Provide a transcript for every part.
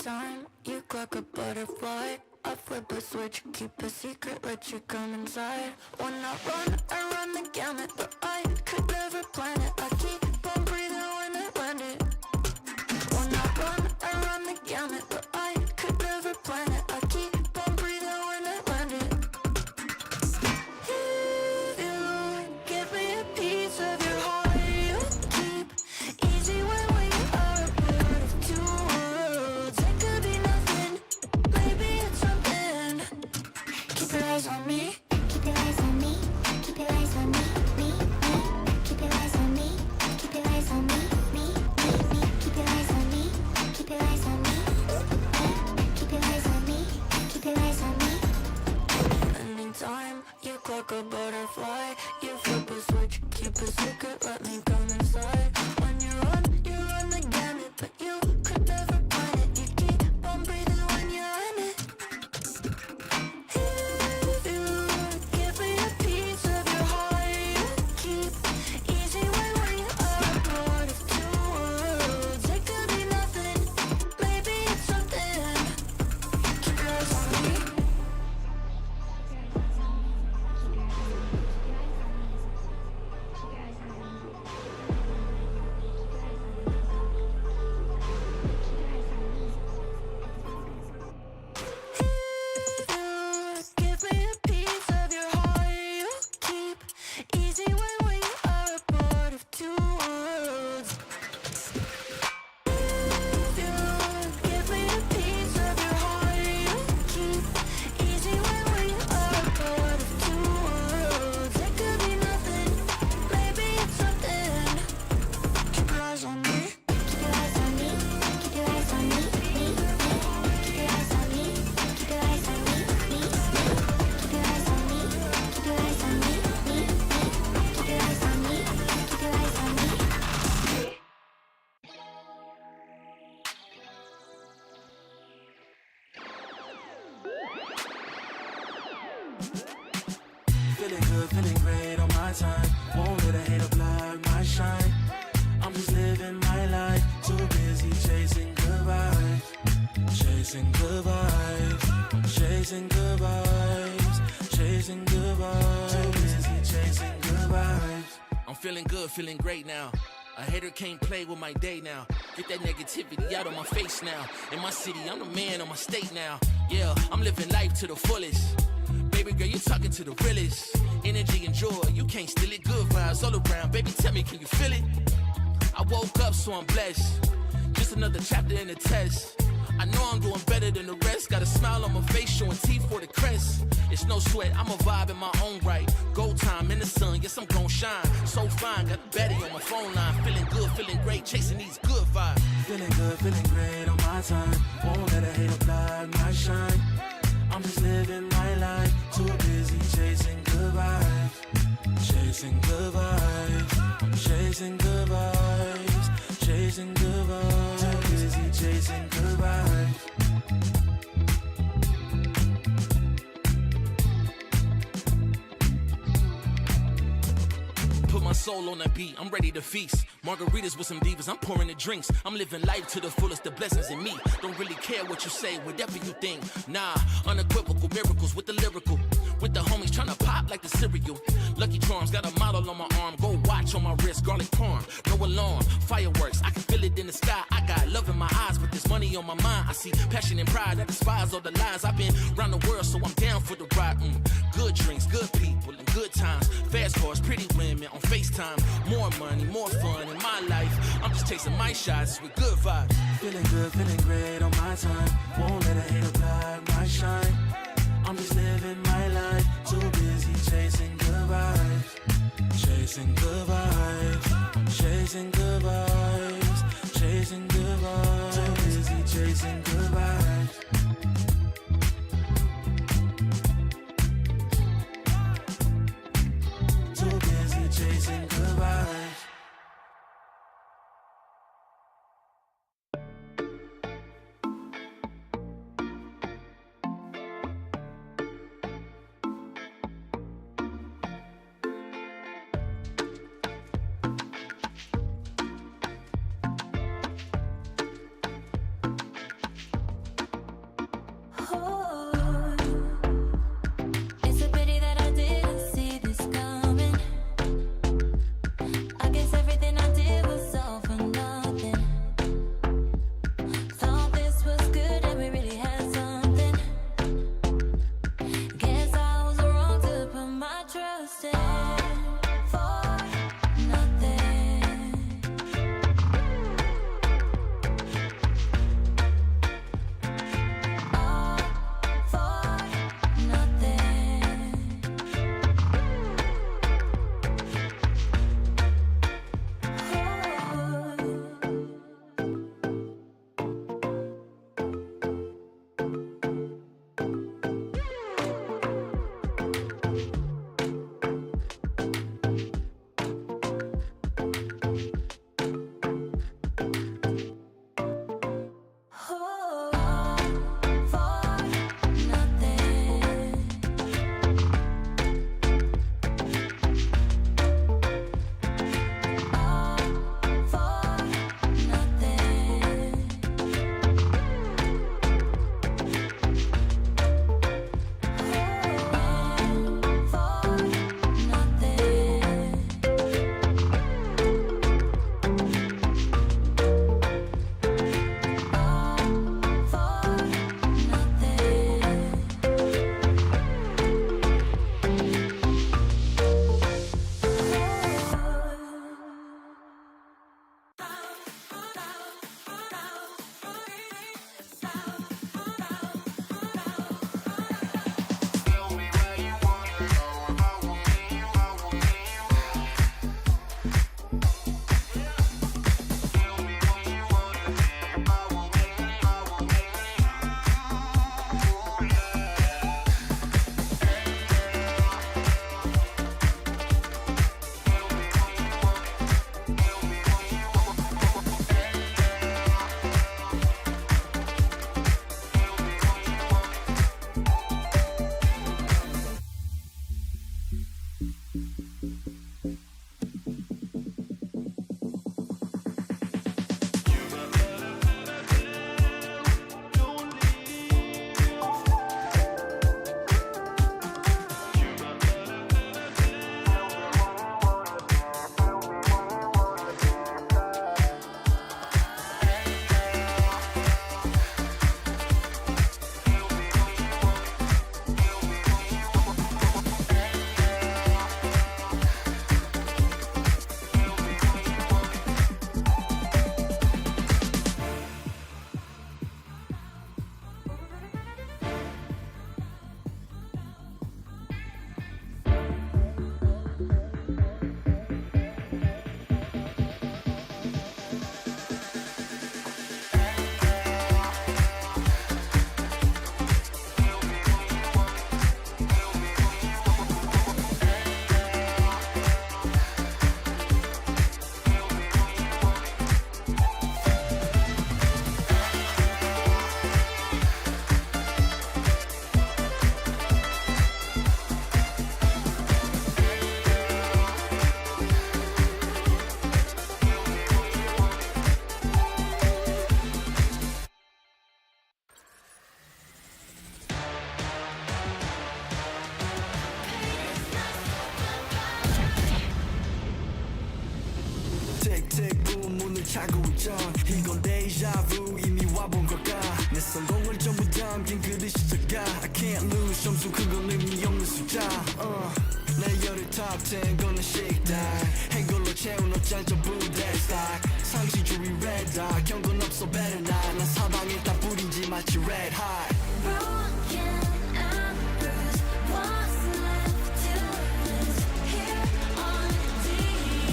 Anytime you clock a butterfly, I flip a switch, keep a secret, let you come inside. When I run the gamut, but I could never plan it. I keep on breathing when I land it. When I run the gamut, but I could never plan it. I keep on breathing when I land it. If you give me a piece of your heart, you keep easy when we are a part of two worlds. It could be nothing, maybe it's something. Keep your eyes on me. Keep your eyes on me. Keep your eyes on me. Me. Keep your eyes on me. Keep your eyes on me. Me. Keep your eyes on me. Keep your eyes on me. Keep your eyes on me. Keep your eyes on me. Anytime you clock a butterfly, you flip a switch, keep a secret, let me come inside. When you run the gamut, but you could never plan it. You keep on breathing when you're in it. If you give me a piece of your heart, you keep easy when we are a part of two worlds. It could be nothing, maybe it's something. Keep your eyes on me. Give me a piece of your heart, you keep easy when we are a part of two worlds. If you give me a piece of your heart, you keep easy when we are a part of two worlds. It could be nothing, maybe it's something. Keep your eyes on me. Keep your eyes on me. Keep your eyes on me. Me. Keep your eyes on me. Keep your eyes on me. Me. Keep your eyes on me. Keep your eyes on me. Me. Keep your eyes on me. Keep your eyes on me. Feeling good, feeling great on my time. Won't let a hater block my shine. I'm just living my life. Too busy chasing good vibes. Chasing good vibes. Chasing good vibes. Chasing good vibes. Too busy chasing good vibes. I'm feeling good, feeling great now. A hater can't play with my day now. Get that negativity out of my face now. In my city, I'm the man of my state now. Yeah, I'm living life to the fullest. Baby girl, you're talking to the realest. Energy and joy, you can't steal it. Good vibes all around. Baby, tell me, can you feel it? I woke up, so I'm blessed. Just another chapter in the test. I know I'm doing better than the rest. Got a smile on my face, showing teeth for the crest. It's no sweat, I'm a vibe in my own right. Go time in the sun, yes, I'm gon' shine. So fine, got the baddie on my phone line. Feeling good, feeling great, chasing these good vibes. Feeling good, feeling great on my time. Won't let a hater block my shine. I'm just living my life. Too busy chasing good vibes. Chasing good vibes. Chasing good vibes. Chasing good vibes. Too busy chasing good vibes. Put my soul on that beat, I'm ready to feast. Margaritas with some divas, I'm pouring the drinks. I'm living life to the fullest, the blessings in me. Don't really care what you say, whatever you think. Nah, unequivocal miracles with the lyrical. With the homies tryna pop like the cereal. Lucky Charms, got a model on my arm. Go watch on my wrist, garlic parm. No alarm, fireworks, I can feel it in the sky. I got love in my eyes, but there's money on my mind. I see passion and pride that despise all the lies. I've been around the world, so I'm down for the ride. Good drinks, good people, and good times. Fast cars, pretty women on FaceTime. More money, more fun in my life. I'm just chasing my shots with good vibes. Feeling good, feeling great on my time. Won't let a hater block my shine. I'm just living my life. Too busy chasing good vibes. Chasing good vibes. Chasing good vibes. Chasing good vibes. Too busy chasing good vibes. Too busy chasing good vibes. 차고 있던 이건 데자vu 이미 와본 걸까 내 성공을 전부 담긴 그릇이 작아 I can't lose 점수 그건 의미 없는 숫자 내 열의 top 10 거는 식당 해골로 채운 옷잘 전부 대스탁 상시주의 red dot 경고는 없어 better not 난 사방에 다 뿌린지 마치 red hot Broken and bruised, what's left to lose here on the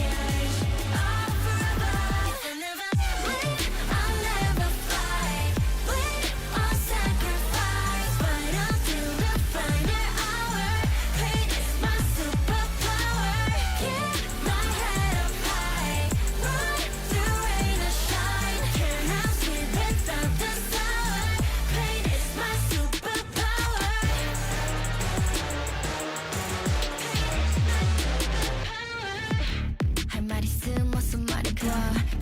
edge of forever? If I never win, I'll never fight. Win or sacrifice, fight until the final hour. Pain is my superpower. Keep my head up high, run through rain or shine. Can't sleep without the sour. Pain is my superpower. 할 말 있음 어서 말해봐.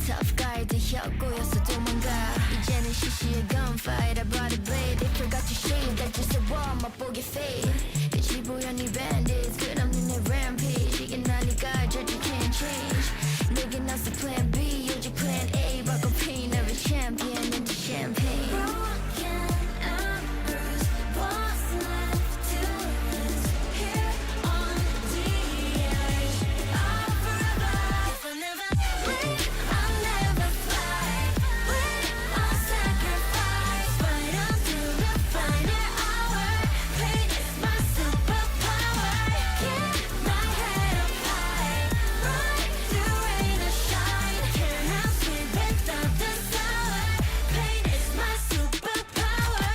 Tough guy 되었고여서 도망가. 이제는 시시해 gunfight. I brought a blade. They forgot to shave. 날 주워와 맛보게 fade. 빛이 보여 네 bandits. 끝없는 내 rampage. 이게 나니까 저지 can't change. 내게 나서 plan B 오직 plan A. 바꿔 pain every champion into champagne. Broken and bruised, what's left to lose here on the edge of forever? If I never win, I'll never fight. Win or sacrifice, fight until the final hour. Pain is my superpower. Keep my head up high, run through rain or shine. Can't sleep without the sour. Pain is my superpower.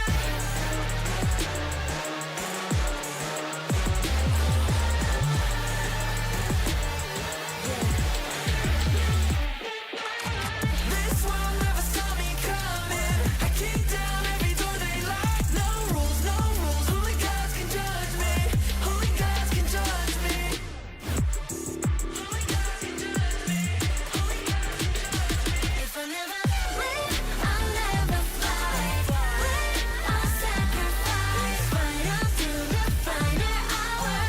This world never saw me coming. I kick down every door they lock. No rules, no rules. Only gods can judge me. Only gods can judge me. Only gods can judge me. Only gods can judge me. If I never win, I'll never fight. Win or sacrifice, fight until the final hour.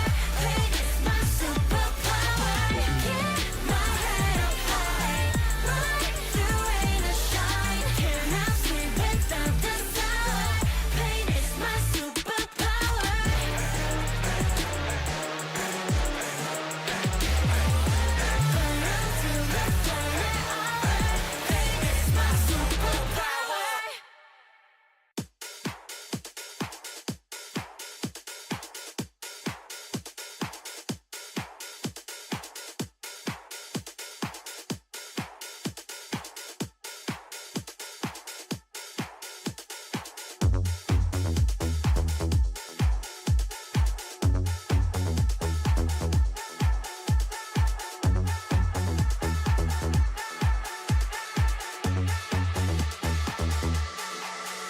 Pain is my superpower. Keep my head up high, run through rain or shine. Can't sleep without the sour. Pain is my superpower. Fight until the final hour. Pain is my superpower.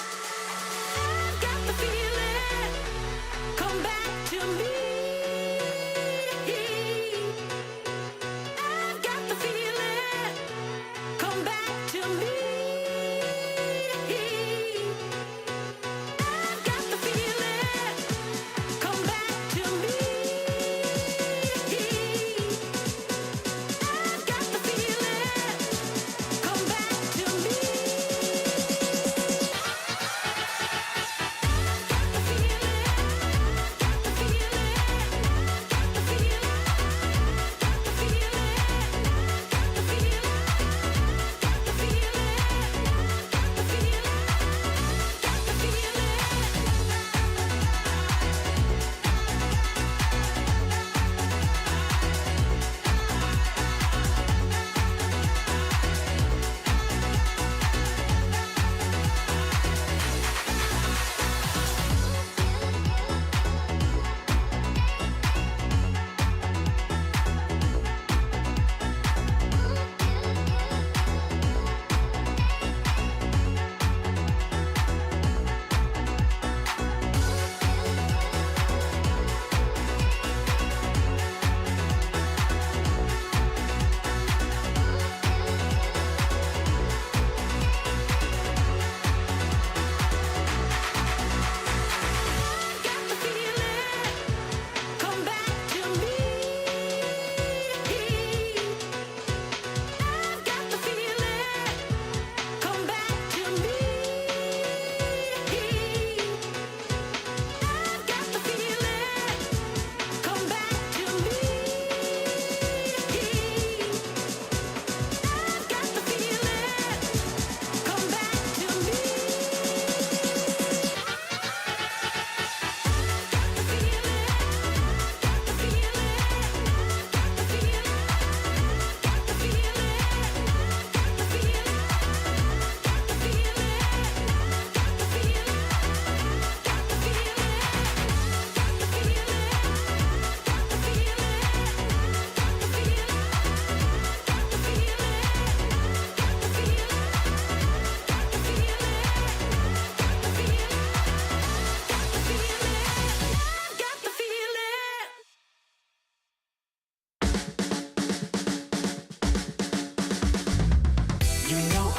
I've got the feeling, come back to me. I've got the feeling, come back to me. I've got the feeling, come back to me. I've got the feeling, come back to me. Feeling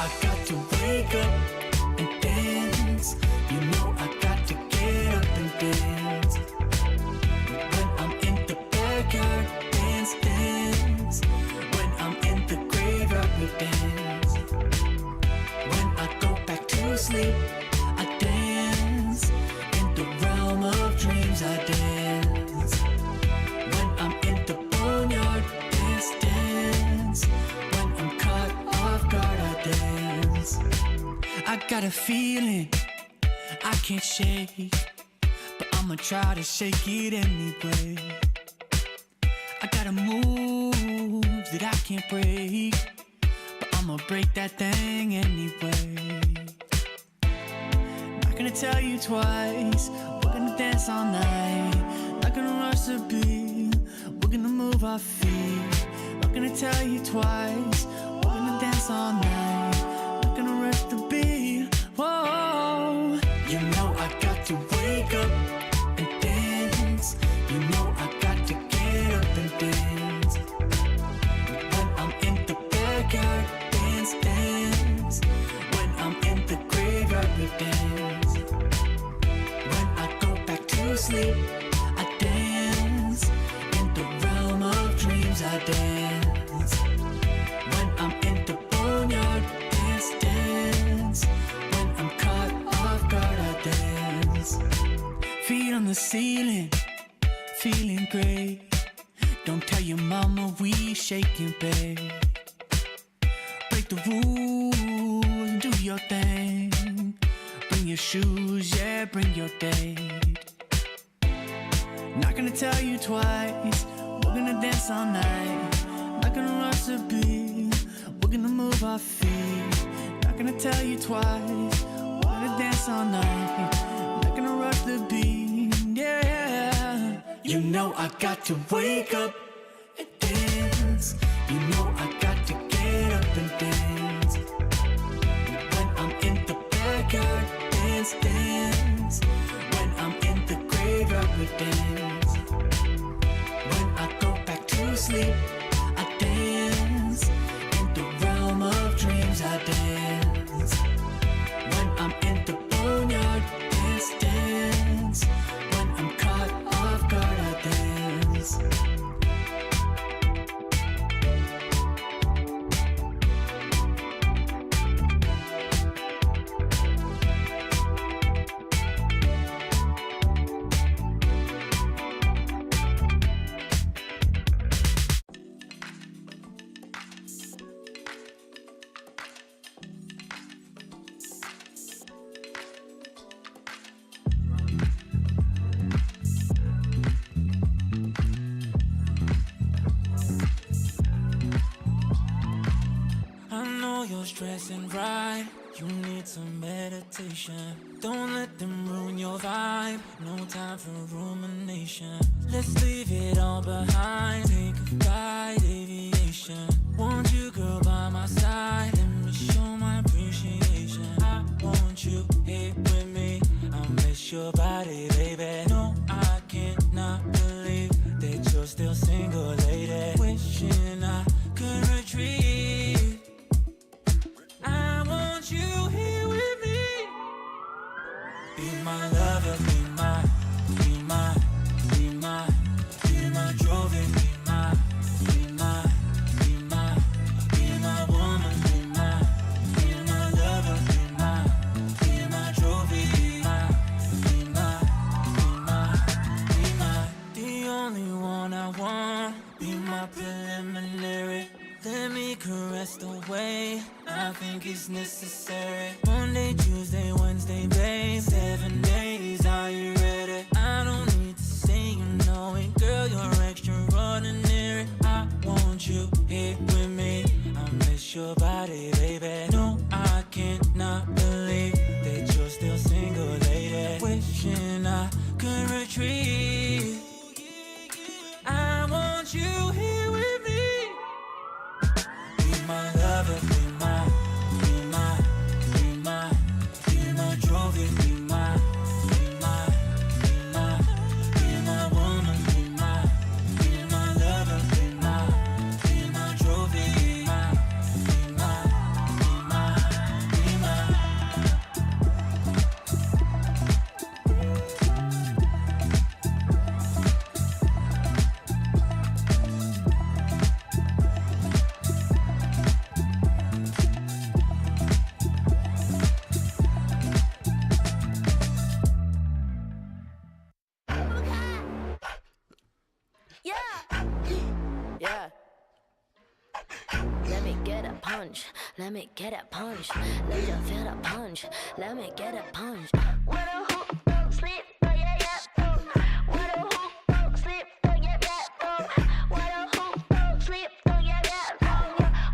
I got to wake up and dance. You know I got to get up and dance. When I'm in the backyard, dance, dance. When I'm in the graveyard, we dance. When I go back to sleep, I dance. In the realm of dreams, I dance. When I'm in the boneyard, dance, dance. When I'm caught off guard, I dance. I got a feeling I can't shake, but I'ma try to shake it anyway. I got a move that I can't break, but I'ma break that thing anyway. Not gonna tell you twice, we're gonna dance all night. Not gonna rush the beat, we're gonna move our feet. Not gonna tell you twice, we're gonna dance all night. Not gonna rush the beat, whoa. You know I got to wake up and dance. You know I got to get up and dance. When I'm in the backyard, dance, dance. When I'm in the graveyard, we dance. When I go back to sleep, I dance. In the realm of dreams, I dance. When I'm in the boneyard, dance, dance. When I'm caught off guard, I dance. Feet on the ceiling, feeling great. Don't tell your mama we shaking, babe. Break the rules and do your thing. Bring your shoes, yeah, bring your date. Not gonna tell you twice, we're gonna dance all night. Not gonna rush the beat, we're gonna move our feet. Not gonna tell you twice, we're gonna dance all night. Not gonna rush the beat, yeah. You know I got to wake up and dance. You know I got to get up and dance. When I'm in the backyard, dance, dance. When I'm in the graveyard, we dance. When I go back to sleep, I dance. In the realm of dreams, I dance. When I'm in the boneyard, dance, dance. When I'm caught off guard, I dance. I know you're stressing, right? You need some meditation. Don't let them ruin your vibe. No time for rumination. Let's leave it all behind. Take a flight, aviation. Want you, girl, by my side. Let me show my appreciation. I want you here with me. I miss your body, baby. No, I cannot believe that you're still single, lady. Wishing I could retreat. I want you here with me. Be my lover, be my, be my, be my, be my trophy, be my, be my, be my, be my woman, be my lover, be my trophy, be my, be my, be my, the only one I want. Be my preliminary. Let me caress the way I think it's necessary. Monday, Tuesday, Wednesday, babe. 7 days, are you ready? I don't need to say you know it, girl, you're extraordinary. I want you here with me. I miss your body, baby. No, I cannot believe that you're still single, lady. Wishing I could retreat. I want you here with me. Be my lover, be my, be my, be my, be my trophy, be my, Let me get a punch. Let me just feel the punch. Let me get a punch. What a hook, don't sleep, oh yeah, yeah, oh. What a hook, don't sleep, oh yeah, yeah, oh. What a hook, don't sleep, oh yeah, yeah, oh.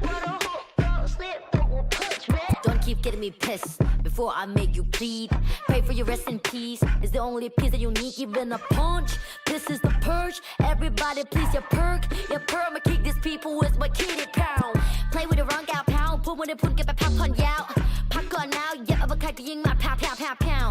What a hook, don't sleep, don't punch me. Don't keep getting me pissed before I make you bleed. Pray for your rest in peace. It's the only peace that you need, even a punch. This is the purge. Everybody please your perk. Your perma kick these people with my kitty pound. Play with the wrong gal pound. พูดไม่ได้พูดกันไปพักผ่อนยาวพักก่อน now อย่าเอาไปใครก็ยิงมาแผ่ว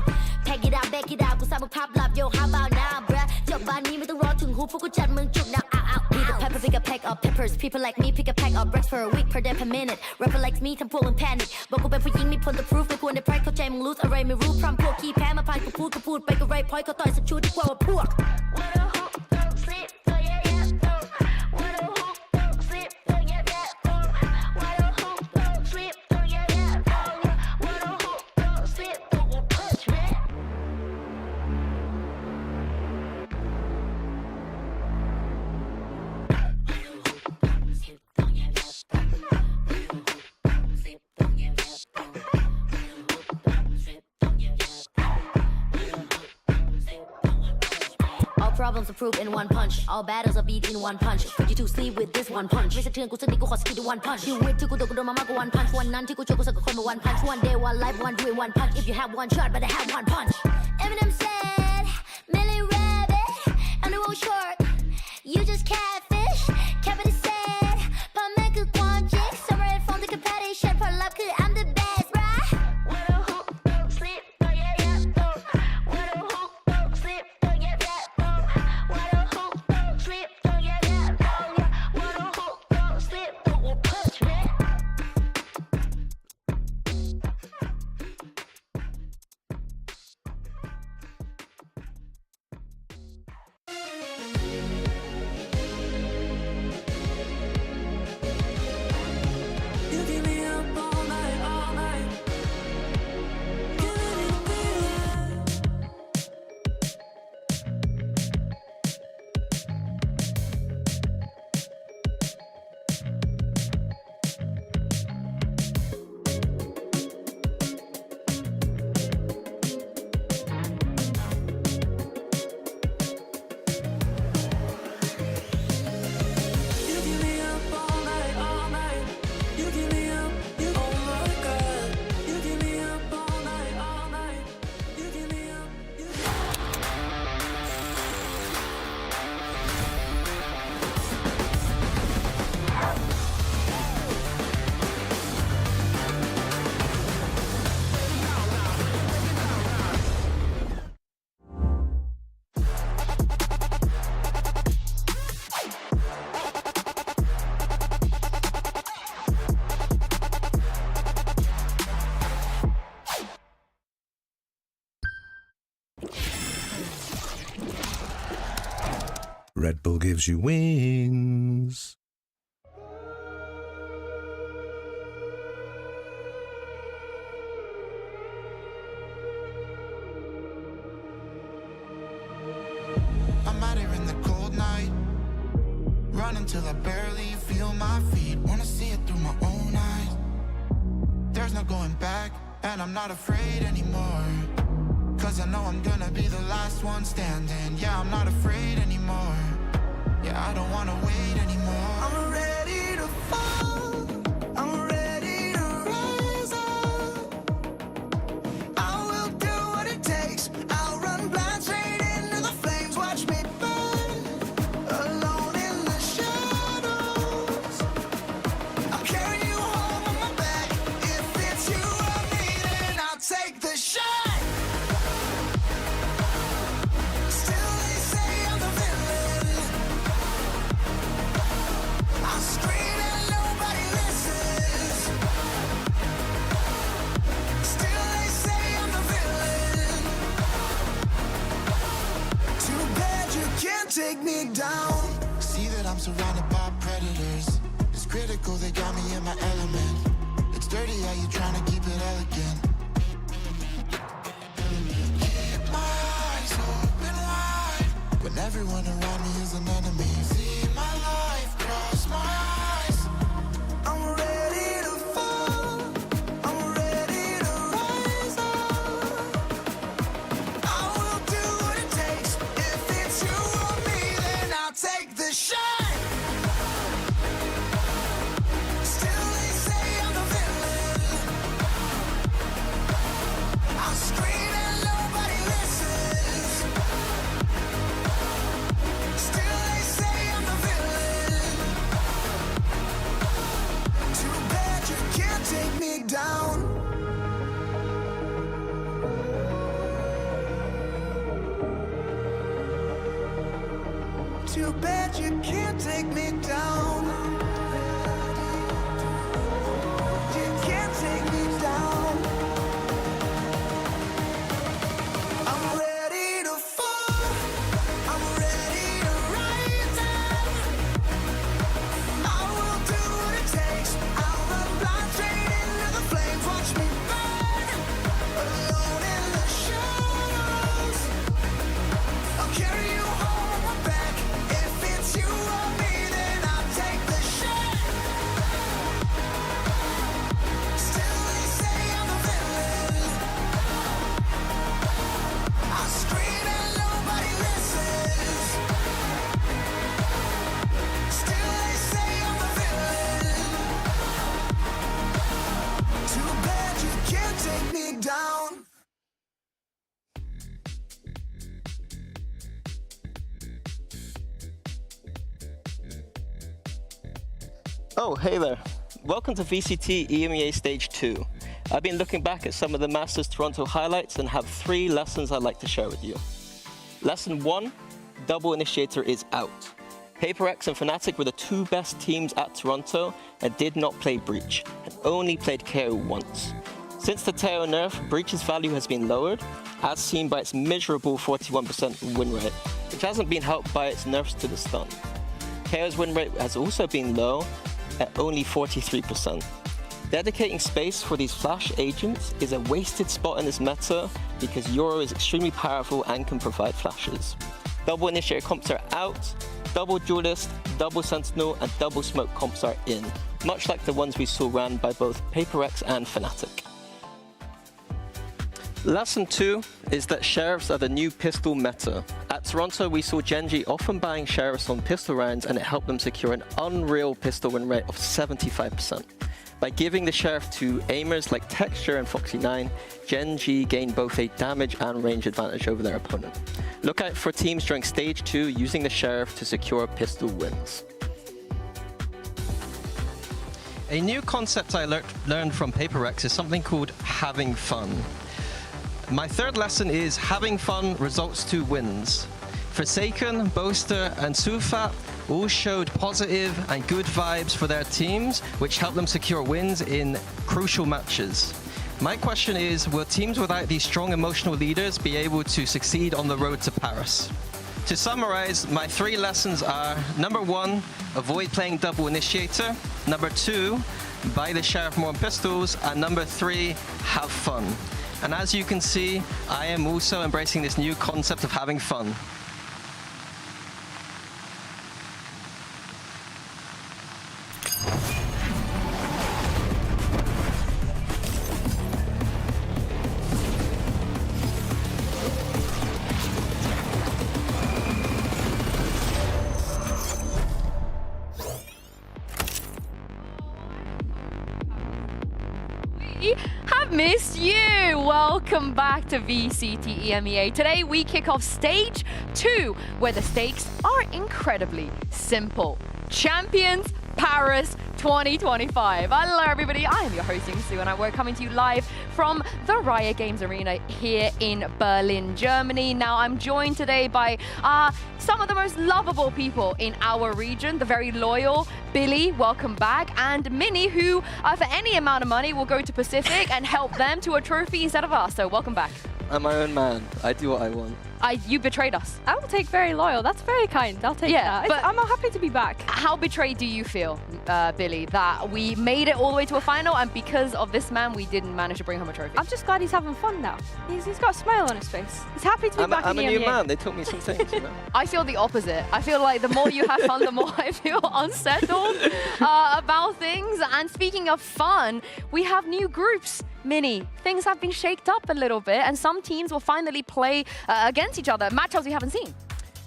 Pack it out back it out กูสร้างมึงภาพลับ yo how about now bruh จบบ้านนี้ไม่ต้องรอถึงหูพวกกูจัดมึงจุก now out Be the pepper pick a pack of peppers People like me pick a pack of bricks for a week per day per minute Rapper like me ทำพวกมึง panic บอกกูเป็นผู้หญิงมี point the proof ไม่ควรได้ price เข้าใจมึง lose อะไรไม่รู้พร้อมพวกขี้แพ้มาพานกูพูดไปก็ไร point เขาต่อยสักชุดดีกว่าว่าพวก What a hook don't sleep oh yeah yeah oh What a hook don't sleep oh yeah yeah oh What a hook don't sleep oh yeah yeah oh What a hook don't sleep don't punch me All problems are proved in one punch All battles are beat in one punch Put you to sleep with this one punch ไม่สะเทือนกูสักนิดกูขอสกิล one punch ชีวิตที่กูโดนมามากกว่า one punch วันนั้นที่กูเจอกูสักกับคนมา one punch One day one life one do it one punch If you have one shot better have one punch Eminem said Millie Rabbit I'm the world shark You just catfish Kevin said พ่อแม่คือความจริง Summer and from the competition ผลลัพธ์คือ I'm the best bruh What a hook don't sleep oh yeah yeah oh What a hook don't sleep oh yeah yeah oh What a hook don't sleep oh yeah yeah oh What a hook don't sleep don't punch me You keep me up all night. Giving it feeling. You keep me up all night. You keep me up, oh my God. You keep me up all night. You keep me up, Red Bull gives you wings. I'm out here in the cold night, running till I barely feel my feet. Wanna see it through my own eyes. There's no going back, and I'm not afraid anymore. Cause I know I'm gonna be the last one standing. Yeah, I'm not afraid anymore. Yeah, I don't wanna wait anymore. I'm ready to fall. I'm ready to rise up. I will do what it takes. I'll run blind straight into the flames. Watch me burn alone in the shadows. I'll carry you home on my back. If it's you or me, then I'll take the shot. Still they say I'm the villain. I scream and nobody listens. Still they say I'm the villain. Too bad you can't take me down. See that I'm surrounded by predators. It's critical they got me in my element. It's dirty how you trying to keep it elegant. Keep my eyes open wide when everyone around me is an enemy. See my life cross my eyes. I'm ready to fall. me down. Too bad you can't take me down. You can't take me down. I'm ready to fall. I'm ready to rise up. I will do what it takes. I'll run blind straight into the flames. Watch me burn, alone in the shadows. I'll carry you home on my back. If it's you or me, then I'll take the shot. Still they say I'm a villain. I scream and nobody listens. Still they say I'm a villain. Too bad you can't take me down. Oh, hey there. Welcome to VCT EMEA Stage 2. I've been looking back at some of the Masters Toronto highlights and have 3 lessons I'd like to share with you. Lesson 1, Double Initiator is out. PaperX and Fnatic were the 2 best teams at Toronto and did not play Breach, and only played KO once. Since the Teo nerf, Breach's value has been lowered, as seen by its miserable 41% win rate, which hasn't been helped by its nerfs to the stun. KO's win rate has also been low, at only 43%. Dedicating space for these flash agents is a wasted spot in this meta because Euro is extremely powerful and can provide flashes. Double Initiator comps are out, double Duelist, double Sentinel, and double Smoke comps are in, much like the ones we saw ran by both PaperX and Fnatic. Lesson 2 is that Sheriffs are the new pistol meta. At Toronto, we saw Genji often buying Sheriffs on pistol rounds, and it helped them secure an unreal pistol win rate of 75%. By giving the Sheriff to aimers like Texture and Foxy9, Genji gained both a damage and range advantage over their opponent. Look out for teams during Stage 2 using the Sheriff to secure pistol wins. A new concept I learned from PaperX is something called having fun. My 3rd lesson is having fun results to wins. Forsaken, Boaster, and Sufat all showed positive and good vibes for their teams, which helped them secure wins in crucial matches. My question is, will teams without these strong emotional leaders be able to succeed on the road to Paris? To summarize, my 3 lessons are: number 1, avoid playing Double Initiator; number 2, buy the Sheriff more on pistols; and number 3, have fun. And as you can see, I am also embracing this new concept of having fun. Have missed you. Welcome back to VCT EMEA. Today we kick off Stage 2, where the stakes are incredibly simple. Champions Paris 2025. Hello everybody, I am your host Sue, and we're coming to you live from the Riot Games Arena here in Berlin, Germany. Now I'm joined today by some of the most lovable people in our region, the very loyal Billy, welcome back, and Minnie, who for any amount of money will go to Pacific and help them to a trophy instead of us, so welcome back. I'm my own man, I do what I want. You betrayed us. I will take very loyal. That's very kind. I'll take that. But I'm happy to be back. How betrayed do you feel, Billy, that we made it all the way to a final and because of this man we didn't manage to bring home a trophy? I'm just glad he's having fun now. He's got a smile on his face. He's happy to be back in the I'm a new EMEA. man. They taught me some things, you know. I feel the opposite. I feel like the more you have fun, the more I feel unsettled about things. And speaking of fun, we have new groups. Minnie, things have been shaked up a little bit, and some teams will finally play against each other. Matchups we haven't seen.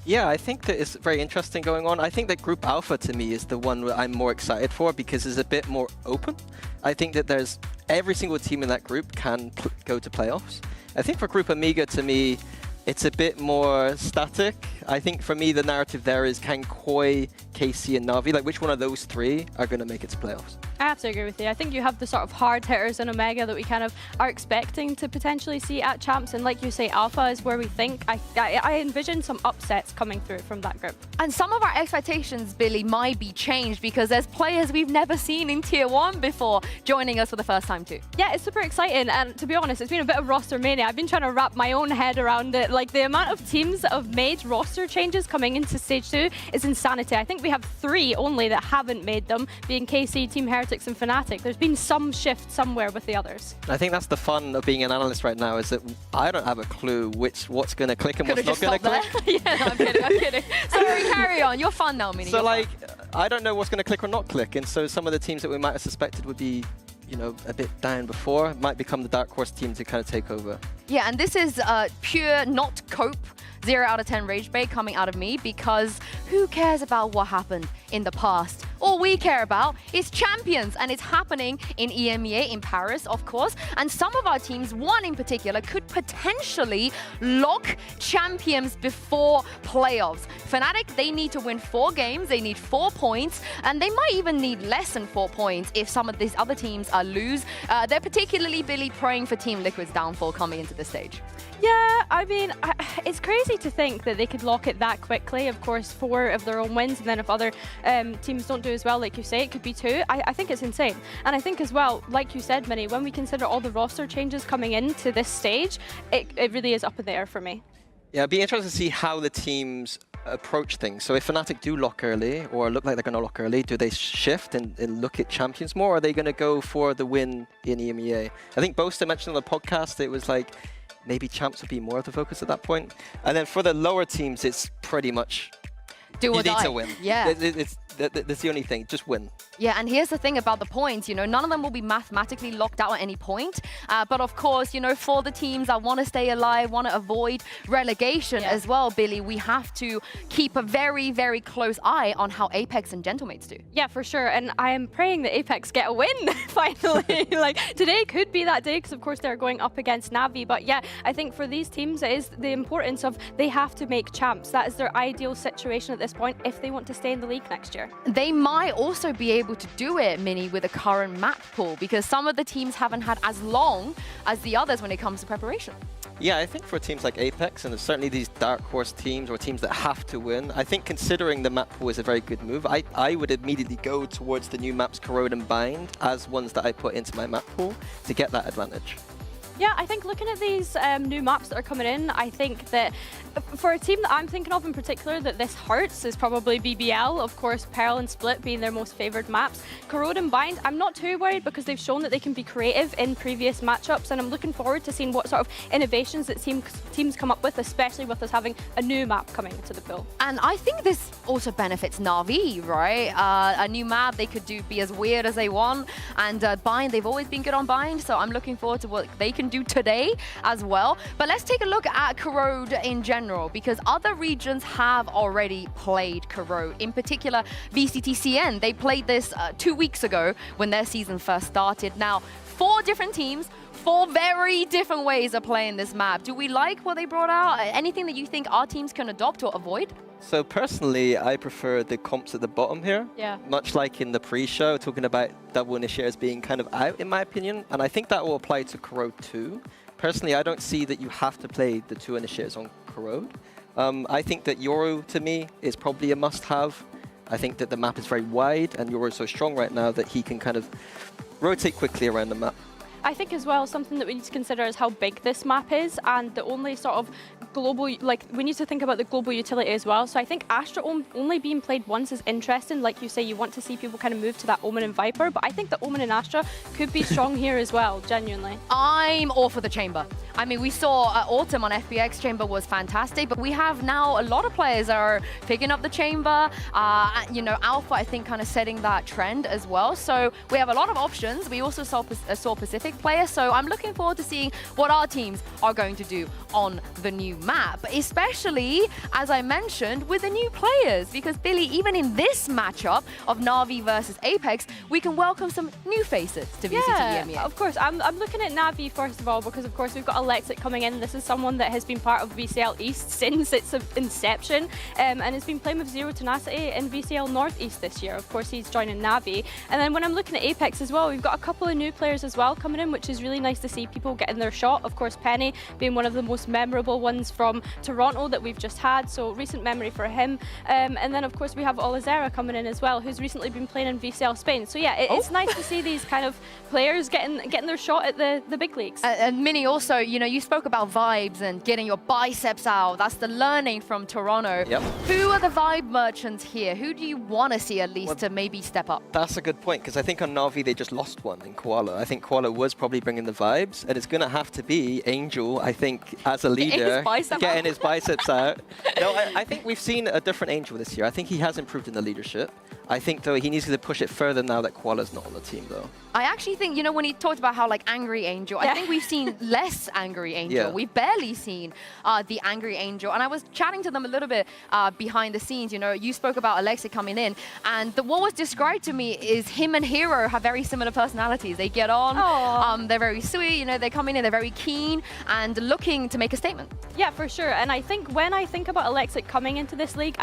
Yeah, I think that it's very interesting going on. I think that Group Alpha, to me, is the one that I'm more excited for because it's a bit more open. I think that there's every single team in that group can go to playoffs. I think for Group Amiga, to me, it's a bit more static. I think for me, the narrative there is can Koi, KC, and Na'Vi, like which one of those 3 are going to make it to playoffs? I have to agree with you. I think you have the sort of hard hitters in Omega that we kind of are expecting to potentially see at Champs, and like you say, Alpha is where we think I envision some upsets coming through from that group. And some of our expectations, Billy, might be changed because there's players we've never seen in Tier 1 before joining us for the first time too. Yeah, it's super exciting, and to be honest, it's been a bit of roster mania. I've been trying to wrap my own head around it. Like, the amount of teams that have made roster changes coming into Stage 2 is insanity. I think we have 3 only that haven't made them, being KC, Team Heretics and Fnatic. There's been some shift somewhere with the others. I think that's the fun of being an analyst right now, is that I don't have a clue what's going to click and what's not going to click. Yeah, no, I'm kidding. Sorry, carry on. You're fun now, Mini. So like, I don't know what's going to click or not click, and so some of the teams that we might have suspected would be, you know, a bit down before might become the dark horse team to kind of take over. Yeah, and this is pure not cope 0 out of 10 rage bait coming out of me, because who cares about what happened in the past? All we care about is champions, and it's happening in EMEA in Paris, of course. And some of our teams, one in particular, could potentially lock champions before playoffs. Fnatic, they need to win 4 games, they need 4 points, and they might even need less than 4 points if some of these other teams lose. They're particularly, Billy, praying for Team Liquid's downfall coming into the stage. Yeah, I mean, it's crazy to think that they could lock it that quickly. Of course, 4 of their own wins, and then if other teams don't do as well, like you say, it could be 2. I think it's insane. And I think as well, like you said, Minnie, when we consider all the roster changes coming into this stage, it really is up in the air for me. Yeah, it'd be interesting to see how the teams approach things. So if Fnatic do lock early, or look like they're going to lock early, do they shift and look at champions more, or are they going to go for the win in EMEA? I think Boaster mentioned on the podcast, it was like, maybe champs would be more of the focus at that point. And then for the lower teams, it's pretty much Do or you die. need to win. Yeah. That's the only thing, just win. Yeah, and here's the thing about the points, you know, none of them will be mathematically locked out at any point. But of course, you know, for the teams that want to stay alive, want to avoid relegation as well, Billy, we have to keep a very, very close eye on how Apex and Gentlemates do. Yeah, for sure. And I am praying that Apex get a win, finally. Like, today could be that day, because of course they're going up against Navi. But yeah, I think for these teams, it is the importance of they have to make champs. That is their ideal situation at this point if they want to stay in the league next year. They might also be able to do it, Minnie, with a current map pool, because some of the teams haven't had as long as the others when it comes to preparation. Yeah, I think for teams like Apex, and certainly these dark horse teams or teams that have to win, I think considering the map pool is a very good move. I would immediately go towards the new maps Corrode and Bind as ones that I put into my map pool to get that advantage. Yeah, I think looking at these new maps that are coming in, I think that for a team that I'm thinking of in particular that this hurts is probably BBL. Of course, Pearl and Split being their most favoured maps. Corrode and Bind, I'm not too worried because they've shown that they can be creative in previous matchups, and I'm looking forward to seeing what sort of innovations that teams come up with, especially with us having a new map coming into the pool. And I think this also benefits Na'Vi, right? A new map, they could be as weird as they want, and Bind, they've always been good on Bind, so I'm looking forward to what they can do today as well. But let's take a look at Corrode in general, because other regions have already played Corrode. In particular, VCT CN, they played this 2 weeks ago when their season first started. Now, 4 different teams, 4 very different ways of playing this map. Do we like what they brought out? Anything that you think our teams can adopt or avoid? So personally, I prefer the comps at the bottom here. Yeah. Much like in the pre-show, talking about double initiators being kind of out, in my opinion. And I think that will apply to Corrode too. Personally, I don't see that you have to play the 2 initiators on Corrode. I think that Yoru, to me, is probably a must-have. I think that the map is very wide, and Yoru is so strong right now that he can kind of rotate quickly around the map. I think as well, something that we need to consider is how big this map is, and the only sort of global, like, we need to think about the global utility as well. So I think Astra only being played once is interesting. Like you say, you want to see people kind of move to that Omen and Viper, but I think that Omen and Astra could be strong here as well, genuinely. I'm all for the Chamber. I mean, we saw Autumn on FPX, Chamber was fantastic, but we have now a lot of players that are picking up the Chamber. You know, Alpha, I think, kind of setting that trend as well. So we have a lot of options. We also saw Pacific dynamic player, so I'm looking forward to seeing what our teams are going to do on the new map, especially, as I mentioned, with the new players, because Billy, even in this matchup of Na'Vi versus Apex, we can welcome some new faces to VCT EMEA. Of course. I'm looking at Na'Vi first of all, because of course we've got Alexic coming in. This is someone that has been part of VCL East since its inception, and has been playing with Zero Tenacity in VCL Northeast this year. Of course, he's joining Na'Vi. And then when I'm looking at Apex as well, we've got a couple of new players as well coming in, which is really nice to see people getting their shot. Of course, Penny being one of the most memorable ones from Toronto that we've just had, so recent memory for him. And then of course we have Olizera coming in as well, who's recently been playing in VCL Spain. So yeah, it's nice to see these kind of players getting their shot at the big leagues. And Minnie, also, you know, you spoke about vibes and getting your biceps out. That's the learning from Toronto. Yep. Who are the vibe merchants here? Who do you want to see at least to maybe step up? That's a good point, because I think on Na'Vi they just lost one in Koala. I think Koala was probably bringing the vibes, and it's going to have to be Angel, I think, as a leader, getting his biceps out. No, I think we've seen a different Angel this year. I think he has improved in the leadership. I think, though, he needs to push it further now that Koala's not on the team, though. I actually think, you know, when he talked about how, like, Angry Angel, I think we've seen less Angry Angel. We've barely seen the Angry Angel. And I was chatting to them a little bit behind the scenes. You know, you spoke about Alexa coming in, and what was described to me is him and Hero have very similar personalities. They get on, they're very sweet, you know, they come in, they're very keen and looking to make a statement. Yeah, for sure. And I think when I think about Alexic coming into this league,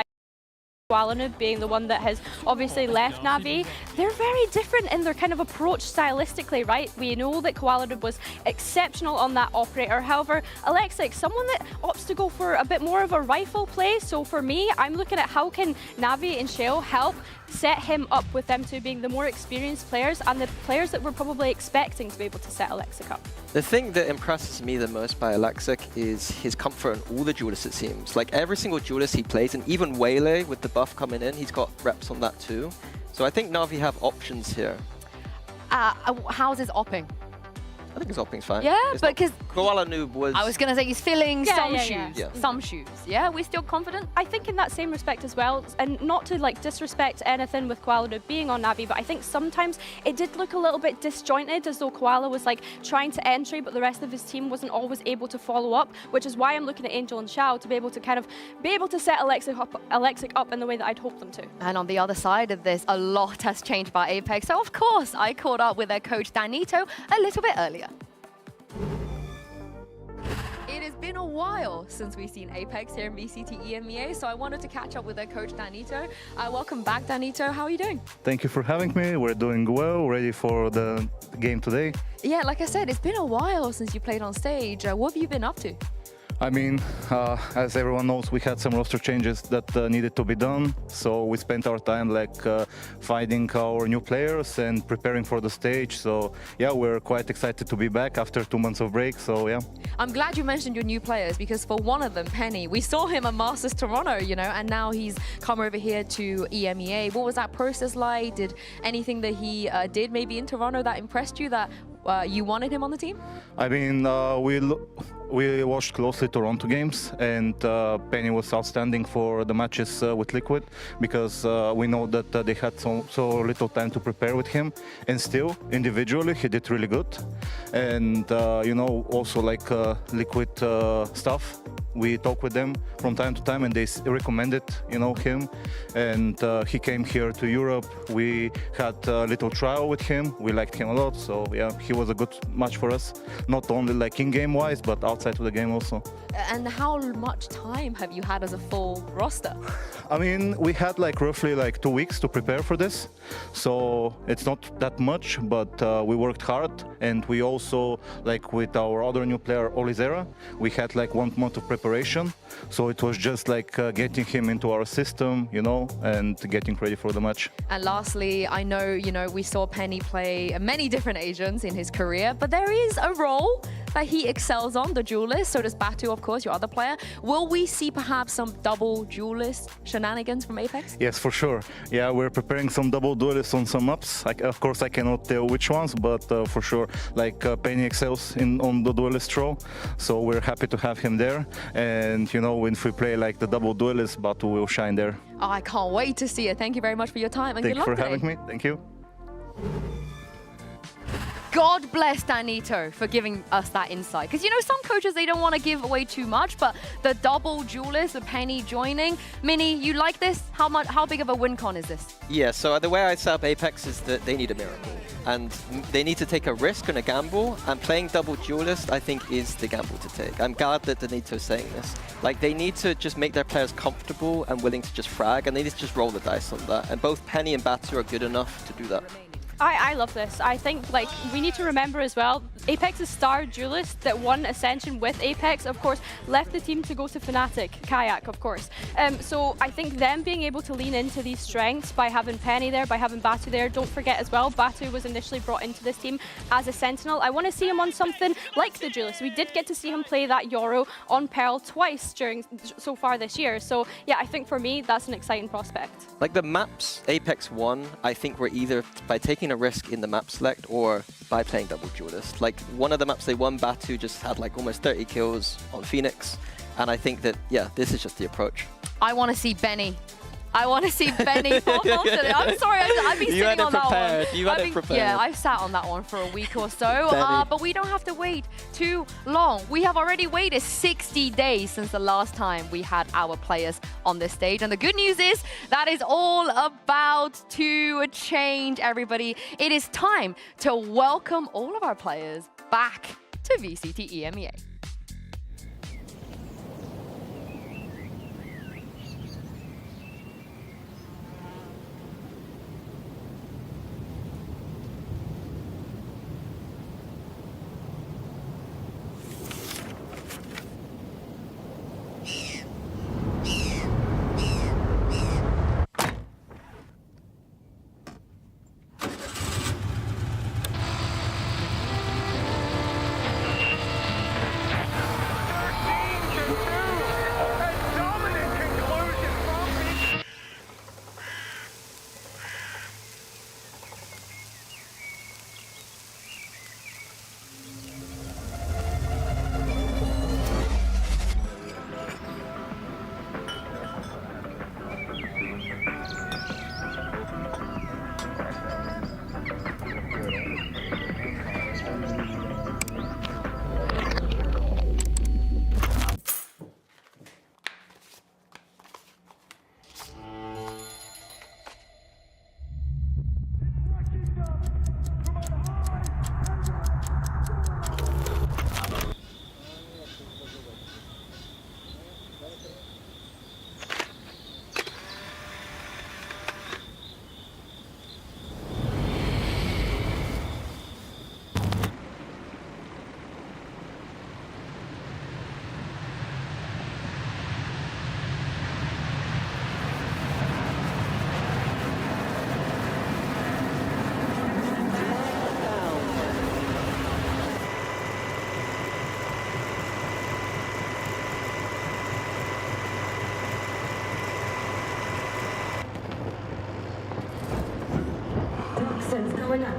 Koala being the one that has obviously left Na'Vi, they're very different in their kind of approach stylistically, right? We know that Koala was exceptional on that operator. However, Alexic, someone that opts to go for a bit more of a rifle play. So for me, I'm looking at how can Na'Vi and Shell help set him up, with them two being the more experienced players and the players that we're probably expecting to be able to set Alexic up. The thing that impresses me the most by Alexic is his comfort on all the duelists, it seems. Like every single duelist he plays, and even Waylay with the buff coming in, he's got reps on that too. So I think Na'Vi have options here. How's his opping? I think his opping's fine. Yeah, but because Koala Noob was... I was going to say he's filling some shoes. Yeah. Some shoes. Yeah, we still confident? I think in that same respect as well, and not to like disrespect anything with Koala being on Na'Vi, but I think sometimes it did look a little bit disjointed, as though Koala was like trying to entry, but the rest of his team wasn't always able to follow up, which is why I'm looking at Angel and Shao to be able to kind of set Alexic up in the way that I'd hope them to. And on the other side of this, a lot has changed by Apex. So of course, I caught up with their coach Danito a little bit earlier. It has been a while since we've seen Apex here in VCT EMEA, so I wanted to catch up with their coach Danito. Welcome back, Danito. How are you doing? Thank you for having me. We're doing well, ready for the game today. Yeah, like I said, it's been a while since you played on stage. What have you been up to? I mean, as everyone knows, we had some roster changes that needed to be done. So we spent our time like finding our new players and preparing for the stage. So yeah, we're quite excited to be back after 2 months of break. So yeah. I'm glad you mentioned your new players, because for one of them, Penny, we saw him at Masters Toronto, you know, and now he's come over here to EMEA. What was that process like? Did anything that he did maybe in Toronto that impressed you, that you wanted him on the team? I mean, we watched closely Toronto games, and Penny was outstanding for the matches with Liquid, because we know that they had so little time to prepare with him, and still individually he did really good. And you know, also like Liquid stuff, we talk with them from time to time, and they recommended, you know, him. And he came here to Europe. We had a little trial with him. We liked him a lot. So yeah, he was a good match for us, not only like in-game wise, but outside of the game also. And how much time have you had as a full roster? I mean, we had like roughly like 2 weeks to prepare for this, so it's not that much, but we worked hard. And we also, like with our other new player Olizera, we had like 1 month of preparation, so it was just like getting him into our system, you know, and getting ready for the match. And lastly, I know, you know, we saw Penny play many different agents in his career, but there is a role that he excels on, the duelist. So does Batu, of course, your other player. Will we see perhaps some double duelist shenanigans from Apex? Yes, for sure. Yeah, we're preparing some double duelists on some maps. Of course, I cannot tell which ones, but for sure, like Penny excels on the duelist role. So we're happy to have him there. And, you know, if we play like the double duelist, Batu will shine there. Oh, I can't wait to see it. Thank you very much for your time, and good luck today. Thank you for having me. Thank you. God bless Danito for giving us that insight. Because, you know, some coaches, they don't want to give away too much, but the double duelist, the Penny joining. Minnie, you like this? How big of a win con is this? Yeah, so the way I set up Apex is that they need a miracle. And they need to take a risk and a gamble, and playing double duelist, I think, is the gamble to take. I'm glad that Danito is saying this. Like, they need to just make their players comfortable and willing to just frag, and they need to just roll the dice on that. And both Penny and Batu are good enough to do that. I love this. I think, like, we need to remember as well, Apex's star duelist that won Ascension with Apex, of course, left the team to go to Fnatic, Kayak, of course. So I think them being able to lean into these strengths by having Penny there, by having Batu there. Don't forget as well, Batu was initially brought into this team as a Sentinel. I want to see him on something like the duelist. We did get to see him play that Yoro on Pearl twice so far this year. So yeah, I think for me, that's an exciting prospect. Like the maps Apex won, I think were either by taking a risk in the map select or by playing double duelist. Like one of the maps they won, Batu just had like almost 30 kills on Phoenix. And I think that, yeah, this is just the approach. I want to see Benny. I want to see Benny pop off today. I'm sorry, I've been sitting on that one. You had it prepared. Yeah, I've sat on that one for a week or so. But we don't have to wait too long. We have already waited 60 days since the last time we had our players on this stage. And the good news is that is all about to change, everybody. It is time to welcome all of our players back to VCT EMEA. Going up.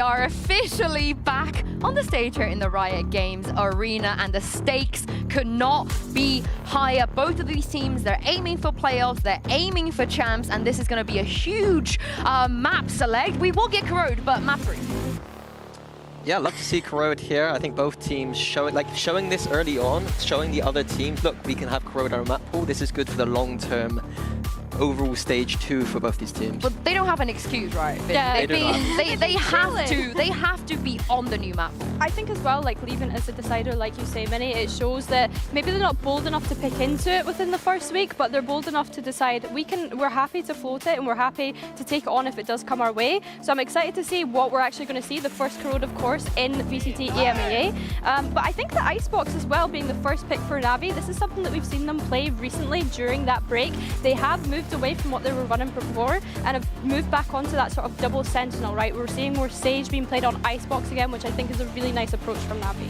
We are officially back on the stage here in the Riot Games arena, and the stakes could not be higher. Both of these teams, they're aiming for playoffs, they're aiming for champs, and this is going to be a huge map select. We will get Corrode, but map 3. Yeah, love to see Corrode here. I think both teams showing this early on, showing the other teams, look, we can have Corrode on our map pool. This is good for the long-term overall stage 2 for both these teams. But they don't have an excuse, right? Yeah, they have to be on the new map. I think as well, like leaving as a decider, like you say, Minnie, it shows that maybe they're not bold enough to pick into it within the first week, but they're bold enough to decide we're happy to float it and we're happy to take it on if it does come our way. So I'm excited to see what we're actually going to see. The first Corrode, of course, in VCT EMEA. But I think the Icebox as well being the first pick for Na'Vi, this is something that we've seen them play recently during that break. They have moved away from what they were running before and have moved back onto that sort of double sentinel, right? We're seeing more Sage being played on Icebox again, which I think is a really nice approach from Na'Vi.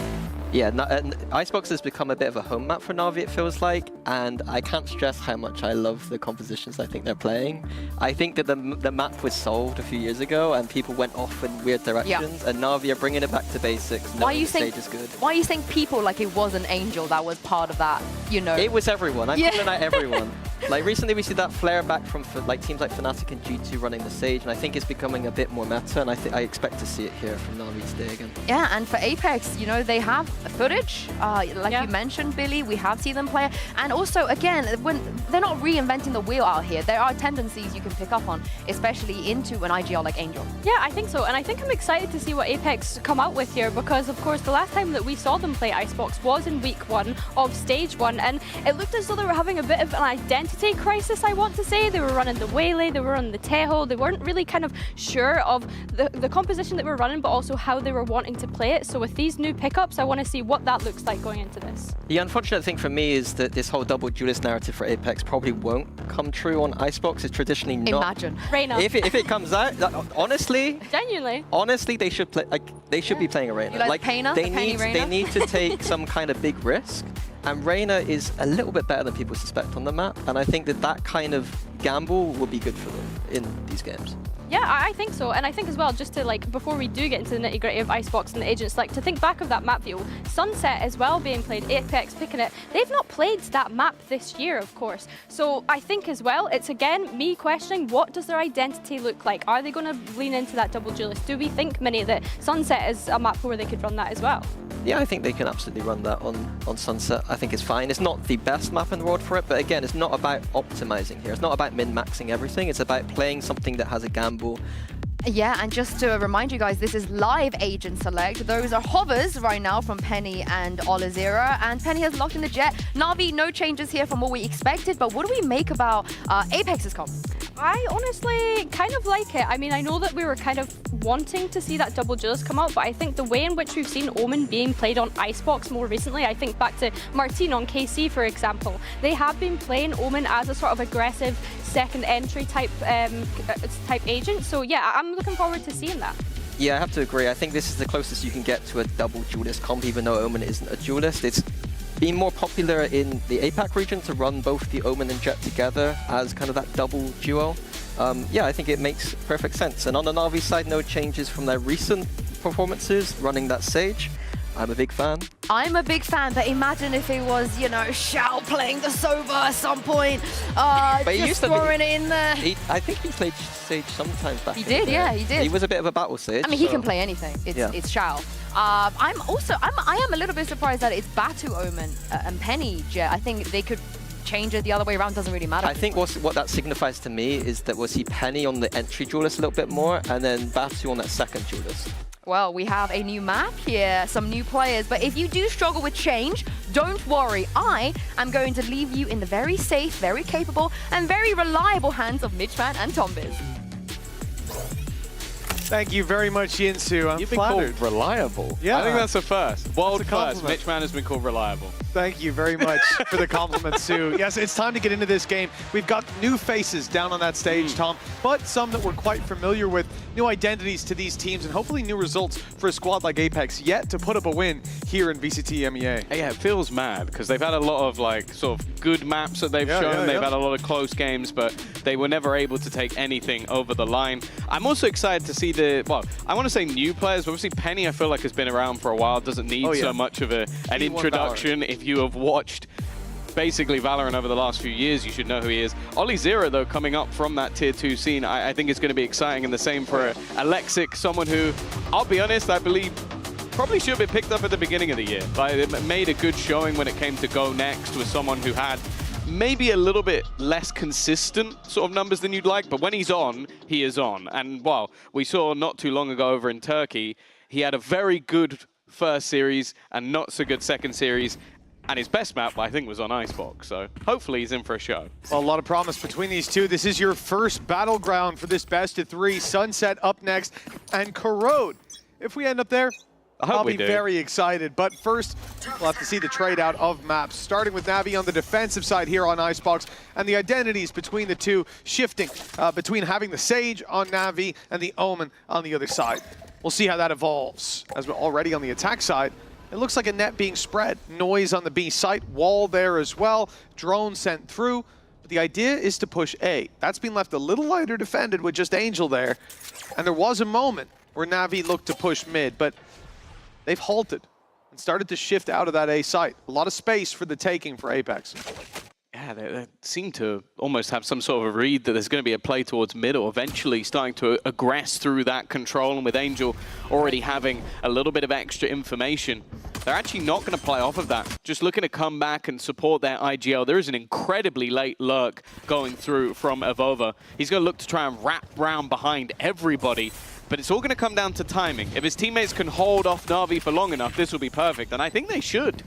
Yeah, Icebox has become a bit of a home map for Na'Vi, it feels like, and I can't stress how much I love the compositions I think they're playing. I think that the map was solved a few years ago and people went off in weird directions, and Na'Vi are bringing it back to basics. Why are you saying stage is good. Why are you saying people like it was an Angel that was part of that, you know? It was everyone. I'm calling out everyone. Like recently we see that flare back from like teams like Fnatic and G2 running the Sage, and I think it's becoming a bit more meta, and I expect to see it here from Na'Vi's day again. Yeah, and for Apex, you know, they have footage, like you mentioned, Billy, we have seen them play, and also, again, when they're not reinventing the wheel out here, there are tendencies you can pick up on, especially into an IGL like Angel. Yeah, I think so, and I think I'm excited to see what Apex come out with here, because of course the last time that we saw them play Icebox was in week 1 of stage 1, and it looked as though they were having a bit of an identity crisis, I want to say. They were running the Waylay, they were running the Teho, they weren't really kind of sure of the composition that we're running, but also how they were wanting to play it. So with these new pickups, I want to see what that looks like going into this. The unfortunate thing for me is that this whole double duelist narrative for Apex probably won't come true on Icebox. It's traditionally not. Imagine. Reyna. If it comes out, honestly, genuinely, they should play. They should be playing a Reyna. You like Payna? They need to take some kind of big risk. And Reyna is a little bit better than people suspect on the map, and I think that kind of gamble will be good for them in these games. Yeah, I think so, and I think as well, just to like, before we do get into the nitty-gritty of Icebox and the agents, like to think back of that map view, Sunset as well being played, Apex picking it, they've not played that map this year, of course. So I think as well, it's again me questioning what does their identity look like? Are they going to lean into that double duelist? Do we think, Minnie, that Sunset is a map where they could run that as well? Yeah, I think they can absolutely run that on Sunset. I think it's fine. It's not the best map in the world for it, but again, it's not about optimizing here. It's not about min-maxing everything. It's about playing something that has a gamble. Yeah, and just to remind you guys, this is live agent select. Those are hovers right now from Penny and Olazera, and Penny has locked in the Jet. Na'Vi, no changes here from what we expected, but what do we make about Apex's comp? I honestly kind of like it. I mean, I know that we were kind of wanting to see that double duelist come out, but I think the way in which we've seen Omen being played on Icebox more recently, I think back to Martin on KC, for example, they have been playing Omen as a sort of aggressive second entry type agent. So yeah, I'm looking forward to seeing that. Yeah, I have to agree. I think this is the closest you can get to a double duelist comp, even though Omen isn't a duelist. It's been more popular in the APAC region to run both the Omen and Jet together as kind of that double duo. Yeah, I think it makes perfect sense. And on the Na'Vi side, no changes from their recent performances running that Sage. I'm a big fan. I'm a big fan, but imagine if it was, you know, Shao playing the Sova at some point, but he just throwing it in there. I think he played Sage sometimes back in the day. Yeah, he did. He was a bit of a battle Sage. I mean, he can play anything. It's Shao. I am a little bit surprised that it's Batu Omen and Penny Jet. I think they could change it the other way around, doesn't really matter. I think what that signifies to me is that we'll see Penny on the entry duelist a little bit more, and then Batu on that second duelist. Well, we have a new map here, some new players, but if you do struggle with change, don't worry. I am going to leave you in the very safe, very capable, and very reliable hands of Mitchman and Tombiz. Thank you very much, Yinsu. I'm You've been flattered. called reliable. Yeah. I think that's a first. World That's a first. compliment. Mitchman has been called reliable. Thank you very much for the compliment, Sue. Yes, it's time to get into this game. We've got new faces down on that stage, Tom, but some that we're quite familiar with, new identities to these teams, and hopefully new results for a squad like Apex yet to put up a win here in VCT EMEA. Yeah, it feels mad because they've had a lot of like sort of good maps that they've shown. They've had a lot of close games, but they were never able to take anything over the line. I'm also excited to see I want to say new players. Obviously, Penny, I feel like has been around for a while, doesn't need so much of an introduction. If you have watched basically Valorant over the last few years, you should know who he is. Ollie Zero, though, coming up from that Tier 2 scene, I think it's going to be exciting, and the same for Alexic, someone who, I'll be honest, I believe probably should have been picked up at the beginning of the year. Like, it made a good showing when it came to Go Next with someone who had maybe a little bit less consistent sort of numbers than you'd like, but when he's on, he is on. And, well, we saw not too long ago over in Turkey, he had a very good first series and not so good second series. And his best map, I think, was on Icebox, so hopefully he's in for a show. Well, a lot of promise between these two. This is your first battleground for this best of 3. Sunset up next, and Corrode. If we end up there, I'll be very excited. But first, we'll have to see the trade out of maps, starting with Navi on the defensive side here on Icebox, and the identities between the two shifting between having the Sage on Navi and the Omen on the other side. We'll see how that evolves. As we're already on the attack side, it looks like a net being spread. Noise on the B site, wall there as well, drone sent through. But the idea is to push A. That's been left a little lighter defended with just Angel there. And there was a moment where Navi looked to push mid, but they've halted and started to shift out of that A site. A lot of space for the taking for Apex. Yeah, they seem to almost have some sort of a read that there's going to be a play towards mid, or eventually starting to aggress through that control. And with Angel already having a little bit of extra information, they're actually not going to play off of that. Just looking to come back and support their IGL. There is an incredibly late lurk going through from Avova. He's going to look to try and wrap round behind everybody. But it's all going to come down to timing. If his teammates can hold off Na'Vi for long enough, this will be perfect. And I think they should.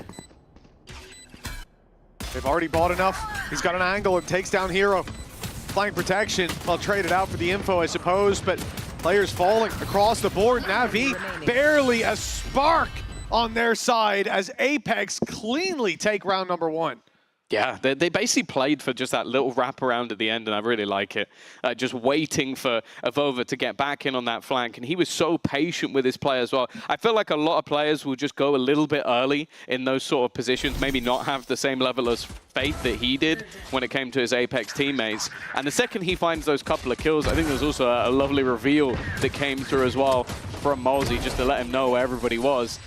They've already bought enough. He's got an angle and takes down Hero. Flank protection. I'll trade it out for the info, I suppose, but players falling across the board. Na'Vi barely a spark on their side as Apex cleanly take round number 1. Yeah, they basically played for just that little wraparound at the end, and I really like it. Just waiting for Avova to get back in on that flank, and he was so patient with his play as well. I feel like a lot of players will just go a little bit early in those sort of positions, maybe not have the same level of faith that he did when it came to his Apex teammates. And the second he finds those couple of kills, I think there's also a lovely reveal that came through as well from Molsey, just to let him know where everybody was.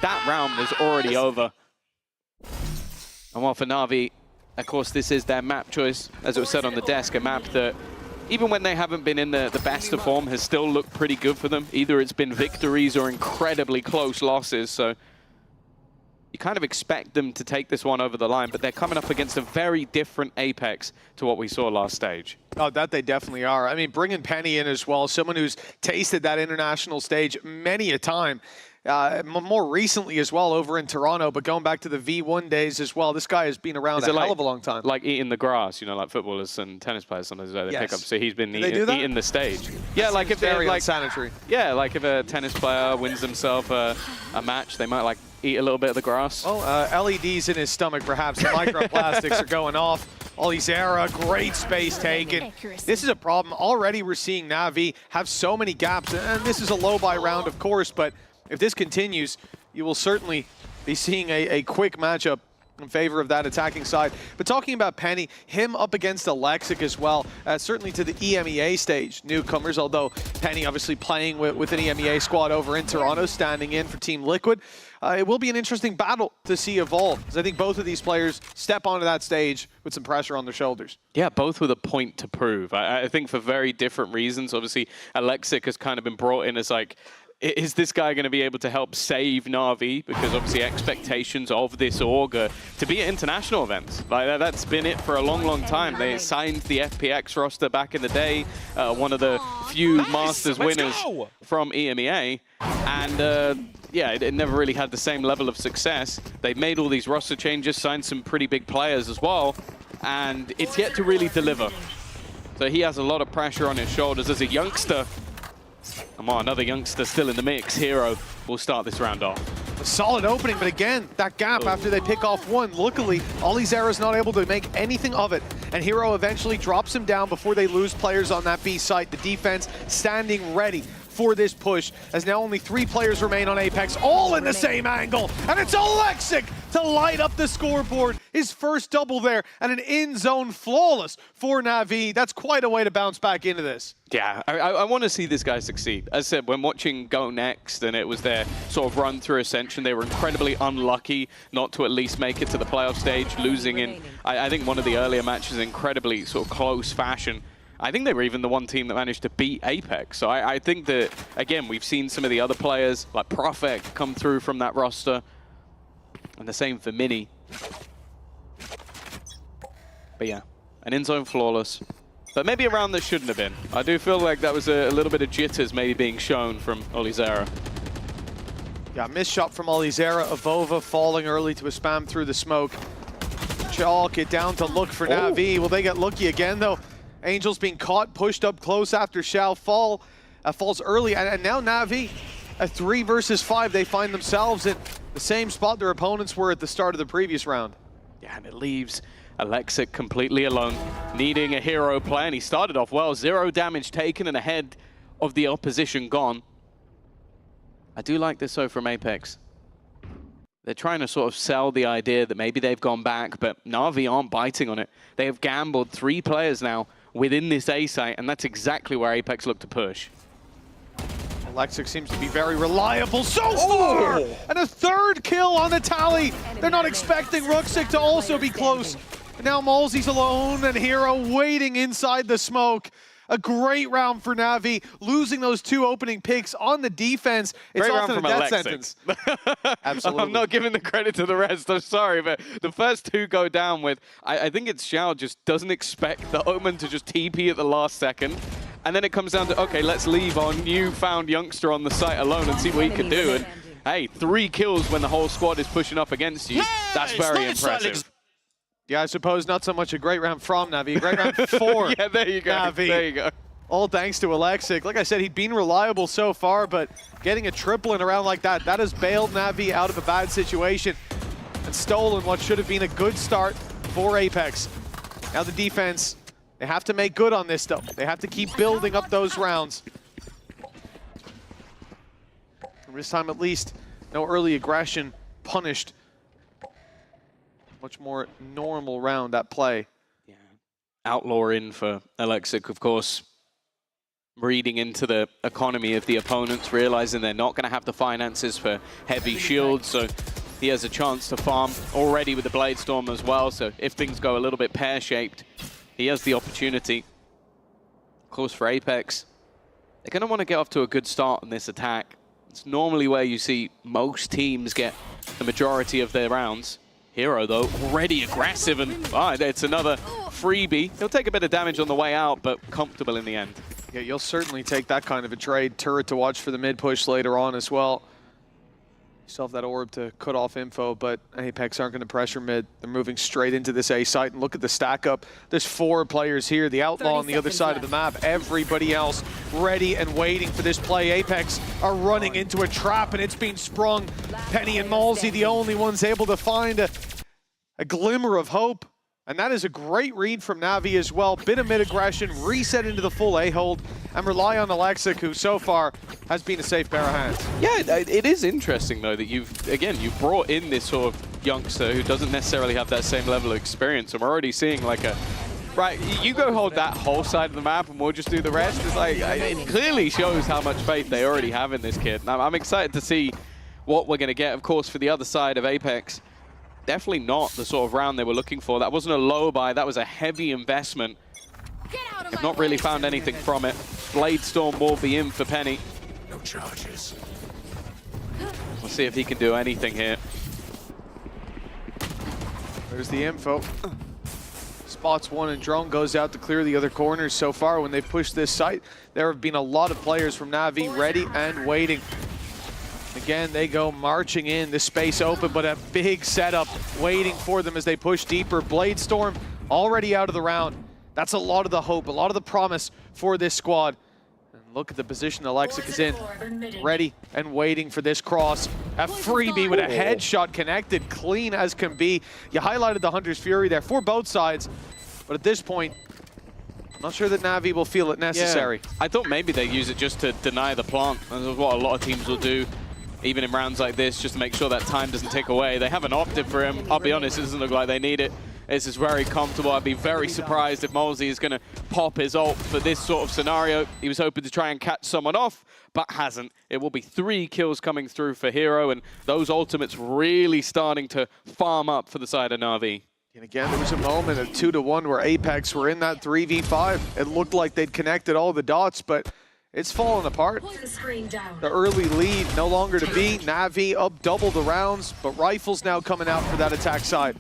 That round was already over. And while for Na'Vi, of course, this is their map choice, as it was said on the desk, a map that, even when they haven't been in the best of form, has still looked pretty good for them. Either it's been victories or incredibly close losses, so you kind of expect them to take this one over the line, but they're coming up against a very different Apex to what we saw last stage. Oh, that they definitely are. I mean, bringing Penny in as well, someone who's tasted that international stage many a time. More recently as well over in Toronto, but going back to the V1 days as well, this guy has been around a hell of a long time. Like eating the grass, you know, like footballers and tennis players sometimes they pick up. So he's been eating the stage. Yeah, like if they're like sanitary. Yeah, like if a tennis player wins himself a match, they might like eat a little bit of the grass. Oh, LEDs in his stomach, perhaps. The microplastics are going off. Ollie Zera, great space taken. This is a problem. Already we're seeing Na'Vi have so many gaps, and this is a low-buy round, of course, but if this continues, you will certainly be seeing a quick matchup in favor of that attacking side. But talking about Penny, him up against Alexic as well, certainly to the EMEA stage, newcomers, although Penny obviously playing with an EMEA squad over in Toronto, standing in for Team Liquid. It will be an interesting battle to see evolve, because I think both of these players step onto that stage with some pressure on their shoulders. Yeah, both with a point to prove. I think for very different reasons. Obviously, Alexic has kind of been brought in as like, is this guy going to be able to help save Na'Vi? Because obviously expectations of this org are to be at international events. Like that's been it for a long, long time. They signed the FPX roster back in the day, one of the few Masters winners from EMEA. And yeah, it never really had the same level of success. They've made all these roster changes, signed some pretty big players as well, and it's yet to really deliver. So he has a lot of pressure on his shoulders as a youngster. And another youngster still in the mix, Hero, will start this round off. A solid opening, but again, that gap after they pick off one. Luckily, Olizera's not able to make anything of it. And Hero eventually drops him down before they lose players on that B site. The defense standing ready for this push, as now only 3 players remain on Apex, all in the same angle. And it's Alexic to light up the scoreboard. His first double there, and an in-zone flawless for Na'Vi. That's quite a way to bounce back into this. Yeah, I want to see this guy succeed. As I said, when watching Go Next and it was their sort of run through Ascension, they were incredibly unlucky not to at least make it to the playoff stage, losing in, I think, one of the earlier matches in incredibly sort of close fashion. I think they were even the one team that managed to beat Apex. So I think that, again, we've seen some of the other players, like Prophet, come through from that roster. And the same for Mini. But yeah, an in-zone flawless. But maybe a round that shouldn't have been. I do feel like that was a little bit of jitters maybe being shown from Olizera. Yeah, missed shot from Olizera. Avova falling early to a spam through the smoke. Chalk it down to look for Na'Vi. Will they get lucky again, though? Angel's being caught, pushed up close after Shao falls early. And now Na'Vi, a 3 versus 5, they find themselves in the same spot their opponents were at the start of the previous round. Yeah, and it leaves Alexic completely alone, needing a hero play. And he started off well, 0 damage taken and ahead of the opposition gone. I do like this though from Apex. They're trying to sort of sell the idea that maybe they've gone back, but Na'Vi aren't biting on it. They have gambled 3 players now within this A site, and that's exactly where Apex look to push. Alexic seems to be very reliable so far! And a 3rd kill on the tally! They're not expecting Ruxic to also be close. And now Malzy's alone, and Hero waiting inside the smoke. A great round for Na'Vi, losing those 2 opening picks on the defense. It's often a death sentence. Absolutely. I'm not giving the credit to the rest, I'm sorry, but the first 2 go down with, I think it's Xiao just doesn't expect the Omen to just TP at the last second. And then it comes down to, okay, let's leave our newfound youngster on the site alone and see what he can do. And hey, 3 kills when the whole squad is pushing up against you. That's very impressive. Yeah, I suppose not so much a great round from Na'Vi, a great round for yeah, there you go. Na'Vi. There you go. All thanks to Alexic. Like I said, he'd been reliable so far, but getting a triple in a round like that has bailed Na'Vi out of a bad situation and stolen what should have been a good start for Apex. Now the defense, they have to make good on this though. They have to keep building up those rounds. And this time at least, no early aggression punished. Much more normal round at play. Yeah. Outlaw in for Alexic, of course. Reading into the economy of the opponents, realizing they're not going to have the finances for heavy shields, so he has a chance to farm already with the Blade Storm as well, so if things go a little bit pear-shaped, he has the opportunity. Of course, for Apex, they're going to want to get off to a good start on this attack. It's normally where you see most teams get the majority of their rounds. Hero, though, already aggressive, and it's another freebie. He'll take a bit of damage on the way out, but comfortable in the end. Yeah, you'll certainly take that kind of a trade. Turret to watch for the mid push later on as well. You still have that orb to cut off info, but Apex aren't going to pressure mid. They're moving straight into this A site, and look at the stack up. There's 4 players here. The Outlaw on the other side of the map. Everybody else ready and waiting for this play. Apex are running into a trap, and it's being sprung. Penny and Malzy, the only ones able to find a glimmer of hope. And that is a great read from Na'Vi as well. Bit of mid-aggression, reset into the full A-hold, and rely on Alexic, who so far has been a safe pair of hands. Yeah, it is interesting, though, that you've brought in this sort of youngster who doesn't necessarily have that same level of experience, and we're already seeing like a, right, you go hold that whole side of the map and we'll just do the rest. It's like, it clearly shows how much faith they already have in this kid. And I'm excited to see what we're going to get, of course, for the other side of Apex. Definitely not the sort of round they were looking for. That wasn't a low buy, that was a heavy investment. I've not really found anything from it. Blade Storm will be in for Penny. No charges. We'll see if he can do anything here. There's the info. Spots one, and Drone goes out to clear the other corners. So far, when they've pushed this site, there have been a lot of players from Na'Vi ready and waiting. Again, they go marching in, the space open, but a big setup waiting for them as they push deeper. Blade Storm already out of the round. That's a lot of the hope, a lot of the promise for this squad. And Look at the position Alexic is in, ready and waiting for this cross. A freebie with a headshot connected, clean as can be. You highlighted the Hunter's Fury there for both sides, but at this point, I'm not sure that Na'Vi will feel it necessary. Yeah. I thought maybe they use it just to deny the plant. That's what a lot of teams will do, even in rounds like this, just to make sure that time doesn't tick away. They haven't opted for him. I'll be honest, it doesn't look like they need it. This is very comfortable. I'd be very surprised if Molesey is going to pop his ult for this sort of scenario. He was hoping to try and catch someone off, but hasn't. It will be 3 kills coming through for Hero, and those ultimates really starting to farm up for the side of Na'Vi. And again, there was a moment of 2-1 where Apex were in that 3v5. It looked like they'd connected all the dots, but it's fallen apart. The early lead no longer to be. Na'Vi up double the rounds, but Rifle's now coming out for that attack side.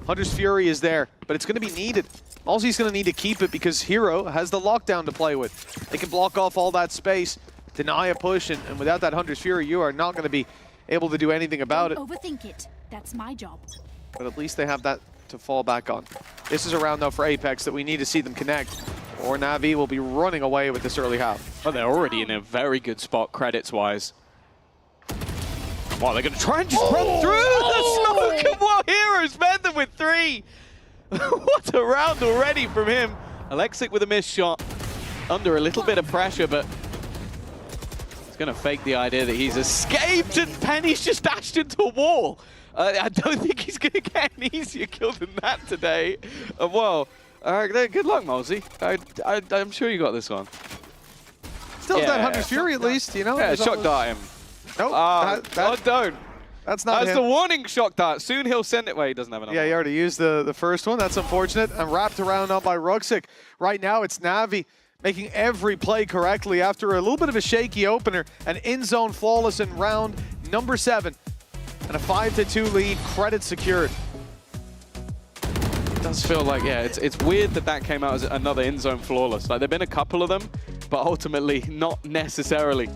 Hunter's Fury is there, but it's going to be needed. Halsey's going to need to keep it because Hero has the lockdown to play with. They can block off all that space, deny a push, and without that Hunter's Fury, you are not going to be able to do anything about it. Overthink it. That's my job. But at least they have that to fall back on. This is a round, though, for Apex that we need to see them connect, or Na'Vi will be running away with this early half. Well, they're already in a very good spot credits-wise. Wow, they're going to try and just run through the smoke, and what Heroes met them with 3. What a round already from him. Alexic with a missed shot, under a little bit of pressure, but he's going to fake the idea that he's escaped, and Penny's just dashed into a wall. I don't think he's going to get an easier kill than that today. Well, good luck, Molesey. I'm sure you got this one. Still that Hunter's Fury at least, you know? Yeah, shock dart him. Nope. Don't. That's not That's the warning shock dart. Soon he'll send it. Well, he doesn't have enough. Yeah, he already used the first one. That's unfortunate. And wrapped around on by Ruxic. Right now, it's Na'Vi making every play correctly after a little bit of a shaky opener. An in-zone flawless in round number 7. And a 5-2 lead, credit secured. It does feel like, yeah, it's weird that came out as another in-zone flawless. Like, there've been a couple of them, but ultimately not necessarily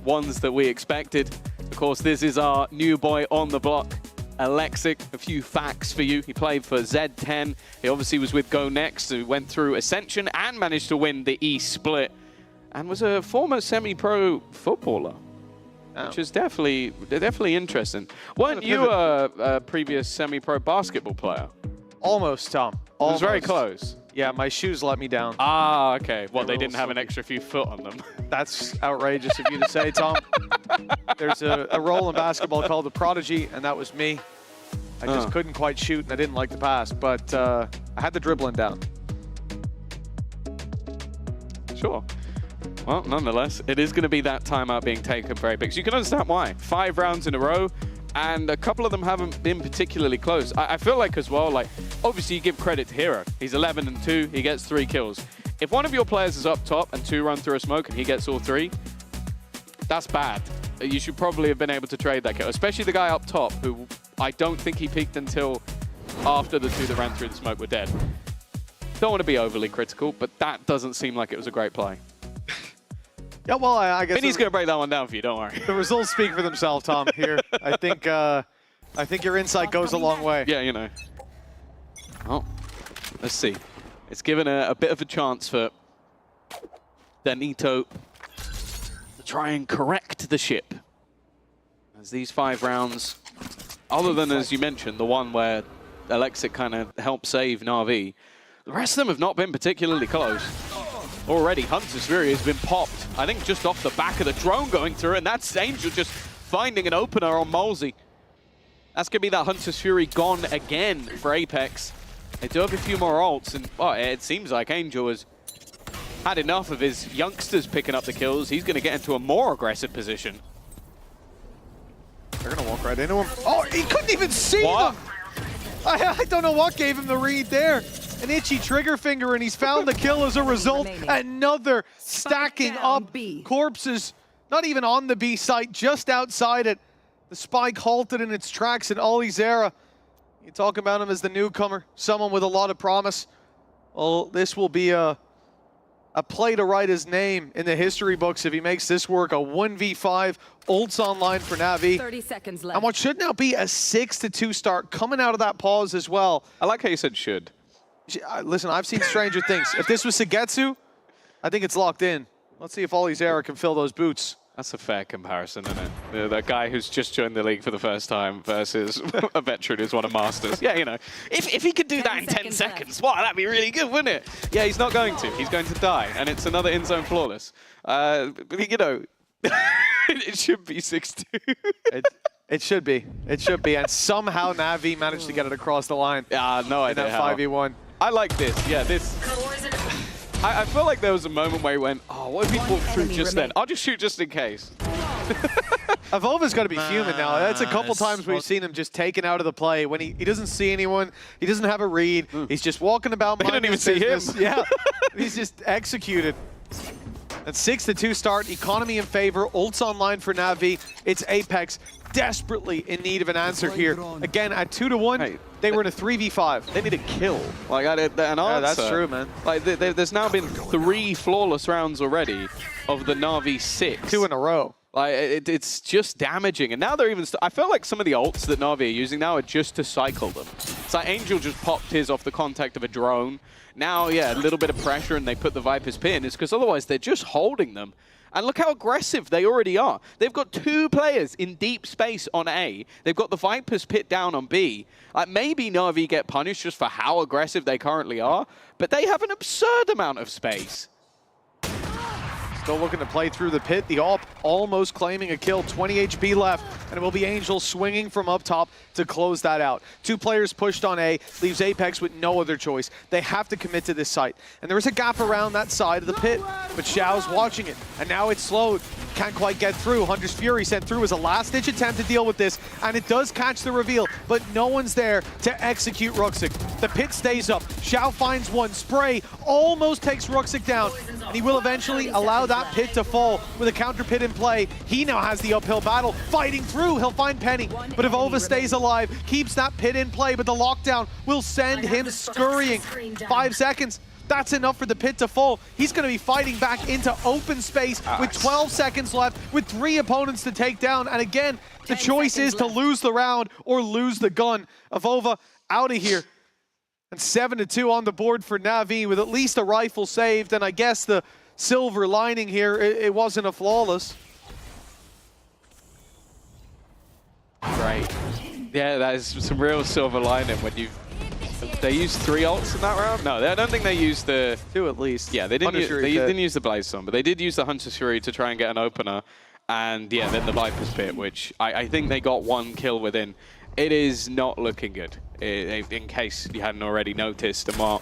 ones that we expected. Of course, this is our new boy on the block, Alexic. A few facts for you. He played for Z10. He obviously was with Go Next, who went through Ascension and managed to win the E split, and was a former semi-pro footballer. Which is definitely interesting. Weren't you a previous semi-pro basketball player? Almost, Tom. Almost. It was very close. Yeah, my shoes let me down. Ah, okay. Well, they didn't have an extra few foot on them. That's outrageous of you to say, Tom. There's a role in basketball called the prodigy, and that was me. I just couldn't quite shoot, and I didn't like to pass, but I had the dribbling down. Sure. Well, nonetheless, it is going to be that timeout being taken for Apex. You can understand why. 5 rounds in a row, and a couple of them haven't been particularly close. I feel like as well, like, obviously you give credit to Hero. He's 11-2, he gets 3 kills. If one of your players is up top and 2 run through a smoke and he gets all 3, that's bad. You should probably have been able to trade that kill, especially the guy up top, who I don't think he peaked until after the 2 that ran through the smoke were dead. Don't want to be overly critical, but that doesn't seem like it was a great play. Yeah, well, I guess Vinny's going to break that one down for you, don't worry. The results speak for themselves, Tom, here. I think your insight goes a long way. Yeah, you know. Oh, let's see. It's given a bit of a chance for Danito to try and correct the ship. As these 5 rounds, other than, as you mentioned, the one where Alexic kind of helped save Na'Vi, the rest of them have not been particularly close. Already, Hunter's Fury has been popped, I think just off the back of the drone going through, and that's Angel just finding an opener on Molesey. That's going to be that Hunter's Fury gone again for Apex. They do have a few more ults, and well, it seems like Angel has had enough of his youngsters picking up the kills. He's going to get into a more aggressive position. They're going to walk right into him. Oh, he couldn't even see them! I don't know what gave him the read there. An itchy trigger finger, and he's found the kill as a result. Another stacking up corpses, not even on the B site, just outside it. The spike halted in its tracks, and Olizera, you talk about him as the newcomer, someone with a lot of promise. Well, this will be a play to write his name in the history books if he makes this work. A 1v5 ults online for Na'Vi. 30 seconds left. And what should now be a 6-2 start coming out of that pause as well. I like how you said should. Listen, I've seen stranger things. If this was Sugetsu, I think it's locked in. Let's see if Ollie Zara can fill those boots. That's a fair comparison, isn't it? The guy who's just joined the league for the first time versus a veteran who's won a Masters. Yeah, you know, if he could do that in 10 seconds, wow, that'd be really good, wouldn't it? Yeah, he's not going to. He's going to die, and it's another in-zone flawless. But, you know, it should be 6-2. It should be. It should be. And somehow Na'Vi managed to get it across the line. Yeah, no idea in that how. 5v1. I like this. Yeah, this. I feel like there was a moment where he went, oh, what if he fought through just then? I'll just shoot just in case. Evolva's got to be human now. That's a couple times we've seen him just taken out of the play when he doesn't see anyone. He doesn't have a read. He's just walking about. They didn't even see him. Yeah, he's just executed. And 6-2 start, economy in favor, ults online for Na'Vi. It's Apex desperately in need of an answer here. Again, at 2-1, hey, they were in a 3v5. They need a kill. Like, an answer. Yeah, that's true, man. Like, there's now been 3 flawless rounds already of the Na'Vi 6. 2 in a row. Like, it's just damaging. And now they're even... I feel like some of the ults that Na'Vi are using now are just to cycle them. It's like Angel just popped his off the contact of a drone. Now, yeah, a little bit of pressure and they put the Viper's pin. It's because otherwise they're just holding them. And look how aggressive they already are. They've got 2 players in deep space on A. They've got the Viper's pit down on B. Maybe Na'Vi get punished just for how aggressive they currently are, but they have an absurd amount of space. Still looking to play through the pit. The AWP almost claiming a kill. 20 HP left, and it will be Angel swinging from up top to close that out. 2 players pushed on A, leaves Apex with no other choice. They have to commit to this site. And there is a gap around that side of the pit, but Xiao's watching it, and now it's slowed. Can't quite get through. Hunter's Fury sent through as a last-ditch attempt to deal with this, and it does catch the reveal, but no one's there to execute Ruxic. The pit stays up. Xiao finds one. Spray almost takes Ruxic down, and he will eventually allow that pit to fall with a counter pit in play. He now has the uphill battle. Fighting through, he'll find Penny, but Evolva stays alive, keeps that pit in play, but the lockdown will send him scurrying. 5 seconds. That's enough for the pit to fall. He's going to be fighting back into open space with 12 seconds left, with 3 opponents to take down. And again, the choice is to lose the round or lose the gun. Evolva out of here. And 7-2 on the board for Na'Vi with at least a rifle saved. And I guess the silver lining here, it wasn't a flawless. Right. Yeah, that is some real silver lining when you... They used 3 ults in that round? No, I don't think they used the... 2 at least. Yeah, they didn't use the Blaze Storm, but they did use the Hunter's Fury to try and get an opener. And yeah, then the Viper's Pit, which I think they got 1 kill within. It is not looking good, in case you hadn't already noticed. And I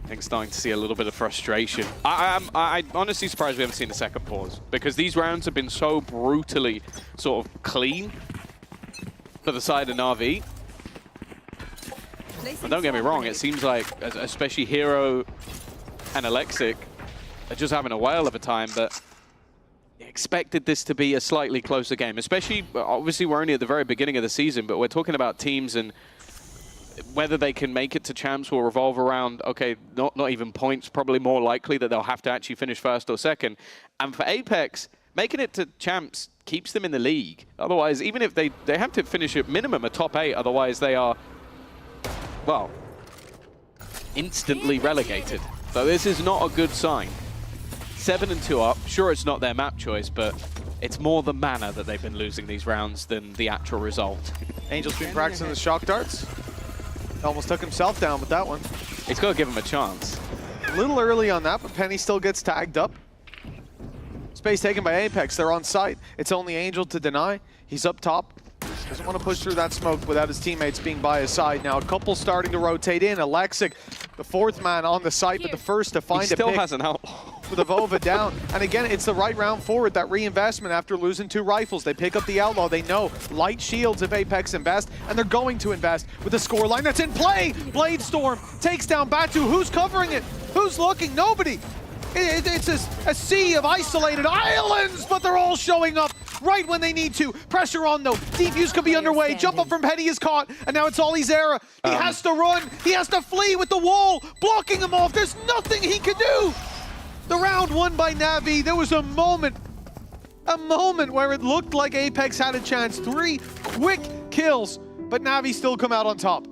think starting to see a little bit of frustration. I'm honestly surprised we haven't seen a second pause, because these rounds have been so brutally sort of clean for the side of Na'Vi. And don't get me wrong, it seems like, especially Hero and Alexic, are just having a whale of a time, but expected this to be a slightly closer game. Especially, obviously, we're only at the very beginning of the season, but we're talking about teams and whether they can make it to champs will revolve around, okay, not even points, probably more likely that they'll have to actually finish first or second. And for Apex, making it to champs keeps them in the league. Otherwise, even if they have to finish at minimum a top 8, otherwise they are, well, instantly relegated. So this is not a good sign. 7-2 up. Sure, it's not their map choice, but it's more the manner that they've been losing these rounds than the actual result. Angel's been practicing the shock darts. Almost took himself down with that one. He's got to give him a chance. A little early on that, but Penny still gets tagged up. Space taken by Apex. They're on site. It's only Angel to deny. He's up top. Doesn't want to push through that smoke without his teammates being by his side. Now a couple starting to rotate in. Alexic, the 4th man on the site, but the first to find a pick. He still has an out. With Evolva down. And again, it's the right round forward, that reinvestment after losing 2 rifles. They pick up the Outlaw. They know light shields if Apex invest, and they're going to invest with a scoreline that's in play. Blade Storm takes down Batu. Who's covering it? Who's looking? Nobody. It's a sea of isolated islands, but they're all showing up right when they need to. Pressure on though. Defuse could be underway. Jump up from Petty is caught, and now it's Ollie Zara. He has to run. He has to flee with the wall, blocking him off. There's nothing he can do. The round won by Na'Vi. There was a moment where it looked like Apex had a chance. 3 quick kills, but Na'Vi still come out on top.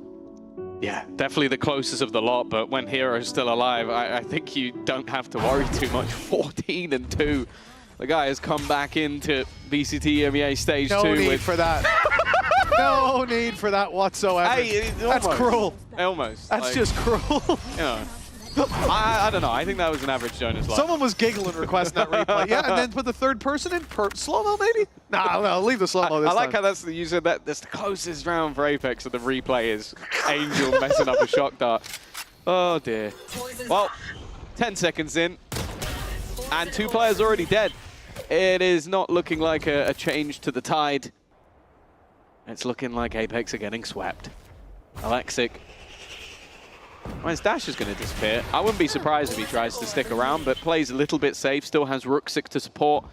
Yeah, definitely the closest of the lot, but when Hero's still alive, I think you don't have to worry too much. 14-2. The guy has come back into VCT EMEA Stage 2. No need for that. No need for that whatsoever. Hey, that's cruel. Almost. That's like, just cruel. You know. I don't know. I think that was an average Jonas life. Someone was giggling requesting that replay. Yeah, and then put the third person in slow-mo, maybe? Nah, no, leave the slow-mo this I like time. how that's that's the closest round for Apex of the replay is Angel messing up a shock dart. Oh, dear. Well, 10 seconds in, and 2 players already dead. It is not looking like a change to the tide. It's looking like Apex are getting swept. Alexic. Well, his dash is going to disappear. I wouldn't be surprised if he tries to stick around, but plays a little bit safe, still has Ruxic to support.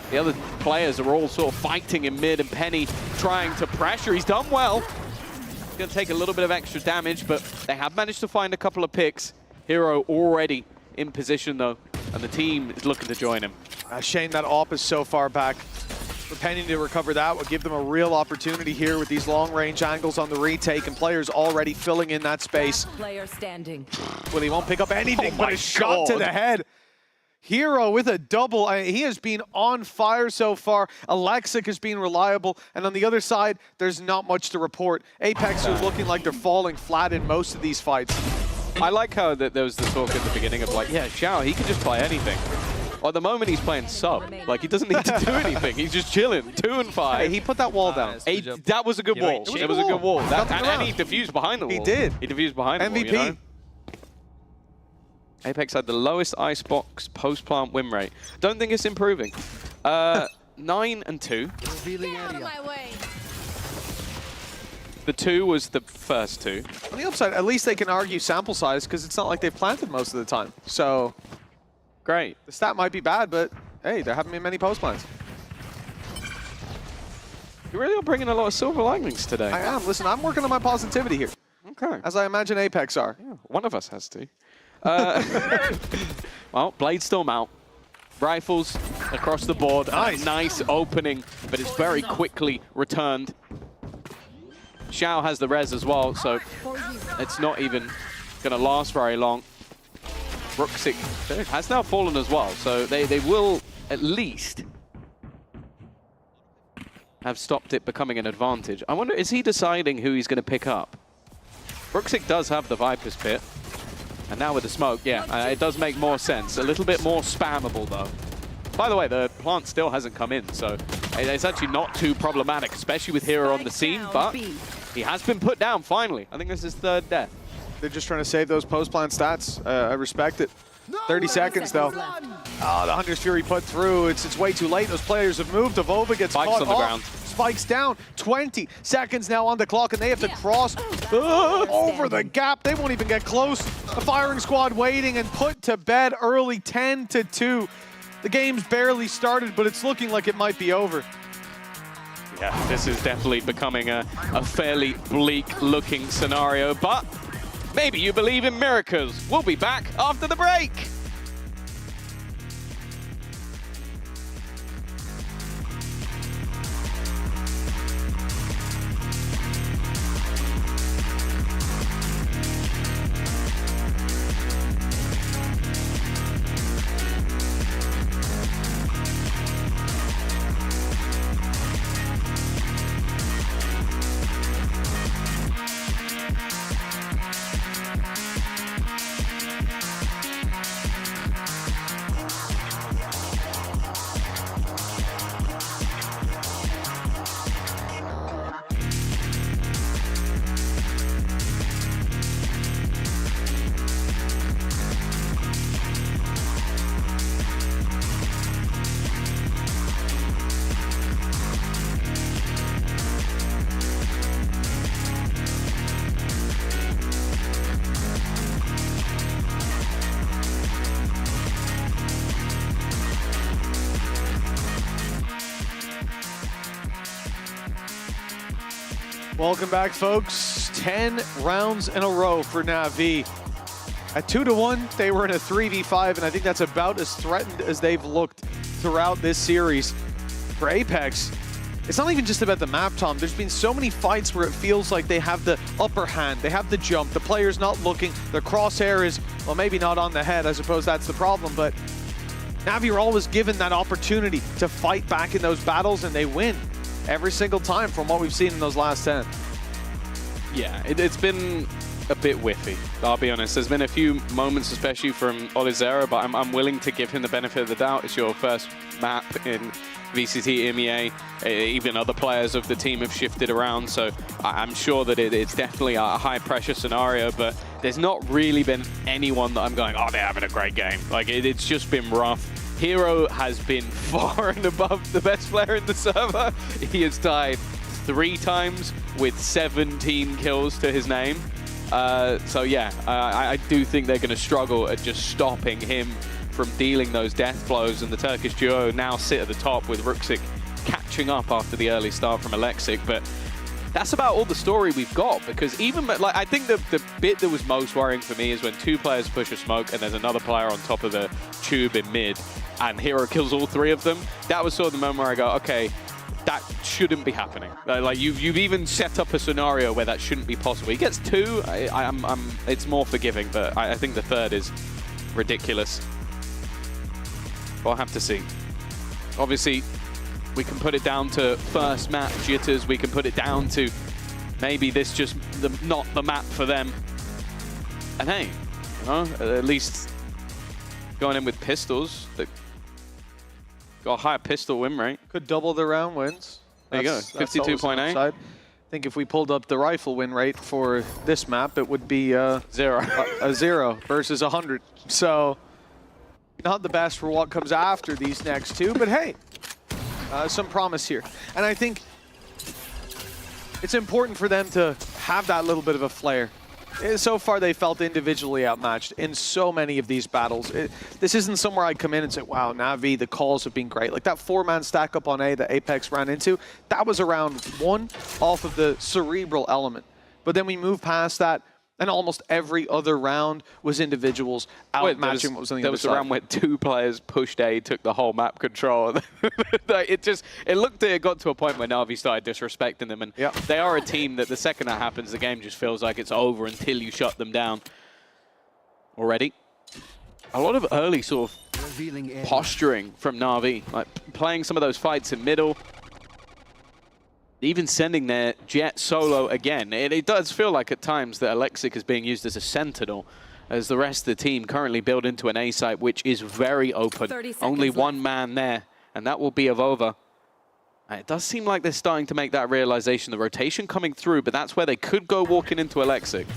The other players are all sort of fighting in mid, and Penny trying to pressure. He's done well. He's going to take a little bit of extra damage, but they have managed to find a couple of picks. Hero already in position, though, and the team is looking to join him. Shame that AWP is so far back. For Penny to recover that would give them a real opportunity here with these long-range angles on the retake, and players already filling in that space. Player standing. Well, he won't pick up anything but a shot to the head. Hero with a double. He has been on fire so far. Alexic has been reliable, and on the other side, there's not much to report. Apex are looking like they're falling flat in most of these fights. I like how there was the talk at the beginning of like, yeah, Xiao, he can just play anything. Well, at the moment, he's playing sub. Like, he doesn't need to do anything. He's just chilling. 2 and 5. Hey, he put that wall down. That was a good wall. It was a good wall. And he defused behind the wall. He did. He defused behind the wall, MVP. you know? Apex had the lowest Icebox post-plant win rate. Don't think it's improving. 9 and 2. Get out of my way. The 2 was the first 2. On the upside, at least they can argue sample size, because it's not like they've planted most of the time. So, great. The stat might be bad, but hey, there haven't been many post plants. You really are bringing a lot of silver linings today. I am. Listen, I'm working on my positivity here. Okay. As I imagine Apex are. Yeah, one of us has to. Well, Bladestorm out. Rifles across the board. Nice. Nice opening, but it's very quickly returned. Xiao has the res as well, so it's not even going to last very long. Ruxic has now fallen as well, so they will at least have stopped it becoming an advantage. I wonder, is he deciding who he's going to pick up? Ruxic does have the Viper's Pit, and now with the smoke, yeah, it does make more sense. A little bit more spammable, though. By the way, the plant still hasn't come in, so it's actually not too problematic, especially with Hero on the scene, but he has been put down, finally. I think this is 3rd death. They're just trying to save those post-plant stats. I respect it. 30 seconds, though. Oh, the Hunter's Fury put through. It's way too late. Those players have moved. Avova gets Spikes caught on the off. ground. Spikes down. 20 seconds now on the clock, and they have to cross over the gap. They won't even get close. The firing squad waiting and put to bed early, 10-2. The game's barely started, but it's looking like it might be over. Yeah, this is definitely becoming a fairly bleak-looking scenario, but maybe you believe in miracles. We'll be back after the break. Welcome back, folks. 10 rounds in a row for Na'Vi. At 2-1, they were in a 3v5, and I think that's about as threatened as they've looked throughout this series. For Apex, it's not even just about the map, Tom. There's been so many fights where it feels like they have the upper hand, they have the jump, the player's not looking, their crosshair is, well, maybe not on the head, I suppose that's the problem, but Na'Vi are always given that opportunity to fight back in those battles, and they win every single time from what we've seen in those last 10. Yeah, it's been a bit whiffy, I'll be honest. There's been a few moments, especially from Olizera, but I'm willing to give him the benefit of the doubt. It's your first map in VCT EMEA. Even other players of the team have shifted around, so I'm sure that it's definitely a high-pressure scenario, but there's not really been anyone that I'm going, oh, they're having a great game. Like, it's just been rough. Hero has been far and above the best player in the server. He has died 3 times with 17 kills to his name. So yeah, I do think they're going to struggle at just stopping him from dealing those death blows, and the Turkish duo now sit at the top with Ruxic catching up after the early start from Alexic. But that's about all the story we've got, because even like I think the bit that was most worrying for me is when 2 players push a smoke and there's another player on top of the tube in mid and Hero kills all 3 of them. That was sort of the moment where I go, okay, that shouldn't be happening. Like you've even set up a scenario where that shouldn't be possible. He gets 2, it's more forgiving, but I think the 3rd is ridiculous. We'll have to see. Obviously, we can put it down to first map jitters. We can put it down to maybe this just not the map for them. And hey, you know, at least going in with pistols that got a higher pistol win rate. Could double the round wins. There you go, 52.8. I think if we pulled up the rifle win rate for this map, it would be 0. A 0 versus 100. So not the best for what comes after these next 2, but hey, some promise here. And I think it's important for them to have that little bit of a flair. So far, they felt individually outmatched in so many of these battles. This isn't somewhere I'd come in and say, wow, Na'Vi, the calls have been great. Like that 4-man stack up on A that Apex ran into, that was around 1 off of the cerebral element. But then we move past that, and almost every other round was individuals outmatching what was on the other side. There was a round where 2 players pushed A, took the whole map control. It got to a point where Na'Vi started disrespecting them, and they are a team that the second that happens, the game just feels like it's over until you shut them down. Already, a lot of early sort of posturing from Na'Vi, like playing some of those fights in middle, even sending their Jet solo again. It does feel like at times that Alexic is being used as a sentinel, as the rest of the team currently build into an A site, which is very open. Only 1 man there, and that will be Avova. And it does seem like they're starting to make that realization. The rotation coming through, but that's where they could go walking into Alexic.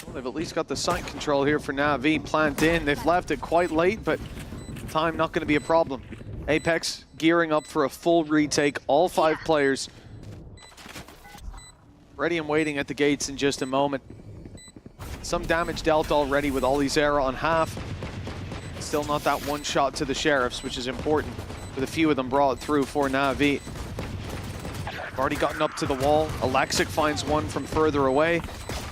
Well, they've at least got the site control here for Na'Vi planned in. They've left it quite late, but time not going to be a problem. Apex gearing up for a full retake. All 5 players ready and waiting at the gates in just a moment. Some damage dealt already with Olizera on half. Still not that 1 shot to the Sheriffs, which is important, with a few of them brought through for Na'Vi. Already gotten up to the wall. Alexic finds 1 from further away.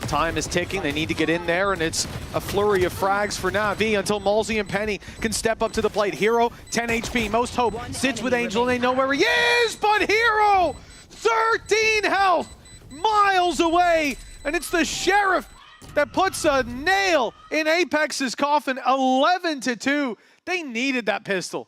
Time is ticking. They need to get in there, and it's a flurry of frags for Na'Vi until Malzy and Penny can step up to the plate. Hero, 10 HP, most hope, sits with Angel, and they know where he is, but Hero, 13 health, miles away, and it's the Sheriff that puts a nail in Apex's coffin, 11-2. They needed that pistol.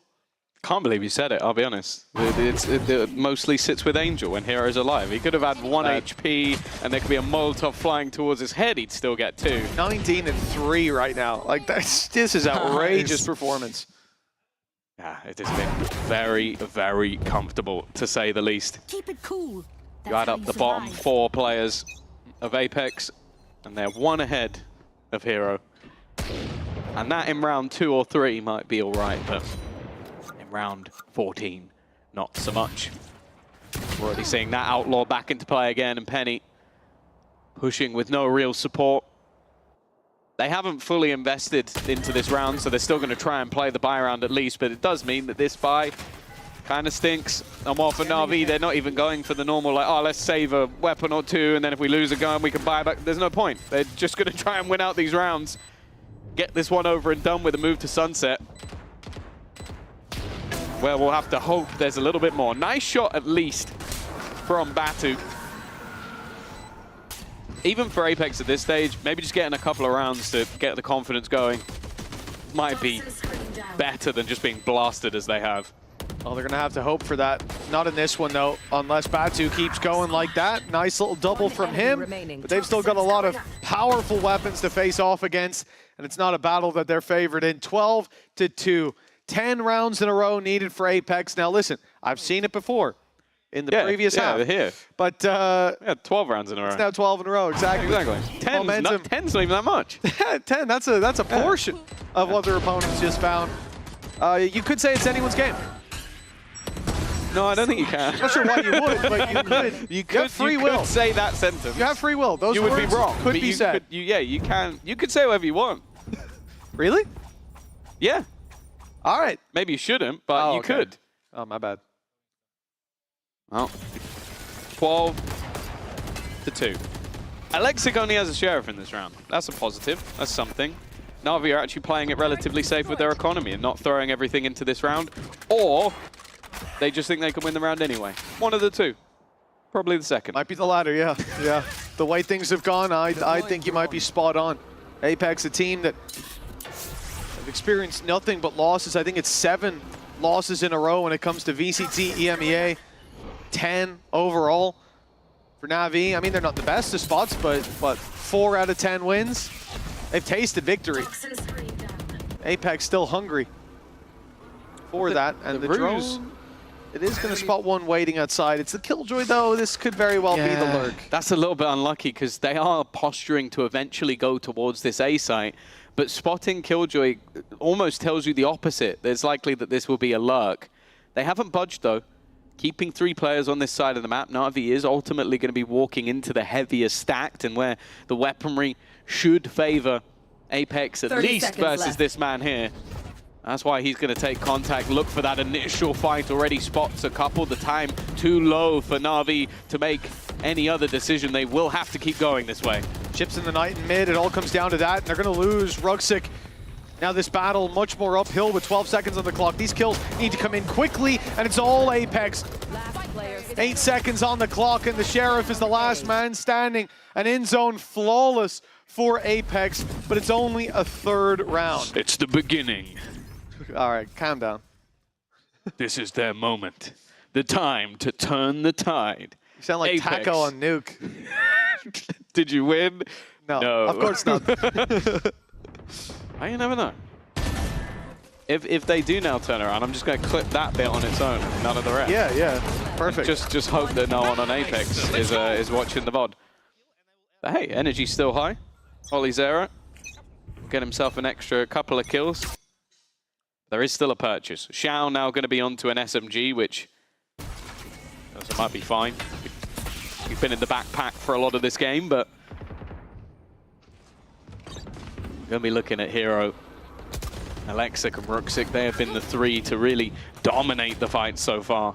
Can't believe you said it, I'll be honest. It mostly sits with Angel when Hero's alive. He could have had 1 HP, and there could be a Molotov flying towards his head, he'd still get 2. 19-3 right now. Like, this is outrageous performance. Yeah, it has been very, very comfortable, to say the least. Keep it cool. You add up the bottom 4 players of Apex, and they're 1 ahead of Hero. And that in round 2 or 3 might be all right, but round 14, not so much. We're already seeing that Outlaw back into play again, and Penny pushing with no real support. They haven't fully invested into this round, so they're still going to try and play the buy round at least, but it does mean that this buy kind of stinks. And while for Na'Vi, they're not even going for the normal, like, oh, let's save a weapon or 2, and then if we lose a gun, we can buy back. There's no point. They're just going to try and win out these rounds, get this one over and done with a move to Sunset. where we'll have to hope there's a little bit more. Nice shot, at least, from Batu. Even for Apex at this stage, maybe just getting a couple of rounds to get the confidence going might be better than just being blasted as they have. Well, they're going to have to hope for that. Not in this one, though, unless Batu keeps going like that. Nice little double from him, but they've still got a lot of powerful weapons to face off against, and it's not a battle that they're favored in. 12-2. 10 rounds in a row needed for Apex. Now, listen, I've seen it before in the previous half. Yeah, here. But 12 rounds in a row. It's now 12 in a row, exactly. Exactly. 10's not even that much. 10, that's a portion of what their opponents just found. You could say it's anyone's game. No, I don't think you can. I'm not sure why you would, but you could. You have free will. You could say that sentence. You have free will. Those you words would be wrong. Could be said. Yeah, you can. You could say whatever you want. Really? Yeah. All right. Maybe you shouldn't, but you could. Oh, my bad. Well, 12-2. Alexic only has a sheriff in this round. That's a positive. That's something. Na'Vi are actually playing it relatively safe with their economy and not throwing everything into this round. Or they just think they can win the round anyway. One of the two. Probably the second. Might be the latter, yeah. Yeah. The way things have gone, I think you might be spot on. Apex, a team that have experienced nothing but losses. I think it's 7 losses in a row when it comes to VCT EMEA. 10 overall for Na'Vi. I mean, they're not the best of spots, but 4 out of 10 wins. They've tasted victory. Apex still hungry for that. And the drone, it is going to spot one waiting outside. It's the Killjoy, though. This could very well be the lurk. That's a little bit unlucky because they are posturing to eventually go towards this A site. But spotting Killjoy almost tells you the opposite. There's likely that this will be a lurk. They haven't budged, though. Keeping 3 players on this side of the map, Na'Vi is ultimately going to be walking into the heavier stacked and where the weaponry should favor Apex at least versus this man here. That's why he's going to take contact, look for that initial fight, already spots a couple. The time too low for Na'Vi to make any other decision. They will have to keep going this way. Chips in the night and mid, it all comes down to that. And they're going to lose Ruxic. Now this battle much more uphill with 12 seconds on the clock. These kills need to come in quickly, and it's all Apex. 8 seconds on the clock, and the Sheriff is the last man standing. An in-zone flawless for Apex, but it's only a 3rd round. It's the beginning. All right, calm down. This is their moment. The time to turn the tide. You sound like Apex. Taco on Nuke. Did you win? No, of course not. You never know. If they do now turn around, I'm just going to clip that bit on its own, none of the rest. Yeah, perfect. Just hope that no one on Apex is watching the VOD. But hey, energy's still high. Ollie Zera get himself an extra couple of kills. There is still a purchase. Xiao now going to be onto an SMG, which also might be fine. He's been in the backpack for a lot of this game, but going to be looking at Hero. Alexic and Ruxic, they have been the 3 to really dominate the fight so far.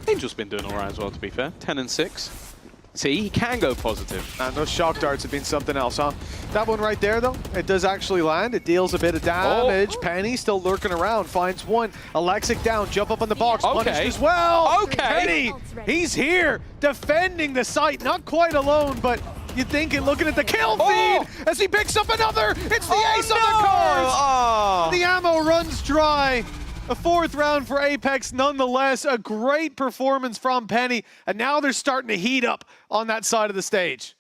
Angel's been doing all right as well, to be fair. 10 and 6. See, he can go positive. And those shock darts have been something else, huh? That one right there, though, it does actually land. It deals a bit of damage. Penny still lurking around, finds one. Alexic down, jump up on the box, punished as well. Penny, he's here, defending the site. Not quite alone, but you'd think it looking at the kill feed as he picks up another. It's the ace on the cards. The ammo runs dry. A 4th round for Apex nonetheless. A great performance from Penny. And now they're starting to heat up on that side of the stage.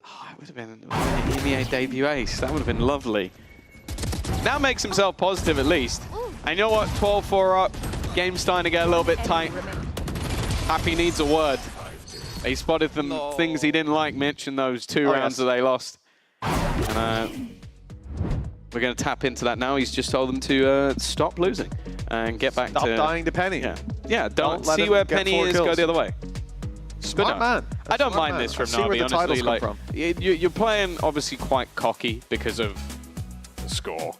Oh, it would have been an EMEA debut ace. That would have been lovely. Now makes himself positive at least. And you know what? 12-4 up. Game's starting to get a little bit tight. Happy needs a word. He spotted them things he didn't like, Mitch, in those 2 rounds that they lost. And we're going to tap into that now. He's just told them to stop losing and get back to... Stop dying to Penny. Yeah, don't see where Penny is, go the other way. Smart man. I don't mind this from Na'Vi, honestly. Like, you're playing obviously quite cocky because of the score.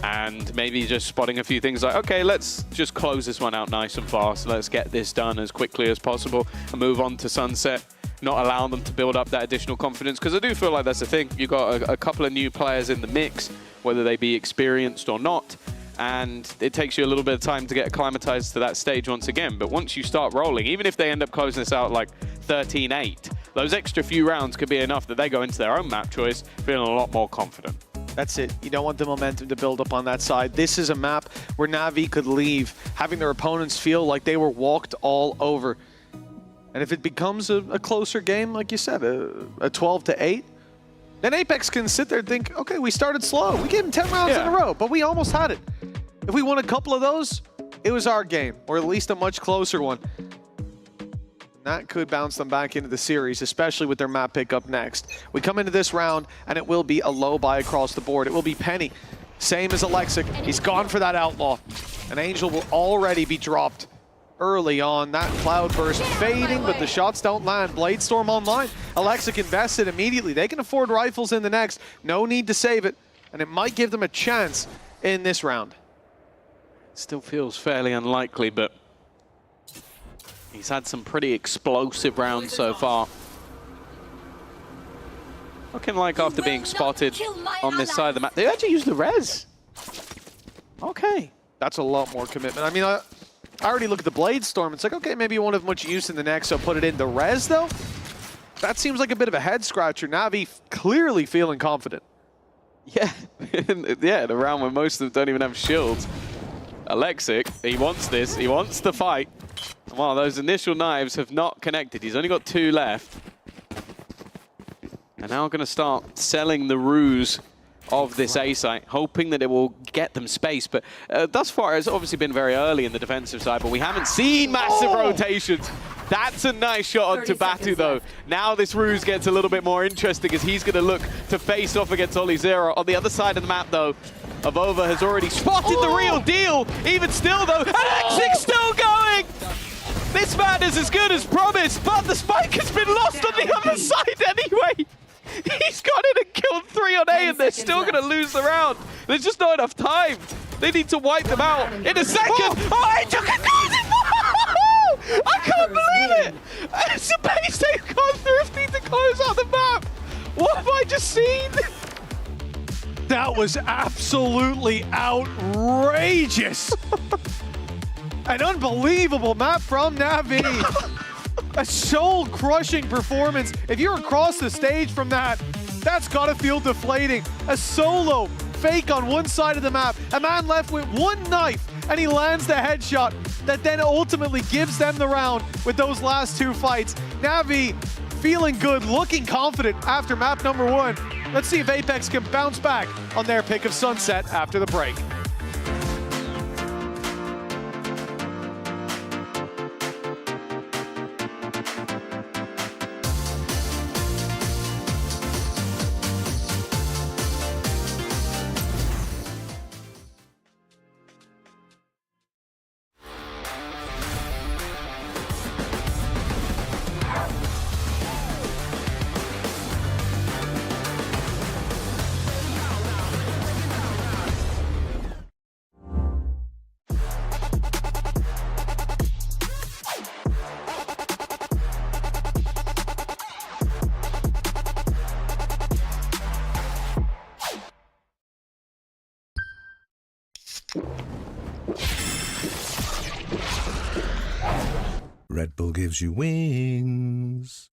And maybe just spotting a few things like, okay, let's just close this one out nice and fast. Let's get this done as quickly as possible and move on to Sunset. Not allowing them to build up that additional confidence, because I do feel like that's the thing. You've got a couple of new players in the mix, whether they be experienced or not. and it takes you a little bit of time to get acclimatized to that stage once again. But once you start rolling, even if they end up closing this out like 13-8, those extra few rounds could be enough that they go into their own map choice feeling a lot more confident. That's it. You don't want the momentum to build up on that side. This is a map where Na'Vi could leave, having their opponents feel like they were walked all over. And if it becomes a closer game, like you said, a 12-8, then Apex can sit there and think, okay, we started slow. We gave them 10 rounds in a row, but we almost had it. If we won a couple of those, it was our game, or at least a much closer one. That could bounce them back into the series, especially with their map pick up next. We come into this round, and it will be a low buy across the board. It will be Penny, same as Alexic. He's gone for that Outlaw. An Angel will already be dropped early on. That Cloud Burst fading, but the shots don't land. Bladestorm online. Alexic invested immediately. They can afford rifles in the next. No need to save it, and it might give them a chance in this round. Still feels fairly unlikely, but he's had some pretty explosive rounds so far. Looking like after being spotted on this side of the map, they actually used the res. Okay. That's a lot more commitment. I mean, I already look at the Bladestorm. It's like, okay, maybe you won't have much use in the next, so put it in. The res, though, that seems like a bit of a head scratcher. Na'Vi clearly feeling confident. Yeah, yeah, the round where most of them don't even have shields. Alexic, he wants this, he wants the fight. Wow, those initial knives have not connected. He's only got 2 left. And now going to start selling the ruse of this A site, hoping that it will get them space. But thus far, it's obviously been very early in the defensive side, but we haven't seen massive rotations. That's a nice shot onto Batu, though. Now this ruse gets a little bit more interesting as he's going to look to face off against Oli Zero. On the other side of the map, though, Avova has already spotted the real deal. Even still, though, Alexic's still going! This man is as good as promised, but the spike has been lost on the other side anyway. He's got in and killed 3 on A, and they're still going to lose the round. There's just not enough time. They need to wipe them out in a second. Oh, Angel can close it! I can't believe it! It's a base they've gone thrifty to close out the map. What have I just seen? That was absolutely outrageous. An unbelievable map from Na'Vi. A soul-crushing performance. If you're across the stage from that, that's gotta feel deflating. A solo fake on one side of the map. A man left with 1 knife, and he lands the headshot that then ultimately gives them the round with those last 2 fights. Na'Vi feeling good, looking confident after map number 1. Let's see if Apex can bounce back on their pick of Sunset after the break. Red Bull gives you wings.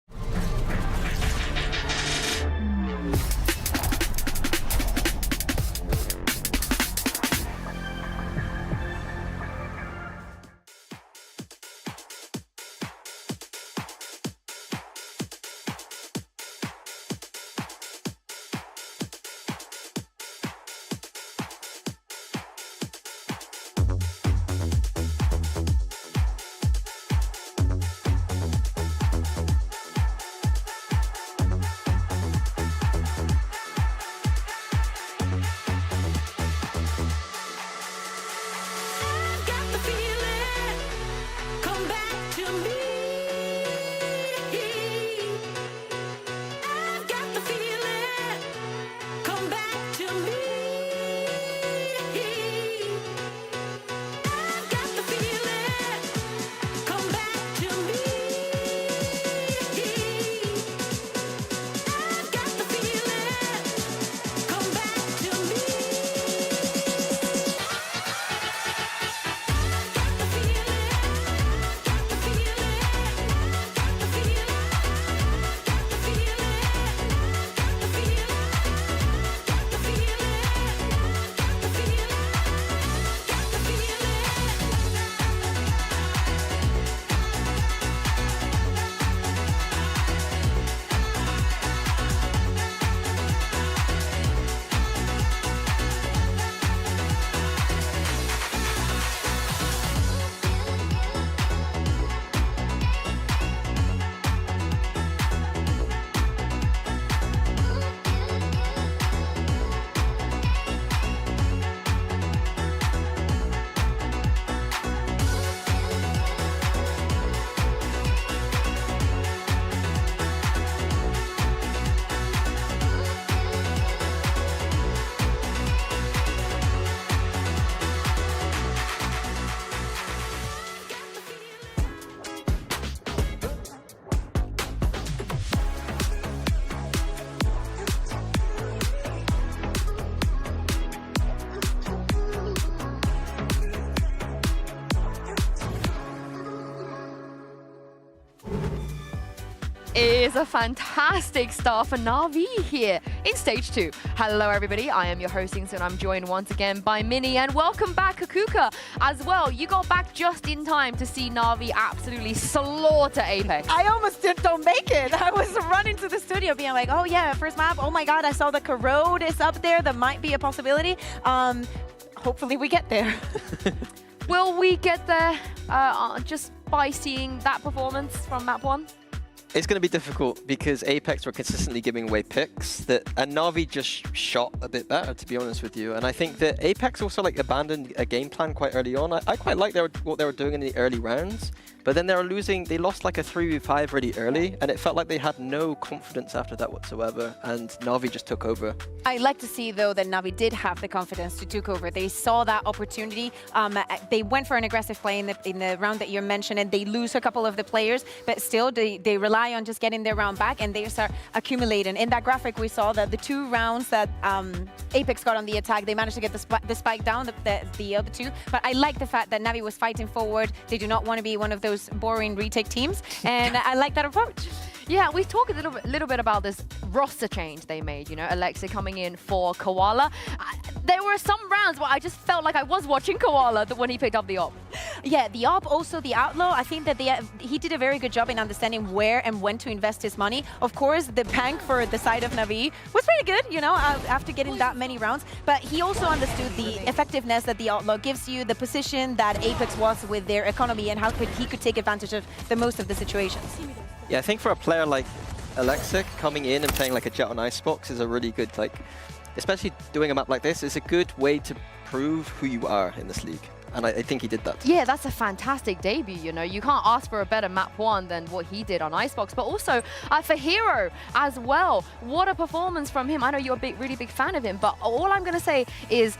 is a fantastic start for Na'Vi here in Stage 2. Hello everybody, I am your hosting, and I'm joined once again by Minnie, and welcome back Kakuka as well. You got back just in time to see Na'Vi absolutely slaughter Apex. I almost don't make it. I was running to the studio being like, oh yeah, first map, oh my god, I saw the Corrode is up there, that might be a possibility. Hopefully we get there. Will we get there just by seeing that performance from map 1? It's going to be difficult because Apex were consistently giving away picks and Na'Vi just shot a bit better, to be honest with you. And I think that Apex also abandoned a game plan quite early on. I quite liked what they were doing in the early rounds, but then they lost like a 3v5 really early, and it felt like they had no confidence after that whatsoever, and Na'Vi just took over. I like to see though that Na'Vi did have the confidence to take over. They saw that opportunity. They went for an aggressive play in the round that you mentioned, and they lose a couple of the players, but still they rely on just getting their round back, and they start accumulating. In that graphic, we saw that the 2 rounds that Apex got on the attack, they managed to get the spike down, the other 2. But I like the fact that Na'Vi was fighting forward. They do not want to be one of those boring retake teams, and I like that approach. Yeah, we've talked a little bit about this roster change they made, you know, Alexa coming in for Koala. There were some rounds where I just felt like I was watching Koala when he picked up the op. Yeah, the op, also the Outlaw. I think that he did a very good job in understanding where and when to invest his money. Of course, the bank for the side of Na'Vi was pretty good, you know, after getting that many rounds. But he also understood the effectiveness that the Outlaw gives you, the position that Apex was with their economy, and how he could take advantage of the most of the situations. Yeah, I think for a player like Alexic, coming in and playing like a Jet on Icebox is a really good, especially doing a map like this, is a good way to prove who you are in this league. And I think he did that. Yeah, that's a fantastic debut, you know. You can't ask for a better map 1 than what he did on Icebox. But also for Hero as well. What a performance from him. I know you're a really big fan of him, but all I'm going to say is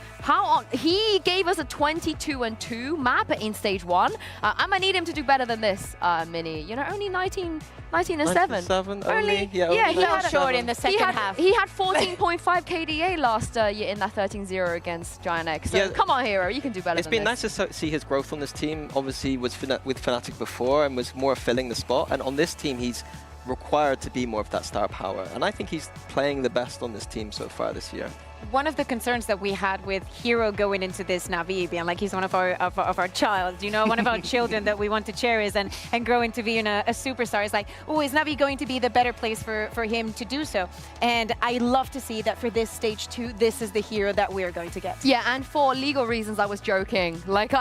he gave us a 22-2 map in Stage 1. I'm going to need him to do better than this, Minnie. You know, only 19 and 7. Only, yeah, he fell short in the second half. He had 14.5 KDA last year in that 13-0 against Giant X. So come on, Hero, you can do better than this. It's been nice to see his growth on this team. Obviously, was with Fnatic before and was more filling the spot. And on this team, he's required to be more of that star power. And I think he's playing the best on this team so far this year. One of the concerns that we had with Hero going into this Na'Vi, being like he's one of our child, you know, one of our children that we want to cherish and grow into being a superstar. It's like, oh, is Na'Vi going to be the better place for him to do so? And I love to see that for this Stage 2, this is the Hero that we're going to get. Yeah, and for legal reasons, I was joking. Like,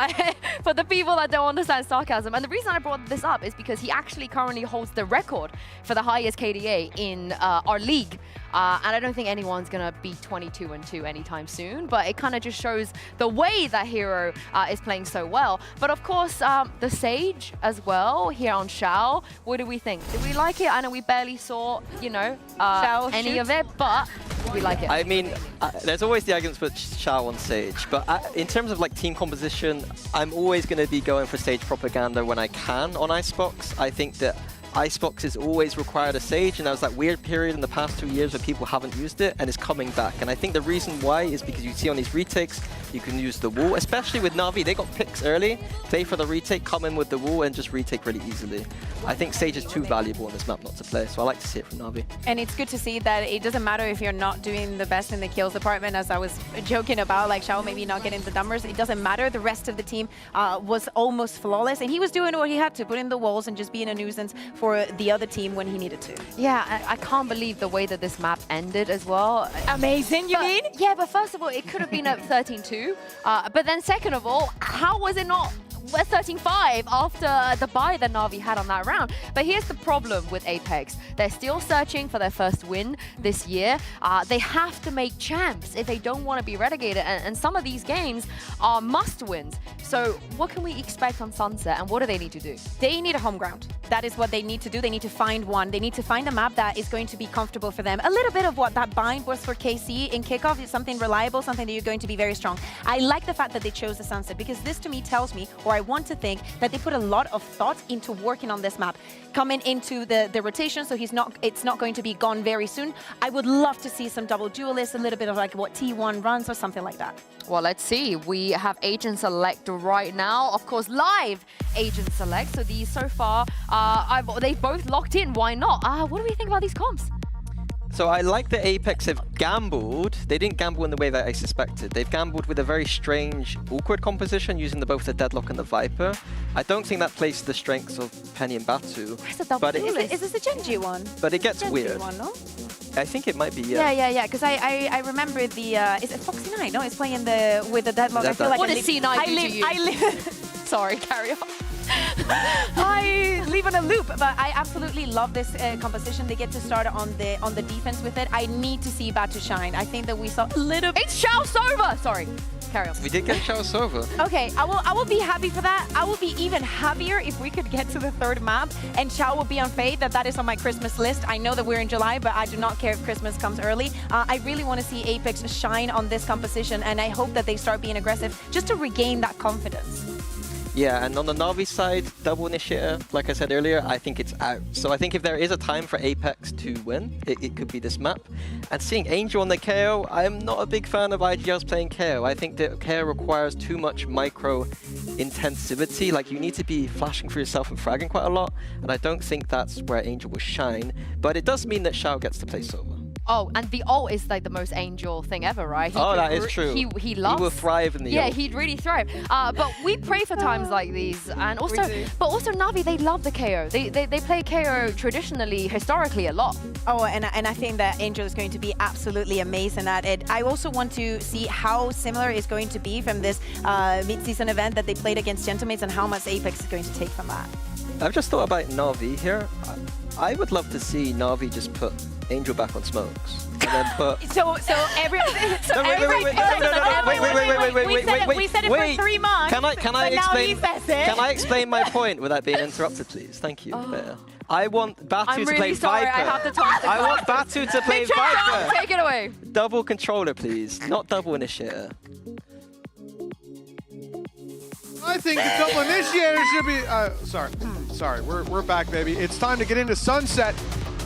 for the people that don't understand sarcasm. And the reason I brought this up is because he actually currently holds the record for the highest KDA in our league. And I don't think anyone's going to beat 22-2 anytime soon, but it kind of just shows the way that Hero is playing so well. But of course, the Sage as well here on Shao. What do we think? Did we like it? I know we barely saw, you know, any of it, but we like it. I mean, there's always the arguments with Shao on Sage, but in terms of team composition, I'm always going to be going for Sage propaganda when I can on Icebox. I think that Icebox has always required a Sage, and there was that weird period in the past 2 years where people haven't used it, and it's coming back. And I think the reason why is because you see on these retakes, you can use the wall, especially with Na'Vi. They got picks early, play for the retake, come in with the wall, and just retake really easily. I think Sage is too valuable on this map not to play, so I like to see it from Na'Vi. And it's good to see that it doesn't matter if you're not doing the best in the kills department, as I was joking about, like Shao maybe not getting the numbers. It doesn't matter. The rest of the team was almost flawless, and he was doing what he had to, put in the walls and just being a nuisance for the other team when he needed to. Yeah, I can't believe the way that this map ended as well. Amazing, you mean? Yeah, but first of all, it could have been at 13-2. But then second of all, how was it not 13-5 after the bye that Na'Vi had on that round? But here's the problem with Apex. They're still searching for their first win this year. They have to make champs if they don't want to be relegated. And some of these games are must-wins. So what can we expect on Sunset, and what do they need to do? They need a home ground. That is what they need to do. They need to find one. They need to find a map that is going to be comfortable for them. A little bit of what that bind was for KC in kickoff is something reliable, something that you're going to be very strong. I like the fact that they chose the Sunset, because this to me tells me, or or I want to think that they put a lot of thought into working on this map. Coming into the rotation, so it's not going to be gone very soon. I would love to see some double duelists, a little bit of like what T1 runs or something like that. Well, let's see. We have Agent Select right now. Of course, live Agent Select. So these so far, they've both locked in. Why not? What do we think about these comps? So I like that Apex have gambled. They didn't gamble in the way that I suspected. They've gambled with a very strange, awkward composition using both the Deadlock and the Viper. I don't think that plays to the strengths of Penny and Batu. Where's the double duelist? Is this a Genji one? But it gets weird. One, no? I think it might be, yeah. Yeah, because I remember the, is it Foxy Knight? No, it's playing with the Deadlock. I feel like what does C9 do to you? Sorry, carry on. I live on a loop, but I absolutely love this composition. They get to start on the defense with it. I need to see Batu shine. I think that we saw a little bit. It's Xiao Sova! Sorry, carry on. We did get Xiao Sova. Okay, I will be happy for that. I will be even happier if we could get to the third map and Xiao will be on Fade. That is on my Christmas list. I know that we're in July, but I do not care if Christmas comes early. I really want to see Apex shine on this composition, and I hope that they start being aggressive just to regain that confidence. Yeah, and on the Na'Vi side, double initiator, like I said earlier, I think it's out. So I think if there is a time for Apex to win, it could be this map. And seeing Angel on the KO, I'm not a big fan of IGLs playing KO. I think that KO requires too much micro intensivity. Like, you need to be flashing for yourself and fragging quite a lot, and I don't think that's where Angel will shine. But it does mean that Xiao gets to play solo. Oh, and the ult is like the most Angel thing ever, right? That is true. He loves. He will thrive in the ult. Yeah, he'd really thrive. But we pray for times like these, and also, but also Na'Vi, they love the KO. They play KO traditionally, historically a lot. Oh, and I think that Angel is going to be absolutely amazing at it. I also want to see how similar it's going to be from this mid-season event that they played against Gentlemates, and how much Apex is going to take from that. I've just thought about Na'Vi here. I would love to see Na'Vi just put Angel back on smokes, and then put. We said it for 3 months. Can I explain my point without being interrupted, please? Thank you. I want Batu to play Viper. I have to talk to I want Batu to play Viper. Take it away. Double controller, please, not double initiator. I think the double initiator should be. Sorry, we're back, baby. It's time to get into Sunset.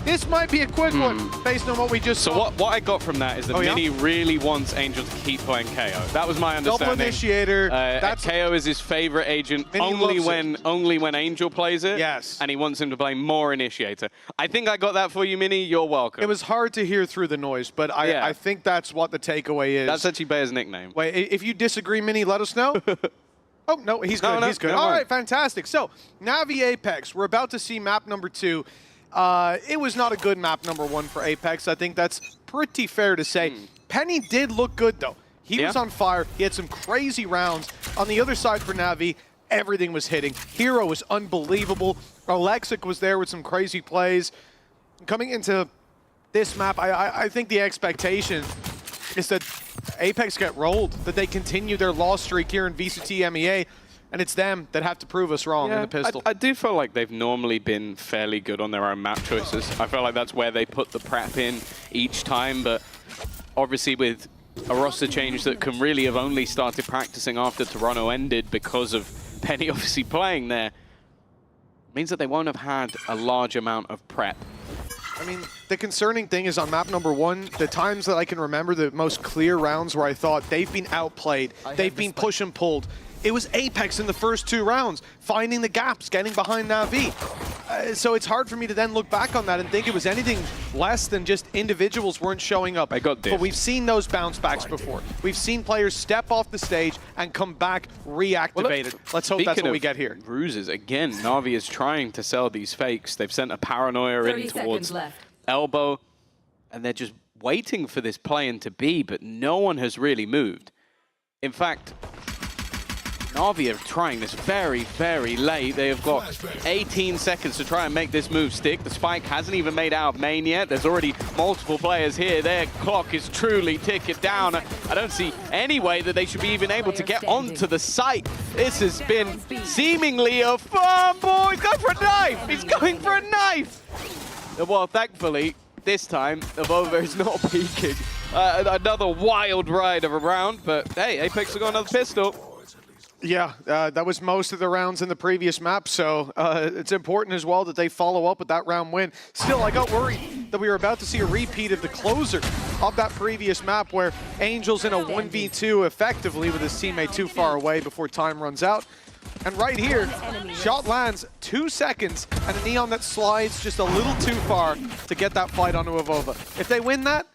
This might be a quick one based on what we just saw. So what I got from that is that Mini really wants Angel to keep playing KO. That was my understanding. Double initiator. KO is his favorite agent only when Angel plays it. Yes. And he wants him to play more initiator. I think I got that for you, Mini. You're welcome. It was hard to hear through the noise, but I think that's what the takeaway is. That's actually Bear's nickname. Wait, if you disagree, Mini, let us know. Oh, no, he's good. He's good. All right, fantastic. So, Na'Vi Apex, we're about to see map number 2. It was not a good map number 1 for Apex. I think that's pretty fair to say. Penny did look good, though. He was on fire. He had some crazy rounds. On the other side for Na'Vi, everything was hitting. Hero was unbelievable. Alexic was there with some crazy plays. Coming into this map, I think the expectation is that Apex get rolled, that they continue their loss streak here in VCT EMEA, and it's them that have to prove us wrong in the pistol. I do feel like they've normally been fairly good on their own map choices. I feel like that's where they put the prep in each time, but obviously with a roster change that can really have only started practicing after Toronto ended because of Penny obviously playing there, means that they won't have had a large amount of prep. I mean, the concerning thing is on map number 1, the times that I can remember the most clear rounds where I thought they've been outplayed, they've been push and pulled. It was Apex in the first 2 rounds, finding the gaps, getting behind Na'Vi. So it's hard for me to then look back on that and think it was anything less than just individuals weren't showing up. But we've seen those bounce backs before. We've seen players step off the stage and come back reactivated. Well, let's hope that's what we get here. Ruses, again, Na'Vi is trying to sell these fakes. They've sent a Paranoia in towards Elbow, and they're just waiting for this play-in to be, but no one has really moved. In fact, Na'Vi are trying this very, very late. They have got 18 seconds to try and make this move stick. The spike hasn't even made out of main yet. There's already multiple players here. Their clock is truly ticking down. I don't see any way that they should be even able to get onto the site. This has been seemingly a fun ball. He's going for a knife. He's going for a knife. Well, thankfully, this time, Avova is not peeking. Another wild ride of a round, but hey, Apex have got another pistol. Yeah, that was most of the rounds in the previous map, so it's important as well that they follow up with that round win. Still, I got worried that we were about to see a repeat of the closer of that previous map where Angel's in a 1v2 effectively with his teammate too far away before time runs out. And right here, shot lands 2 seconds and a Neon that slides just a little too far to get that fight onto Avova. If they win that,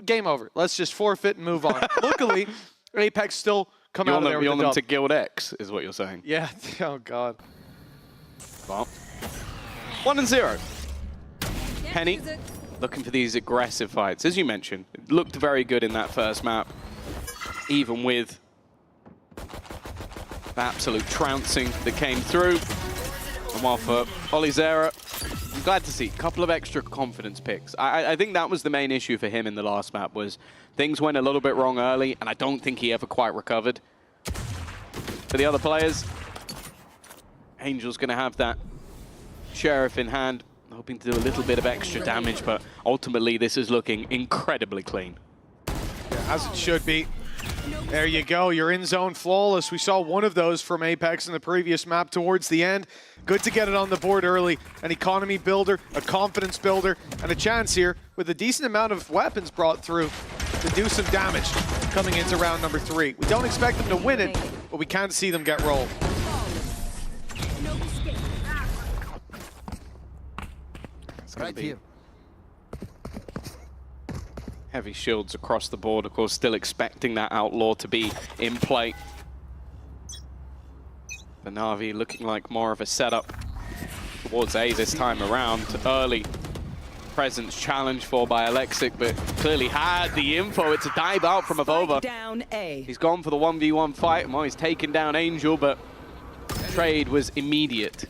game over. Let's just forfeit and move on. Luckily, Apex still come out of there with you want the them dub. to Guild X, is what you're saying. Yeah, oh god. Well, 1-0. Penny looking for these aggressive fights. As you mentioned, it looked very good in that first map, even with the absolute trouncing that came through. And while for Olizera, I'm glad to see a couple of extra confidence picks. I think that was the main issue for him in the last map, was things went a little bit wrong early, and I don't think he ever quite recovered. For the other players, Angel's going to have that Sheriff in hand, hoping to do a little bit of extra damage, but ultimately this is looking incredibly clean. Yeah, as it should be. There you go, you're in zone flawless. We saw one of those from Apex in the previous map towards the end. Good to get it on the board early. An economy builder, a confidence builder, and a chance here with a decent amount of weapons brought through to do some damage coming into round number 3. We don't expect them to win it, but we can see them get rolled. It's right here. Heavy shields across the board, of course, still expecting that Outlaw to be in play. The Na'Vi looking like more of a setup towards A this time around. Early presence challenge for by Alexic, but clearly had the info. It's a dive out from Avova. Down A. He's gone for the 1v1 fight, and he's taken down Angel, but trade was immediate.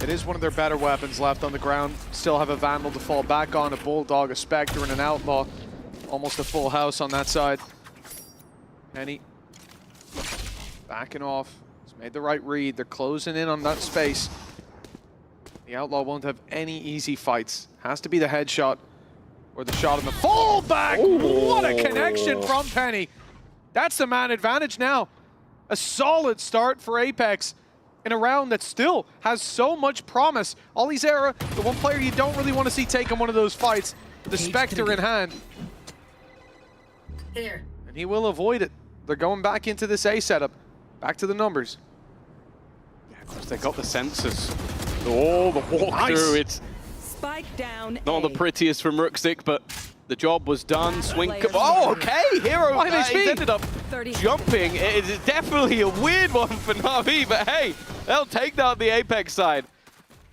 It is one of their better weapons left on the ground. Still have a Vandal to fall back on, a Bulldog, a Spectre, and an Outlaw. Almost a full house on that side. Penny backing off. He's made the right read. They're closing in on that space. The Outlaw won't have any easy fights. Has to be the headshot or the shot in the fallback. Ooh. What a connection from Penny. That's the man advantage now. A solid start for Apex in a round that still has so much promise. Olizera, the one player you don't really want to see taking one of those fights, the Spectre in hand. There. And he will avoid it. They're going back into this A setup. Back to the numbers. Yeah, of course, they got the sensors. Oh, the walkthrough. Nice. It's Spike down not A. the prettiest from Ruxic, but the job was done. Swing. Oh, okay. Hero he's ended up jumping. It is definitely a weird one for Na'Vi, but hey, they'll take that on the Apex side.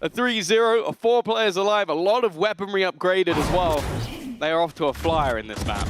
A 3-0, 4 players alive, a lot of weaponry upgraded as well. They are off to a flyer in this map.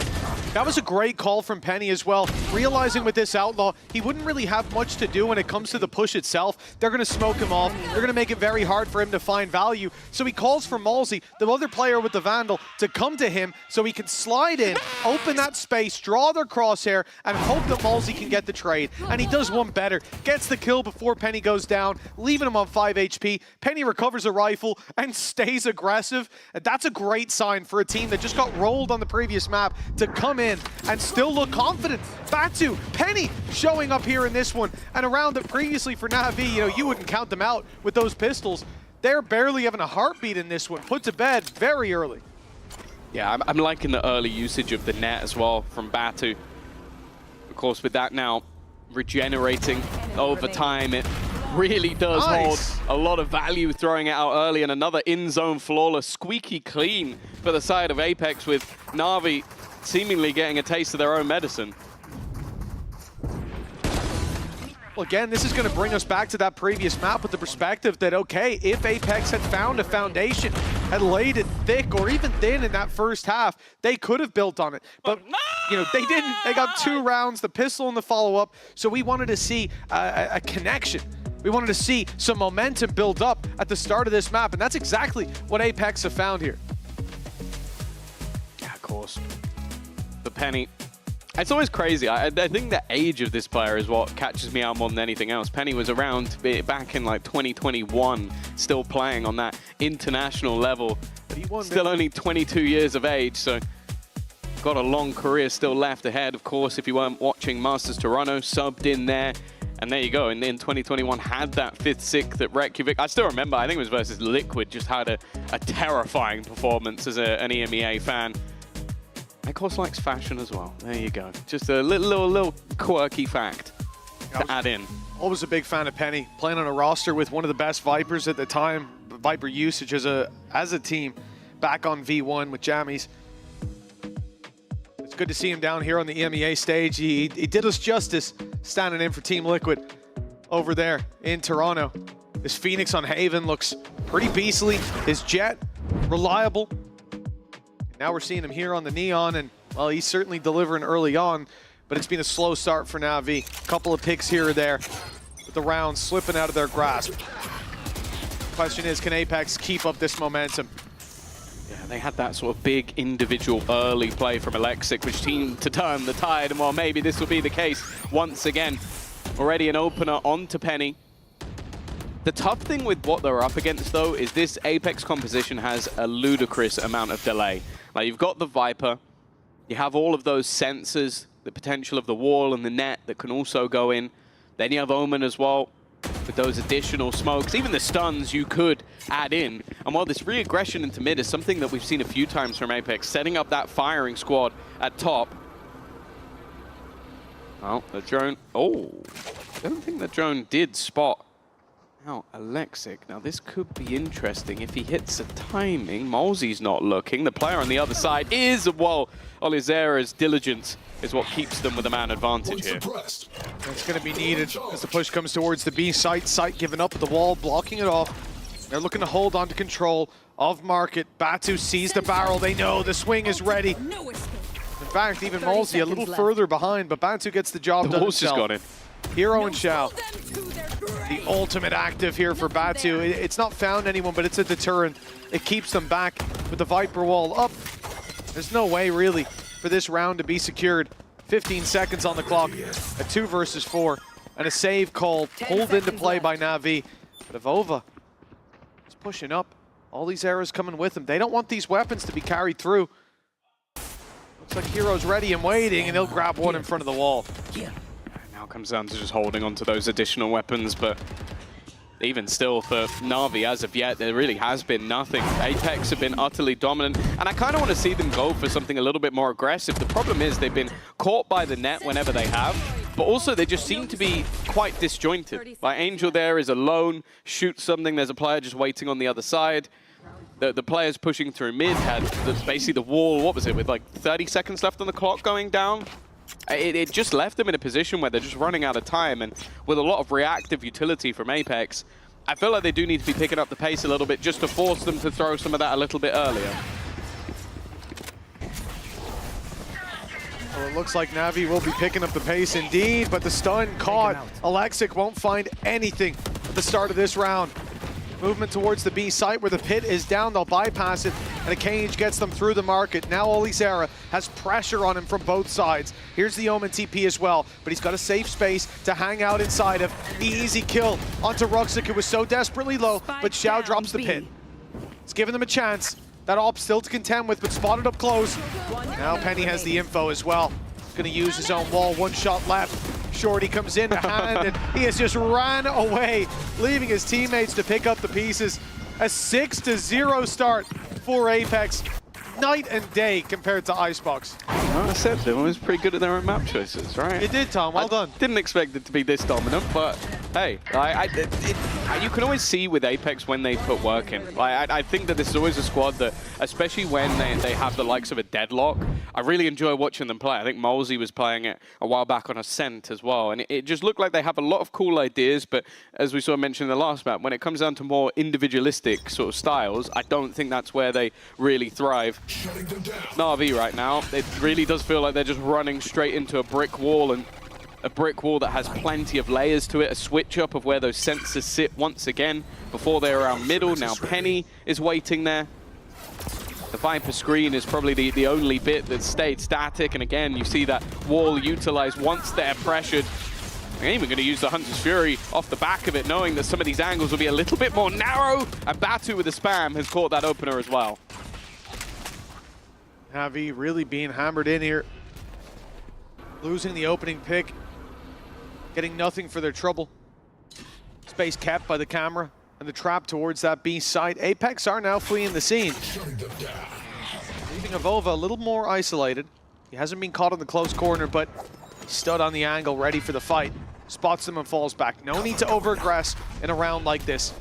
That was a great call from Penny as well. Realizing with this Outlaw, he wouldn't really have much to do when it comes to the push itself. They're going to smoke him off. They're going to make it very hard for him to find value. So he calls for Malsey, the other player with the Vandal, to come to him so he can slide in, open that space, draw their crosshair, and hope that Malsey can get the trade. And he does one better. Gets the kill before Penny goes down, leaving him on 5 HP. Penny recovers a rifle and stays aggressive. And that's a great sign for a team that just got rolled on the previous map to come in and still look confident. Batu, Penny showing up here in this one, and around that previously for Na'Vi, you know, you wouldn't count them out with those pistols. They're barely having a heartbeat in this one. Put to bed very early. Yeah, I'm liking the early usage of the net as well from Batu. Of course, with that now regenerating over time, it really does hold a lot of value throwing it out early, and another in-zone flawless, squeaky clean for the side of Apex, with Na'Vi seemingly getting a taste of their own medicine. Well, again, this is going to bring us back to that previous map with the perspective that, okay, if Apex had found a foundation, had laid it thick or even thin in that first half, they could have built on it. But, you know, they didn't. They got 2 rounds, the pistol and the follow-up, so we wanted to see a connection. We wanted to see some momentum build up at the start of this map, and that's exactly what Apex have found here. Yeah, of course. The Penny. It's always crazy. I think the age of this player is what catches me out more than anything else. Penny was around back in like 2021, still playing on that international level. Still only 22 years of age, so got a long career still left ahead. Of course, if you weren't watching Masters Toronto, subbed in there And there you go, and in 2021 had that 5th, 6th at Reykjavik. I still remember, I think it was versus Liquid, just had a terrifying performance as an EMEA fan. Of course likes fashion as well. There you go. Just a little quirky fact to add in. Always a big fan of Penny, playing on a roster with one of the best Vipers at the time. Viper usage as a team, back on V1 with Jammies. It's good to see him down here on the EMEA stage. He did us justice standing in for Team Liquid over there in Toronto. This Phoenix on Haven looks pretty beastly. His Jet, reliable. Now we're seeing him here on the Neon, and well, he's certainly delivering early on, but it's been a slow start for Na'Vi. Couple of picks here or there, with the rounds slipping out of their grasp. Question is, can Apex keep up this momentum? Yeah, they had that sort of big individual early play from Alexic, which seemed to turn the tide, and well, maybe this will be the case once again. Already an opener onto Penny. The tough thing with what they're up against, though, is this Apex composition has a ludicrous amount of delay. Like, you've got the Viper, you have all of those sensors, the potential of the wall and the net that can also go in. Then you have Omen as well, with those additional smokes. Even the stuns you could add in. And while this re-aggression into mid is something that we've seen a few times from Apex, setting up that firing squad at top. Oh, the drone. Oh, I don't think the drone did spot out Alexic. Now this could be interesting if he hits the timing. Molzy's not looking. The player on the other side is, well, Olizera's diligence is what keeps them with a man advantage here. It's going to be needed as the push comes towards the B site. Site giving up at the wall, blocking it off. They're looking to hold on to control of market. Batu sees the barrel. They know the swing is ready. In fact, even Molzy a little further behind, but Batu gets the job done himself. Just got in. Hero and Shao. The ultimate active here for Batu. It's not found anyone, but it's a deterrent. It keeps them back with the Viper wall up. There's no way, really, for this round to be secured. 15 seconds on the clock. A 2 versus 4. And a save call pulled into play by Na'Vi. But Avova is pushing up. All these arrows coming with him. They don't want these weapons to be carried through. Looks like Hero's ready and waiting, and he'll grab one in front of the wall. Now comes down to just holding on to those additional weapons, but even still for Na'Vi as of yet, there really has been nothing. Apex have been utterly dominant, and I kind of want to see them go for something a little bit more aggressive. The problem is they've been caught by the net whenever they have, but also they just seem to be quite disjointed. Like Angel there is alone, shoots something, there's a player just waiting on the other side. The players pushing through mid had basically the wall, what was it, with like 30 seconds left on the clock going down? It just left them in a position where they're just running out of time, and with a lot of reactive utility from Apex, I feel like they do need to be picking up the pace a little bit just to force them to throw some of that a little bit earlier. Well, it looks like Na'Vi will be picking up the pace indeed, but the stun caught. Alexic won't find anything at the start of this round. Movement towards the B site where the pit is down, they'll bypass it, and a cage gets them through the market. Now Olizera has pressure on him from both sides. Here's the Omen TP as well, but he's got a safe space to hang out inside of. Easy kill onto Ruxic, who was so desperately low, but Xiao drops the pit. It's giving them a chance. That op still to contend with, but spotted up close. Now Penny has the info as well. Gonna use his own wall, 1 shot left. Shorty comes in to hand, and he has just ran away, leaving his teammates to pick up the pieces. A 6-0 start for Apex. Night and day compared to Icebox. Well, I said they was pretty good at their own map choices, right? You did, Tom. Well done. Didn't expect it to be this dominant, but hey, you can always see with Apex when they put work in. I think that this is always a squad that, especially when they have the likes of a Deadlock, I really enjoy watching them play. I think Molzy was playing it a while back on Ascent as well, and it just looked like they have a lot of cool ideas, but as we saw mentioned in the last map, when it comes down to more individualistic sort of styles, I don't think that's where they really thrive. Na'Vi right now, it really does feel like they're just running straight into a brick wall, and a brick wall that has plenty of layers to it, a switch up of where those sensors sit once again before they're around middle. Now Penny is waiting there. The Viper screen is probably the only bit that stayed static, and again you see that wall utilized once they're pressured. They're even going to use the Hunter's Fury off the back of it, knowing that some of these angles will be a little bit more narrow, and Batu with the spam has caught that opener as well. Na'Vi really being hammered in here. Losing the opening pick. getting nothing for their trouble. Space kept by the camera and the trap towards that B site. Apex are now fleeing the scene. Leaving Avova a little more isolated. He hasn't been caught in the close corner, but he stood on the angle, ready for the fight. Spots them and falls back. No need to over-aggress in a round like this.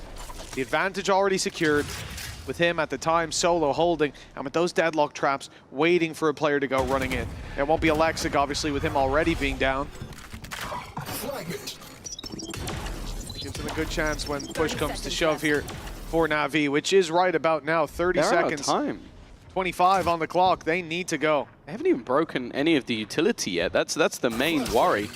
The advantage already secured, with him at the time solo holding, and with those deadlock traps waiting for a player to go running in. There won't be Alexic, obviously, with him already being down. Gives him a good chance when push comes to shove here for Na'Vi, which is right about now. 30 seconds. Out of time. 25 on the clock. They need to go. They haven't even broken any of the utility yet. That's the main worry.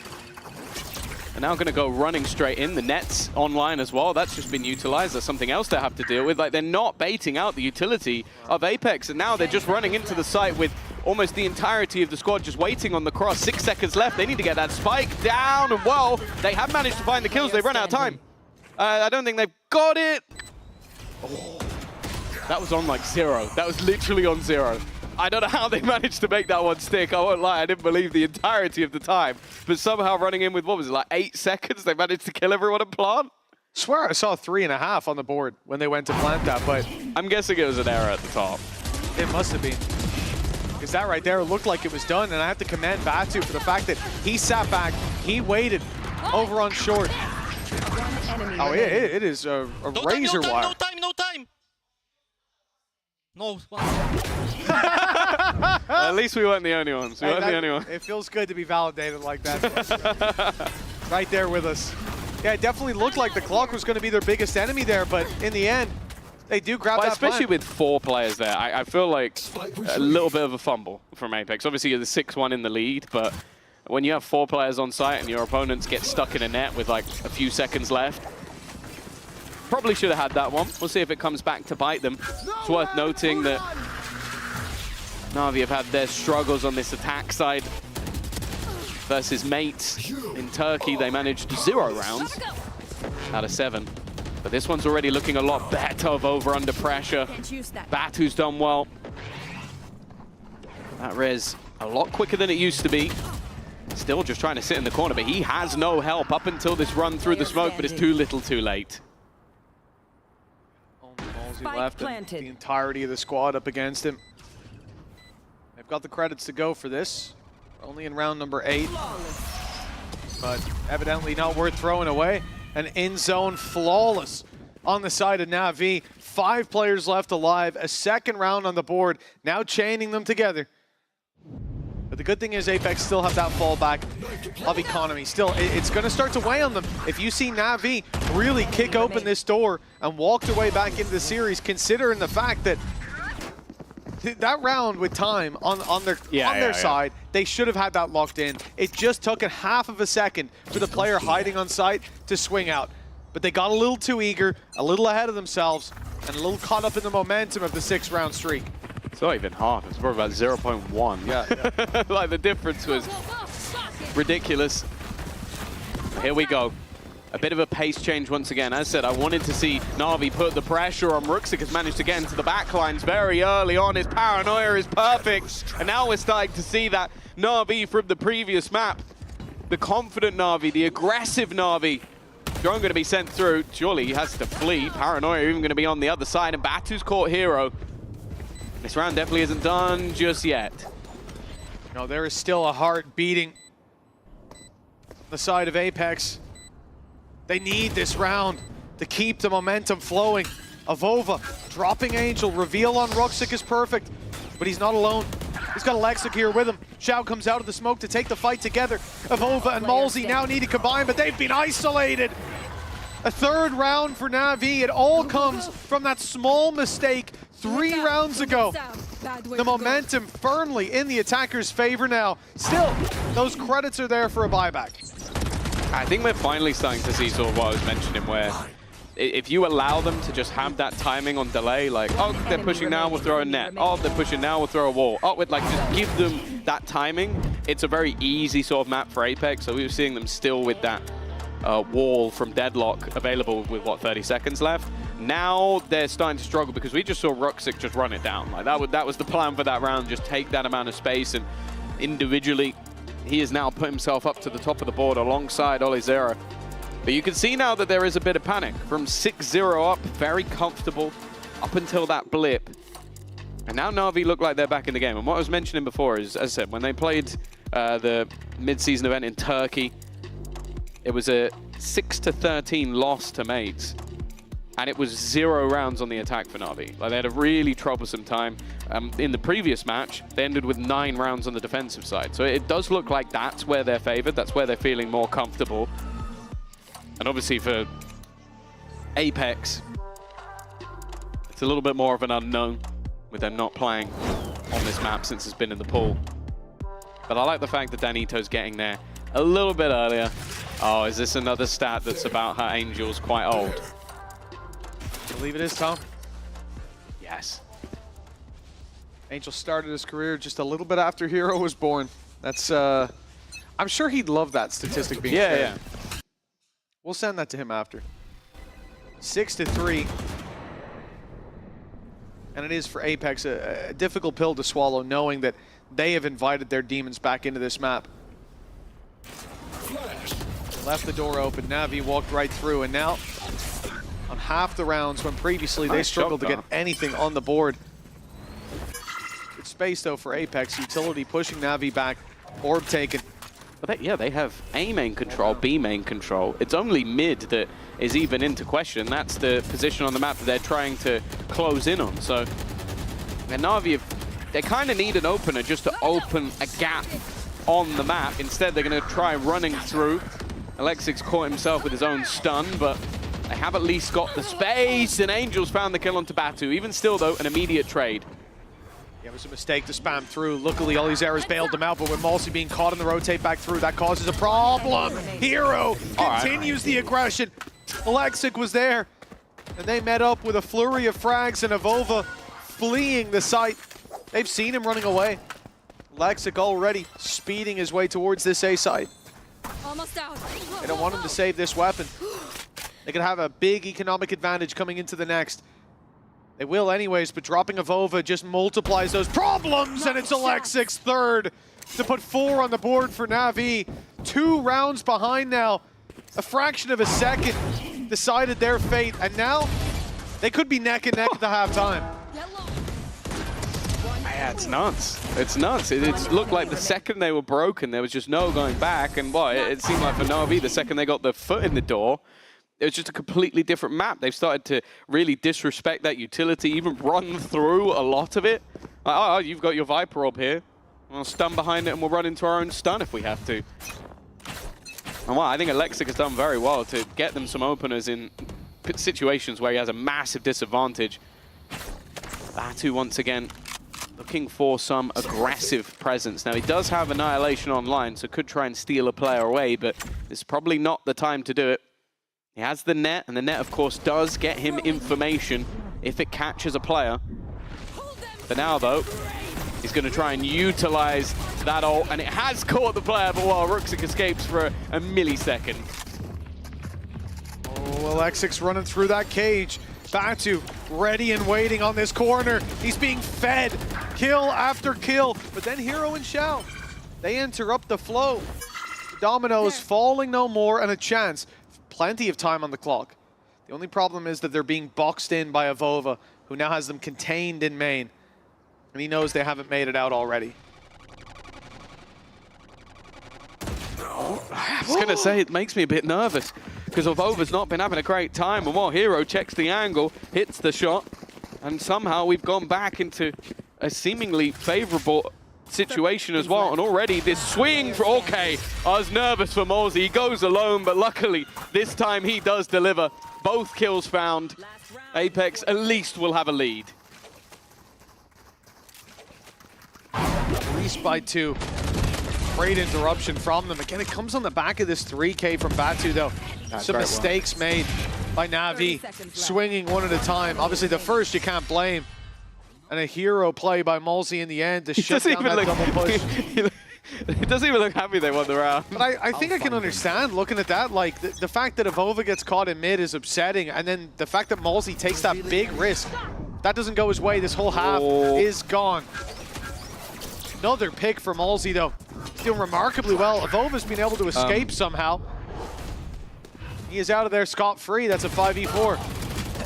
They're now going to go running straight in. The net's online as well. That's just been utilized. That's something else they have to deal with. Like, they're not baiting out the utility of Apex, and now they're just running into the site with almost the entirety of the squad just waiting on the cross. 6 seconds left. They need to get that spike down, and well, they have managed to find the kills. They've run out of time. I don't think they've got it. Oh, that was on like 0. That was literally on 0. I don't know how they managed to make that one stick. I won't lie, I didn't believe the entirety of the time. But somehow running in with, what was it, like 8 seconds, they managed to kill everyone and plant? Swear I saw 3.5 on the board when they went to plant that, but I'm guessing it was an error at the top. It must have been. Because that right there looked like it was done, and I have to commend Batu for the fact that he sat back, he waited over on short. Oh, it is a razor wire. No time, no time. No. At least we weren't the only ones. We weren't the only ones. It feels good to be validated like that. Right there with us. Yeah, it definitely looked like the clock was going to be their biggest enemy there, but in the end, they do grab that especially plant. with 4 players there, I feel like a little bit of a fumble from Apex. Obviously, you're the 6-1 in the lead, but when you have 4 players on site and your opponents get stuck in a net with like a few seconds left, probably should have had that one. We'll see if it comes back to bite them. It's worth noting that Na'Vi have had their struggles on this attack side versus mates in Turkey. They managed 0 rounds out of 7. But this one's already looking a lot better over under pressure. Batu's done well. That res a lot quicker than it used to be. Still just trying to sit in the corner, but he has no help up until this run through the smoke, but it's too little too late. Left and the entirety of the squad up against him. They've got the credits to go for this. Only in round number 8. But evidently not worth throwing away. An in-zone flawless on the side of Na'Vi. 5 players left alive. A second round on the board. Now chaining them together. But the good thing is Apex still have that fallback of economy. Still, it's going to start to weigh on them. If you see Na'Vi really kick open this door and walk their way back into the series, considering the fact that that round with time on their side, they should have had that locked in. It just took a half of a second for the player hiding on site to swing out. But they got a little too eager, a little ahead of themselves, and a little caught up in the momentum of the 6-round streak. It's not even half, it's probably about 0.1. Yeah. Like, the difference was ridiculous. Here we go. A bit of a pace change once again. As I said, I wanted to see Na'Vi put the pressure on. Ruxic has managed to get into the backlines very early on. His paranoia is perfect. And now we're starting to see that Na'Vi from the previous map. The confident Na'Vi, the aggressive Na'Vi. Drone going to be sent through. Surely he has to flee. Paranoia even going to be on the other side. And Batu's caught hero. This round definitely isn't done just yet. No, there is still a heart beating on the side of Apex. They need this round to keep the momentum flowing. Avova dropping Angel. Reveal on Ruxic is perfect, but he's not alone. He's got Alexic here with him. Xiao comes out of the smoke to take the fight together. Avova and Malzy now need to combine, but they've been isolated. A 3rd round for Na'Vi. It all comes from that small mistake 3 rounds ago. The momentum firmly in the attacker's favor now. Still, those credits are there for a buyback. I think we're finally starting to see sort of what I was mentioning, where if you allow them to just have that timing on delay, like, oh, they're pushing now, we'll throw a net. Oh, they're pushing now, we'll throw a wall. Oh, with like, just give them that timing. It's a very easy sort of map for Apex, so we were seeing them still with that wall from Deadlock available with, what, 30 seconds left. Now they're starting to struggle because we just saw Ruxic just run it down. Like, that was the plan for that round, just take that amount of space and individually he has now put himself up to the top of the board alongside Olizero. But you can see now that there is a bit of panic. From 6-0 up, very comfortable, up until that blip. And now Na'Vi look like they're back in the game. And what I was mentioning before is, as I said, when they played the mid-season event in Turkey, it was a 6-13 loss to mates. And it was 0 rounds on the attack for Na'Vi. Like, they had a really troublesome time. In the previous match, they ended with 9 rounds on the defensive side. So it does look like that's where they're favored. That's where they're feeling more comfortable. And obviously for Apex, it's a little bit more of an unknown with them not playing on this map since it's been in the pool. But I like the fact that Danito's getting there a little bit earlier. Oh, is this another stat that's about how Angel's quite old? I believe it is, Tom. Yes. Angel started his career just a little bit after Hero was born. That's, I'm sure he'd love that statistic being shared. Yeah. We'll send that to him after. 6-3. And it is for Apex a difficult pill to swallow, knowing that they have invited their demons back into this map. Left the door open, Na'Vi walked right through, and now on half the rounds when previously they struggled to get anything on the board. Good space though for Apex, utility pushing Na'Vi back, orb taken. But yeah, they have A main control, B main control. It's only mid that is even into question. That's the position on the map that they're trying to close in on. So, and Na'Vi, they kind of need an opener just to open a gap on the map. Instead, they're going to try running through. Alexix caught himself with his own stun, but they have at least got the space, and Angels found the kill onto Batu. Even still, though, an immediate trade. Yeah, it was a mistake to spam through. Luckily, Olizera's bailed them out, but with Malsey being caught in the rotate back through, that causes a problem. Hero continues the aggression. Alexix was there, and they met up with a flurry of frags and Avova fleeing the site. They've seen him running away. Alexix already speeding his way towards this A site. Almost out. They don't want him to save this weapon. They could have a big economic advantage coming into the next. They will anyways, but dropping Avova just multiplies those problems, and it's Alexix third to put 4 on the board for Na'Vi. 2 rounds behind now. A fraction of a second decided their fate, and now they could be neck and neck at the halftime. Yeah, it's nuts. It's nuts. It looked like the second they were broken, there was just no going back. And boy, it seemed like for Na'Vi, the second they got their foot in the door, it was just a completely different map. They've started to really disrespect that utility, even run through a lot of it. Like, oh, you've got your Viper Orb here. We'll stun behind it and we'll run into our own stun if we have to. And well, I think Alexix has done very well to get them some openers in situations where he has a massive disadvantage. Batu once again looking for some aggressive presence. Now, he does have Annihilation online, so could try and steal a player away, but it's probably not the time to do it. He has the net, and the net, of course, does get him information if it catches a player. But now, though, he's going to try and utilize that ult, and it has caught the player, but while Ruxic escapes for a millisecond. Oh, Alexix running through that cage. Batu ready and waiting on this corner. He's being fed kill after kill, but then Hero and Shao, they interrupt the flow. The dominoes falling no more, and a chance. Plenty of time on the clock. The only problem is that they're being boxed in by Avova, who now has them contained in main. And he knows they haven't made it out already. I was going to say, it makes me a bit nervous, because Avova's not been having a great time, and while Hero checks the angle, hits the shot, and somehow we've gone back into a seemingly favorable situation as well, and already this swing for okay. I was nervous for Malsey. He goes alone, but luckily this time he does deliver. Both kills found. Apex at least will have a lead. At least by 2. Great interruption from them. Again, it comes on the back of this 3K from Batu, though. Some mistakes made by Na'Vi, swinging one at a time. Obviously, the first you can't blame. And a hero play by Malsey in the end to shut down that double push. It doesn't even look happy they won the round. But I think I can understand looking at that. Like, the fact that Avova gets caught in mid is upsetting. And then the fact that Malsey takes that big risk. That doesn't go his way. This whole half is gone. Another pick for Malsey, though. doing remarkably well. Avova's been able to escape somehow. He is out of there scot-free. That's a 5v4.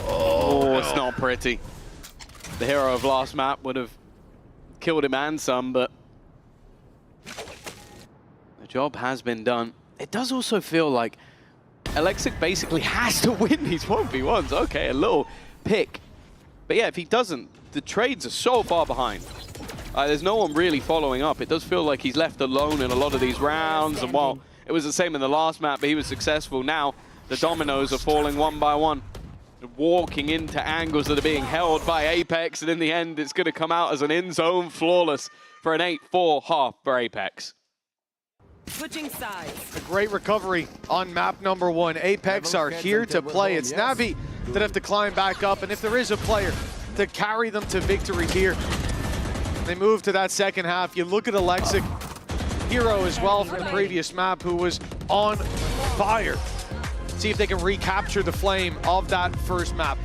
Oh, it's not pretty. The hero of last map would have killed him and some, but the job has been done. It does also feel like Alexic basically has to win these 1v1s. Okay, a little pick. But yeah, if he doesn't, the trades are so far behind. There's no one really following up. It does feel like he's left alone in a lot of these rounds. And while it was the same in the last map, but he was successful, now the dominoes are falling one by one. Walking into angles that are being held by Apex, and in the end, it's going to come out as an in-zone flawless for an 8-4 half for Apex. Switching sides. A great recovery on map number 1. Apex are here to play. It's Navi that have to climb back up, and if there is a player to carry them to victory here, they move to that second half. You look at Alexic, hero as well from the previous map, who was on fire. See if they can recapture the flame of that first map.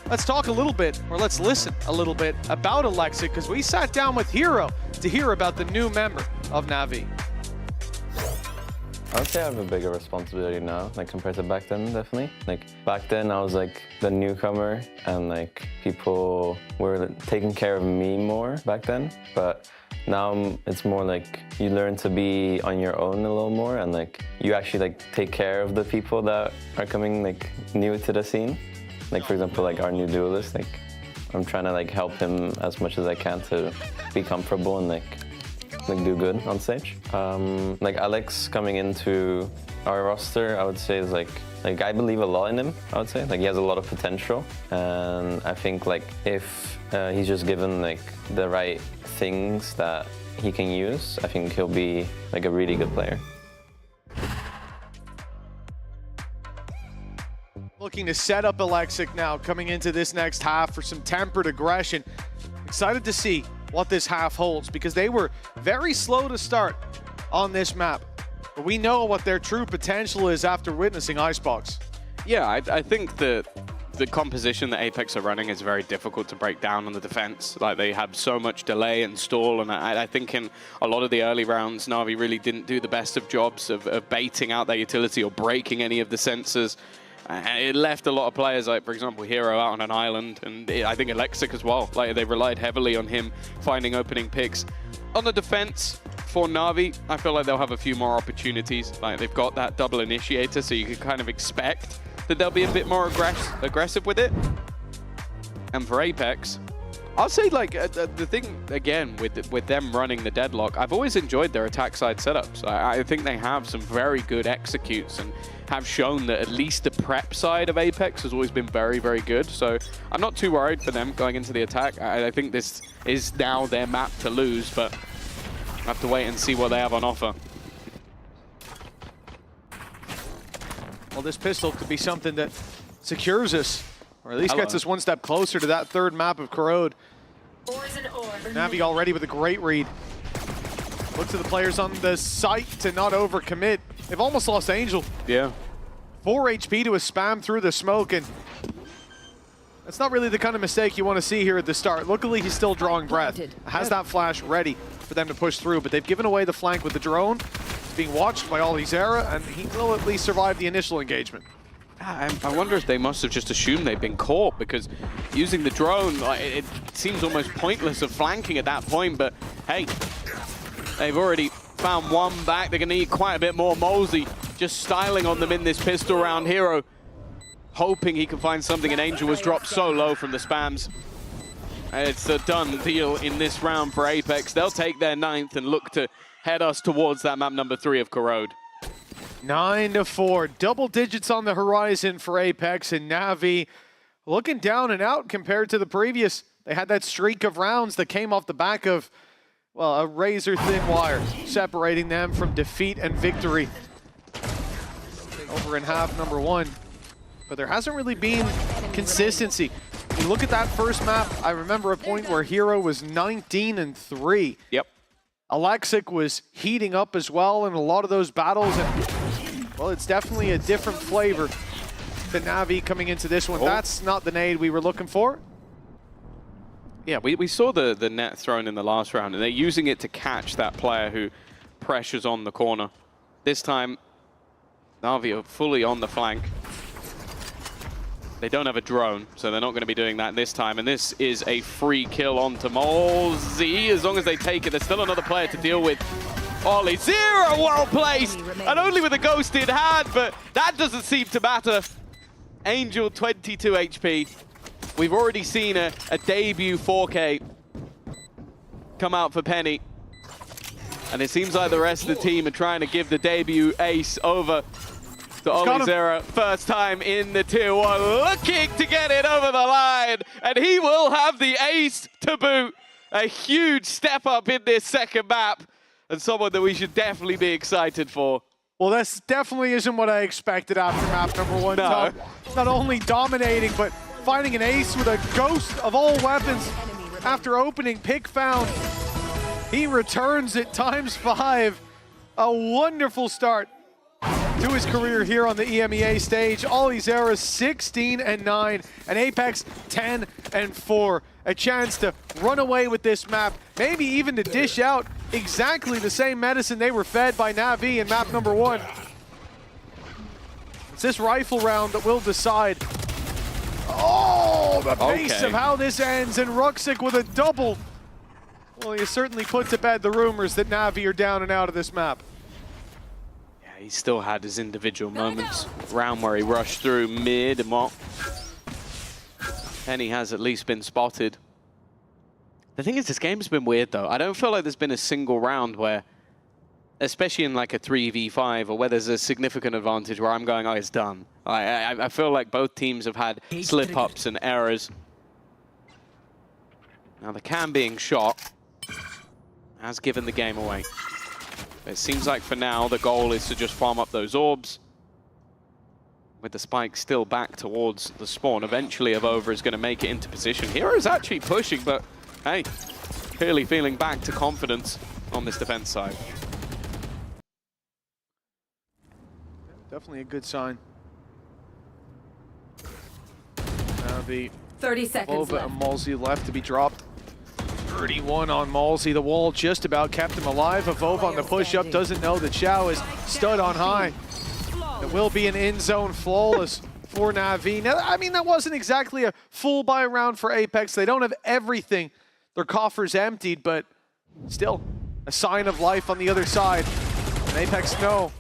Let's talk a little bit, or let's listen a little bit about Alexic, because we sat down with Hero to hear about the new member of Navi. I would say I have a bigger responsibility now, like compared to back then, definitely. Like back then I was like the newcomer and like people were taking care of me more back then. But now it's more like you learn to be on your own a little more, and like you actually like take care of the people that are coming like new to the scene. Like for example, like our new duelist, like I'm trying to like help him as much as I can to be comfortable and like do good on stage. Like Alex coming into our roster, I would say is like I believe a lot in him, I would say. Like he has a lot of potential, and I think like if he's just given like the right things that he can use, I think he'll be like a really good player. Looking to set up Alexic now coming into this next half for some tempered aggression. Excited to see what this half holds, because they were very slow to start on this map. But we know what their true potential is after witnessing Icebox. Yeah, I think that the composition that Apex are running is very difficult to break down on the defense. Like they have so much delay and stall, and I think in a lot of the early rounds, Na'Vi really didn't do the best of jobs of baiting out their utility or breaking any of the sensors. It left a lot of players, like, for example, Hero out on an island, and I think Alexic as well. Like, they relied heavily on him finding opening picks. On the defense for Na'Vi, I feel like they'll have a few more opportunities. Like, they've got that double initiator, so you can kind of expect that they'll be a bit more aggressive with it. And for Apex, I'll say, like, the thing, again, with them running the deadlock, I've always enjoyed their attack side setups. I think they have some very good executes and have shown that at least the prep side of Apex has always been very, very good. So I'm not too worried for them going into the attack. I think this is now their map to lose, but I have to wait and see what they have on offer. Well, this pistol could be something that secures us, or at least gets us one step closer to that third map of Corrode. Navi already with a great read. Look to the players on the site to not overcommit. They've almost lost Angel. Yeah. 4 HP to a spam through the smoke, and that's not really the kind of mistake you want to see here at the start. Luckily, he's still drawing breath. Has that flash ready for them to push through, but they've given away the flank with the drone. It's being watched by Ollie Zera, and he will at least survive the initial engagement. I wonder if they must have just assumed they've been caught, because using the drone, like, it seems almost pointless of flanking at that point, but hey, they've already found one back. They're going to need quite a bit more. Mosey just styling on them in this pistol round. Hero hoping he can find something, and Angel was dropped so low from the spams. It's a done deal in this round for Apex. They'll take their 9th and look to head us towards that map number 3 of Corrode. 9-4, double digits on the horizon for Apex, and Navi looking down and out compared to the previous. They had that streak of rounds that came off the back of, well, a razor-thin wire separating them from defeat and victory over in half number 1. But there hasn't really been consistency. You look at that first map, I remember a point where Hero was 19-3. Yep. Alexic was heating up as well in a lot of those battles, and, well, it's definitely a different flavor to Navi coming into this one. That's not the nade we were looking for. Yeah, we saw the net thrown in the last round, and they're using it to catch that player who pressure's on the corner. This time, Na'Vi are fully on the flank. They don't have a drone, so they're not going to be doing that this time. And this is a free kill onto Molzy. As long as they take it, there's still another player to deal with. Ollie, zero, well placed, and only with a ghost in hand, but that doesn't seem to matter. Angel, 22 HP. We've already seen a debut 4K come out for Penny. And it seems like the rest of the team are trying to give the debut ace over to Ollie Zera. First time in the Tier 1, looking to get it over the line, and he will have the ace to boot. A huge step up in this second map, and someone that we should definitely be excited for. Well, this definitely isn't what I expected after map number 1. No. Tom. Not only dominating, but finding an ace with a ghost of all weapons after opening pick found. He returns it ×5. A wonderful start to his career here on the EMEA stage. Ollie Zera 16-9, and Apex 10-4. A chance to run away with this map, maybe even to dish out exactly the same medicine they were fed by Na'Vi in map number 1. It's this rifle round that will decide. Oh, the pace of how this ends, and Ruxic with a double. Well, you certainly put to bed the rumors that Na'Vi are down and out of this map. Yeah, he still had his individual moments. Round where he rushed through mid and what. Penny has at least been spotted. The thing is, this game's been weird though. I don't feel like there's been a single round where, especially in like a 3v5 or where there's a significant advantage where I'm going, oh, it's done. I feel like both teams have had slip-ups and errors. Now the cam being shot has given the game away. It seems like for now the goal is to just farm up those orbs. With the spike still back towards the spawn, eventually Avova is going to make it into position. Hero's actually pushing, but hey, clearly feeling back to confidence on this defense side. Definitely a good sign. Now the 30 seconds Avova and Molzy left to be dropped. 31 on Molzy. The wall just about kept him alive. Avova on the push-up doesn't know that Xiao is stood on high. It will be an in-zone flawless for Na'Vi. Now, I mean, that wasn't exactly a full buy round for Apex. They don't have everything. Their coffers emptied, but still a sign of life on the other side. And Apex know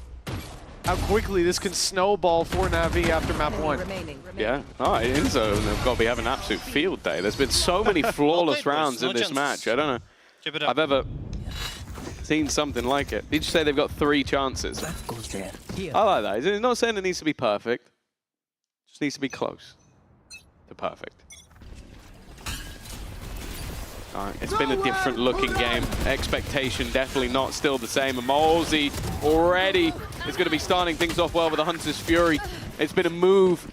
how quickly this can snowball for Na'Vi after map 1. Yeah, in-zone have got to be having an absolute field day. There's been so many flawless rounds in this match. I don't know I've ever seen something like it. Did you say they've got 3 chances? I like that. It's not saying it needs to be perfect. It just needs to be close to perfect. It's been a different looking game. Expectation definitely not still the same. And Molzy already is going to be starting things off well with the Hunter's Fury. It's been a move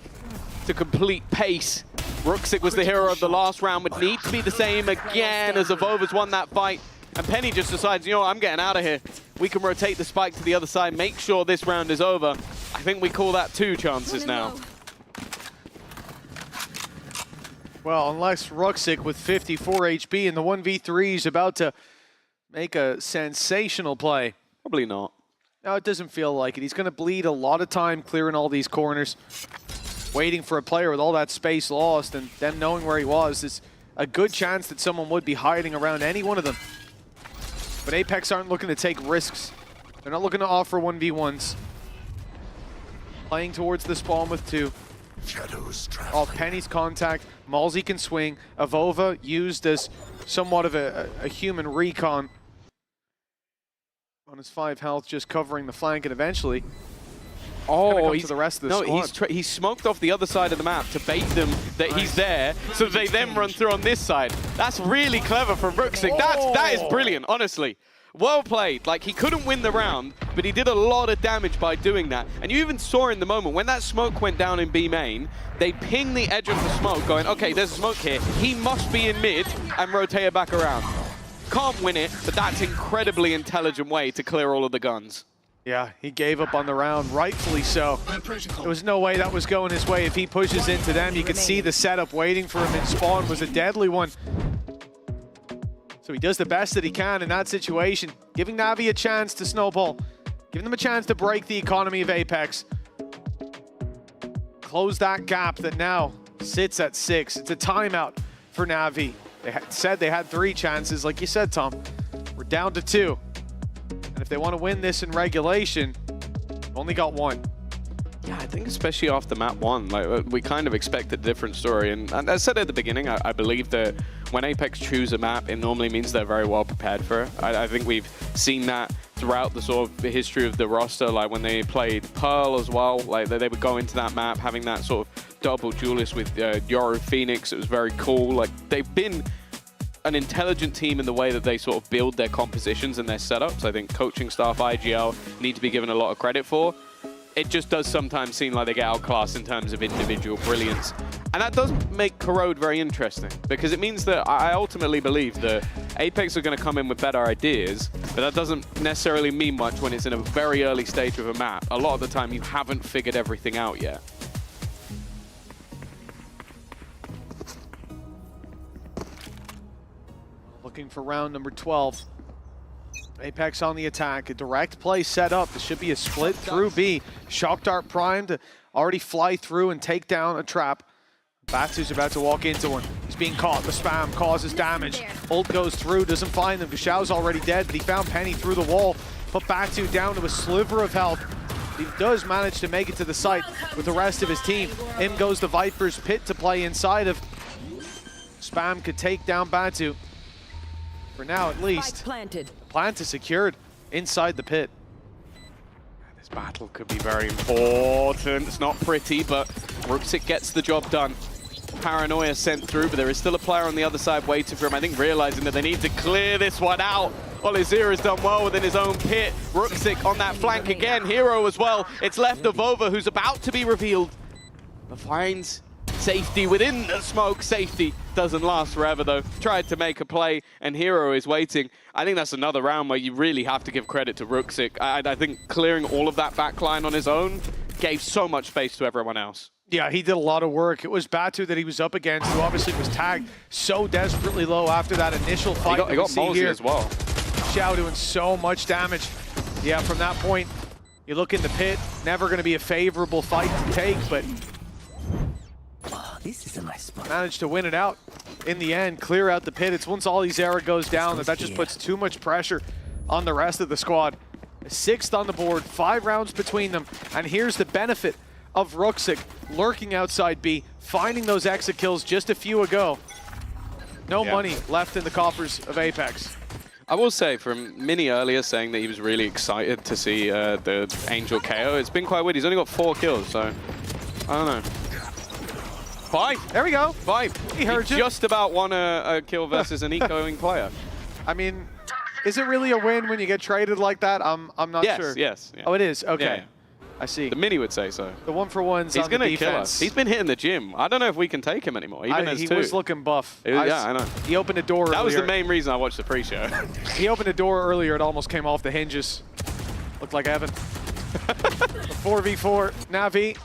to complete pace. Ruxic was the hero of the last round, would need to be the same again as Avova's won that fight. And Penny just decides, you know what, I'm getting out of here. We can rotate the spike to the other side, make sure this round is over. I think we call that 2 chances now. Well, unless Ruxic with 54 HP in the 1v3 is about to make a sensational play. Probably not. No, it doesn't feel like it. He's going to bleed a lot of time clearing all these corners, waiting for a player with all that space lost, and them knowing where he was. There's a good chance that someone would be hiding around any one of them. But Apex aren't looking to take risks. They're not looking to offer 1v1s. Playing towards the spawn with 2. Off Penny's contact, Molzy can swing. Avova used as somewhat of a human recon. On his 5 health, just covering the flank, and eventually he's to the rest of the squad. He's smoked off the other side of the map to bait them that he's there, so they then run through on this side. That's really clever from Ruxic. That is brilliant, honestly. Well played. Like, he couldn't win the round, but he did a lot of damage by doing that. And you even saw in the moment, when that smoke went down in B main, they pinged the edge of the smoke, going, okay, there's a smoke here. He must be in mid, and rotate it back around. Can't win it, but that's incredibly intelligent way to clear all of the guns. Yeah, he gave up on the round, rightfully so. There was no way that was going his way. If he pushes into them, you could see the setup waiting for him in spawn was a deadly one. So he does the best that he can in that situation, giving Na'Vi a chance to snowball, giving them a chance to break the economy of Apex. Close that gap that now sits at 6. It's a timeout for Na'Vi. They said they had 3 chances, like you said, Tom. We're down to 2. And if they want to win this in regulation, only got 1. Yeah, I think especially after map 1, like we kind of expected a different story. And as I said at the beginning, I believe that when Apex choose a map, it normally means they're very well prepared for it. I think we've seen that throughout the sort of history of the roster, like when they played Pearl as well, like they would go into that map having that sort of double duelist with Yoru Phoenix. It was very cool. Like they've been an intelligent team in the way that they sort of build their compositions and their setups. I think coaching staff, IGL, need to be given a lot of credit for. It just does sometimes seem like they get outclassed in terms of individual brilliance. And that does make Corrode very interesting, because it means that I ultimately believe that Apex are going to come in with better ideas, but that doesn't necessarily mean much when it's in a very early stage of a map. A lot of the time, you haven't figured everything out yet. Looking for round number 12. Apex on the attack, a direct play set up. This should be a split through B. Shock Dart primed to already fly through and take down a trap. Batu's about to walk into one. He's being caught. The spam causes damage. Ult goes through, doesn't find them. Xiao's already dead, but he found Penny through the wall. Put Batu down to a sliver of health. He does manage to make it to the site with the rest of his team. In goes the Viper's Pit to play inside of. Spam could take down Batu. For now, at least. Plant is secured inside the pit. This battle could be very important. It's not pretty, but Ruxic gets the job done. Paranoia sent through, but there is still a player on the other side waiting for him. I think realizing that they need to clear this one out. Olizir has done well within his own pit. Ruxic on that flank again. Hero as well. It's left of Vova, who's about to be revealed, but finds safety within the smoke. Safety doesn't last forever though. Tried to make a play and Hero is waiting. I think that's another round where you really have to give credit to Ruxic. I think clearing all of that backline on his own gave so much space to everyone else. Yeah, he did a lot of work. It was Batu that he was up against, who obviously was tagged so desperately low after that initial fight. He got Mosey as well. Xiao doing so much damage. Yeah, from that point, you look in the pit, never going to be a favorable fight to take, but this is a nice spot. Managed to win it out in the end, clear out the pit. It's once all these era goes down that just puts too much pressure on the rest of the squad. 6th on the board, 5 rounds between them, and here's the benefit of Ruxic lurking outside B, finding those exit kills just a few ago. No money left in the coffers of Apex. I will say, from Mini earlier saying that he was really excited to see the Angel KO, it's been quite weird. He's only got 4 kills, so I don't know. 5. There we go. 5. He heard you. Just about won a kill versus an ecoing player. I mean, is it really a win when you get traded like that? I'm not sure. Yes. Oh, it is? Okay. Yeah. I see. The Mini would say so. The 1-for-1's He's on the gonna defense. kill us. He's been hitting the gym. I don't know if we can take him anymore, even as 2. He was looking buff. Yeah, I know. He opened a door earlier. That was the main reason I watched the pre-show. He opened a door earlier. It almost came off the hinges. Looked like Evan. 4v4. Na'Vi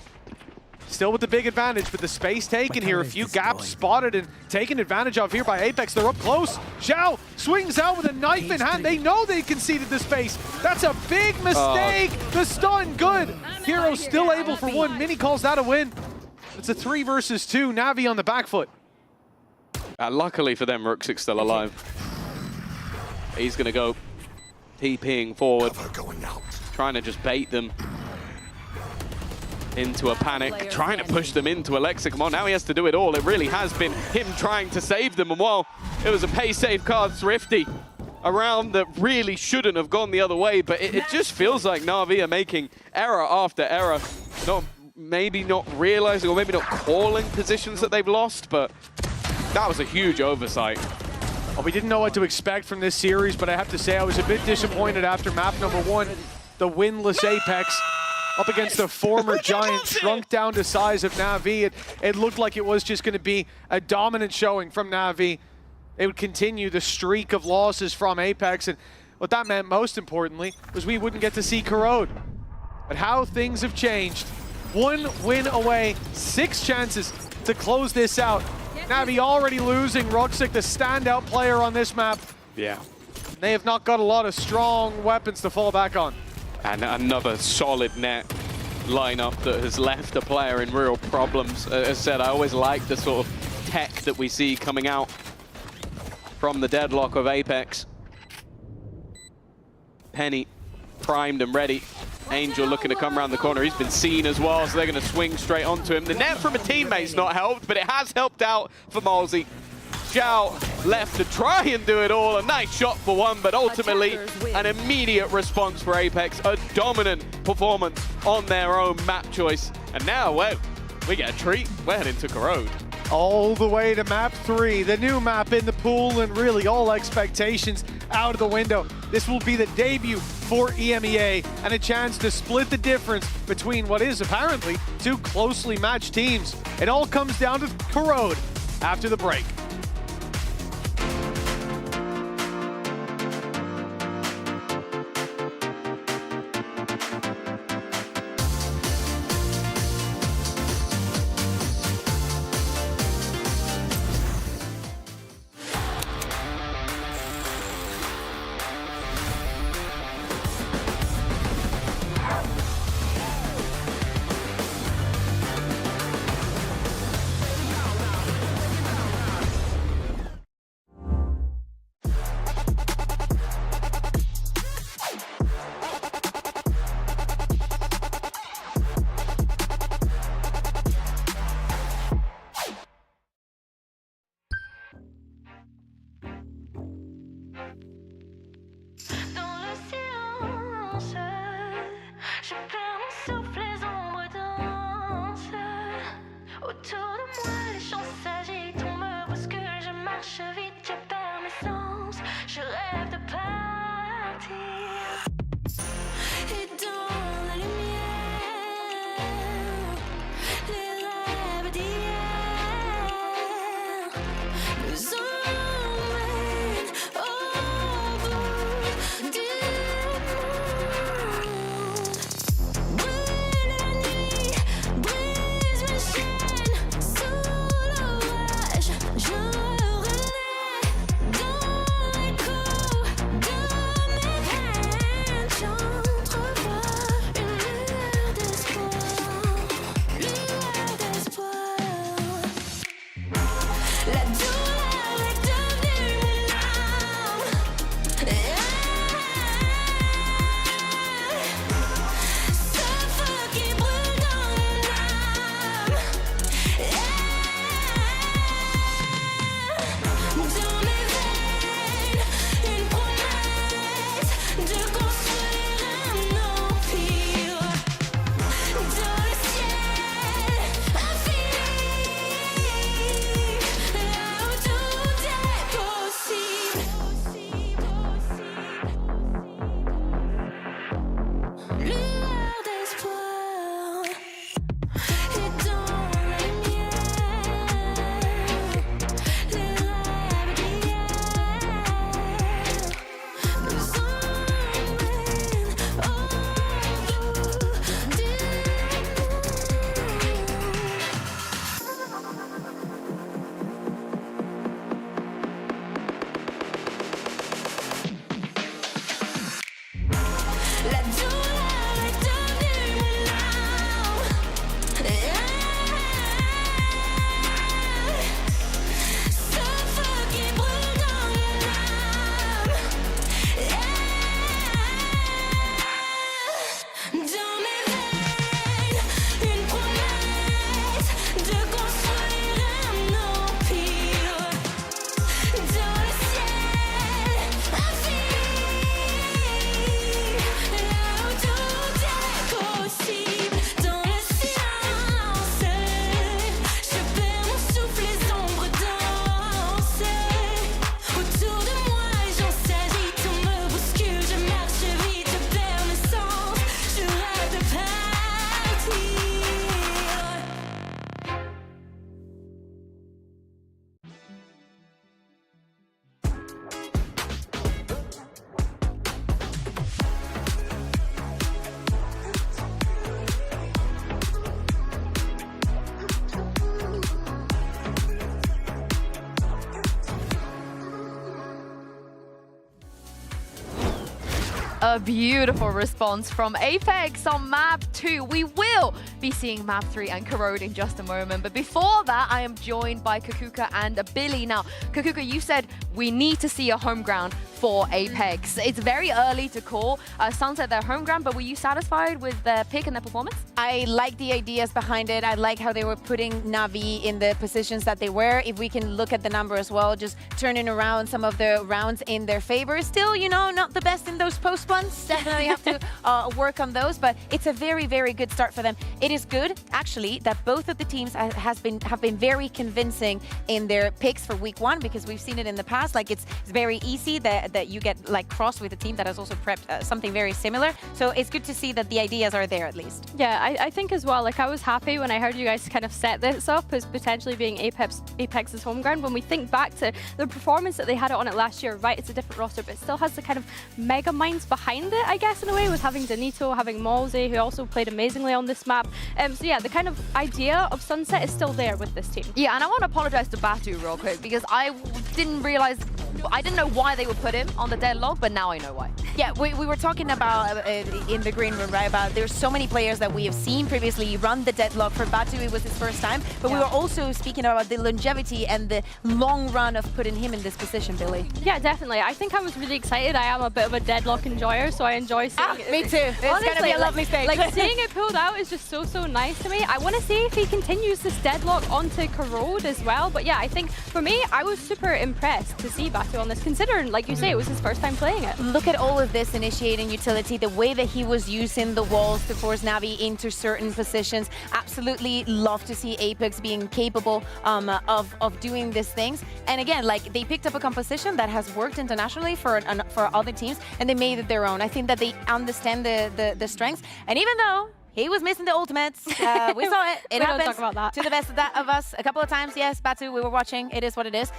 still with the big advantage, but the space taken here. A few gaps spotted and taken advantage of here by Apex. They're up close. Xiao swings out with a knife in hand. They know they conceded the space. That's a big mistake. The stun, good. Hero still able for 1. Mini calls that a win. It's a 3 versus 2. Na'Vi on the back foot. Luckily for them, Ruxic's still alive. He's going to go TPing forward, trying to just bait them into a panic, trying to push them into Alexa. Come on, now he has to do it all. It really has been him trying to save them. And while it was a pay-safe card, Thrifty, a round that really shouldn't have gone the other way, but it just feels like Na'Vi are making error after error. Maybe not realizing or maybe not calling positions that they've lost, but that was a huge oversight. Well, we didn't know what to expect from this series, but I have to say I was a bit disappointed after map number 1, the winless Apex. Up against the former giant, shrunk down to size of Na'Vi. It looked like it was just going to be a dominant showing from Na'Vi. It would continue the streak of losses from Apex, and what that meant most importantly was we wouldn't get to see Corrode. But how things have changed. 1 win away, 6 chances to close this out. Na'Vi already losing Ruxic, the standout player on this map. Yeah. They have not got a lot of strong weapons to fall back on. And another solid net lineup that has left a player in real problems. As I said, I always like the sort of tech that we see coming out from the deadlock of Apex. Penny primed and ready. Angel looking to come around the corner. He's been seen as well, so they're going to swing straight onto him. The net from a teammate's not helped, but it has helped out for Malsey. Zhao left to try and do it all. A nice shot for one, but ultimately an immediate response for Apex. A dominant performance on their own map choice. And now, well, we get a treat. We're heading to Corrode. All the way to map 3, the new map in the pool, and really all expectations out of the window. This will be the debut for EMEA and a chance to split the difference between what is apparently two closely matched teams. It all comes down to Corrode after the break. Je perds mon souffle, les ombres dansent. Autour de moi, les champs s'agitent. On me bouscule, je marche vite, je perds mes sens. Je rêve de partir. Et dans la lumière, les rêves d'hier nous emmènent au bout du A beautiful response from Apex on map 2. We will be seeing map 3 and Corrode in just a moment. But before that, I am joined by Kakuka and Billy. Now, Kakuka, you said we need to see a home ground for Apex. It's very early to call Sunset their home ground, but were you satisfied with their pick and their performance? I like the ideas behind it. I like how they were putting Na'Vi in the positions that they were. If we can look at the number as well, just turning around some of the rounds in their favor. Still, you know, not the best in those post ones. Definitely have to work on those, but it's a very, very good start for them. It is good, actually, that both of the teams have been very convincing in their picks for week 1, because we've seen it in the past. Like, it's very easy that you get like crossed with a team that has also prepped something very similar. So it's good to see that the ideas are there at least. Yeah, I think as well, like I was happy when I heard you guys kind of set this up as potentially being Apex's home ground. When we think back to the performance that they had on it last year, right, it's a different roster, but it still has the kind of mega minds behind it, I guess, in a way, with having Danito, having Malzy, who also played amazingly on this map. So yeah, the kind of idea of Sunset is still there with this team. Yeah, and I want to apologize to Batu real quick, because I didn't know why they would put him on the deadlock, but now I know why. Yeah, we were talking about in the green room, right, about there's so many players that we have seen previously run the deadlock. For Batu, it was his first time, but we were also speaking about the longevity and the long run of putting him in this position, Billy. Yeah, definitely. I think I was really excited. I am a bit of a deadlock enjoyer, so I enjoy seeing it. Me too. It's going to be a lovely stage. Like, seeing it pulled out is just so nice to me. I want to see if he continues this deadlock onto Corrode as well. But yeah, I think for me, I was super impressed to see Batu on this, considering, like you say, it was his first time playing it. Look at all of this initiating utility, the way that he was using the walls to force Na'Vi into certain positions. Absolutely love to see Apex being capable of doing these things. And again, like, they picked up a composition that has worked internationally for other teams, and they made it their own. I think that they understand the strengths. And even though he was missing the ultimates, we saw it. It happens talk about that. to the best of us a couple of times. Yes, Batu, we were watching. It is what it is.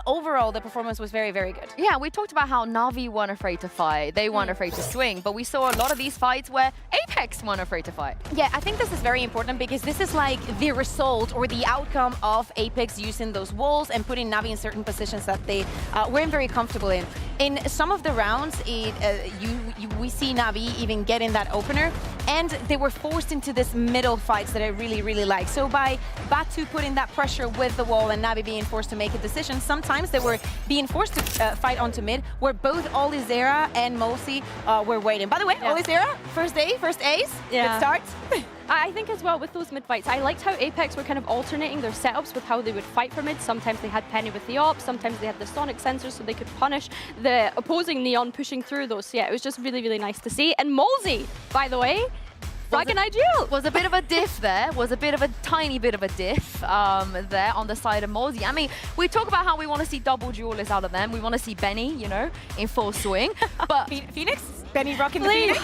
Overall, the performance was very, very good. Yeah, we talked about how Na'Vi weren't afraid to fight. They weren't afraid to swing, but we saw a lot of these fights where Apex weren't afraid to fight. Yeah, I think this is very important, because this is like the result or the outcome of Apex using those walls and putting Na'Vi in certain positions that they weren't very comfortable in. In some of the rounds, we see Na'Vi even getting that opener, and they were forced into this middle fights that I really, really like. So by Batu putting that pressure with the wall and Na'Vi being forced to make a decision, sometimes they were being forced to fight onto mid, where both Olizera and Malzy were waiting. By the way, Olizera, first ace, good start. I think as well with those mid fights, I liked how Apex were kind of alternating their setups with how they would fight for mid. Sometimes they had Penny with the AWP, sometimes they had the sonic sensors so they could punish the opposing Neon pushing through those. So yeah, it was just really, really nice to see. And Malzy, by the way, fucking ideal. Was a bit of a diff there, was a bit of a tiny bit of a diff there on the side of Malzy. I mean, we talk about how we want to see double duelists out of them. We want to see Benny, you know, in full swing. But Phoenix? Benny rocking the Phoenix?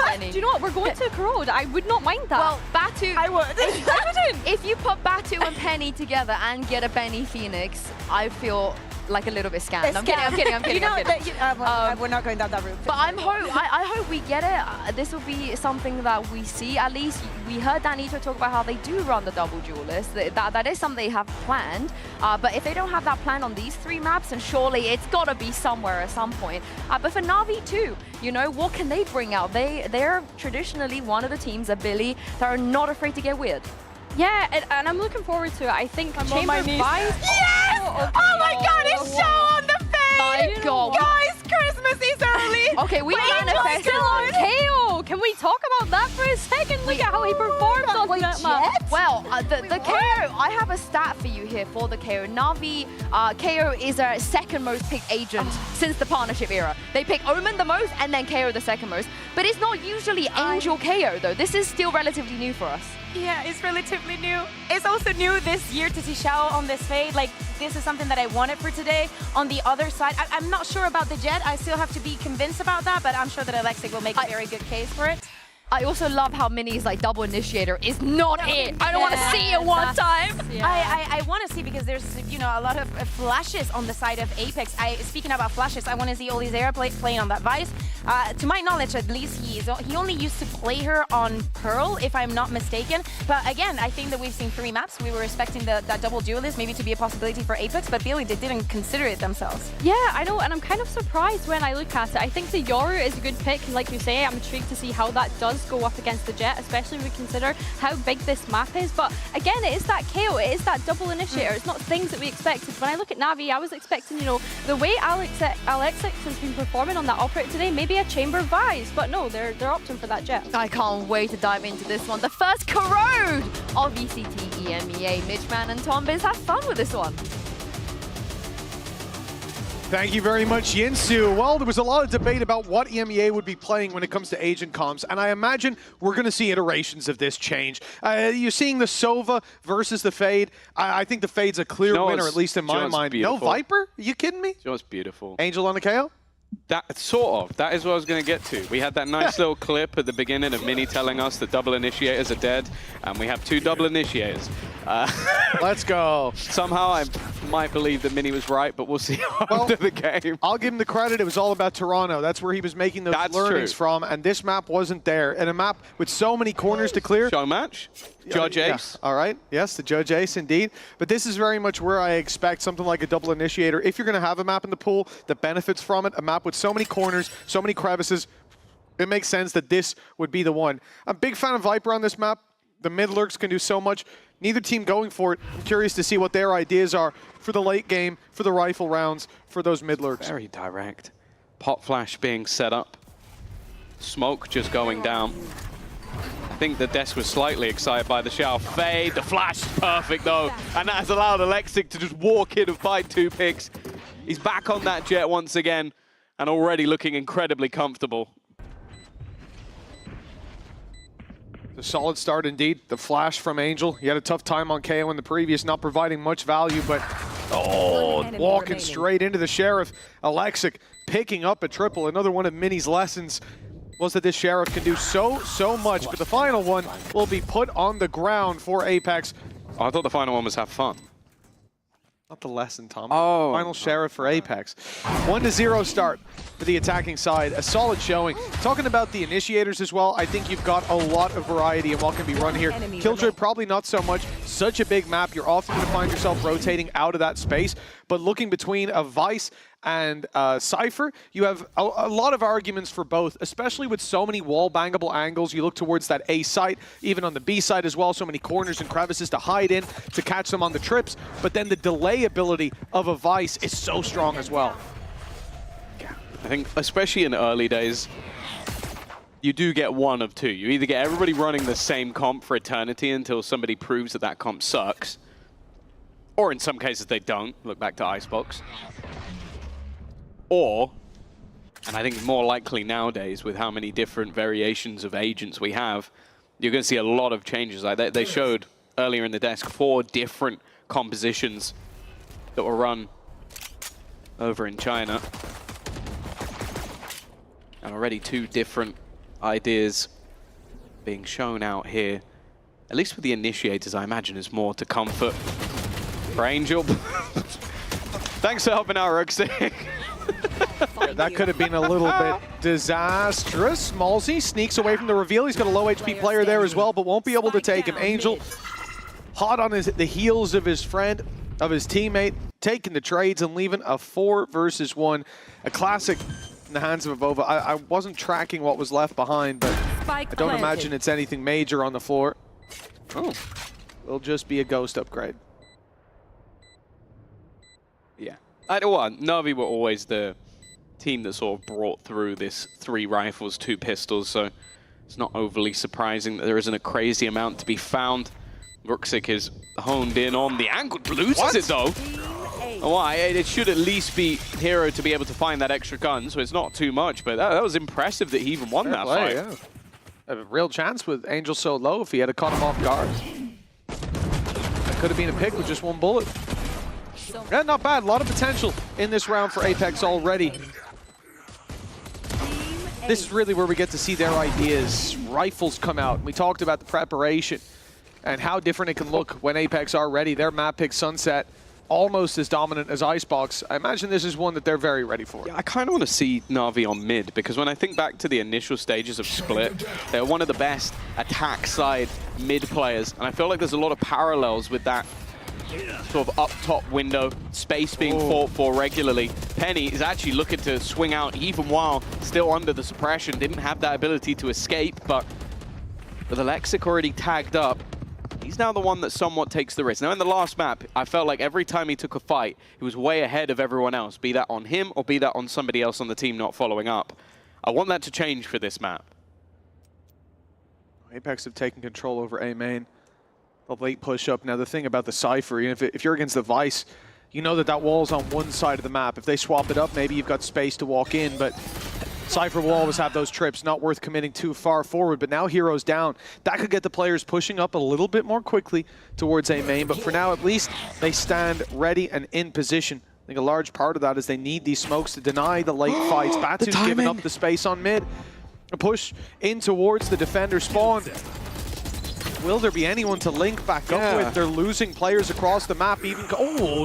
Benny. Do you know what? We're going to Corrode. I would not mind that. Well, Batu... I would. If you put Batu and Penny together and get a Benny Phoenix, I feel like a little bit scammed. I'm kidding. You know, we're not going down that route. But I hope we get it. This will be something that we see. At least we heard Danito talk about how they do run the double duelist. That is something they have planned. But if they don't have that plan on these 3 maps, then surely it's got to be somewhere at some point. But for Na'Vi too, you know, what can they bring out? They're traditionally one of the teams, that Billy, that are not afraid to get weird. Yeah, and I'm looking forward to it. I think Chamber Chamber 5... Yes! Oh my god, it's so on the face! My god. Guys, Christmas is early! Okay, we manifested KO! Can we talk about that for a second? Look at how he performed on that map. Well, the KO, I have a stat for you here for the KO. Na'Vi, KO is our second most picked agent since the partnership era. They pick Omen the most and then KO the second most. But it's not usually Angel KO though. This is still relatively new for us. Yeah, it's relatively new. It's also new this year to see Xiao on this fade. Like, this is something that I wanted for today. On the other side, I'm not sure about the Jet. I still have to be convinced about that, but I'm sure that Alexic will make a very good case for it. I also love how Mini's like double initiator is not it. I don't want to see it one time. I want to see, because there's, you know, a lot of flashes on the side of Apex. Speaking about flashes, I want to see Olizera playing on that Vice. To my knowledge, at least, he only used to play her on Pearl, if I'm not mistaken. But again, I think that we've seen 3 maps. We were expecting that double duelist maybe to be a possibility for Apex, but really they didn't consider it themselves. Yeah, I know, and I'm kind of surprised when I look at it. I think the Yoru is a good pick, and like you say, I'm intrigued to see how that does go up against the Jet, especially when we consider how big this map is. But again, it is that KO, it is that double initiator. It's not things that we expected. When I look at Navi, I was expecting, you know, the way Alexix has been performing on that operator today, maybe a chamber Vice, but no, they're opting for that Jet. I can't wait to dive into this one. The first corrode of VCT EMEA. Mitchman and Tombiz, have fun with this one. Thank you very much, Yinsu. Well, there was a lot of debate about what EMEA would be playing when it comes to agent comps, and I imagine we're going to see iterations of this change. You're seeing the Sova versus the Fade. I think the Fade's a clear winner, at least in my mind. Beautiful. No Viper? Are you kidding me? It's beautiful. Angel on the KO? That sort of. That is what I was going to get to. We had that nice little clip at the beginning of Mini telling us that double initiators are dead, and we have 2 double initiators. Let's go. Somehow I might believe that Mini was right, but we'll see after the game. I'll give him the credit. It was all about Toronto. That's where he was making those learnings from, and this map wasn't there. And a map with so many corners to clear. Show match. Judge Ace. All right. Yes, the Judge Ace indeed. But this is very much where I expect something like a double initiator. If you're going to have a map in the pool that benefits from it, a map with so many corners, so many crevices, it makes sense that this would be the one. I'm a big fan of Viper on this map. The mid lurks can do so much. Neither team going for it. I'm curious to see what their ideas are for the late game, for the rifle rounds, for those mid lurks. Very direct. Pot flash being set up. Smoke just going down. I think the Des was slightly excited by the shower. Fade, the flash is perfect though. And that has allowed Alexix to just walk in and find 2 picks. He's back on that Jet once again and already looking incredibly comfortable. A solid start indeed. The flash from Angel. He had a tough time on KO in the previous, not providing much value, but walking straight into the Sheriff. Alexix picking up a triple. Another one of Mini's lessons was that this Sheriff can do so much, but the final one will be put on the ground for Apex. Oh, I thought the final one was have fun. Not the lesson, Tom. Oh. Final Sheriff for Apex. 1-0 start for the attacking side. A solid showing. Talking about the initiators as well, I think you've got a lot of variety in what can be run here. Killjoy, probably not so much. Such a big map, you're often going to find yourself rotating out of that space. But looking between a Vice and Cypher, you have a lot of arguments for both, especially with so many wall-bangable angles. You look towards that A site, even on the B side as well, so many corners and crevices to hide in, to catch them on the trips, but then the delay ability of a Vice is so strong as well. I think, especially in early days, you do get one of two. You either get everybody running the same comp for eternity until somebody proves that that comp sucks, or in some cases they don't. Look back to Icebox. Or, and I think more likely nowadays with how many different variations of agents we have, you're going to see a lot of changes. Like they showed earlier in the desk 4 different compositions that were run over in China. And already 2 different ideas being shown out here. At least with the initiators, I imagine there's more to comfort for Angel. Thanks for helping out, Ruxic. That could have been a little bit disastrous. Malzy sneaks away from the reveal. He's got a low HP player there as well, but won't be able to take him. Angel, hot on the heels of his friend, of his teammate, taking the trades and leaving a 4 versus 1. A classic in the hands of Avova. I wasn't tracking what was left behind, but I don't imagine it's anything major on the floor. Oh, it'll just be a ghost upgrade. Yeah. Na'Vi were always the team that sort of brought through this 3 rifles, 2 pistols, so it's not overly surprising that there isn't a crazy amount to be found. Ruxic is honed in on the angle. Loses it though. Why? It should at least be Hero to be able to find that extra gun, so it's not too much, but that was impressive that he even won that fight. Yeah. A real chance with Angel so low if he had caught him off guard. That could have been a pick with just 1 bullet. Yeah, not bad. A lot of potential in this round for Apex already. This is really where we get to see their ideas. Rifles come out. We talked about the preparation. and how different it can look when Apex are ready. Their map pick Sunset, almost as dominant as Icebox. I imagine this is one that they're very ready for. Yeah, I kind of want to see Na'Vi on mid, because when I think back to the initial stages of Split, they're one of the best attack side mid players, and I feel like there's a lot of parallels with that sort of up top window, space being fought for regularly. Penny is actually looking to swing out even while still under the suppression, didn't have that ability to escape, but with Alexic already tagged up, he's now the one that somewhat takes the risk. Now in the last map, I felt like every time he took a fight, he was way ahead of everyone else, be that on him or be that on somebody else on the team not following up. I want that to change for this map. Apex have taken control over A main. The late push up. Now the thing about the Cypher, if you're against the Vice, you know that that wall's on one side of the map. If they swap it up, maybe you've got space to walk in, but Cypher will always have those trips, not worth committing too far forward. But now Hero's down. That could get the players pushing up a little bit more quickly towards A main, but for now at least they stand ready and in position. I think a large part of that is they need these smokes to deny the late fights. Batu's giving up the space on mid. A push in towards the defender spawn. Will there be anyone to link back up with? They're losing players across the map. Even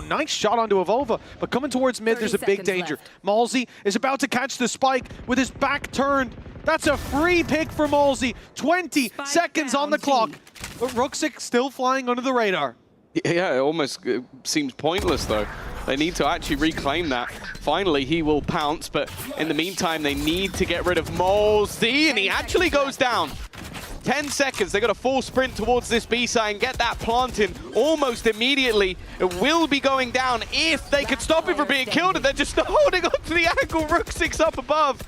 nice shot onto Avova. But coming towards mid, there's a big danger. Malzy is about to catch the spike with his back turned. That's a free pick for Malzy. 20 seconds on the clock. But Ruxic still flying under the radar. Yeah, it almost seems pointless though. They need to actually reclaim that. Finally, he will pounce, but in the meantime, they need to get rid of Malzy, and he actually goes down. 10 seconds, they got a full sprint towards this B side and get that planting almost immediately. It will be going down if they could stop it from being killed, and they're just holding on to the angle. Ruxic's up above.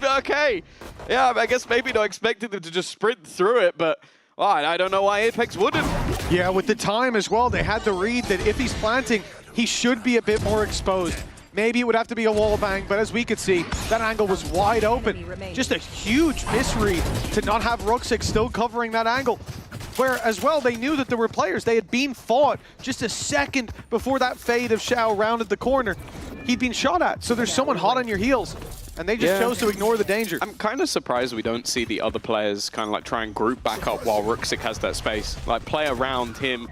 Okay. Yeah, I guess maybe not expecting them to just sprint through it, but I don't know why Apex wouldn't. Yeah, with the time as well, they had the read that if he's planting, he should be a bit more exposed. Maybe it would have to be a wall bang, but as we could see, that angle was wide open. Just a huge misread to not have Ruxic still covering that angle. Where, as well, they knew that there were players. They had been fought just a second before that fade of Xiao rounded the corner. He'd been shot at, so there's someone hot on your heels. And they just chose to ignore the danger. I'm kind of surprised we don't see the other players kind of like try and group back up while Ruxic has that space. Like play around him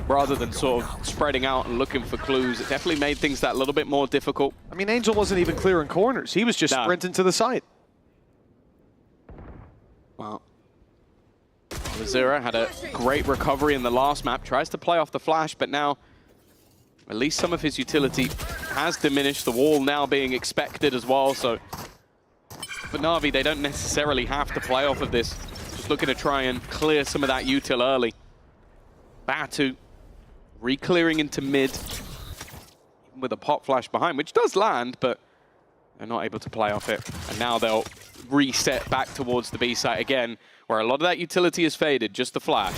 rather than sort of spreading out and looking for clues. It definitely made things that little bit more difficult. I mean, Angel wasn't even clearing corners. He was just sprinting to the site. Wow. Zera had a great recovery in the last map. Tries to play off the flash, but now at least some of his utility has diminished. The wall now being expected as well. So for Na'Vi, they don't necessarily have to play off of this. Just looking to try and clear some of that util early. Batu re-clearing into mid with a pop flash behind, which does land, but they're not able to play off it. And now they'll reset back towards the B site again, where a lot of that utility is faded, just the flash.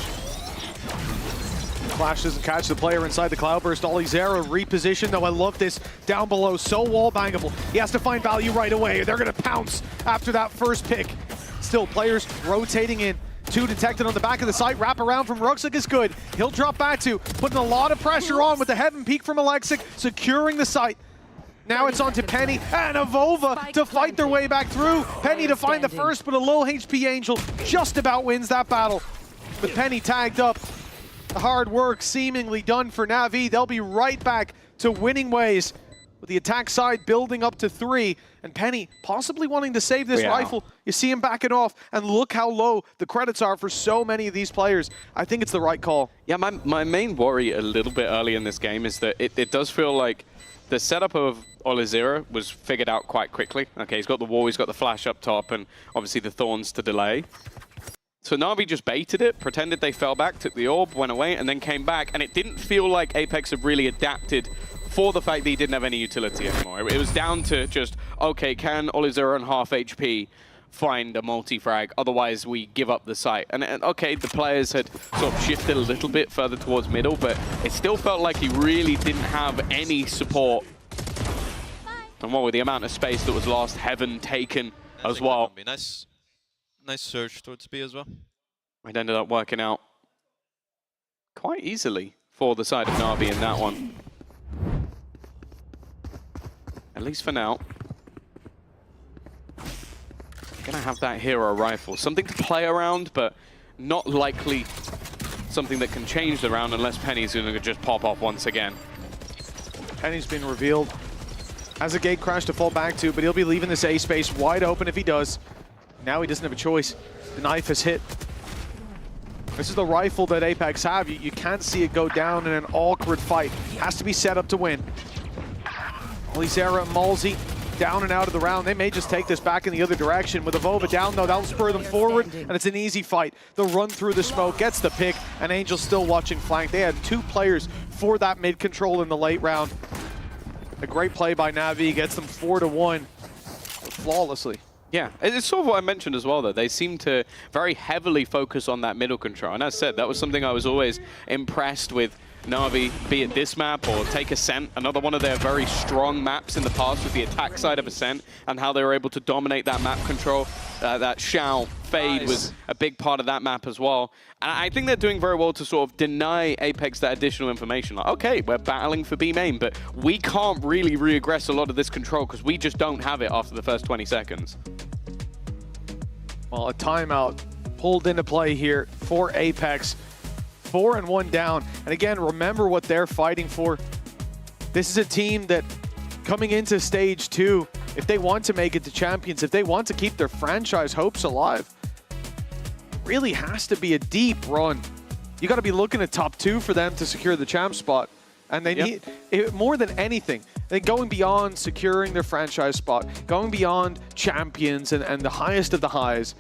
Flash doesn't catch the player inside the Cloudburst. Zera reposition, though I love this. Down below, so wall bangable. He has to find value right away. They're going to pounce after that first pick. Still, players rotating in. Two detected on the back of the site. Wrap around from Ruxic is good. He'll drop Batu, putting a lot of pressure on with the heaven peak from Alexic, securing the site. Now it's on to Penny and Avova to fight their way back through. Penny to find the first, but a low HP Angel just about wins that battle. With Penny tagged up, the hard work seemingly done for Na'Vi. They'll be right back to winning ways with the attack side building up to 3. And Penny possibly wanting to save this rifle. You see him backing off, and look how low the credits are for so many of these players. I think it's the right call. Yeah, my main worry a little bit early in this game is that it does feel like the setup of Zera was figured out quite quickly. Okay, he's got the wall, he's got the flash up top, and obviously the thorns to delay. So Na'Vi just baited it, pretended they fell back, took the orb, went away, and then came back, and it didn't feel like Apex had really adapted for the fact that he didn't have any utility anymore. It was down to just, okay, can Zera on half HP find a multi-frag? Otherwise, we give up the site. And okay, the players had sort of shifted a little bit further towards middle, but it still felt like he really didn't have any support. And what with the amount of space that was lost, heaven taken as well. Nice surge towards B as well. It ended up working out quite easily for the side of Na'Vi in that one. At least for now. Gonna have that hero rifle. Something to play around, but not likely something that can change the round unless Penny's going to just pop off once again. Penny's been revealed as a gate crash to fall back to, but he'll be leaving this A space wide open if he does. Now he doesn't have a choice. The knife has hit. This is the rifle that Apex have. You can't see it go down in an awkward fight. Has to be set up to win. Alizera and Malzy down and out of the round. They may just take this back in the other direction. With Avova down, though, that'll spur them forward, and it's an easy fight. They'll run through the smoke, gets the pick, and Angel's still watching flank. They had 2 players for that mid control in the late round. A great play by Na'Vi gets them 4-1 flawlessly. Yeah, it's sort of what I mentioned as well, though. They seem to very heavily focus on that middle control. And as I said, that was something I was always impressed with Na'Vi, be it this map or take Ascent, another one of their very strong maps in the past with the attack side of Ascent and how they were able to dominate that map control. That Shao fade was a big part of that map as well. And I think they're doing very well to sort of deny Apex that additional information. Like, okay, we're battling for B main, but we can't really reaggress a lot of this control because we just don't have it after the first 20 seconds. Well, a timeout pulled into play here for Apex. 4-1 down. And again, remember what they're fighting for. This is a team that coming into stage 2, if they want to make it to champions, if they want to keep their franchise hopes alive, it really has to be a deep run. You got to be looking at top 2 for them to secure the champ spot. And they need, more than anything, they're going beyond securing their franchise spot, going beyond champions and the highest of the highs.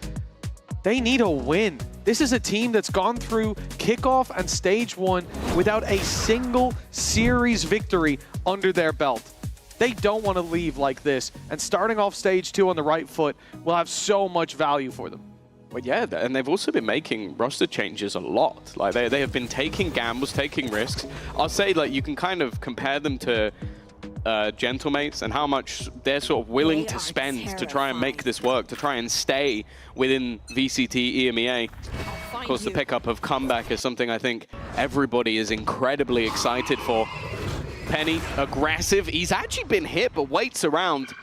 They need a win. This is a team that's gone through kickoff and stage 1 without a single series victory under their belt. They don't want to leave like this, and starting off stage 2 on the right foot will have so much value for them. Well, yeah, and they've also been making roster changes a lot. Like they have been taking gambles, taking risks. I'll say, like, you can kind of compare them to Gentlemates and how much they're sort of willing to spend to try and make this work, to try and stay within VCT EMEA. Of course, the pickup of Comeback is something I think everybody is incredibly excited for. Penny, aggressive. He's actually been hit, but waits around.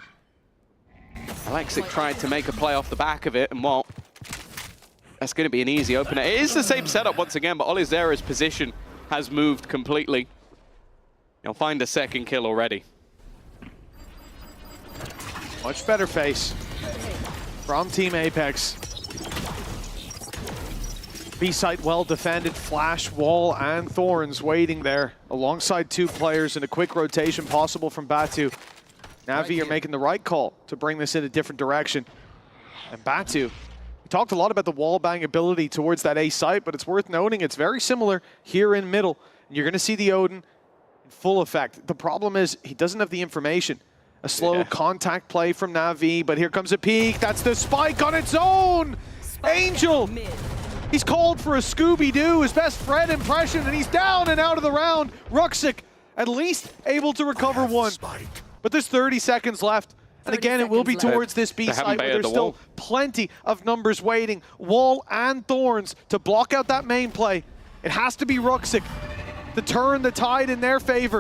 Alexic tried to make a play off the back of it, and well, that's going to be an easy opener. It is the same setup once again, but Alizera's position has moved completely. He'll find a second kill already. Much better face from Team Apex. B-site well defended, Flash, Wall, and Thorns waiting there alongside 2 players and a quick rotation possible from Batu. Na'Vi are making the right call to bring this in a different direction. And Batu, we talked a lot about the wall bang ability towards that A site, but it's worth noting it's very similar here in middle. And you're going to see the Odin in full effect. The problem is he doesn't have the information. A slow contact play from Na'Vi, but here comes a peek. That's the spike on its own. Angel, he's called for a Scooby-Doo, his best Fred impression, and he's down and out of the round. Ruxic at least able to recover 1. But there's 30 seconds left. And again, it will be towards this B site, but there's still plenty of numbers waiting. Wall and Thorns to block out that main play. It has to be Ruxic to turn the tide in their favor.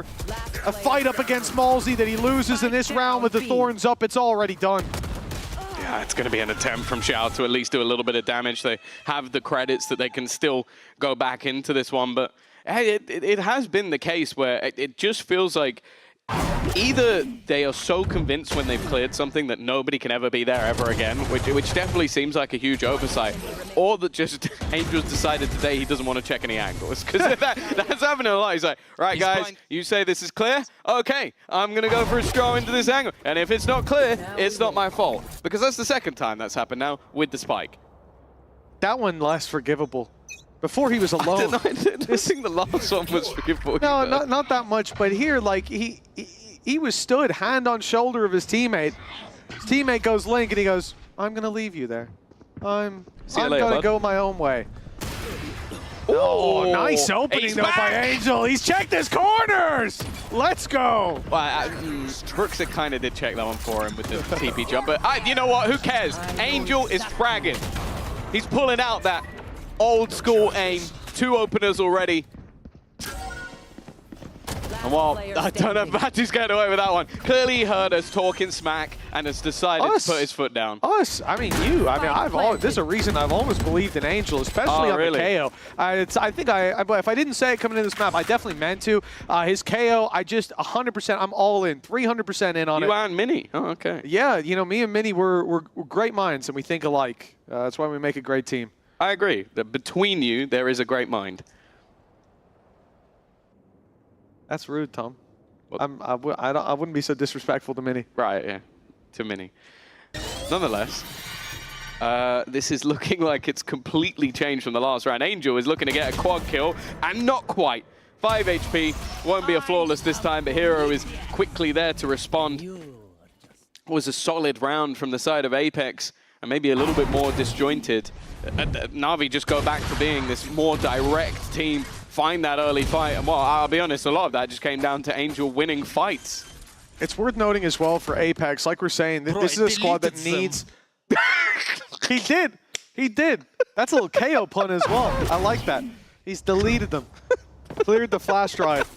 A fight up against Malzy that he loses in this round with the Thorns up. It's already done. Yeah, it's going to be an attempt from Xiao to at least do a little bit of damage. They have the credits that they can still go back into this one. But hey, it has been the case where it just feels like either they are so convinced when they've cleared something that nobody can ever be there ever again, which definitely seems like a huge oversight, or that just Angel's decided today he doesn't want to check any angles. Because that's happening a lot. He's like, right, guys, you say this is clear? Okay, I'm going to go for a straw into this angle. And if it's not clear, it's not my fault. Because that's the second time that's happened now with the spike. That one less forgivable. Before he was alone. I think the last one was forgivable. No, not that much. But here, like, he was stood hand on shoulder of his teammate. His teammate goes Link, and he goes, I'm going to leave you there. I'm going to go my own way. Oh, nice opening, though, by Angel. He's checked his corners. Let's go. Well, Ruxic kind of did check that one for him with the TP jump. But you know what? Who cares? Angel is fragging. He's pulling out that old school aim. 2 openers already. And well, I don't know if Batu's getting away with that one. Clearly he heard us talking smack and has decided to put his foot down. Us? I mean, you. I mean, I've always, this is a reason I've always believed in Angel, especially on the KO. I think if I didn't say it coming into this map, I definitely meant to. His KO, I just 100%, I'm all in, 300% in on it. You and Minnie? Oh, okay. Yeah, you know, me and Minnie, we're great minds and we think alike. That's why we make a great team. I agree. That between you, there is a great mind. That's rude, Tom. I wouldn't be so disrespectful to Minnie. Right, yeah, to Minnie. Nonetheless, this is looking like it's completely changed from the last round. Angel is looking to get a quad kill, and not quite. 5 HP, won't be a flawless this time, but Hero is quickly there to respond. It was a solid round from the side of Apex, and maybe a little bit more disjointed. Na'Vi just go back to being this more direct team, find that early fight, and well, I'll be honest, a lot of that just came down to Angel winning fights. It's worth noting as well for Apex, like we're saying, this is a squad that needs... He did. That's a little KO pun as well. I like that. He's deleted them. Cleared the flash drive.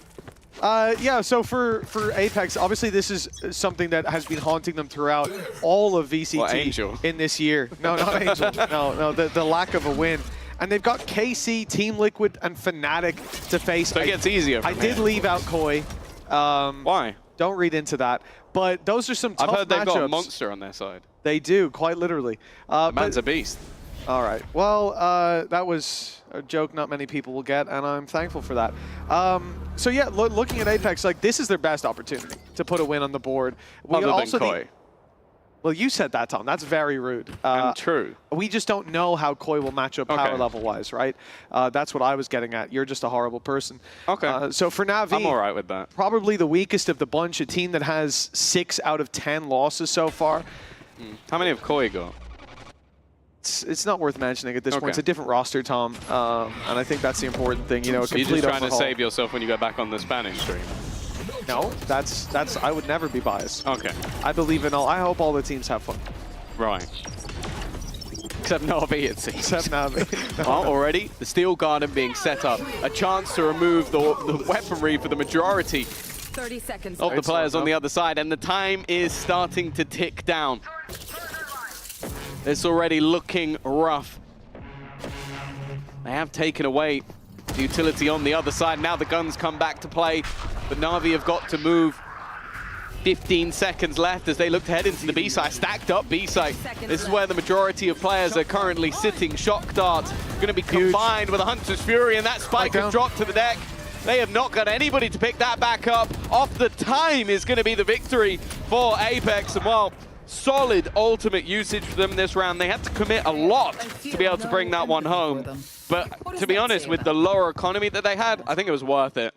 Yeah, so for Apex, obviously this is something that has been haunting them throughout all of VCT in this year. No, not Angel. No, the lack of a win. And they've got KC, Team Liquid, and Fnatic to face. So it gets easier. I did leave out Koi. Why? Don't read into that. But those are some tough matchups. I've heard they've got a monster on their side. They do, quite literally. The man's a beast. All right. Well, that was a joke not many people will get, and I'm thankful for that. So yeah, looking at Apex, like this is their best opportunity to put a win on the board. Other than Koi. Well, you said that, Tom. That's very rude. True. We just don't know how Koi will match up power level-wise, right? That's what I was getting at. You're just a horrible person. Okay. So for Na'Vi, I'm all right with that. Probably the weakest of the bunch, a team that has 6 out of 10 losses so far. How many have Koi got? It's not worth mentioning at this point. It's a different roster, Tom, and I think that's the important thing. You know, so you're just trying to save yourself when you go back on the Spanish stream. No, that's I would never be biased. Okay. I believe in all. I hope all the teams have fun. Right. Except Na'Vi, it seems. Except Na'Vi. Well, already the Steel Garden being set up, a chance to remove the weaponry for the majority 30 seconds of the players on the other side, and the time is starting to tick down. It's already looking rough. They have taken away the utility on the other side. Now the guns come back to play, but Na'Vi have got to move. 15 seconds left as they look to head into the B site. Stacked up B site. This is where the majority of players are currently sitting. Shock Dart going to be combined with a Hunter's Fury, and that spike has dropped to the deck. They have not got anybody to pick that back up. Off the time is going to be the victory for Apex, and well, solid ultimate usage for them this round. They had to commit a lot to be able to bring that one home. But to be honest, with the lower economy that they had, I think it was worth it.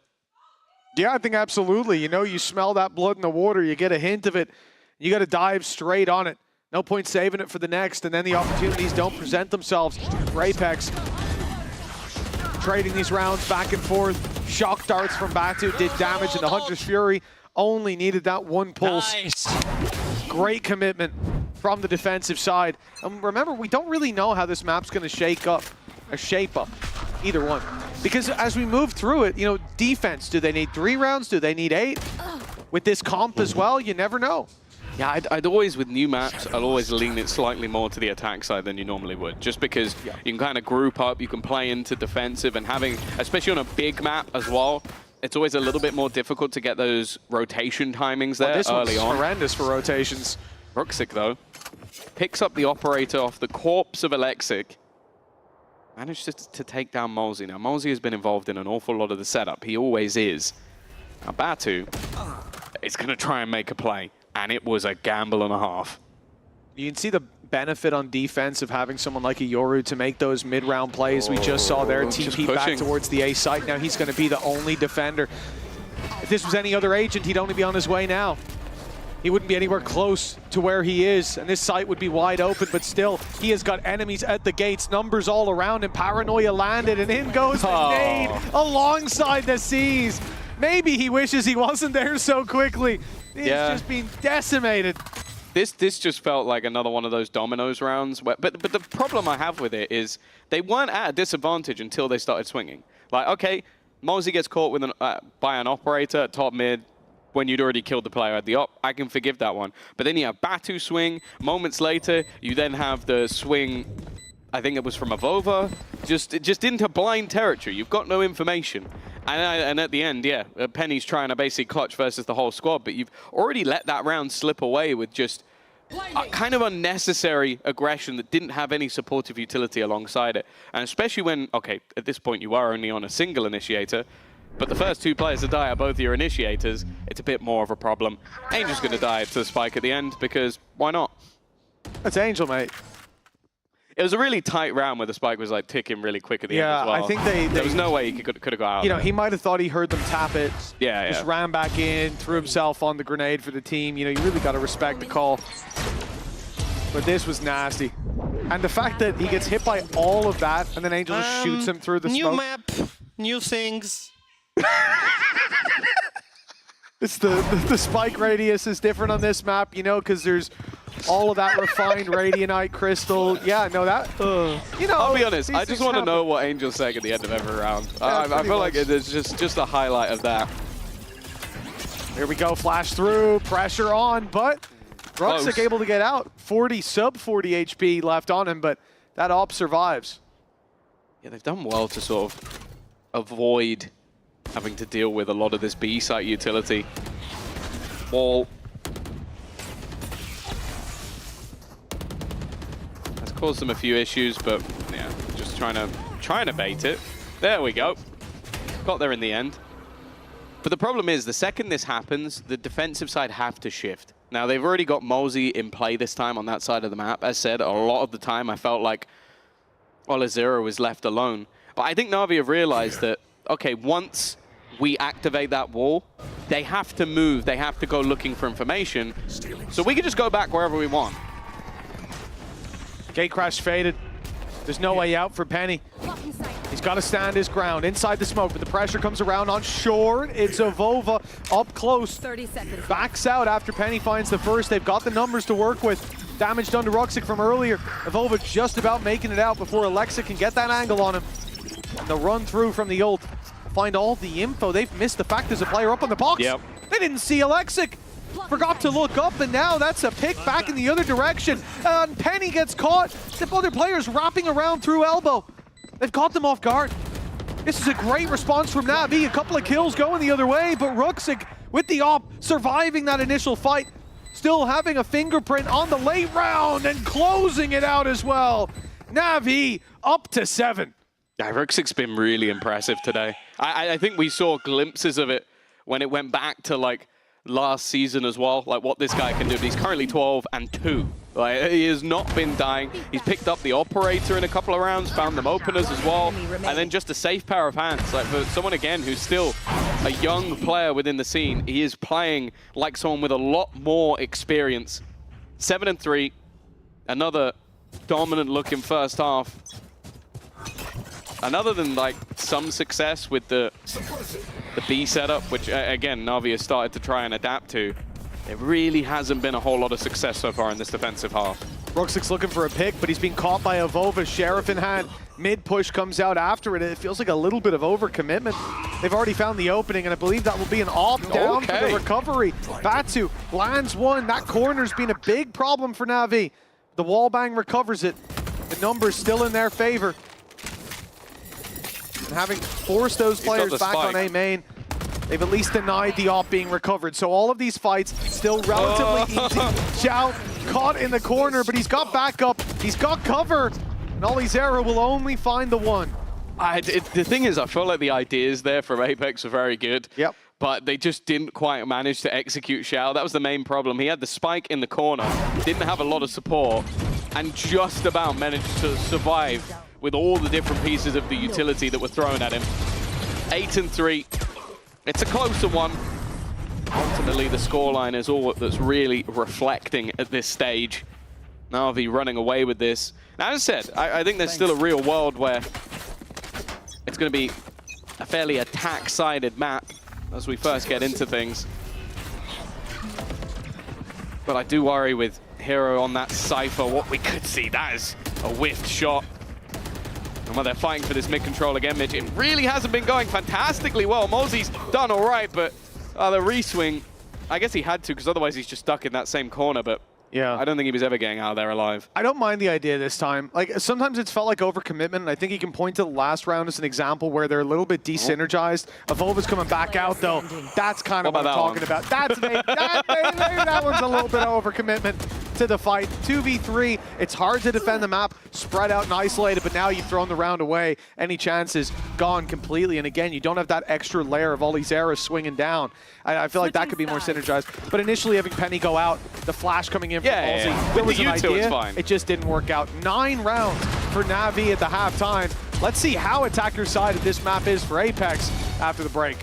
Yeah, I think absolutely. You know, you smell that blood in the water, you get a hint of it, you got to dive straight on it. No point saving it for the next, and then the opportunities don't present themselves for Apex. Trading these rounds back and forth. Shock darts from Batu did damage, and the Hunter's Fury only needed that one pulse. Nice. Great commitment from the defensive side. And remember, we don't really know how this map's going to shape up, either one. Because as we move through it, you know, defense, do they need 3 rounds? Do they need 8? With this comp as well, you never know. Yeah, I'd always, with new maps, I'd always lean it slightly more to the attack side than you normally would. Just because you can kind of group up, you can play into defensive, and having, especially on a big map as well, it's always a little bit more difficult to get those rotation timings there this early on. Horrendous for rotations. Ruxic, though, picks up the operator off the corpse of Alexic. Managed to take down Molzy. Now, Molzy has been involved in an awful lot of the setup. He always is. Now, Batu is going to try and make a play, and it was a gamble and a half. You can see the benefit on defense of having someone like a Yoru to make those mid-round plays. We just saw there, TP back towards the A site. Now he's going to be the only defender. If this was any other agent, he'd only be on his way now. He wouldn't be anywhere close to where he is, and this site would be wide open, but still, he has got enemies at the gates, numbers all around him. Paranoia landed, and in goes the nade alongside the C's. Maybe he wishes he wasn't there so quickly. He's just been decimated. This just felt like another one of those dominoes rounds. But the problem I have with it is they weren't at a disadvantage until they started swinging. Like, okay, Mosey gets caught with by an operator at top mid when you'd already killed the player at the op. I can forgive that one. But then you have Batu swing. Moments later, you then have the swing, I think it was from Avova, just into blind territory. You've got no information. And at the end, yeah, Penny's trying to basically clutch versus the whole squad, but you've already let that round slip away with just a kind of unnecessary aggression that didn't have any supportive utility alongside it. And especially when, okay, at this point you are only on a single initiator, but the first two players to die are both your initiators, it's a bit more of a problem. Angel's going to die to the spike at the end, because why not? That's Angel, mate. It was a really tight round where the spike was like ticking really quick at the end as well. I think there was no way he could have got out. You know, he might have thought he heard them tap it. Yeah, Just ran back in, threw himself on the grenade for the team. You know, you really got to respect the call. But this was nasty. And the fact that he gets hit by all of that and then Angel just shoots him through the smoke. New map, new things. It's the spike radius is different on this map, you know, because there's all of that refined radianite crystal. Yeah, no, that, you know. I'll be honest, I just want to know what Angel's saying at the end of every round. I feel like it's just a highlight of that. Here we go, flash through, pressure on, but Ruxic able to get out. Sub 40 HP left on him, but that op survives. Yeah, they've done well to sort of avoid having to deal with a lot of this B site utility. Wall. That's caused them a few issues, but yeah, just trying to bait it. There we go. Got there in the end. But the problem is, the second this happens, the defensive side have to shift. Now, they've already got Mosey in play this time on that side of the map. As said, a lot of the time I felt like Olazero was left alone. But I think Na'Vi have realized that, okay, once we activate that wall, they have to move, they have to go looking for information, so we can just go back wherever we want. Gate crash faded. There's no way out for Penny. He's got to stand his ground inside the smoke, but the pressure comes around on short. It's Avova up close. 30 seconds. Backs out after Penny finds the first. They've got the numbers to work with. Damage done to Ruxic from earlier. Avova just about making it out before Alexa can get that angle on him. And the run through from the ult. Find all the info. They've missed the fact there's a player up on the box. Yep. They didn't see Alexic. Forgot to look up, and now that's a pick back in the other direction. And Penny gets caught. The other players wrapping around through elbow. They've caught them off guard. This is a great response from Na'Vi. A couple of kills going the other way, but Ruxic with the op, surviving that initial fight. Still having a fingerprint on the late round and closing it out as well. Na'Vi up to 7. Yeah, Ruxic's been really impressive today. I think we saw glimpses of it when it went back to like last season as well, like what this guy can do. He's currently 12-2. Like, he has not been dying. He's picked up the operator in a couple of rounds, found them openers as well, and then just a safe pair of hands. Like for someone again who's still a young player within the scene, he is playing like someone with a lot more experience. 7-3, another dominant looking first half. And other than like some success with the B setup, which again Na'Vi has started to try and adapt to, there really hasn't been a whole lot of success so far in this defensive half. Ruxic's looking for a pick, but he's being caught by Avova. Sheriff in hand. Mid push comes out after it. It feels like a little bit of overcommitment. They've already found the opening, and I believe that will be an op down for the recovery. Batu lands one. That corner's been a big problem for Na'Vi. The wall bang recovers it. The numbers still in their favor. And having forced those players back on A main, they've at least denied the op being recovered. So all of these fights still relatively easy. Xiao caught in the corner, but he's got backup. He's got cover. And Olazero will only find the one. The thing is, I feel like the ideas there from Apex are very good. Yep. But they just didn't quite manage to execute Xiao. That was the main problem. He had the spike in the corner, didn't have a lot of support, and just about managed to survive with all the different pieces of the utility that were thrown at him. 8-3. It's a closer one. Ultimately, the scoreline is all that's really reflecting at this stage. Na'Vi running away with this. Now, as I said, I think there's still a real world where it's going to be a fairly attack-sided map as we first get into things. But I do worry with Hero on that Cypher. What we could see, that is a whiffed shot. Well, they're fighting for this mid-control again, Mitch. It really hasn't been going fantastically well. Mosey's done all right, but the re-swing, I guess he had to, because otherwise he's just stuck in that same corner, but yeah, I don't think he was ever getting out of there alive. I don't mind the idea this time. Like, sometimes it's felt like overcommitment, and I think he can point to the last round as an example where they're a little bit desynergized. Evolva's coming back out, though. That's kind of what I'm talking about. That's maybe that one's a little bit of overcommitment to the fight. 2v3, it's hard to defend the map, spread out and isolated, but now you've thrown the round away. Any chances gone completely, and again, you don't have that extra layer of all these arrows swinging down. I feel like that could be more synergized. But initially having Penny go out, the flash coming in from Halsey, there was an idea. Fine. It just didn't work out. 9 rounds for Na'Vi at the halftime. Let's see how attacker sided this map is for Apex after the break.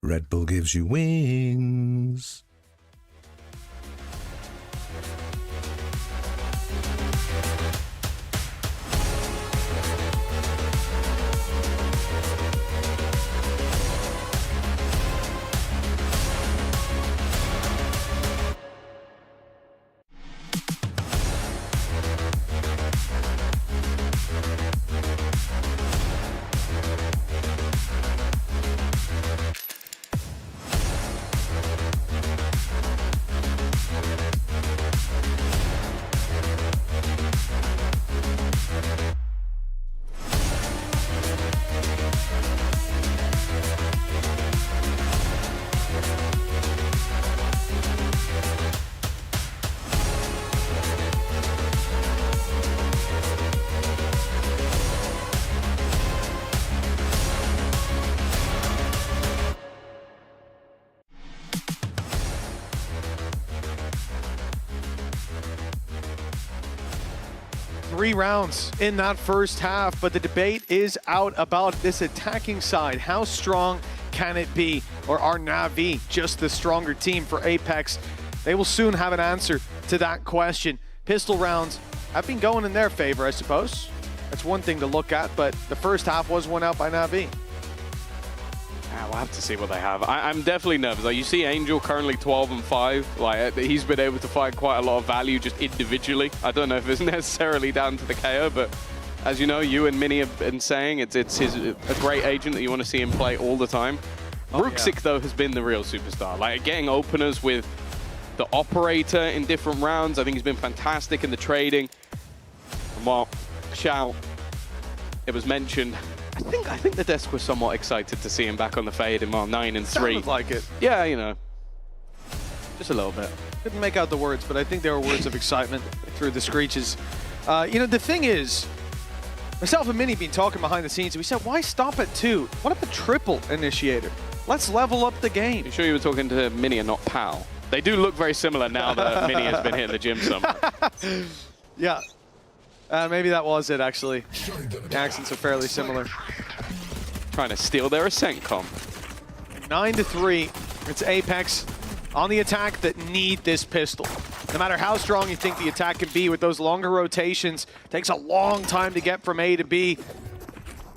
Red Bull gives you wings. Three rounds in that first half, but the debate is out about this attacking side. How strong can it be? Or are Na'Vi just the stronger team for Apex? They will soon have an answer to that question. Pistol rounds have been going in their favor, I suppose. That's one thing to look at, but the first half was won out by Na'Vi. We'll have to see what they have. I'm definitely nervous. Like, you see Angel currently 12-5. Like, he's been able to find quite a lot of value just individually. I don't know if it's necessarily down to the KO, but as you know, you and Minnie have been saying, it's a great agent that you want to see him play all the time. Ruxic, though, has been the real superstar. Like, getting openers with the operator in different rounds, I think he's been fantastic in the trading. And while Xiao, it was mentioned, I think the desk was somewhat excited to see him back on the fade in 9-3. Sounded like it. Yeah, you know, just a little bit. Couldn't make out the words, but I think there were words of excitement through the screeches. You know, the thing is, myself and Minnie been talking behind the scenes, and we said, why stop at 2? What if a triple initiator? Let's level up the game. You sure you were talking to Minnie and not Pal? They do look very similar now that Minnie has been hitting the gym somewhere. Yeah. Maybe that was it, actually. The accents are fairly similar. Trying to steal their Ascent comp. 9-3. It's Apex on the attack that need this pistol. No matter how strong you think the attack can be with those longer rotations, it takes a long time to get from A to B.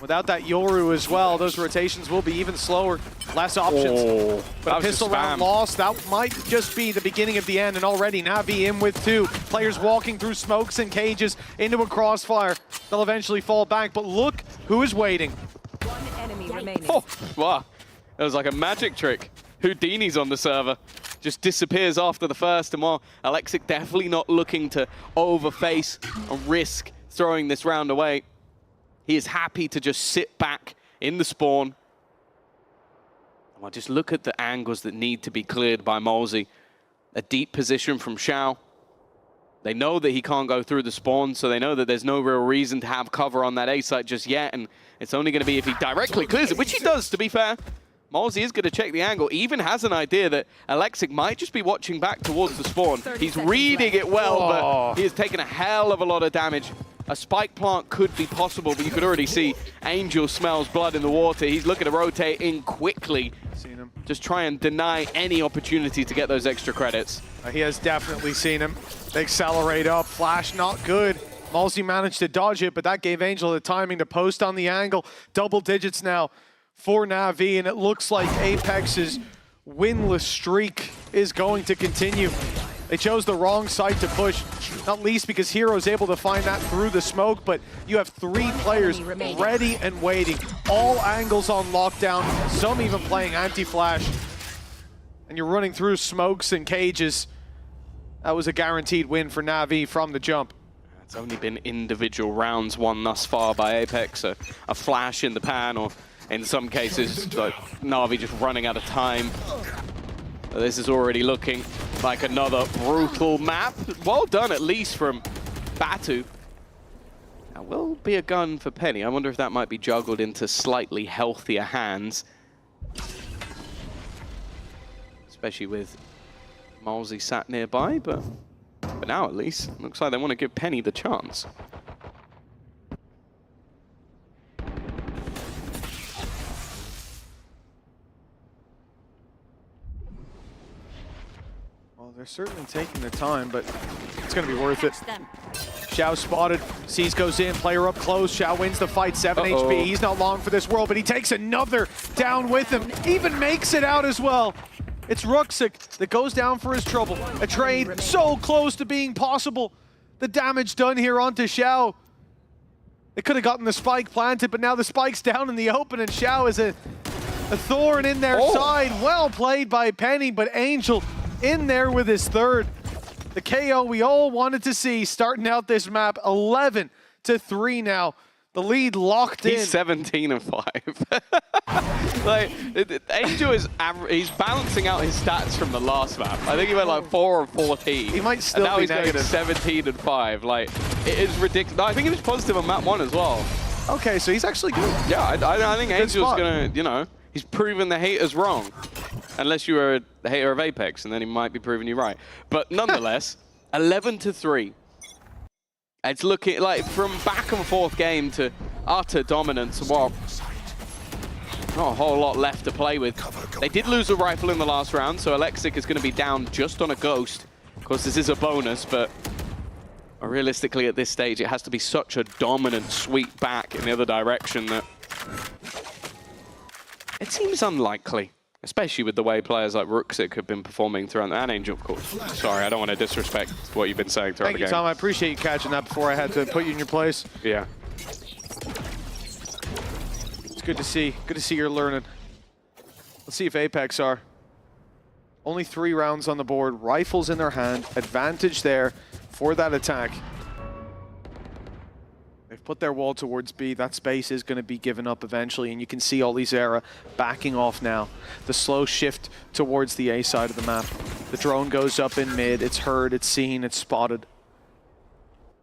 Without that Yoru as well, those rotations will be even slower, less options. Oh, but a pistol round lost, that might just be the beginning of the end, and already Na'Vi in with 2. Players walking through smokes and cages into a crossfire. They'll eventually fall back, but look who is waiting. One enemy remaining. Oh, wow. That was like a magic trick. Houdini's on the server. Just disappears after the first, and while Alexic definitely not looking to overface and risk throwing this round away, he is happy to just sit back in the spawn. Well, just look at the angles that need to be cleared by Molsey. A deep position from Xiao. They know that he can't go through the spawn, so they know that there's no real reason to have cover on that A site just yet, and it's only going to be if he directly clears it, which he does, to be fair. Molsey is going to check the angle, even has an idea that Alexic might just be watching back towards the spawn. He's reading it well, but he has taken a hell of a lot of damage. A spike plant could be possible, but you could already see Angel smells blood in the water. He's looking to rotate in quickly. Seen him. Just try and deny any opportunity to get those extra credits. He has definitely seen him. They accelerate up. Flash not good. Molsey managed to dodge it, but that gave Angel the timing to post on the angle. Double digits now for Na'Vi, and it looks like Apex is winless streak is going to continue. They chose the wrong side to push, not least because Hero's able to find that through the smoke, but you have 3 players ready and waiting. All angles on lockdown, some even playing anti-flash. And you're running through smokes and cages. That was a guaranteed win for Na'Vi from the jump. It's only been individual rounds won thus far by Apex, a flash in the pan, or in some cases, like Na'Vi just running out of time. This is already looking like another brutal map. Well done, at least, from Batu. Now, will be a gun for Penny. I wonder if that might be juggled into slightly healthier hands. Especially with Malsey sat nearby, but for now, at least, looks like they want to give Penny the chance. They're certainly taking their time, but it's going to be worth it. Xiao spotted, Seas goes in, player up close, Xiao wins the fight, 7 HP. He's not long for this world, but he takes another down with him, even makes it out as well. It's Ruxic that goes down for his trouble. A trade so close to being possible. The damage done here onto Xiao. They could have gotten the spike planted, but now the spike's down in the open, and Xiao is a thorn in their side. Well played by Penny, but Angel in there with his 3rd. The KO we all wanted to see starting out this map, 11-3 now. The lead locked in. He's 17 and 5. Like, Angel is he's balancing out his stats from the last map. I think he went like 4 or 14. He might still now be he's negative. going 17 and 5. Like, it is ridiculous. No, I think he was positive on map 1 as well. Okay, so he's actually good. Yeah, I think Angel's going to, you know, he's proven the haters wrong. Unless you were a hater of Apex, and then he might be proving you right. But nonetheless, 11-3. It's looking like from back and forth game to utter dominance. Well, not a whole lot left to play with. They did lose a rifle in the last round, so Alexic is going to be down just on a ghost. Of course, this is a bonus, but realistically at this stage, it has to be such a dominant sweep back in the other direction that it seems unlikely. Especially with the way players like Ruxic have been performing throughout, and Angel, of course. Sorry, I don't want to disrespect what you've been saying throughout the game. Thank you, Tom. I appreciate you catching that before I had to put you in your place. Yeah. It's good to see. Good to see you're learning. Let's see if Apex are. Only 3 rounds on the board. Rifles in their hand. Advantage there for that attack. They've put their wall towards B. That space is going to be given up eventually, and you can see all these Era backing off now. The slow shift towards the A side of the map. The drone goes up in mid. It's heard, it's seen, it's spotted.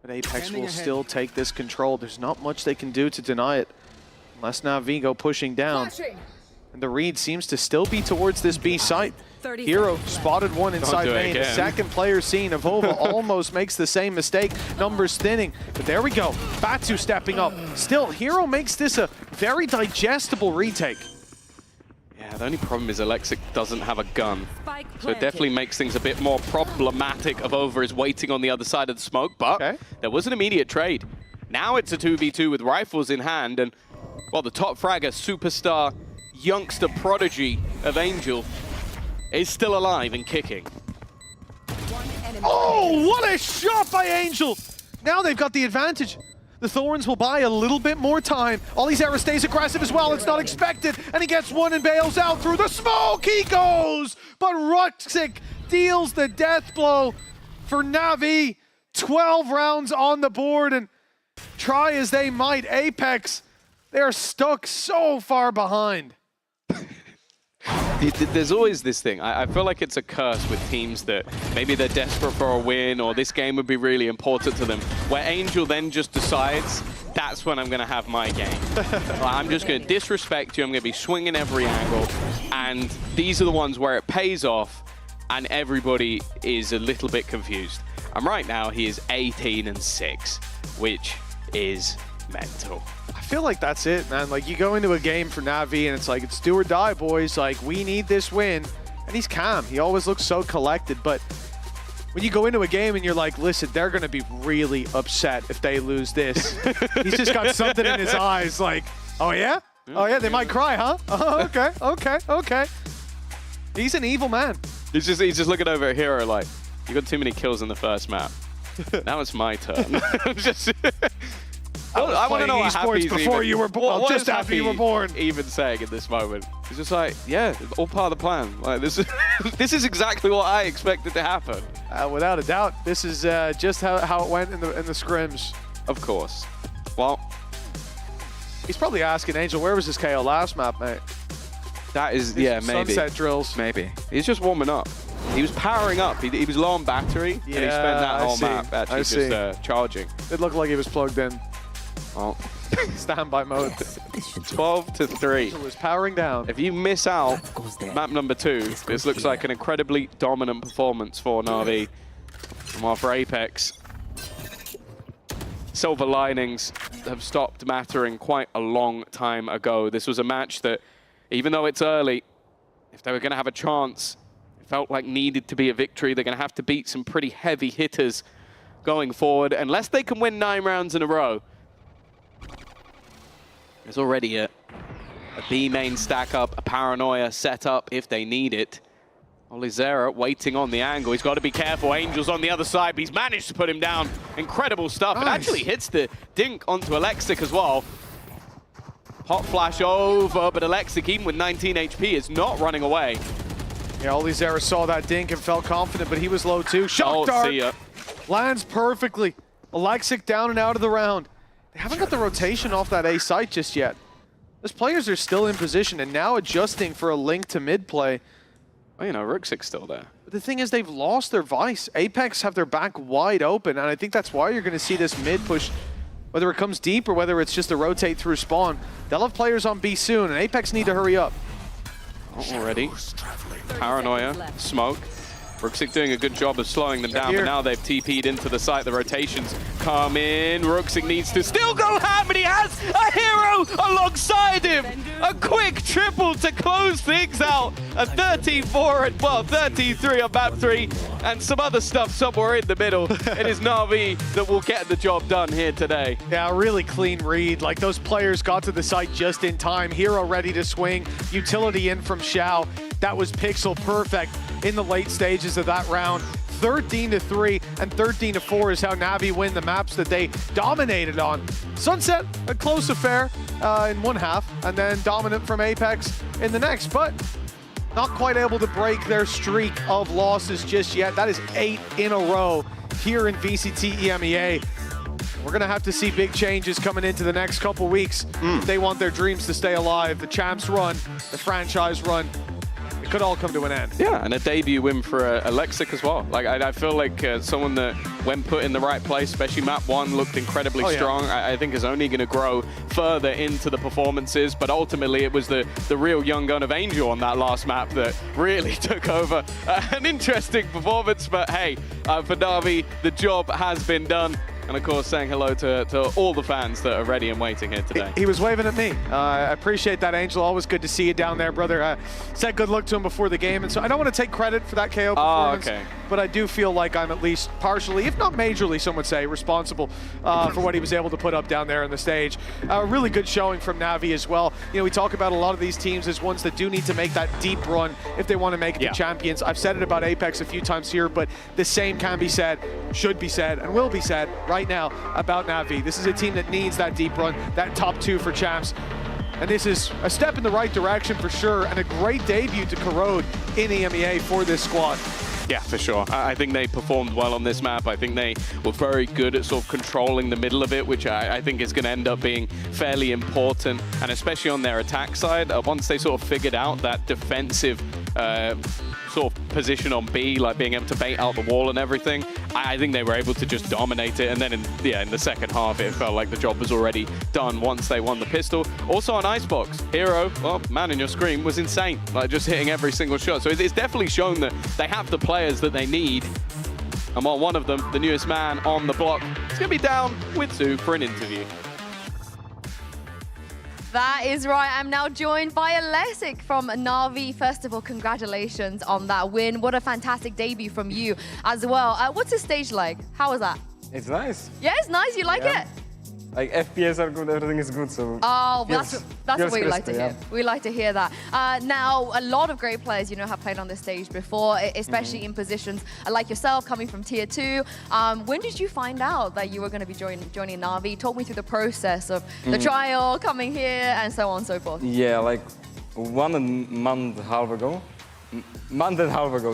But Apex will still take this control. There's not much they can do to deny it, unless Na'Vi go pushing down. And the read seems to still be towards this B site. Hero spotted one inside main. The second player seen. Avova almost makes the same mistake. Numbers thinning. But there we go. Batu stepping up. Still, Hero makes this a very digestible retake. Yeah, the only problem is Alexic doesn't have a gun. So it definitely makes things a bit more problematic. Avova is waiting on the other side of the smoke, but there was an immediate trade. Now it's a 2v2 with rifles in hand, and, well, the top fragger, superstar, youngster prodigy of Angel is still alive and kicking. Oh, what a shot by Angel! Now they've got the advantage. The Thorns will buy a little bit more time. Ollie's Era stays aggressive as well. It's not expected. And he gets one and bails out through the smoke. He goes! But Ruxic deals the death blow for Na'Vi. 12 rounds on the board, and try as they might, Apex, they're stuck so far behind. There's always this thing. I feel like it's a curse with teams that maybe they're desperate for a win or this game would be really important to them, where Angel then just decides, that's when I'm going to have my game. I'm just going to disrespect you. I'm going to be swinging every angle. And these are the ones where it pays off and everybody is a little bit confused. And right now he is 18-6, which is mental. I feel like that's it, man. Like, you go into a game for Na'Vi and it's like, it's do or die, boys. Like, we need this win. And he's calm. He always looks so collected. But when you go into a game and you're like, listen, they're going to be really upset if they lose this. He's just got something in his eyes like, oh, yeah? Oh, yeah, they might cry, huh? Oh, okay, okay, okay. He's an evil man. He's just looking over at Hero like, you got too many kills in the first map. Now it's my turn. I want to know what Happy's before you were born. Just after you were born. Even saying in this moment, he's just like, yeah, all part of the plan. Like this is exactly what I expected to happen. Without a doubt, this is just how it went in the scrims. Of course. Well, he's probably asking Angel, where was his KO last map, mate? That is, yeah, maybe. Sunset drills. Maybe. He's just warming up. He was powering up. He was low on battery, and he spent that whole map actually just charging. It looked like he was plugged in. Oh. Standby mode. 12-3. Angel is powering down. If you miss out map number 2, this looks like an incredibly dominant performance for Na'Vi. And while for Apex, silver linings have stopped mattering quite a long time ago. This was a match that, even though it's early, if they were going to have a chance, it felt like needed to be a victory. They're going to have to beat some pretty heavy hitters going forward. Unless they can win 9 rounds in a row, there's already a B main stack up, a paranoia set up if they need it. Olizera waiting on the angle. He's got to be careful. Angel's on the other side, but he's managed to put him down. Incredible stuff. Nice. It actually hits the dink onto Alexic as well. Hot flash over, but Alexic, even with 19 HP, is not running away. Yeah, Olizera saw that dink and felt confident, but he was low too. Shock dart see ya. Lands perfectly. Alexic down and out of the round. They haven't got the rotation off that A site just yet. Those players are still in position and now adjusting for a link to mid play. Oh, you know, Rooksic's still there. But the thing is, they've lost their vice. Apex have their back wide open, and I think that's why you're going to see this mid push, whether it comes deep or whether it's just a rotate through spawn. They'll have players on B soon, and Apex need to hurry up. Already. Paranoia, smoke. Rooksic doing a good job of slowing them down, but now they've TP'd into the site. The rotations come in. Rooksic needs to still go ham, and he has a hero alongside him. A quick triple to close things out. A 13-4, well, 13-3 on map 3, and some other stuff somewhere in the middle. It is Na'Vi that will get the job done here today. Yeah, a really clean read. Like, those players got to the site just in time. Hero ready to swing. Utility in from Xiao. That was pixel perfect in the late stages of that round. 13-3 and 13-4 is how Na'Vi win the maps that they dominated on. Sunset, a close affair in one half, and then dominant from Apex in the next, but not quite able to break their streak of losses just yet. That is 8 in a row here in VCT EMEA. We're going to have to see big changes coming into the next couple weeks if they want their dreams to stay alive. The champs run, the franchise run. It could all come to an end. Yeah, and a debut win for Alexic as well. Like, I feel like someone that, when put in the right place, especially map 1, looked incredibly strong. I think is only going to grow further into the performances, but ultimately it was the real young gun of Angel on that last map that really took over. An interesting performance, but hey, for Na'Vi, the job has been done. And of course, saying hello to all the fans that are ready and waiting here today. He was waving at me. I appreciate that, Angel. Always good to see you down there, brother. Said good luck to him before the game, and so I don't want to take credit for that KO performance, but I do feel like I'm at least partially, if not majorly, some would say, responsible for what he was able to put up down there on the stage. A really good showing from Na'Vi as well. You know, we talk about a lot of these teams as ones that do need to make that deep run if they want to make it to champions. I've said it about Apex a few times here, but the same can be said, should be said, and will be said right now about Na'Vi. This is a team that needs that deep run, that top 2 for champs. And this is a step in the right direction for sure, and a great debut to Corrode in EMEA for this squad. Yeah, for sure. I think they performed well on this map. I think they were very good at sort of controlling the middle of it, which I think is going to end up being fairly important, and especially on their attack side, once they sort of figured out that defensive sort of position on B, like being able to bait out the wall and everything, I think they were able to just dominate it. And then in the second half, it felt like the job was already done once they won the pistol. Also on Icebox, Hero, well, man in your screen, was insane, like just hitting every single shot. So it's definitely shown that they have the players that they need. And while one of them, the newest man on the block, is going to be down with Zoo for an interview. That is right. I'm now joined by Alexic from Na'Vi. First of all, congratulations on that win. What a fantastic debut from you as well. What's the stage like? How was that? It's nice. Yeah, it's nice. You like it? like FPS are good, everything is good. So oh, that's what we like to hear. Yeah. We like to hear that. Now, a lot of great players, you know, have played on this stage before, especially in positions like yourself, coming from Tier 2. When did you find out that you were going to be joining Na'Vi? Talk me through the process of the trial, coming here, and so on and so forth. Yeah, like 1 month and a half ago.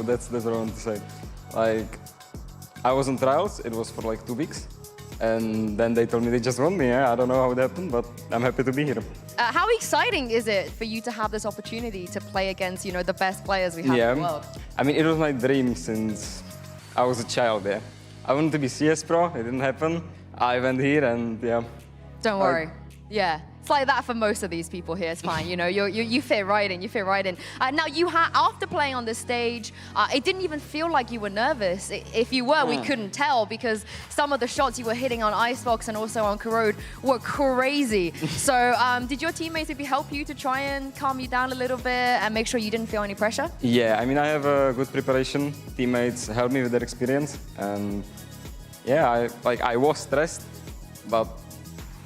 That's what I want to say. Like, I was on trials. It was for like 2 weeks. And then they told me they just want me. I don't know how it happened, but I'm happy to be here. How exciting is it for you to have this opportunity to play against, you know, the best players we have in the world? I mean, it was my dream since I was a child. Yeah, I wanted to be CS pro. It didn't happen. I went here, and yeah. Don't worry. Yeah. It's like that for most of these people here. It's fine, you know. You fit right in. You fit right in. Now, after playing on this stage, it didn't even feel like you were nervous. If you were, we couldn't tell because some of the shots you were hitting on Icebox and also on Corrode were crazy. So, did your teammates maybe help you to try and calm you down a little bit and make sure you didn't feel any pressure? Yeah, I mean, I have a good preparation. Teammates helped me with their experience, and yeah, I was stressed, but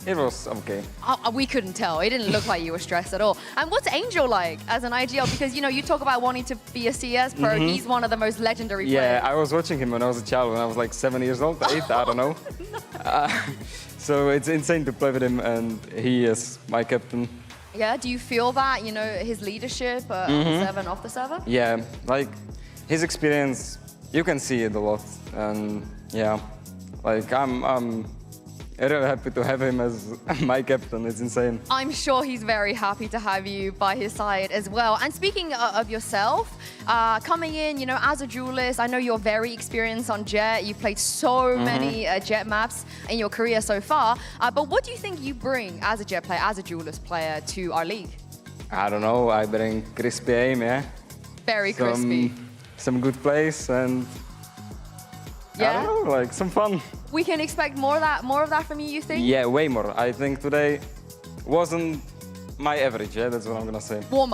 it was okay. We couldn't tell. It didn't look like you were stressed at all. And what's Angel like as an IGL? Because, you know, you talk about wanting to be a CS pro. He's one of the most legendary players. Yeah, I was watching him when I was a child, when I was like 7 years old, 8, I don't know. So it's insane to play with him, and he is my captain. Yeah, do you feel that, you know, his leadership on the server and off the server? Yeah, like his experience, you can see it a lot. And yeah, like I'm really happy to have him as my captain. It's insane. I'm sure he's very happy to have you by his side as well. And speaking of yourself, coming in, you know, as a duelist, I know you're very experienced on Jet. You've played so many Jet maps in your career so far. But what do you think you bring as a Jet player, as a duelist player to our league? I don't know. I bring crispy aim, yeah. Very crispy. Some good plays and I don't know, like some fun. We can expect more of that from you think? Yeah, way more. I think today wasn't my average, yeah, that's what I'm gonna say. Warm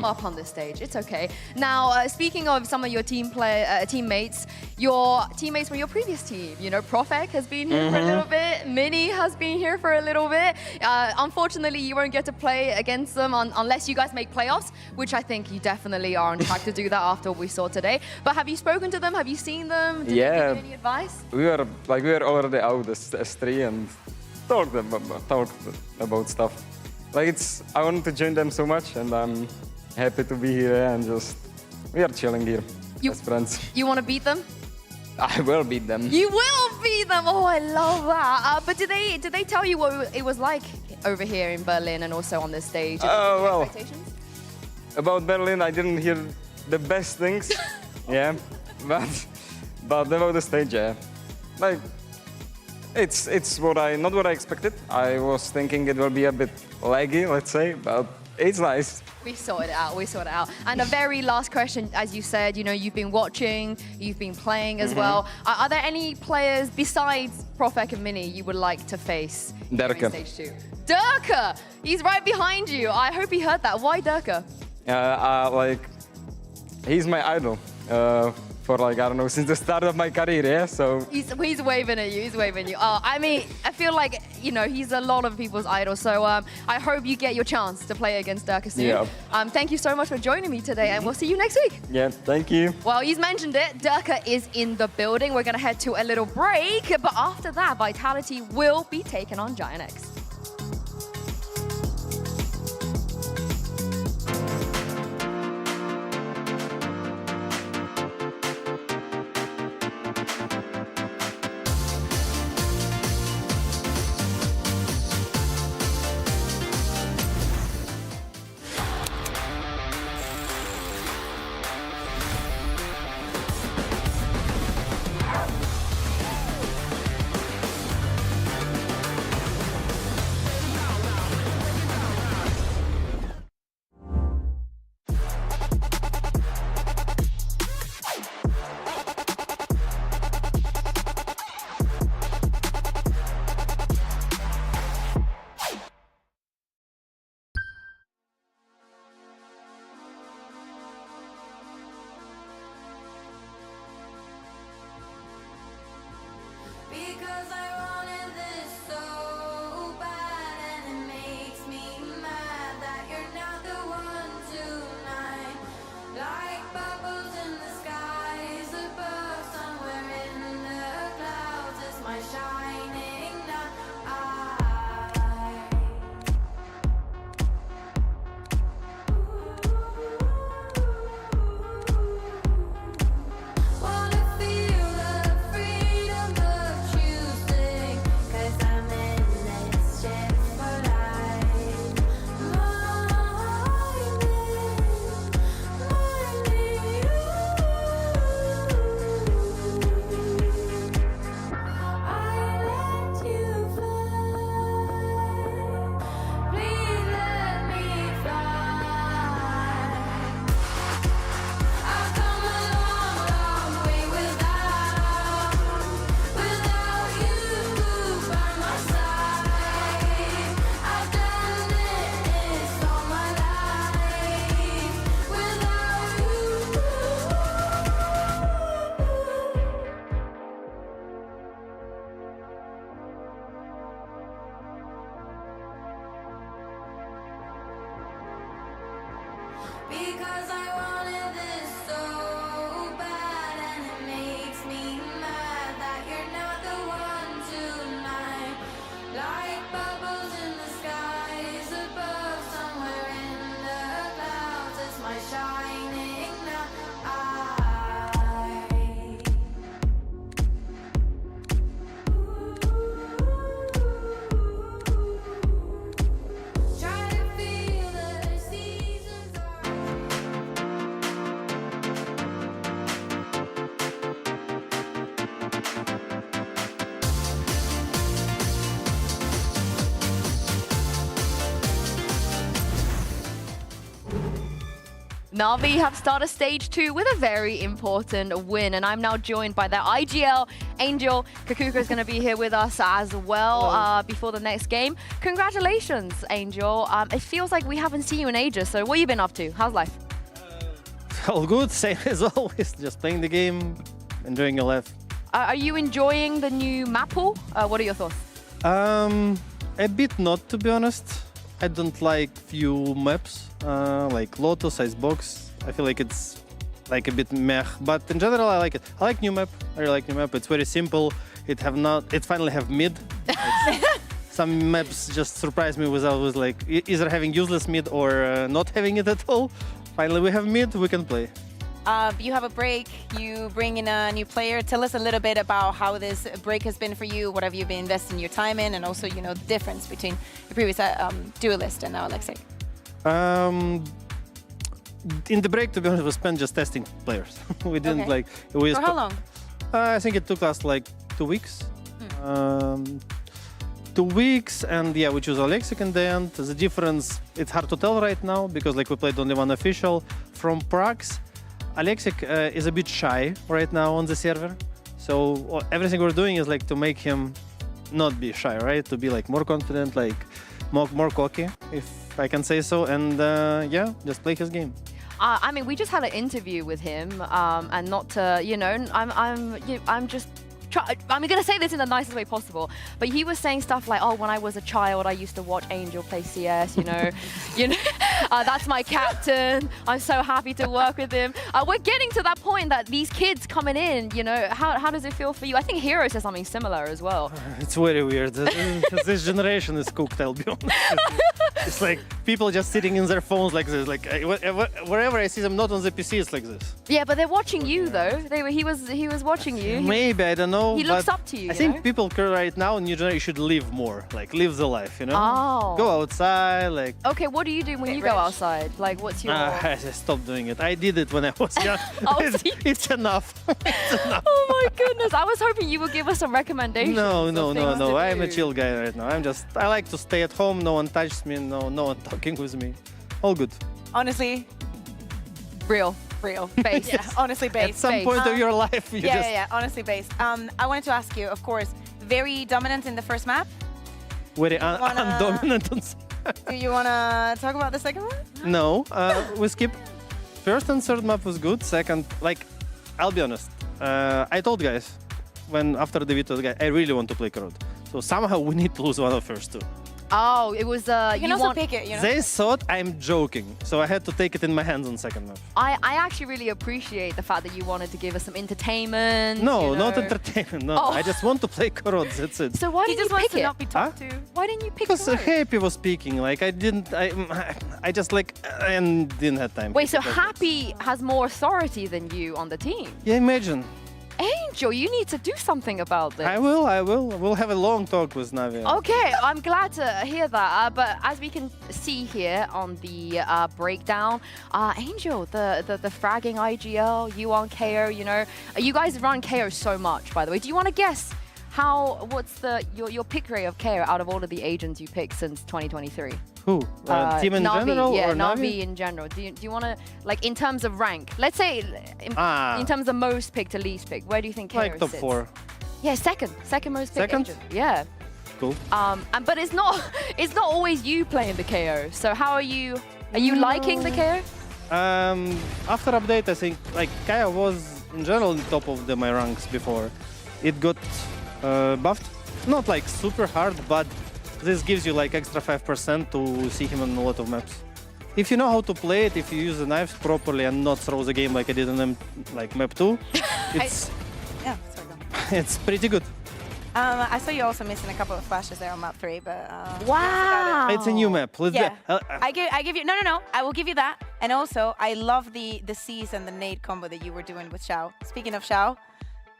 up on this stage. It's okay. Now, speaking of some of your teammates, your teammates from your previous team, you know, Profek has been here for a little bit, Mini has been here for a little bit. Unfortunately, you won't get to play against them unless you guys make playoffs, which I think you definitely are on track to do that after what we saw today. But have you spoken to them? Have you seen them? Did they give you any advice? We were already out as S3 and talked about stuff. Like I wanted to join them so much, and I'm happy to be here and we are chilling here as friends. You want to beat them? I will beat them. You will beat them. Oh, I love that. But did they tell you what it was like over here in Berlin and also on this stage? Well, expectations? About Berlin, I didn't hear the best things. Yeah, but about the stage, yeah, like. It's not what I expected. I was thinking it will be a bit laggy, let's say, but it's nice. We sorted it out. And a very last question, as you said, you know, you've been watching, you've been playing as well. Are there any players besides Profek and Mini you would like to face in Stage 2? Durka! He's right behind you. I hope he heard that. Why Durka? Like, he's my idol. For like, I don't know, since the start of my career, yeah, so... He's waving at you, I mean, I feel like, you know, he's a lot of people's idol, so I hope you get your chance to play against Durka soon. Yeah. Thank you so much for joining me today, and we'll see you next week. Yeah, thank you. Well, he's mentioned it, Durka is in the building. We're gonna head to a little break, but after that, Vitality will be taken on Giant X. Na'Vi have started stage 2 with a very important win, and I'm now joined by their IGL Angel. Kakuka is going to be here with us as well before the next game. Congratulations, Angel. It feels like we haven't seen you in ages, so what have you been up to? How's life? All good, same as always. Just playing the game, enjoying your life. Are you enjoying the new map pool? What are your thoughts? A bit not, to be honest. I don't like few maps, like Lotus, Icebox. I feel like it's like a bit meh, but in general I like it. I like new map. I really like new map. It's very simple. It finally have mid. Some maps just surprised me with like either having useless mid or not having it at all. Finally we have mid, we can play. You have a break, you bring in a new player. Tell us a little bit about how this break has been for you. What have you been investing your time in? And also, you know, the difference between the previous duelist and now Alexei. In the break, to be honest, we spent just testing players. We didn't like... For how long? I think it took us like 2 weeks. 2 weeks, and yeah, we choose Alexei in the end. The difference, it's hard to tell right now because like we played only one official. From Prax, Alexei is a bit shy right now on the server. So everything we're doing is like to make him not be shy, right? To be like more confident, like more cocky, if I can say so. And yeah, just play his game. I mean, we just had an interview with him, and not to, you know, I'm just. I'm going to say this in the nicest way possible, but he was saying stuff like, oh, when I was a child, I used to watch Angel play CS, you know, that's my captain. I'm so happy to work with him. We're getting to that point that these kids coming in, you know, how does it feel for you? I think Hero says something similar as well. It's very weird. This generation is cooked, I'll be honest. It's like people just sitting in their phones like this. Like wherever I see them not on the PC, it's like this. Yeah, but they're watching you though. He was watching you. Maybe, I don't know. He looks up to you. I think people right now, new generation, should live more, like live the life, you know? Oh. Go outside, like... Okay, what do you do when you go outside? Like, what's your... I stopped doing it. I did it when I was young. It's enough. It's enough. Oh my goodness, I was hoping you would give us some recommendations. No. I'm a chill guy right now. I like to stay at home, no one touches me, no one talking with me. All good. Honestly, real. Base. Yeah, honestly based. At some point of your life, you just... Yeah, honestly based. I wanted to ask you, of course, very dominant in the first map. Very undominant. Do you want to talk about the second one? No, we skip. First and third map was good. Second, like, I'll be honest. I told guys, after the Vito guy, I really want to play Corrode. So somehow we need to lose one of the first two. Oh, it was you can also pick it, you know? They thought I'm joking, so I had to take it in my hands on second map. I actually really appreciate the fact that you wanted to give us some entertainment. No, not entertainment. No, I just want to play Corrode. That's it. So why didn't you pick it? Not be talked to. Why didn't you pick Because Happy was speaking. Like I just like and didn't have time. Wait, so Happy has more authority than you on the team? Yeah, imagine. Angel, you need to do something about this. I will. We'll have a long talk with Navi. Okay, I'm glad to hear that. But as we can see here on the breakdown, Angel, the fragging IGL, you on KO, you know, you guys run KO so much, by the way. Do you want to guess what's your pick rate of KO out of all of the agents you picked since 2023? Who? Team in Na'Vi, general? Yeah, or Na'Vi in general. Do you want to, like, in terms of rank, let's say in terms of most picked to least picked, where do you think KO like top sits? 4. Yeah, second most picked agent. Yeah. Cool. But it's not always you playing the KO. So how are you liking the KO? After update, I think like KO was in general on top of my ranks before. It got buffed. Not like super hard, but this gives you like extra 5% to see him on a lot of maps. If you know how to play it, if you use the knives properly and not throw the game like I did on map 2, it's pretty good. I saw you also missing a couple of flashes there on map 3, but wow, it's a new map. I give you no. I will give you that, and also I love the C's and the nade combo that you were doing with Xiao. Speaking of Xiao.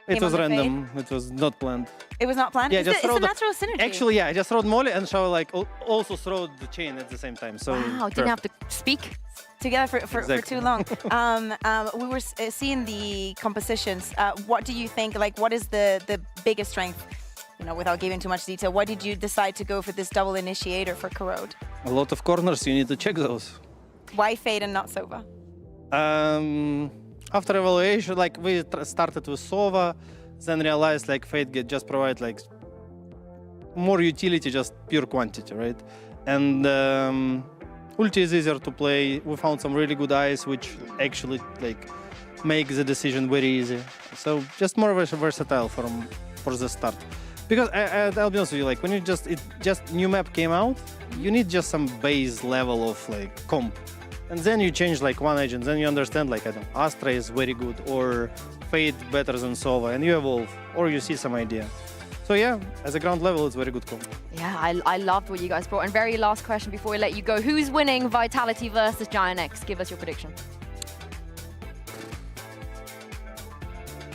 It was random. It was not planned. It was not planned? Yeah, it's a natural synergy. Actually, yeah, I just throwed Molly and Xiao like also throwed the chain at the same time. So wow, didn't have to speak together for too long. We were seeing the compositions. What do you think? Like, what is the biggest strength? You know, without giving too much detail, why did you decide to go for this double initiator for Corrode? A lot of corners. You need to check those. Why Fade and not Sova? After evaluation, like we started with Sova, then realized like Fate just provide like more utility, just pure quantity, right? And ulti is easier to play. We found some really good eyes, which actually like make the decision very easy. So just more versatile for the start. Because I'll be honest with you, like when you just new map came out, you need just some base level of like comp, and then you change like one agent, then you understand like I don't know, Astra is very good or Fate better than Sova, and you evolve or you see some idea. So yeah, as a ground level, it's very good comp. Yeah, I loved what you guys brought. And very last question before we let you go: who's winning Vitality versus Giant X? Give us your prediction.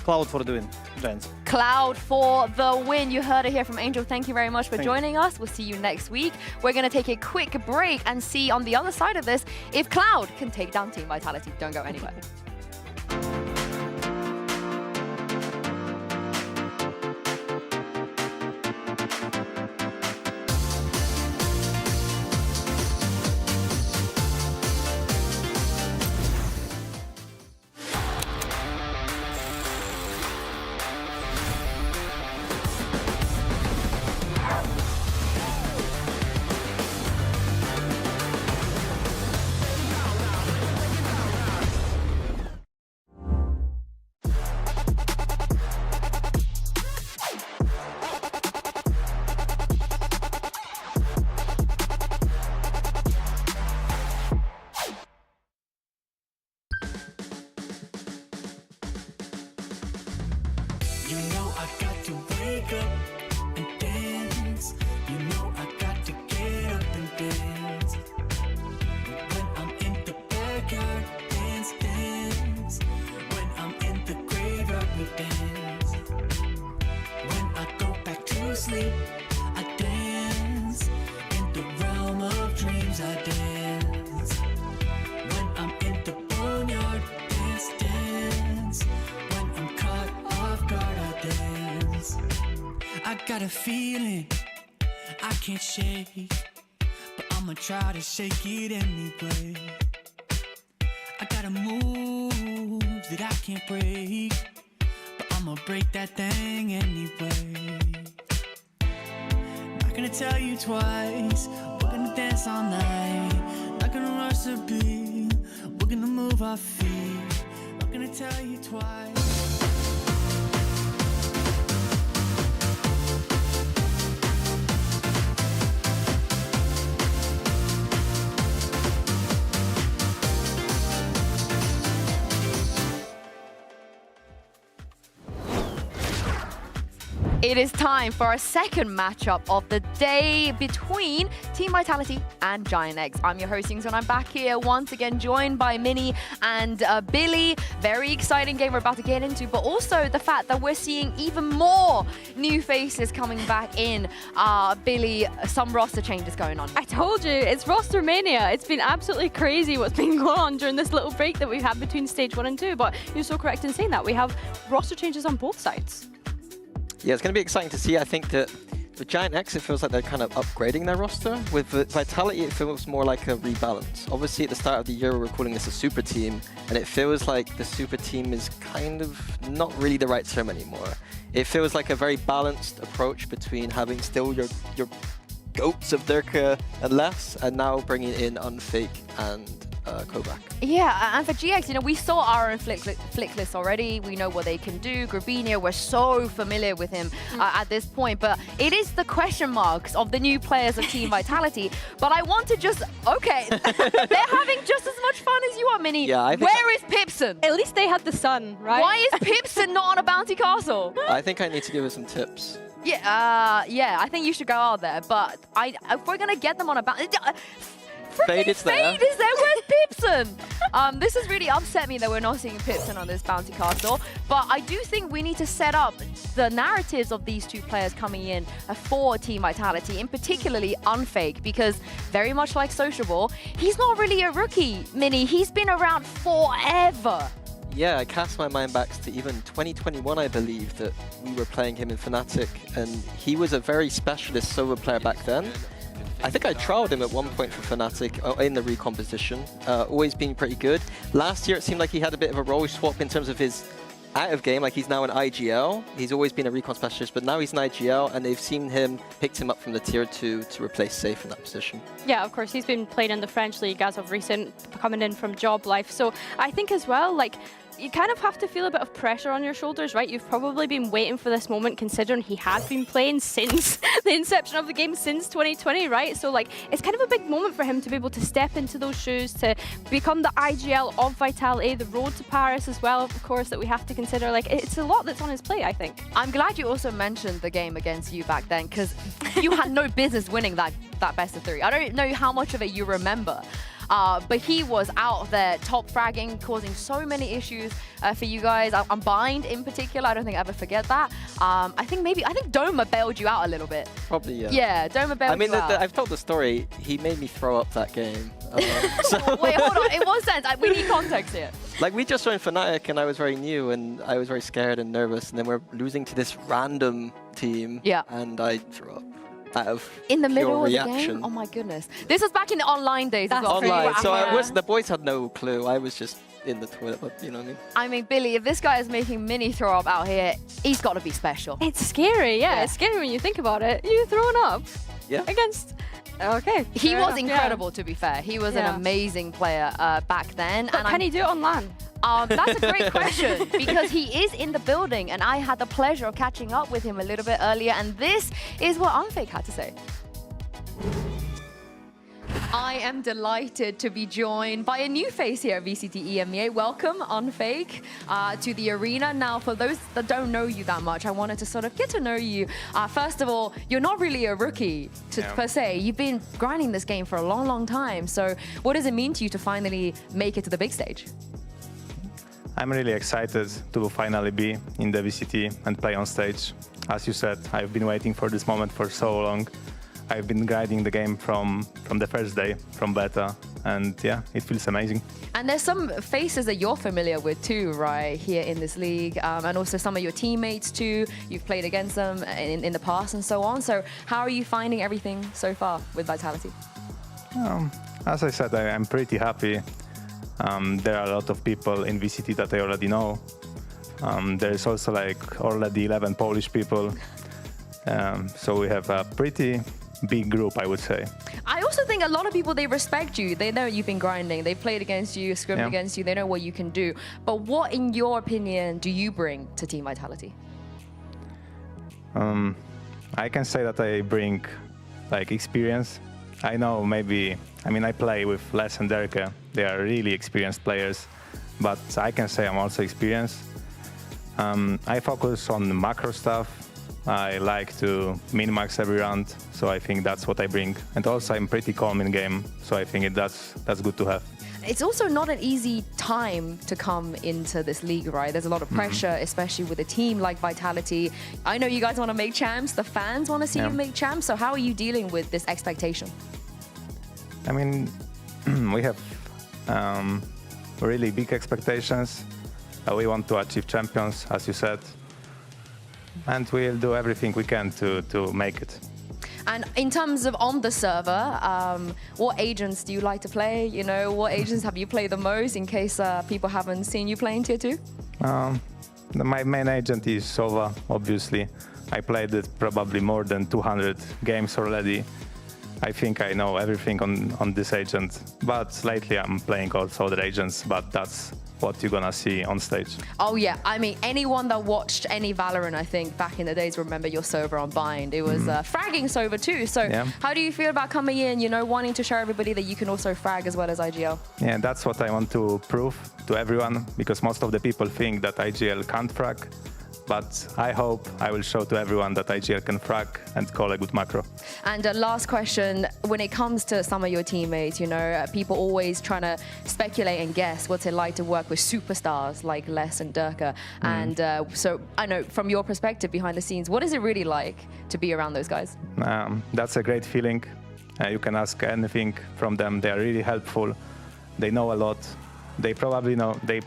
Cloud for the win, Giants. Cloud for the win. You heard it here from Angel. Thank you very much for joining us. We'll see you next week. We're going to take a quick break and see on the other side of this if Cloud can take down Team Vitality. Don't go anywhere. You know I got to wake up and dance. You know I got to get up and dance. When I'm in the backyard, dance, dance. When I'm in the graveyard, we dance. When I go back to sleep, I dance. In the realm of dreams, I dance. When I'm in the boneyard, dance, dance. When I'm caught off guard, I dance. I got a feeling I can't shake, but I'ma try to shake it anyway. I got a move that I can't break, but I'ma break that thing anyway. Not gonna tell you twice, we're gonna dance all night. Not gonna rush the beat, we're gonna move our feet. Not gonna tell you twice. It is time for our second matchup of the day between Team Vitality and Giant X. I'm your host, Yingzhen, and I'm back here once again joined by Minnie and Billy. Very exciting game we're about to get into, but also the fact that we're seeing even more new faces coming back in. Billy, some roster changes going on. I told you, it's roster mania. It's been absolutely crazy what's been going on during this little break that we've had between stage 1 and 2, but you're so correct in saying that. We have roster changes on both sides. Yeah, it's going to be exciting to see. I think that with Giant X, it feels like they're kind of upgrading their roster. With Vitality, it feels more like a rebalance. Obviously, at the start of the year, we were calling this a super team, and it feels like the super team is kind of not really the right term anymore. It feels like a very balanced approach between having still your goats of Durka and less, and now bringing in Unfake and Kovac. Yeah, and for GX, you know, we saw our Flickless already. We know what they can do. Grabinho, we're so familiar with him at this point, but it is the question marks of the new players of Team Vitality. But I want to just, okay, they're having just as much fun as you are, Minnie. Yeah, Where is Pipson? At least they had the sun, right? Why is Pipson not on a bounty castle? I think I need to give her some tips. Yeah, yeah, I think you should go out there, but if we're gonna get them on a bounty... Fade is there. Fade is there. Where's Pipson? This has really upset me that we're not seeing Pipson on this bounty castle. But I do think we need to set up the narratives of these two players coming in for Team Vitality, in particularly Unfake, because very much like Sociable, he's not really a rookie, Minnie. He's been around forever. Yeah, I cast my mind back to even 2021, I believe, that we were playing him in Fnatic, and he was a very specialist Sova player back then. I think I trialed him at one point for Fnatic in the recon position. Always been pretty good. Last year it seemed like he had a bit of a role swap in terms of his out of game. Like he's now an IGL. He's always been a recon specialist, but now he's an IGL, and they've picked him up from the tier 2 to replace Safe in that position. Yeah, of course, he's been playing in the French league as of recent, coming in from Job Life. So I think as well, like, you kind of have to feel a bit of pressure on your shoulders, right? You've probably been waiting for this moment, considering he has been playing since the inception of the game, since 2020, right? So, like, it's kind of a big moment for him to be able to step into those shoes, to become the IGL of Vitality, the road to Paris as well, of course, that we have to consider. Like, it's a lot that's on his plate, I think. I'm glad you also mentioned the game against you back then, because you had no business winning that best of 3. I don't know how much of it you remember. But he was out there top fragging, causing so many issues for you guys. Unbind in particular, I don't think I ever forget that. I think Doma bailed you out a little bit. Probably, yeah. Yeah, Doma bailed you out. I've told the story. He made me throw up that game. Wait, hold on. In what sense? We need context here. Like, we just joined Fnatic, and I was very new, and I was very scared and nervous, and then we're losing to this random team. Yeah. And I threw up. Out of in the middle reaction. of the game? Oh my goodness. This was back in the online days as well. Online, so the boys had no clue. I was just in the toilet, you know what I mean? I mean, Billy, if this guy is making mini throw up out here, he's got to be special. It's scary, yeah. It's scary when you think about it. You throwing up against... Okay. He was incredible, to be fair. He was an amazing player back then. But can he do it on LAN? That's a great question, because he is in the building, and I had the pleasure of catching up with him a little bit earlier, and this is what Unfake had to say. I am delighted to be joined by a new face here at VCT EMEA. Welcome, Unfake, to the arena. Now, for those that don't know you that much, I wanted to sort of get to know you. First of all, you're not really a rookie, per se. You've been grinding this game for a long, long time. So what does it mean to you to finally make it to the big stage? I'm really excited to finally be in the VCT and play on stage. As you said, I've been waiting for this moment for so long. I've been grinding the game from the first day, from beta, and yeah, it feels amazing. And there's some faces that you're familiar with too, right, here in this league, and also some of your teammates too. You've played against them in the past and so on. So how are you finding everything so far with Vitality? As I said, I'm pretty happy. There are a lot of people in VCT that I already know. There's also like already 11 Polish people. So we have a pretty big group, I would say. I also think a lot of people, they respect you. They know you've been grinding. They've played against you, scrimmaged against you. They know what you can do. But what, in your opinion, do you bring to Team Vitality? I can say that I bring like experience. I know I play with Les and Derke. They are really experienced players, but I can say I'm also experienced. I focus on the macro stuff. I like to min-max every round, so I think that's what I bring. And also I'm pretty calm in game, so I think that's good to have. It's also not an easy time to come into this league, right? There's a lot of pressure, especially with a team like Vitality. I know you guys want to make champs. The fans want to see you make champs. So how are you dealing with this expectation? I mean, we have really big expectations. We want to achieve champions, as you said. And we'll do everything we can to make it. And in terms of on the server, what agents do you like to play? You know, what agents have you played the most, in case people haven't seen you playing Tier 2? My main agent is Sova, obviously. I played it probably more than 200 games already. I think I know everything on this agent. But lately I'm playing also other agents, but that's what you're gonna see on stage. Oh yeah, I mean, anyone that watched any Valorant, I think, back in the days, remember your Sova on Bind. It was fragging Sova too. So how do you feel about coming in, you know, wanting to show everybody that you can also frag as well as IGL? Yeah, that's what I want to prove to everyone, because most of the people think that IGL can't frag. But I hope I will show to everyone that IGL can frag and call a good macro. And last question, when it comes to some of your teammates, you know, people always trying to speculate and guess what's it like to work with superstars like Les and Derke. And so I know from your perspective behind the scenes, what is it really like to be around those guys? That's a great feeling. You can ask anything from them. They are really helpful. They know a lot. They probably know, they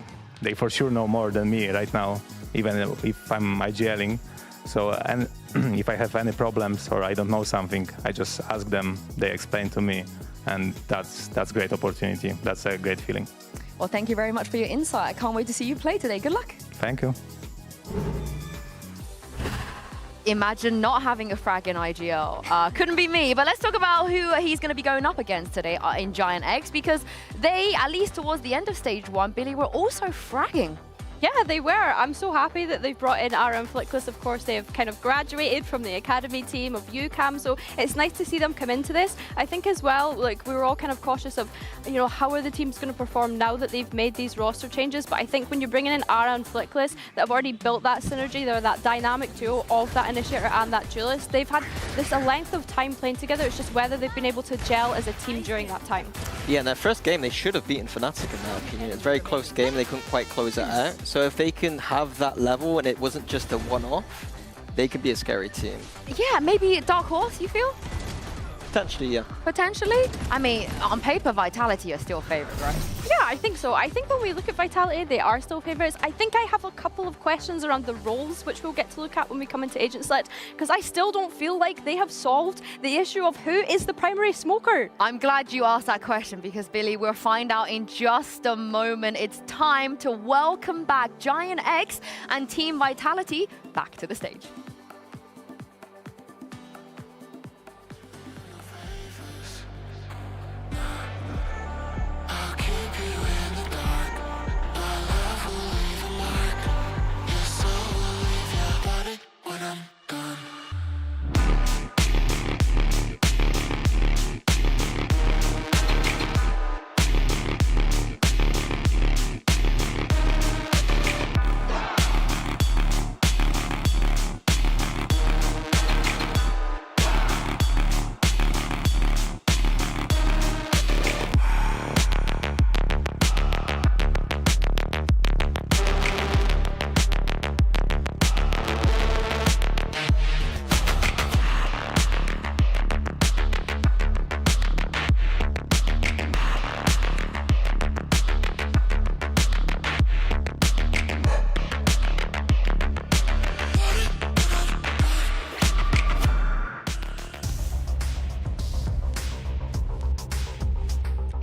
for sure know more than me right now, even if I'm IGLing. So, and if I have any problems or I don't know something, I just ask them, they explain to me, and that's great opportunity. That's a great feeling. Well, thank you very much for your insight. I can't wait to see you play today. Good luck. Thank you. Imagine not having a frag in IGL. Couldn't be me, but let's talk about who he's going to be going up against today in Giant X, because they, at least towards the end of stage 1, Billy, were also fragging. Yeah, they were. I'm so happy that they've brought in Ara and Flickless. Of course, they have kind of graduated from the academy team of UCAM, so it's nice to see them come into this. I think as well, like, we were all kind of cautious of, you know, how are the teams going to perform now that they've made these roster changes, but I think when you're bringing in Ara and Flickless that have already built that synergy, they're that dynamic duo of that Initiator and that Duelist, they've had this a length of time playing together. It's just whether they've been able to gel as a team during that time. Yeah, in their first game, they should have beaten Fnatic, in my opinion. It's a very close game. They couldn't quite close it out. So if they can have that level and it wasn't just a one-off, they could be a scary team. Yeah, maybe Dark Horse, you feel? Potentially, yeah. Potentially? I mean, on paper, Vitality are still favourite, right? Yeah, I think so. I think when we look at Vitality, they are still favourites. I think I have a couple of questions around the roles, which we'll get to look at when we come into Agent Select, because I still don't feel like they have solved the issue of who is the primary smoker. I'm glad you asked that question, because, Billy, we'll find out in just a moment. It's time to welcome back Giant X and Team Vitality back to the stage.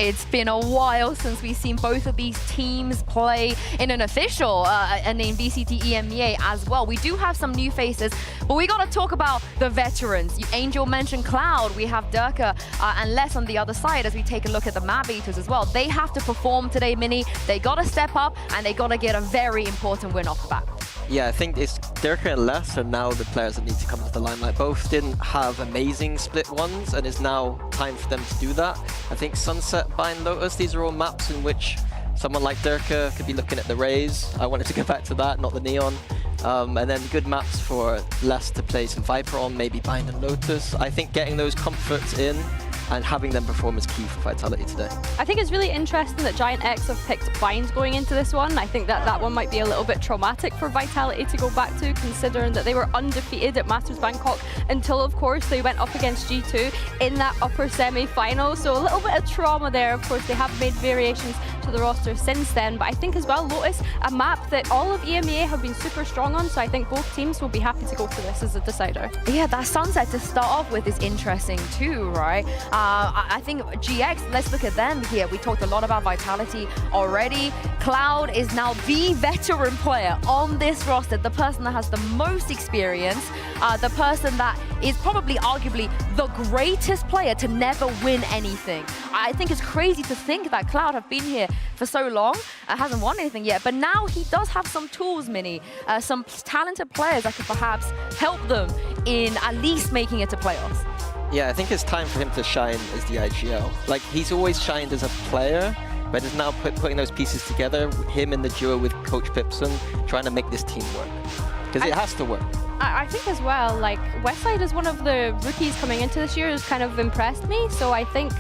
It's been a while since we've seen both of these teams play in an official and in VCT EMEA as well. We do have some new faces, but we got to talk about the veterans. Angel mentioned Cloud. We have Durka and Les on the other side as we take a look at the Map Eaters as well. They have to perform today, Mini. They got to step up and they got to get a very important win off the bat. Yeah, I think it's Durka and Les are now the players that need to come to the limelight. Both didn't have amazing split ones, and it's now time for them to do that. I think Sunset, Bind, Lotus, these are all maps in which someone like Durka could be looking at the Rays. I wanted to go back to that, not the Neon. And then good maps for Les to play some Viper on, maybe Bind and Lotus. I think getting those comforts in and having them perform is key for Vitality today. I think it's really interesting that Giant X have picked Bind going into this one. I think that that one might be a little bit traumatic for Vitality to go back to, considering that they were undefeated at Masters Bangkok until, of course, they went up against G2 in that upper semi-final. So a little bit of trauma there. Of course, they have made variations to the roster since then. But I think as well, Lotus, a map that all of EMEA have been super strong on. So I think both teams will be happy to go for this as a decider. Yeah, that Sunset to start off with is interesting too, right? I think GX, let's look at them here. We talked a lot about Vitality already. Cloud is now the veteran player on this roster, the person that has the most experience, the person that is probably arguably the greatest player to never win anything. I think it's crazy to think that Cloud have been here for so long and hasn't won anything yet, but now he does have some tools, Mini, some talented players that could perhaps help them in at least making it to playoffs. Yeah, I think it's time for him to shine as the IGL. Like, he's always shined as a player, but is now putting those pieces together, him in the duo with Coach Pipson, trying to make this team work. Because it has to work. I think as well, like, Westside is one of the rookies coming into this year has kind of impressed me. So I think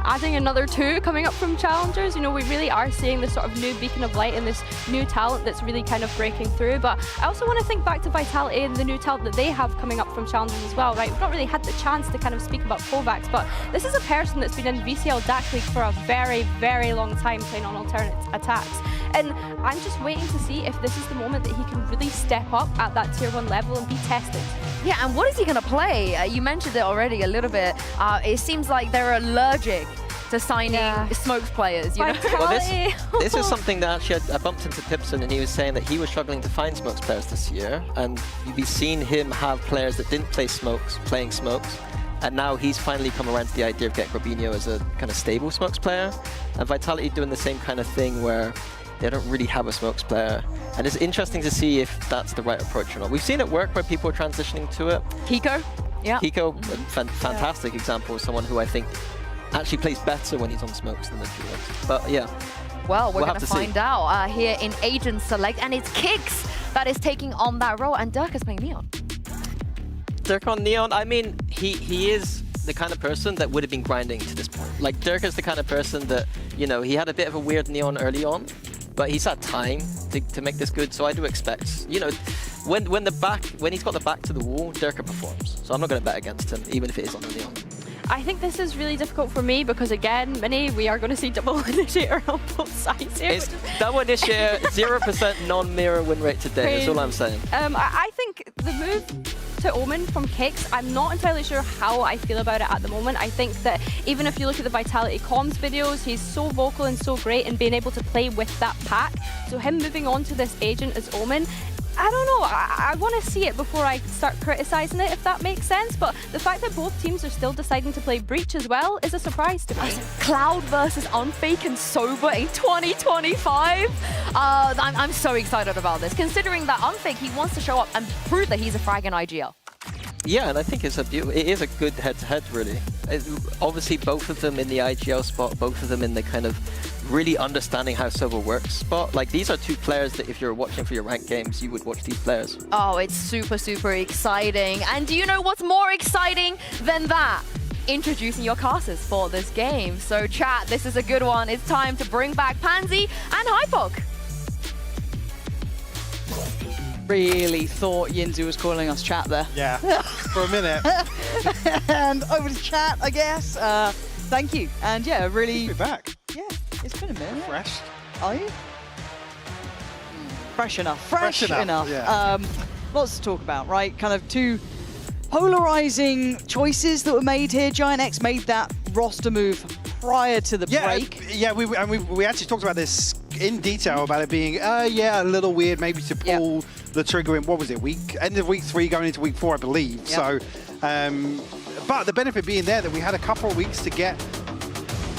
adding another two coming up from Challengers, you know, we really are seeing this sort of new beacon of light and this new talent that's really kind of breaking through. But I also want to think back to Vitality and the new talent that they have coming up from Challengers as well, right? We've not really had the chance to kind of speak about Kovacs, but this is a person that's been in VCL DAC League for a very, very long time playing on alternate attacks. And I'm just waiting to see if this is the moment that he can really step up at that tier 1 level and be tested. Yeah, and what is he going to play? You mentioned it already a little bit. It seems like they're allergic to signing Smokes players, you know? Well, this is something that actually I bumped into Pipson, and he was saying that he was struggling to find Smokes players this year, and you've seen him have players that didn't play Smokes, playing Smokes, and now he's finally come around to the idea of getting Robinho as a kind of stable Smokes player, and Vitality doing the same kind of thing where they don't really have a Smokes player, and it's interesting to see if that's the right approach or not. We've seen it work where people are transitioning to it. Kiko? Yeah. Kiko, fantastic example of someone who I think actually plays better when he's on Smokes than the duo. But yeah. Well, we're going to find out here in Agent Select, and it's Kix that is taking on that role, and Dirk is playing Neon. Dirk on Neon, I mean, he is the kind of person that would have been grinding to this point. Like, Dirk is the kind of person that, you know, he had a bit of a weird Neon early on, but he's had time to make this good, so I do expect, you know, when he's got the back to the wall, Dirk performs. So I'm not going to bet against him, even if it is on the Neon. I think this is really difficult for me because, again, Mini, we are going to see double initiator on both sides here. It's double initiator, 0% non-mirror win rate today, that's all I'm saying. I think the move to Omen from Kix, I'm not entirely sure how I feel about it at the moment. I think that even if you look at the Vitality comms videos, he's so vocal and so great in being able to play with that pack. So him moving on to this agent as Omen, I don't know, I want to see it before I start criticizing it, if that makes sense. But the fact that both teams are still deciding to play Breach as well is a surprise to me. Cloud versus Unfake and Sober in 2025. I'm so excited about this, considering that Unfake, he wants to show up and prove that he's a frag in IGL. Yeah, and I think it is a good head-to-head, really. Obviously, both of them in the IGL spot, both of them in the kind of really understanding how Sober works spot. Like, these are two players that if you're watching for your ranked games, you would watch these players. Oh, it's super, super exciting. And do you know what's more exciting than that? Introducing your casters for this game. So chat, this is a good one. It's time to bring back Pansy and Hypok. Really thought Yinzu was calling us chat there. Yeah, for a minute. And over to chat, I guess. Thank you. And yeah, really... Good to be back. Yeah, it's been a minute. Fresh. Are you? Fresh enough. Fresh enough. Yeah. Lots to talk about, right? Kind of two polarizing choices that were made here. Giant X made that roster move prior to the break. Yeah, we actually talked about this in detail about it being, a little weird maybe to pull the trigger in, what was it, end of week 3 going into week 4, I believe. So, but the benefit being there that we had a couple of weeks to get,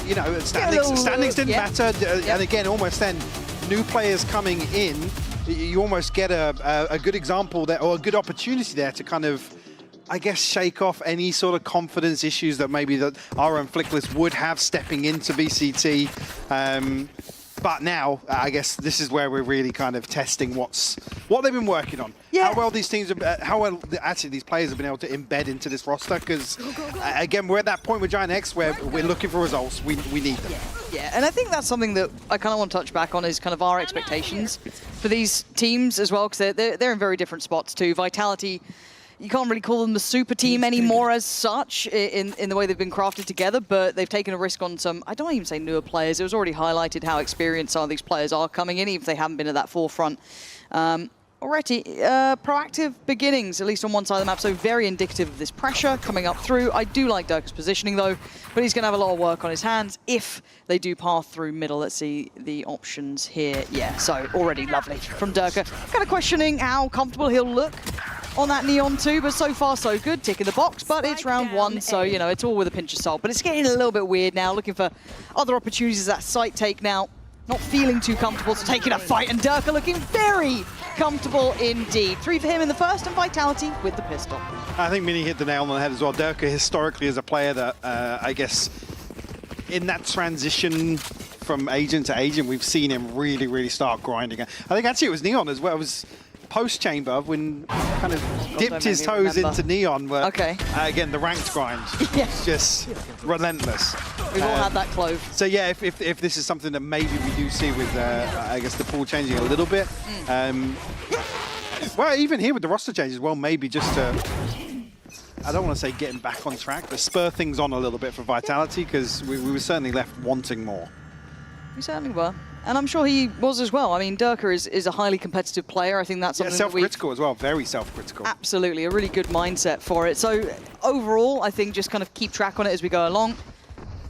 you know, standings didn't matter. And again, almost then, new players coming in, you almost get a good example there, or a good opportunity there to kind of, I guess, shake off any sort of confidence issues that maybe that our own Flickless would have stepping into VCT. But now, I guess this is where we're really kind of testing what they've been working on. Yeah. How well these teams, how well actually these players have been able to embed into this roster. Because again, we're at that point with Giant X where we're looking for results. We need them. Yeah, and I think that's something that I kind of want to touch back on is kind of our expectations for these teams as well, because they're in very different spots too. Vitality, you can't really call them the super team anymore as such in the way they've been crafted together, but they've taken a risk on some, I don't even say newer players. It was already highlighted how experienced some of these players are coming in, even if they haven't been at that forefront. Already, proactive beginnings, at least on one side of the map, so very indicative of this pressure coming up through. I do like Dirk's positioning though, but he's going to have a lot of work on his hands if they do path through middle. Let's see the options here. Yeah, so already lovely from Dirk. Kind of questioning how comfortable he'll look on that Neon 2, but so far so good, tick in the box, but it's round 1, so, you know, it's all with a pinch of salt. But it's getting a little bit weird now, looking for other opportunities. That site take now, not feeling too comfortable, so taking a fight, and Dirk looking very comfortable indeed. 3 for him in the first, and Vitality with the pistol. I think Mini hit the nail on the head as well. Dirk historically is a player that, I guess, in that transition from agent to agent, we've seen him really, really start grinding. I think actually it was Neon as well. It was post-chamber when kind of dipped his toes into Neon. Where, again, the ranked grind is just relentless. We've all had that clove. So yeah, if this is something that maybe we do see with, I guess, the pool changing a little bit. Well, even here with the roster changes, well, maybe just to, I don't want to say getting back on track, but spur things on a little bit for Vitality, because we were certainly left wanting more. We certainly were. And I'm sure he was as well. I mean, Durka is a highly competitive player. I think that's something self-critical as well, very self-critical. Absolutely, a really good mindset for it. So overall, I think just kind of keep track on it as we go along.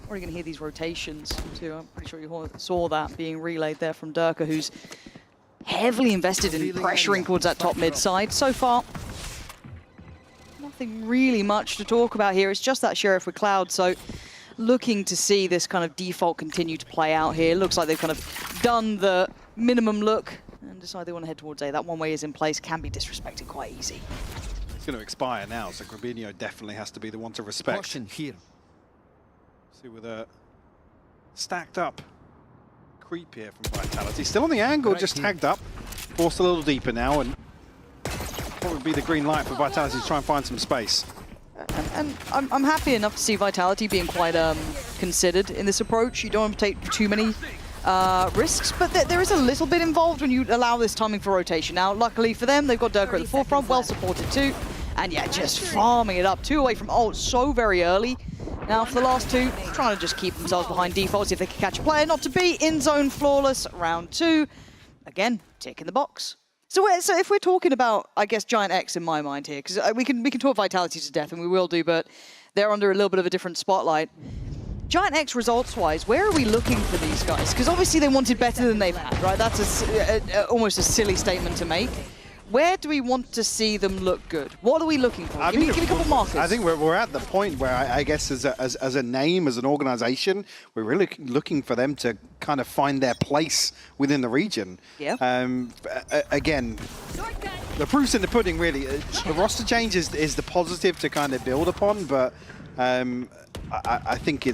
We're going to hear these rotations too. I'm pretty sure you saw that being relayed there from Durka, who's heavily invested in pressuring towards that top mid side. So far, nothing really much to talk about here. It's just that Sheriff with Cloud. So looking to see this kind of default continue to play out here. Looks like they've kind of done the minimum look and decide they want to head towards A. That one way is in place, can be disrespected quite easy. It's going to expire now, so Grabinho definitely has to be the one to respect. Caution here. See with a stacked up creep here from Vitality. Still on the angle, just tagged up. Forced a little deeper now, and probably be the green light for Vitality to try and find some space. And I'm happy enough to see Vitality being quite considered in this approach. You don't want to take too many risks, but there is a little bit involved when you allow this timing for rotation. Now, luckily for them, they've got Durka at the forefront, well supported too. And yeah, just farming it up. 2 away from ult so very early. Now for the last 2, trying to just keep themselves behind default, see if they can catch a player. Not to be, in zone flawless, round 2. Again, tick in the box. So if we're talking about, I guess, Giant X in my mind here, because we can talk Vitality to death, and we will do, but they're under a little bit of a different spotlight. Giant X results-wise, where are we looking for these guys? Because obviously they wanted better than they've had, right? That's almost a silly statement to make. Where do we want to see them look good? What are we looking for? Give me a couple markers. I think we're at the point where I guess as a name, as an organization, we're really looking for them to kind of find their place within the region. Yeah. Again, the proof's in the pudding, really. The roster change is the positive to kind of build upon, but I think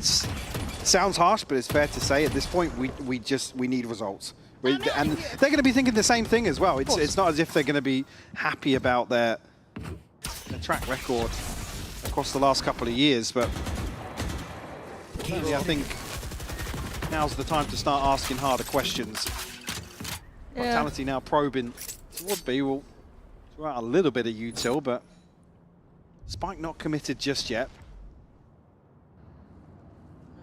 sounds harsh, but it's fair to say at this point we need results. And they're going to be thinking the same thing as well. It's not as if they're going to be happy about their track record across the last couple of years, but really, I think now's the time to start asking harder questions. Yeah. Vitality now probing towards B will throw out a little bit of util, but Spike not committed just yet.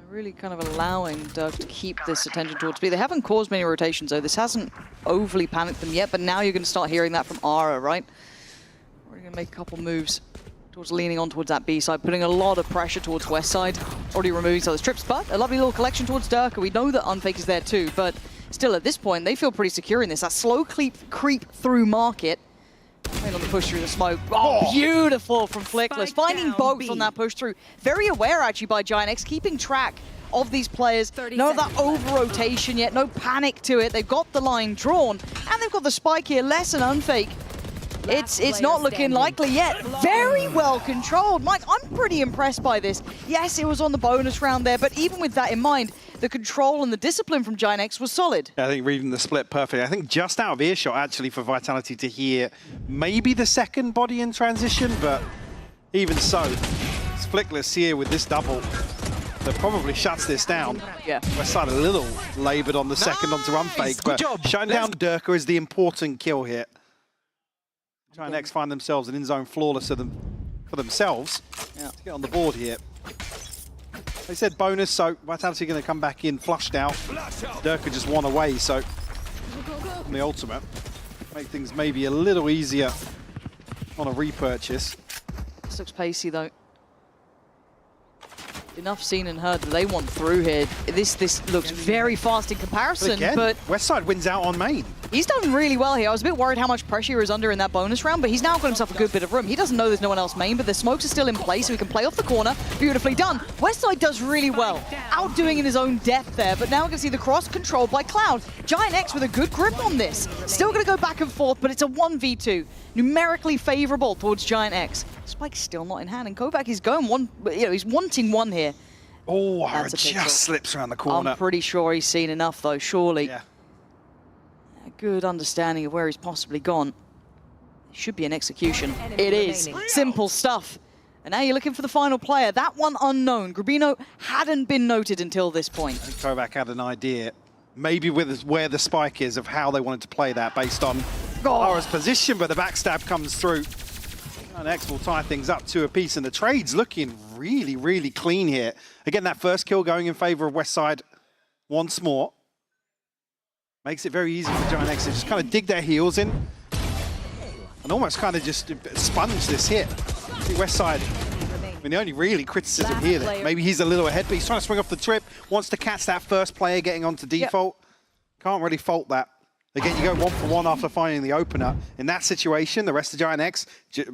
Really kind of allowing Doug to keep this attention towards B. They haven't caused many rotations, though. This hasn't overly panicked them yet, but now you're going to start hearing that from Ara, right? We're going to make a couple moves towards leaning on towards that B side, putting a lot of pressure towards West side. Already removing some of the strips, but a lovely little collection towards Durka. We know that Unfake is there too, but still at this point, they feel pretty secure in this. That slow creep through market. On the push through the smoke. Oh, beautiful from Flickless. Finding both on that push through. Very aware, actually, by Giant X, keeping track of these players. None of that over-rotation yet. No panic to it. They've got the line drawn, and they've got the spike here. Less than Unfake. It's not looking likely yet. Very well controlled. Mike, I'm pretty impressed by this. Yes, it was on the bonus round there, but even with that in mind, the control and the discipline from Giant X was solid. I think reading the split perfectly. I think just out of earshot, actually, for Vitality to hear maybe the second body in transition, but even so, it's Flickless here with this double that probably shuts this down. Yeah. Westside a little laboured on the second onto Unfake, but shutting down Durka is the important kill here. Giant X find themselves an in-zone flawless for themselves to get on the board here. They said bonus, so Vitality going to come back in flushed out. Durka just one away, so on the ultimate, make things maybe a little easier on a repurchase. This looks pacey though. Enough seen and heard that they want through here. This looks very fast in comparison, again, but Westside wins out on main. He's done really well here. I was a bit worried how much pressure he was under in that bonus round, but he's now got himself a good bit of room. He doesn't know there's no one else main, but the smokes are still in place, so he can play off the corner. Beautifully done. Westside does really well, outdoing in his own depth there, but now we can see the cross controlled by Cloud. Giant X with a good grip on this. Still going to go back and forth, but it's a 1v2. Numerically favorable towards Giant X. Spike's still not in hand, and Kovac is going one, he's wanting one here. Oh, Hara just slips around the corner. I'm pretty sure he's seen enough, though, surely. Yeah. A good understanding of where he's possibly gone. It should be an execution. It is. Simple stuff. And now you're looking for the final player. That one unknown. Grabinho hadn't been noted until this point. I think Kovac had an idea, maybe with where the spike is, of how they wanted to play that based on Hara's position, but the backstab comes through. And X will tie things up 2 apiece, and the trade's looking really, really clean here. Again, that first kill going in favor of Westside once more. Makes it very easy for Giant X to just kind of dig their heels in and almost kind of just sponge this hit. See Westside. I mean, the only really criticism here that maybe he's a little ahead, but he's trying to swing off the trip, wants to catch that first player getting onto default. Can't really fault that. Again, you go 1-for-1 after finding the opener. In that situation, the rest of Giant X,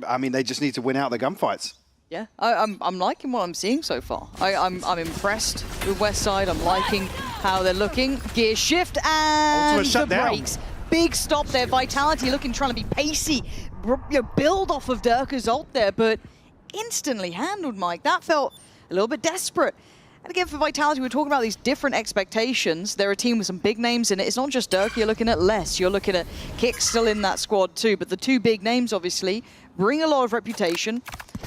I mean, they just need to win out the gunfights. Yeah, I'm liking what I'm seeing so far. I'm impressed with Westside. I'm liking how they're looking. Gear shift and the brakes. Big stop there. Vitality looking, trying to be pacey. Build off of Durka's ult there, but instantly handled, Mike. That felt a little bit desperate. And again, for Vitality, we're talking about these different expectations. They're a team with some big names in it. It's not just Durka, you're looking at Les. You're looking at Kick still in that squad too. But the two big names, obviously, bring a lot of reputation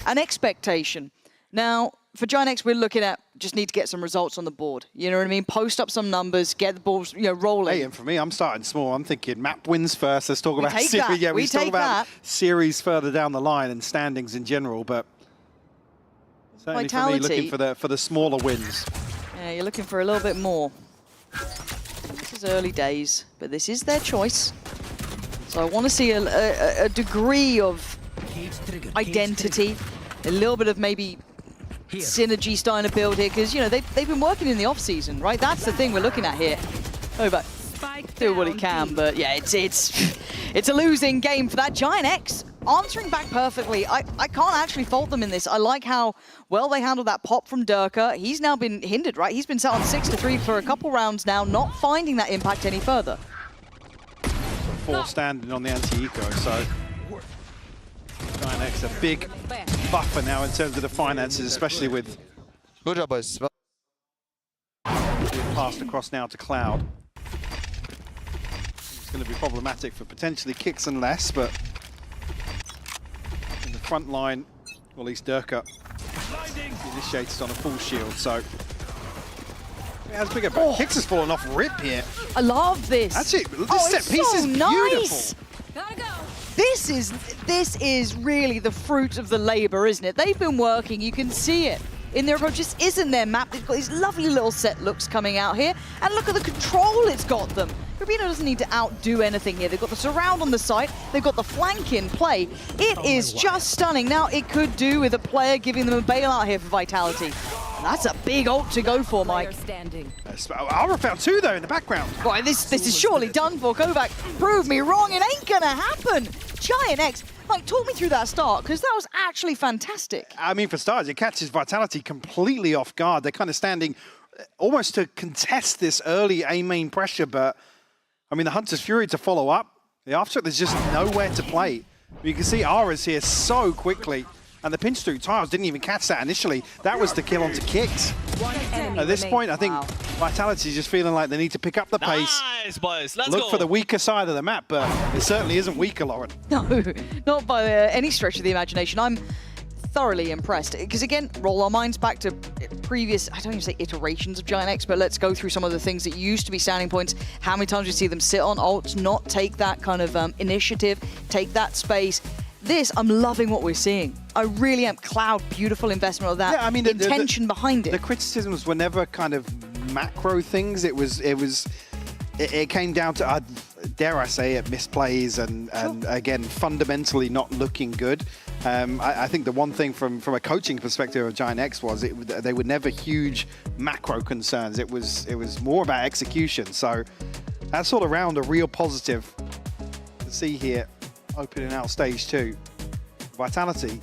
and expectation. Now, for Giant X, we're looking at just need to get some results on the board. You know what I mean? Post up some numbers, get the balls, rolling. Hey, and for me, I'm starting small. I'm thinking map wins first. Let's talk about series. Yeah, we talk about series further down the line and standings in general, but certainly Vitality, for me, looking for the smaller wins. Yeah, you're looking for a little bit more. This is early days, but this is their choice. So I want to see a degree of identity, a little bit of maybe synergy starting to build here, because they've been working in the off season, right? That's the thing we're looking at here. Over, do what he can, but yeah, it's a losing game for that. Giant X answering back perfectly. I can't actually fault them in this. I like how well they handled that pop from Durka. He's now been hindered, right? He's been set on 6-3 for a couple rounds now, not finding that impact any further. 4 standing on the anti-eco, so Giant X a big buffer now in terms of the finances, especially with good job, boys. Being passed across now to Cloud. It's going to be problematic for potentially Kicks and less, but in the front line, or at least Durka initiated on a full shield, so yeah, that's bigger. But Kicks has fallen off rip here. I love this. That's it. This set piece is beautiful. This is really the fruit of the labor, isn't it? They've been working, you can see it in their approach. This isn't their map. They've got these lovely little set looks coming out here. And look at the control it's got them. Rubino doesn't need to outdo anything here. They've got the surround on the site. They've got the flank in play. It is just stunning. Now, it could do with a player giving them a bailout here for Vitality. And that's a big ult to go for, Mike. Aura found 2, though, in the background. Boy, this is surely done for. Kovac, prove me wrong. It ain't gonna happen. Giant X, Mike, talk me through that start, because that was actually fantastic. I mean, for starters, it catches Vitality completely off guard. They're kind of standing almost to contest this early A main pressure, but I mean, the Hunter's Fury to follow up. The aftershock, there's just nowhere to play. You can see Aura's here so quickly, and the pinch through tiles didn't even catch that initially. That was the kill onto Kicks. At this point, I think Vitality's just feeling like they need to pick up the pace. Nice, boys. Let's Look go. for the weaker side of the map, but it certainly isn't weaker, Lauren. No, not by any stretch of the imagination. I'm thoroughly impressed, because again, roll our minds back to previous, I don't even say iterations of Giant X, but let's go through some of the things that used to be standing points. How many times we see them sit on ults, not take that kind of initiative, take that space. This, I'm loving what we're seeing. I really am. Cloud, beautiful investment of that. Yeah, I mean, intention behind it. The criticisms were never kind of macro things. It came down to, dare I say it, misplays and again, fundamentally not looking good. I think the one thing from a coaching perspective of Giant X was they were never huge macro concerns. It was more about execution. So that's all around a real positive to see here, opening out stage 2. Vitality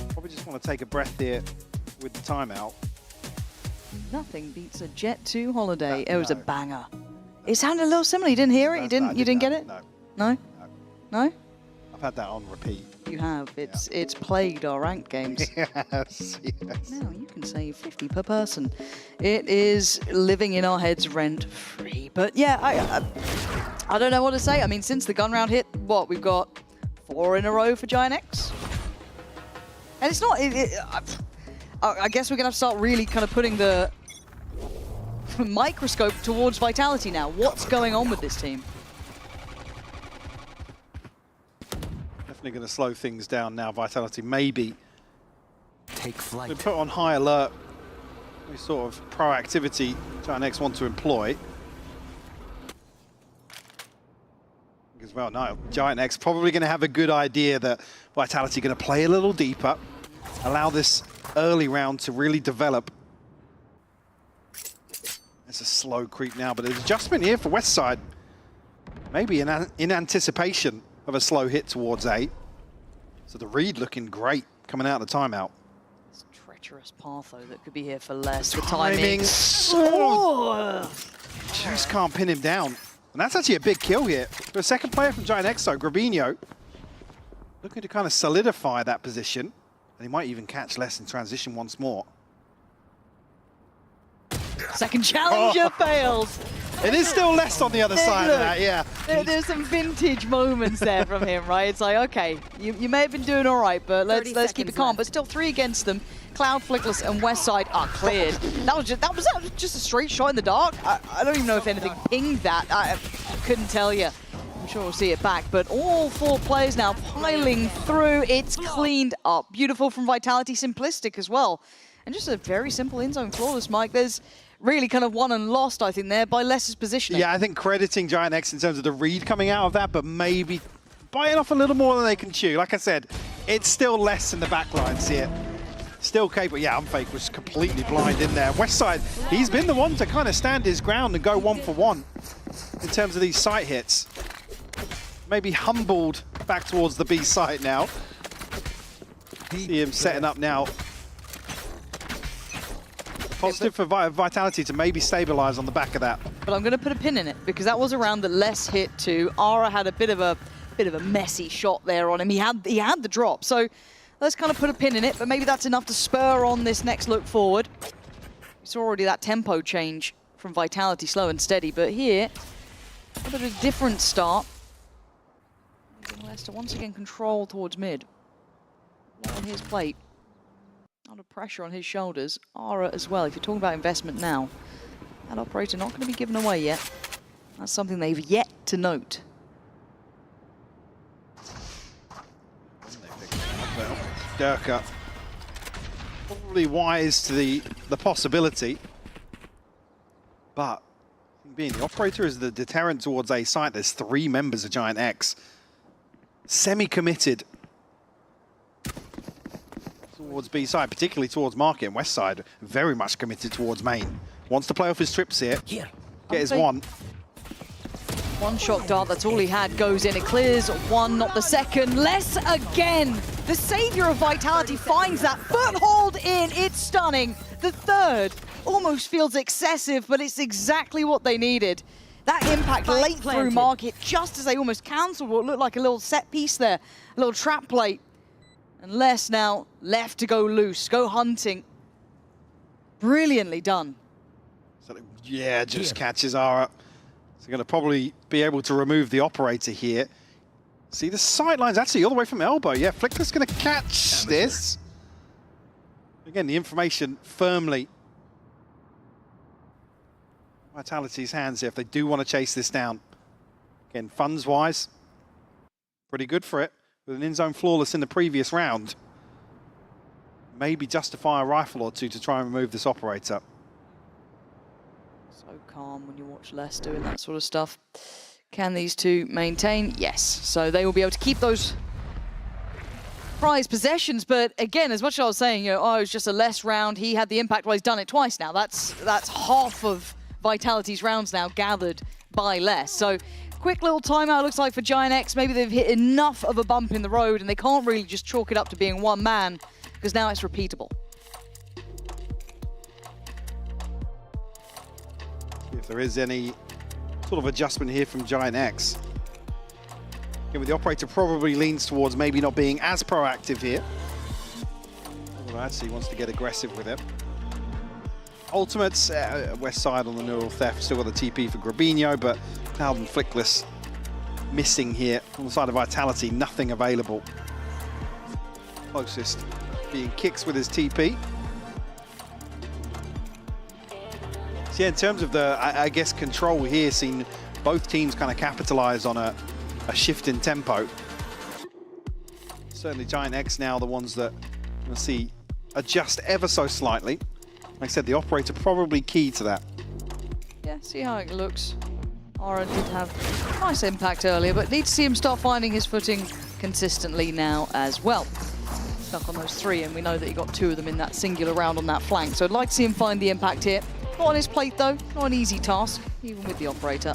probably just want to take a breath here with the timeout. Nothing beats a Jet 2 holiday. It was a banger. It sounded a little similar. You didn't hear it? You didn't get it? No. No? No? I've had that on repeat. You have. It's plagued our ranked games. Yes. Now you can save 50 per person. It is living in our heads rent-free. But yeah, I don't know what to say. I mean, since the gun round hit, what, we've got 4 in a row for Giant X? And it's not... I guess we're going to have to start really kind of putting the microscope towards Vitality now. What's going on with this team? Definitely going to slow things down now. Vitality maybe take flight. They put on high alert. Any sort of proactivity Giant X want to employ. Well, no, Giant X probably going to have a good idea that Vitality going to play a little deeper, allow this early round to really develop. It's a slow creep now, but an adjustment here for Westside. Maybe in anticipation of a slow hit towards A. So the read looking great coming out of the timeout. It's a treacherous path, though, that could be here for less. The timing. Just can't pin him down. And that's actually a big kill here. For a second player from Giant X, though, Grabinho, looking to kind of solidify that position. And he might even catch less in transition once more. Second challenger fails. It is still less on the other side of that, yeah. There's some vintage moments there from him, right? It's like, okay, you may have been doing all right, but let's keep it calm. But still 3 against them. Cloud, Flickless, and Westside are cleared. That was just a straight shot in the dark. I don't even know if anything pinged that. I couldn't tell you. I'm sure we'll see it back, but all 4 players now piling through. It's cleaned up. Beautiful from Vitality, simplistic as well. And just a very simple in-zone flawless, Mike. There's really kind of won and lost, I think, there by Less's positioning. Yeah, I think crediting Giant X in terms of the read coming out of that, but maybe biting off a little more than they can chew. Like I said, it's still less in the backlines here. Still capable. Yeah, Unfake was completely blind in there. Westside, he's been the one to kind of stand his ground and go 1 for 1 in terms of these sight hits. Maybe humbled back towards the B site now. See him setting up now. Positive for Vitality to maybe stabilize on the back of that. But I'm going to put a pin in it because that was a round that Less hit too. Ara had a bit of a messy shot there on him. He had the drop. So let's kind of put a pin in it, but maybe that's enough to spur on this next look forward. We saw already that tempo change from Vitality, slow and steady, but here, a bit of a different start. Less to once again control towards mid. On his plate. A lot of pressure on his shoulders. Ara as well. If you're talking about investment now, that operator not going to be given away yet. That's something they've yet to note. Durka probably wise to the possibility, but being the operator is the deterrent towards A site. There's 3 members of Giant X semi-committed towards B side, particularly towards Market, and West side very much committed towards main. Wants to play off his trips here. Get his 1. One shot dart, that's all he had, goes in. It clears 1, not the second. Less again. The savior of Vitality finds that foothold in. It's stunning. The 3rd almost feels excessive, but it's exactly what they needed. That impact late through Market, just as they almost cancelled what looked like a little set piece there, a little trap plate. And Less now left to go loose, go hunting. Brilliantly done. So, yeah, just catches Ara. So going to probably be able to remove the operator here. See the sidelines actually all the way from elbow. Yeah, Flicker's going to catch this. Again, the information firmly Vitality's hands here if they do want to chase this down. Again, funds-wise, pretty good for it. With an in-zone flawless in the previous round. Maybe justify a rifle or 2 to try and remove this operator. So calm when you watch Less doing that sort of stuff. Can these 2 maintain? Yes. So they will be able to keep those prize possessions. But again, as much as I was saying, oh, it's just a Less round. He had the impact. Well, he's done it twice now. That's half of Vitality's rounds now gathered by Less. So quick little timeout looks like for Giant X. Maybe they've hit enough of a bump in the road and they can't really just chalk it up to being 1 man because now it's repeatable. If there is any sort of adjustment here from Giant X. Again, with the operator probably leans towards maybe not being as proactive here. Although actually wants to get aggressive with it. Ultimates, West side on the neural theft, still got the TP for Grabinho, but Cloud and Flickless missing here. On the side of Vitality, nothing available. Closest being Kicks with his TP. So yeah, in terms of the, I guess, control here, seen both teams kind of capitalize on a shift in tempo. Certainly Giant X now the ones that we'll see adjust ever so slightly. Like I said, the operator probably key to that. Yeah, see how it looks Aura did have a nice impact earlier, but need to see him start finding his footing consistently now as well. Stuck on those 3, and we know that he got 2 of them in that singular round on that flank. So I'd like to see him find the impact here. Not on his plate though, not an easy task, even with the operator.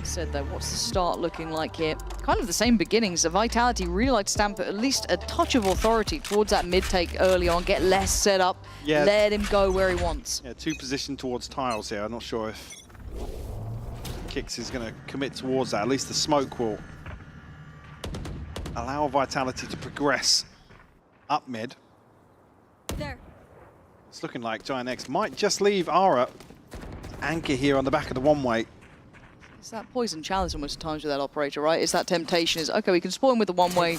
Said though, what's the start looking like here? Kind of the same beginnings. The Vitality really like to stamp at least a touch of authority towards that mid take early on, get less set up, let him go where he wants. Yeah, 2 positioned towards tiles here. I'm not sure if Kix is going to commit towards that. At least the smoke will allow Vitality to progress up mid. There. It's looking like Giant X might just leave Aura anchor here on the back of the one-way. It's that poison challenge almost at times with that operator, right? It's that temptation is, okay, we can spoil him with the one-way,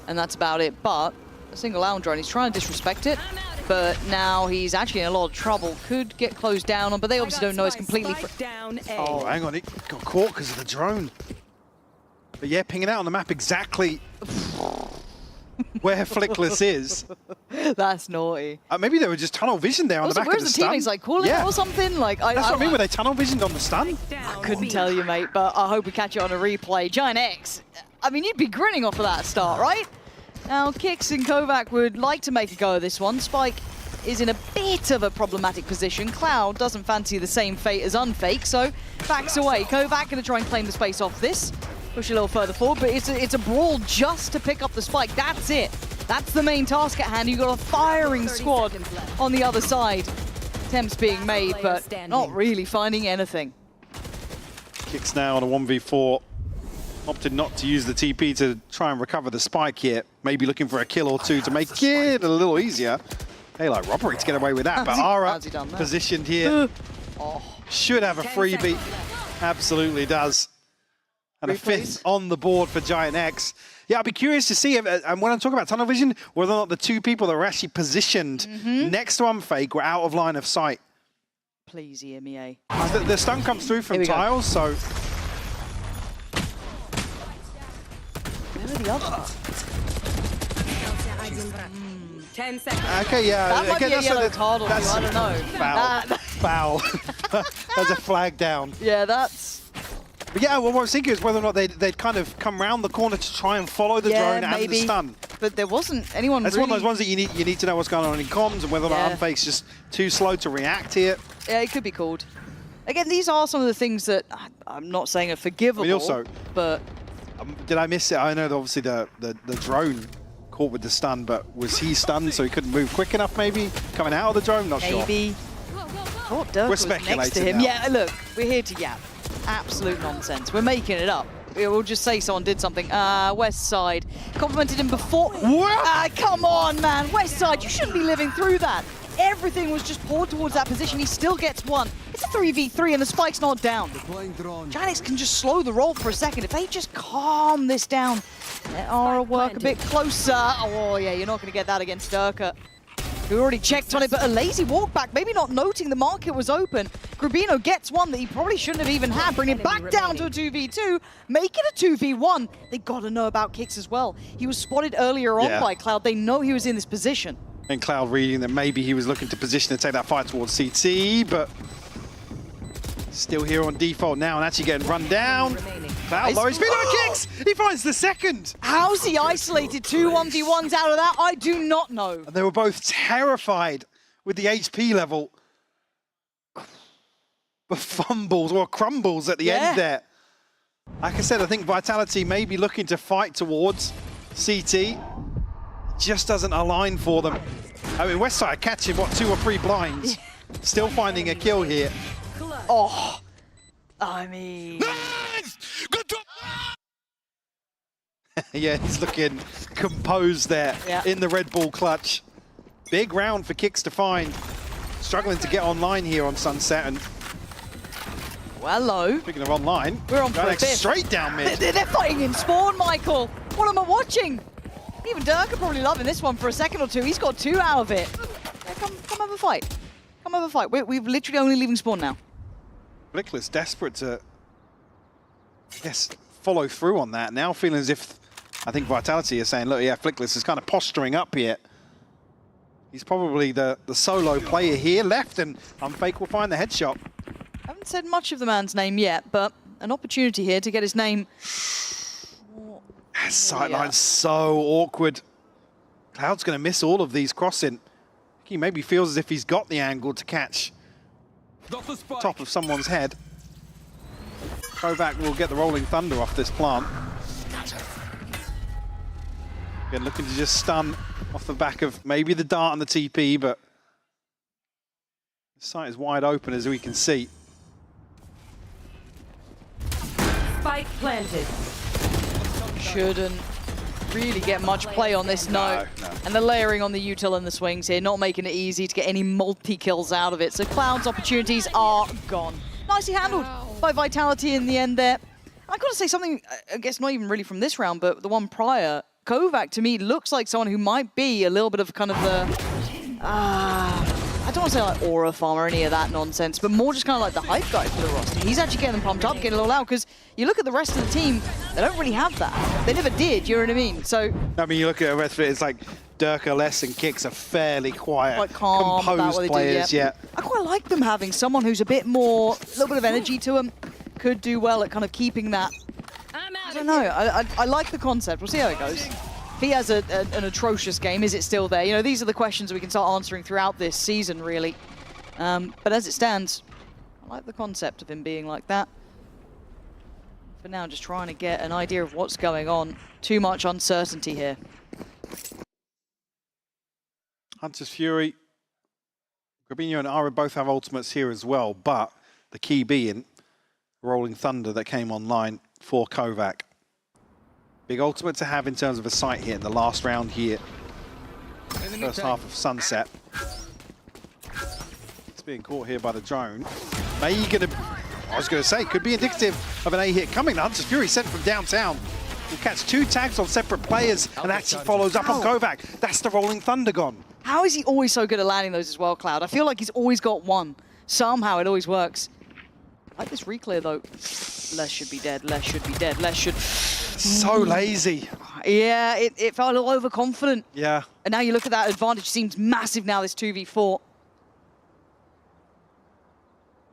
and that's about it. But a single Lounge drone, he's trying to disrespect it, but now he's actually in a lot of trouble. Could get closed down on, but they obviously don't know it's completely... Oh, hang on, it got caught because of the drone. But yeah, pinging out on the map exactly where Flickless is. That's naughty. Maybe they were just tunnel vision there on the back of the stun. Where's the teammates, like, calling it or something? Like, That's what I mean, were they tunnel visioned on the stun? I couldn't tell you, mate, but I hope we catch it on a replay. Giant X, I mean, you'd be grinning off of that start, right? Now, Kix and Kovac would like to make a go of this one. Spike is in a bit of a problematic position. Cloud doesn't fancy the same fate as Unfake, so backs away. Kovac going to try and claim the space off this. Push a little further forward, but it's a brawl just to pick up the spike. That's it. That's the main task at hand. You've got a firing squad on the other side. Attempts being made, but not really finding anything. Kix now on a 1v4. Opted not to use the TP to try and recover the spike here. Maybe looking for a kill or 2 to make it a little easier. They like robbery to get away with that, but Aura positioned here. Should have a freebie. Absolutely does. And a 5th on the board for Giant X. Yeah, I'd be curious to see, if, and when I'm talking about tunnel vision, whether or not the 2 people that were actually positioned next to Unfake were out of line of sight. Please, EMEA. The stun comes through from tiles, so... Where are the others? 10 seconds. Okay, yeah. That might be a yellow card or that's I don't know. Foul. There's a flag down. Yeah, that's... But yeah, what I was thinking is whether or not they'd kind of come round the corner to try and follow the drone and the stun. But there wasn't anyone That's one of those ones that you need to know what's going on in comms and whether or not Unfake's just too slow to react here. Yeah, it could be called. Again, these are some of the things that I'm not saying are forgivable, but... did I miss it? I know that obviously the drone caught with the stun, but was he stunned so he couldn't move quick enough maybe? Coming out of the drone? Not sure. Maybe. Oh, Dirk was next to him. Now. Yeah, look, we're here to yap. Absolute nonsense. We're making it up. We'll just say someone did something. West Side. Complimented him before. Come on, man. West Side, you shouldn't be living through that. Everything was just poured towards that position. He still gets 1. It's a 3v3 and the spike's not down. Giant X can just slow the roll for a second. If they just calm this down, let Aura work a bit closer. Oh, yeah, you're not going to get that against Durka, who already checked on it, but a lazy walk back, maybe not noting the market was open. Grubino gets 1 that he probably shouldn't have even had, bring it back down to a 2v2, make it a 2v1. They got to know about Kix as well. He was spotted earlier on by Cloud. They know he was in this position. And Cloud reading that maybe he was looking to position to take that fight towards CT, but still here on default now and actually getting run down. Cloud lowering speed on Kix! He finds the second! How's he isolated 2 1v1s out of that? I do not know. And they were both terrified with the HP level. But fumbles or crumbles at the end there. Like I said, I think Vitality may be looking to fight towards CT. Just doesn't align for them. I mean, Westside catching, what, 2 or 3 blinds. Still finding a kill here. Oh, I mean... Yeah, he's looking composed there in the Red Bull clutch. Big round for Kix to find. Struggling to get online here on Sunset. And well, hello. Speaking of online, we're on for a bit. Straight down mid. They're fighting in spawn, Michael. What am I watching? Even Dirk are probably loving this one for a second or 2. He's got 2 out of it. Yeah, come have a fight. Come have a fight. We're literally only leaving spawn now. Flickless desperate to, I guess, follow through on that. Now feeling as if, I think Vitality is saying, look, yeah, Flickless is kind of posturing up here. He's probably the solo player here left, and Unfake will find the headshot. Haven't said much of the man's name yet, but an opportunity here to get his name. Sightline's so awkward. Cloud's going to miss all of these crossing. He maybe feels as if he's got the angle to catch top of someone's head. Kovac will get the Rolling Thunder off this plant. Again, looking to just stun off the back of maybe the dart and the TP, but the site is wide open as we can see. Spike planted. Shouldn't really get much play on this, no. And the layering on the util and the swings here, not making it easy to get any multi-kills out of it. So Cloud's opportunities are gone. Nicely handled by Vitality in the end there. I've got to say something, I guess not even really from this round, but the one prior. Kovac, to me, looks like someone who might be a little bit of kind of the... I don't want to say like aura farm or any of that nonsense, but more just kind of like the hype guy for the roster. He's actually getting them pumped up, getting it all out, because you look at the rest of the team, they don't really have that. They never did, you know what I mean? So I mean, you look at the rest of it, it's like Durka, Les, and Kicks are fairly quiet, quite calm composed players, yeah. I quite like them having someone who's a bit more, a little bit of energy to them, could do well at kind of keeping that. I don't know, I like the concept. We'll see how it goes. If he has an atrocious game, is it still there? You know, these are the questions we can start answering throughout this season, really. But as it stands, I like the concept of him being like that. For now, just trying to get an idea of what's going on. Too much uncertainty here. Hunter's Fury, Grabinho and Ara both have ultimates here as well, but the key being Rolling Thunder that came online for Kovac. Big ultimate to have in terms of a sight hit in the last round here. First half of Sunset. It's being caught here by the drone. I was going to say, could be indicative of an A hit coming. The Hunter's Fury sent from downtown. Will catch 2 tags on separate players and actually follows up on Kovac. That's the Rolling Thunder gone. How is he always so good at landing those as well, Cloud? I feel like he's always got one. Somehow it always works. I like this reclear though. Les should be dead, Les should be dead, Les should... So lazy. Yeah, it felt a little overconfident. Yeah. And now you look at that advantage, seems massive now, this 2v4. What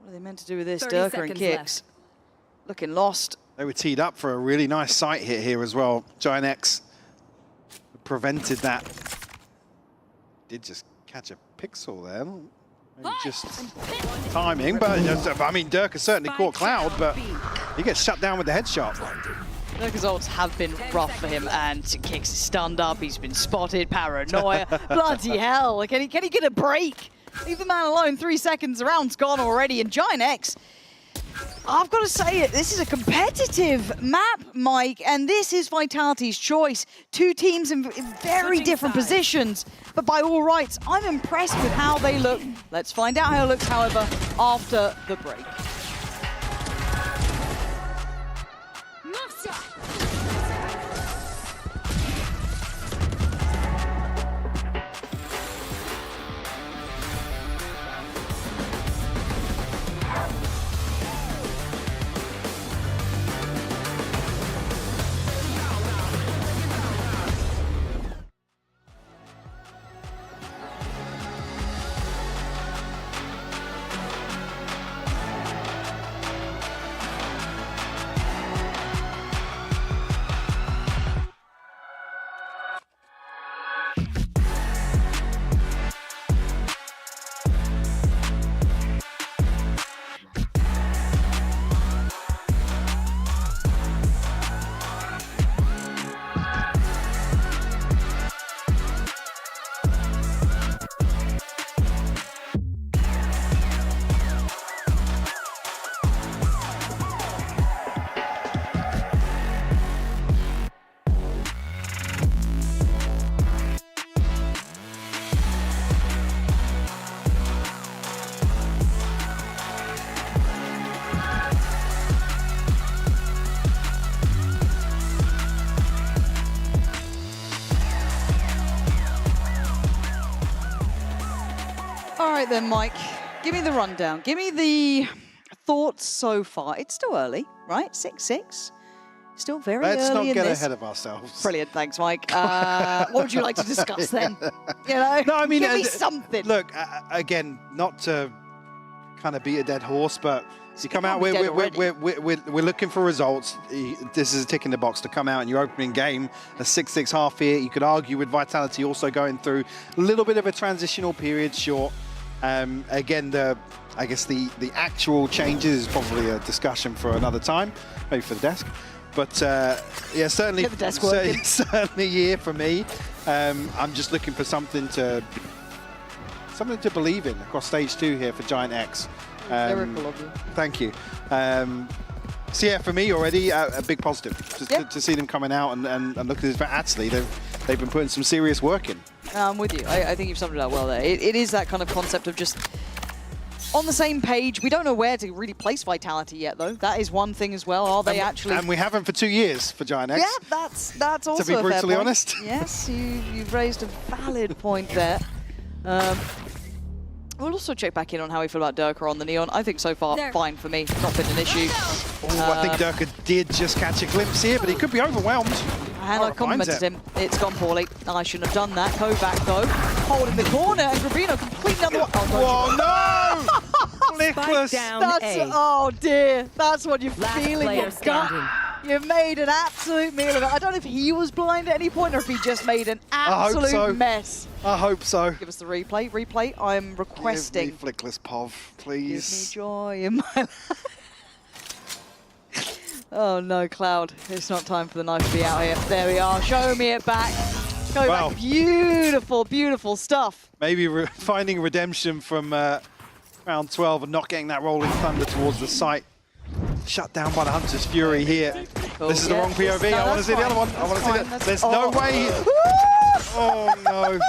are they meant to do with this? Durka and Kicks. Looking lost. They were teed up for a really nice sight hit here as well. Giant X prevented that. Did just catch a pixel there. Maybe just timing, but I mean, Durka certainly caught Cloud, but he gets shut down with the headshot. Durka's ults have been rough for him, and Kicks is stunned up, he's been spotted, paranoia. Bloody hell, can he get a break? Leave the man alone, 3 seconds, the round's gone already, and Giant X, I've got to say it, this is a competitive map, Mike, and this is Vitality's choice. 2 teams in very different positions, but by all rights, I'm impressed with how they look. Let's find out how it looks, however, after the break. All right then, Mike, give me the rundown. Give me the thoughts so far. It's still early, right? 6-6. Still very early in this. Let's not get ahead of ourselves. Brilliant, thanks, Mike. What would you like to discuss then? You know, no, I mean, give me something. Look, again, not to kind of beat a dead horse, but you come out, We're we're looking for results. This is a tick in the box to come out in your opening game, a 6-6 half here. You could argue with Vitality also going through a little bit of a transitional period, short. Again, I guess the actual changes is probably a discussion for another time, maybe for the desk. But yeah, certainly here for me. I'm just looking for something to believe in across stage 2 here for Giant X. Thank you. So yeah, for me already a big positive to see them coming out and look at this. But actually, they've been putting some serious work in. I'm with you. I think you've summed it up well there. It is that kind of concept of just on the same page. We don't know where to really place Vitality yet, though. That is one thing as well. Are they actually? And we haven't for 2 years for Giant X. Yeah, that's also to be brutally honest. Yes, you've raised a valid point there. We'll also check back in on how we feel about Durka on the Neon. I think so far, fine for me. Not been an issue. I think Durka did just catch a glimpse here, but he could be overwhelmed. And I complimented him. It's gone poorly. I shouldn't have done that. Kovac, though, holding the corner, and Gravino completely down the wall. Oh, no! Nicholas! Oh, dear. That's what you're feeling in your gut. You made an absolute meal of it. I don't know if he was blind at any point or if he just made an absolute mess. I hope so. Give us the replay. Replay, I'm requesting. Give me Flickless Pov, please. Give me joy in my life. Oh no, Cloud. It's not time for the knife to be out here. There we are. Show me it back. Go back. Beautiful, beautiful stuff. Maybe finding redemption from round 12 and not getting that rolling thunder towards the site. Shut down by the Hunter's Fury here. Cool. This is the wrong POV. I want to see the other one. I want to see that. There's no way. Oh no.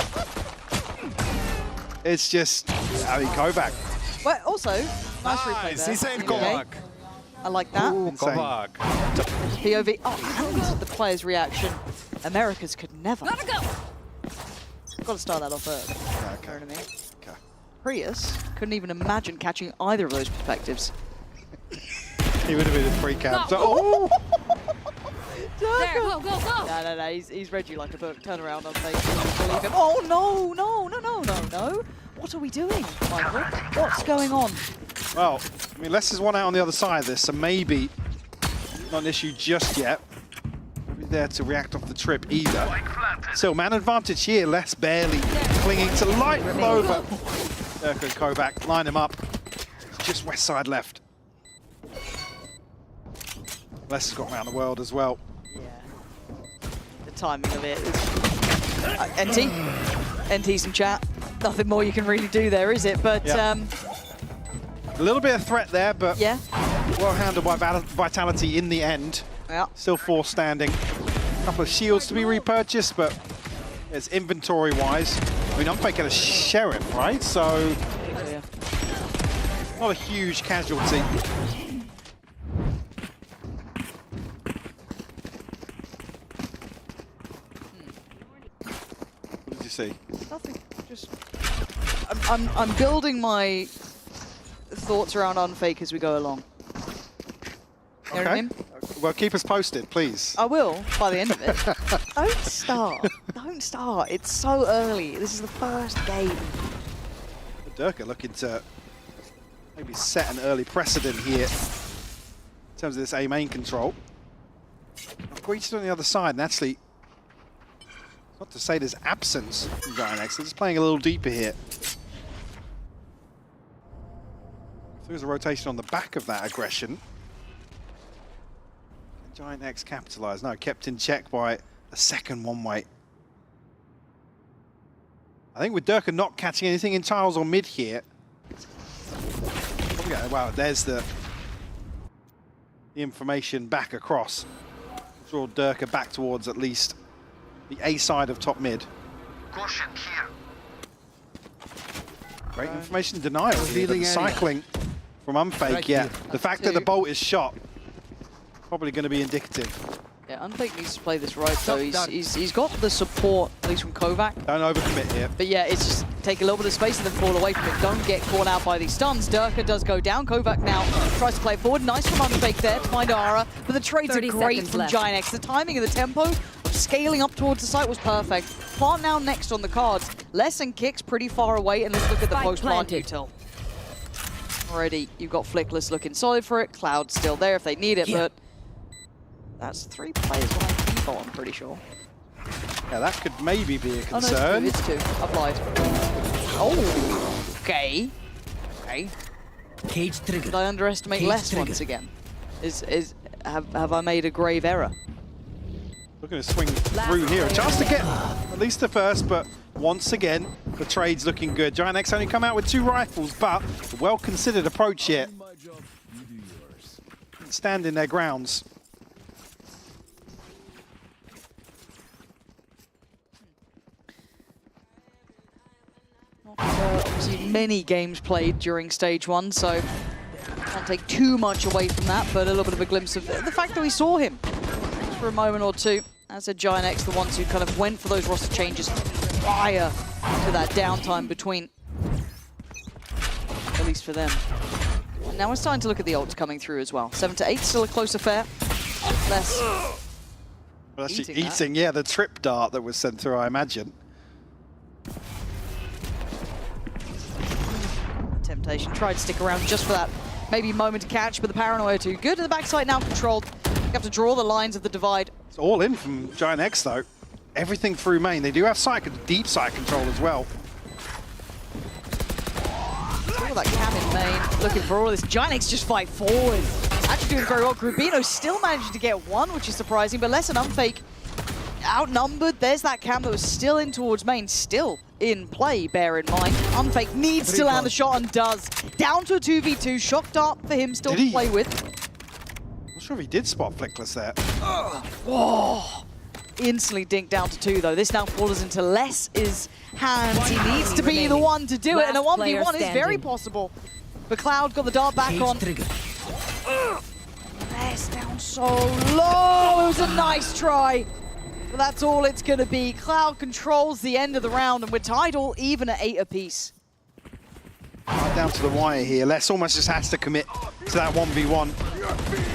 It's just, I mean, Kovac. Well, also, nice replay there. He's saying Kovac. I like that. Kovac. POV. Oh, and the player's reaction. Americas could never. Gotta go. Got to start that off early. Okay. You know what I mean? Okay. Prius couldn't even imagine catching either of those perspectives. He would have been a free cap. No. Oh! There, go, go, go! No, he's read you like a book. Turn around on face. Believe him. Oh, no. What are we doing, Michael? What's going on? Well, I mean, Leicester's one out on the other side of this, so maybe not an issue just yet. Not really there to react off the trip either. Still, man advantage here. Less barely clinging to light Clover. Durka and Kovac line him up. Just west side left. Leicester's got around the world as well. Yeah. The timing of it is... NT's in chat. Nothing more you can really do there, is it? But a little bit of threat there, but well handled by Vitality in the end. Yeah. Still 4 standing. A couple of shields to be repurchased, but it's inventory-wise. I mean, Unfake had a Sheriff, right? So not a huge casualty. What did you see? Nothing. Just I'm building my thoughts around Unfake as we go along. You know what I mean? Well, keep us posted, please. I will, by the end of it. Don't start. Don't start. It's so early. This is the first game. Durka looking to maybe set an early precedent here in terms of this A main control. Greeted on the other side, and actually, not to say there's absence from Giant X, they're just playing a little deeper here. If there's a rotation on the back of that aggression, Giant X capitalized. No, kept in check by a second one-way. I think with Durka not catching anything in tiles or mid here. Wow, there's the information back across. Draw Durka back towards at least the A side of top mid. Caution here. Great information denial here, but the cycling from Unfake, the fact that the bolt is shot, probably going to be indicative. Yeah, Unfake needs to play this right, though. He's got the support, at least from Kovac. Don't overcommit here. But yeah, it's just take a little bit of space and then fall away from it. Don't get caught out by these stuns. Durka does go down. Kovac now tries to play forward. Nice from Unfake there to find Ara. But the trades are great from Giant X. The timing and the tempo of scaling up towards the site was perfect. Plant now next on the cards. Less and kicks pretty far away. And let's look at the post-plant util. already. You've got Flickless looking solid for it. Cloud's still there if they need it, but that's 3 players on a default, I'm pretty sure. Yeah, that could maybe be a concern. Oh, no, it's 2. Applied. Oh, okay. Okay. Cage trigger. Did I underestimate Cage less trigger. once again? Have I made a grave error? Looking to swing through here. A chance to get at least the first, but once again, the trade's looking good. Giant X only come out with 2 rifles, but a well-considered approach here. Standing their grounds. Obviously, many games played during stage 1, so can't take too much away from that, but a little bit of a glimpse of the fact that we saw him for a moment or two. As a Giant X, the ones who kind of went for those roster changes prior to that downtime between, at least for them. And now we're starting to look at the ults coming through as well. 7 to 8, still a close affair. Less. Well, actually eating, yeah, the trip dart that was sent through, I imagine. Temptation tried to stick around just for that maybe moment to catch, but the paranoia too good. And the backside now controlled. You have to draw the lines of the divide. It's all in from Giant X though. Everything through main. They do have deep side control as well. All that cam in main, looking for all this. Giant X just fight forward. Actually doing very well. Grubino still managing to get 1, which is surprising, but less than Unfake. Outnumbered. There's that cam that was still in towards main, still in play, bear in mind. Unfake needs to land the shot and does. Down to a 2v2, shock dart for him still to play with. Not sure if he did spot Flickless there. Whoa. Instantly dinked down to 2 though. This now falls into Less's hands. He needs to be the one to do it, and a 1v1 is very possible. But Cloud got the dart back on. Less down so low. It was a nice try. But that's all it's going to be. Cloud controls the end of the round, and we're tied all even at 8 apiece. Right down to the wire here. Les almost just has to commit to that 1v1.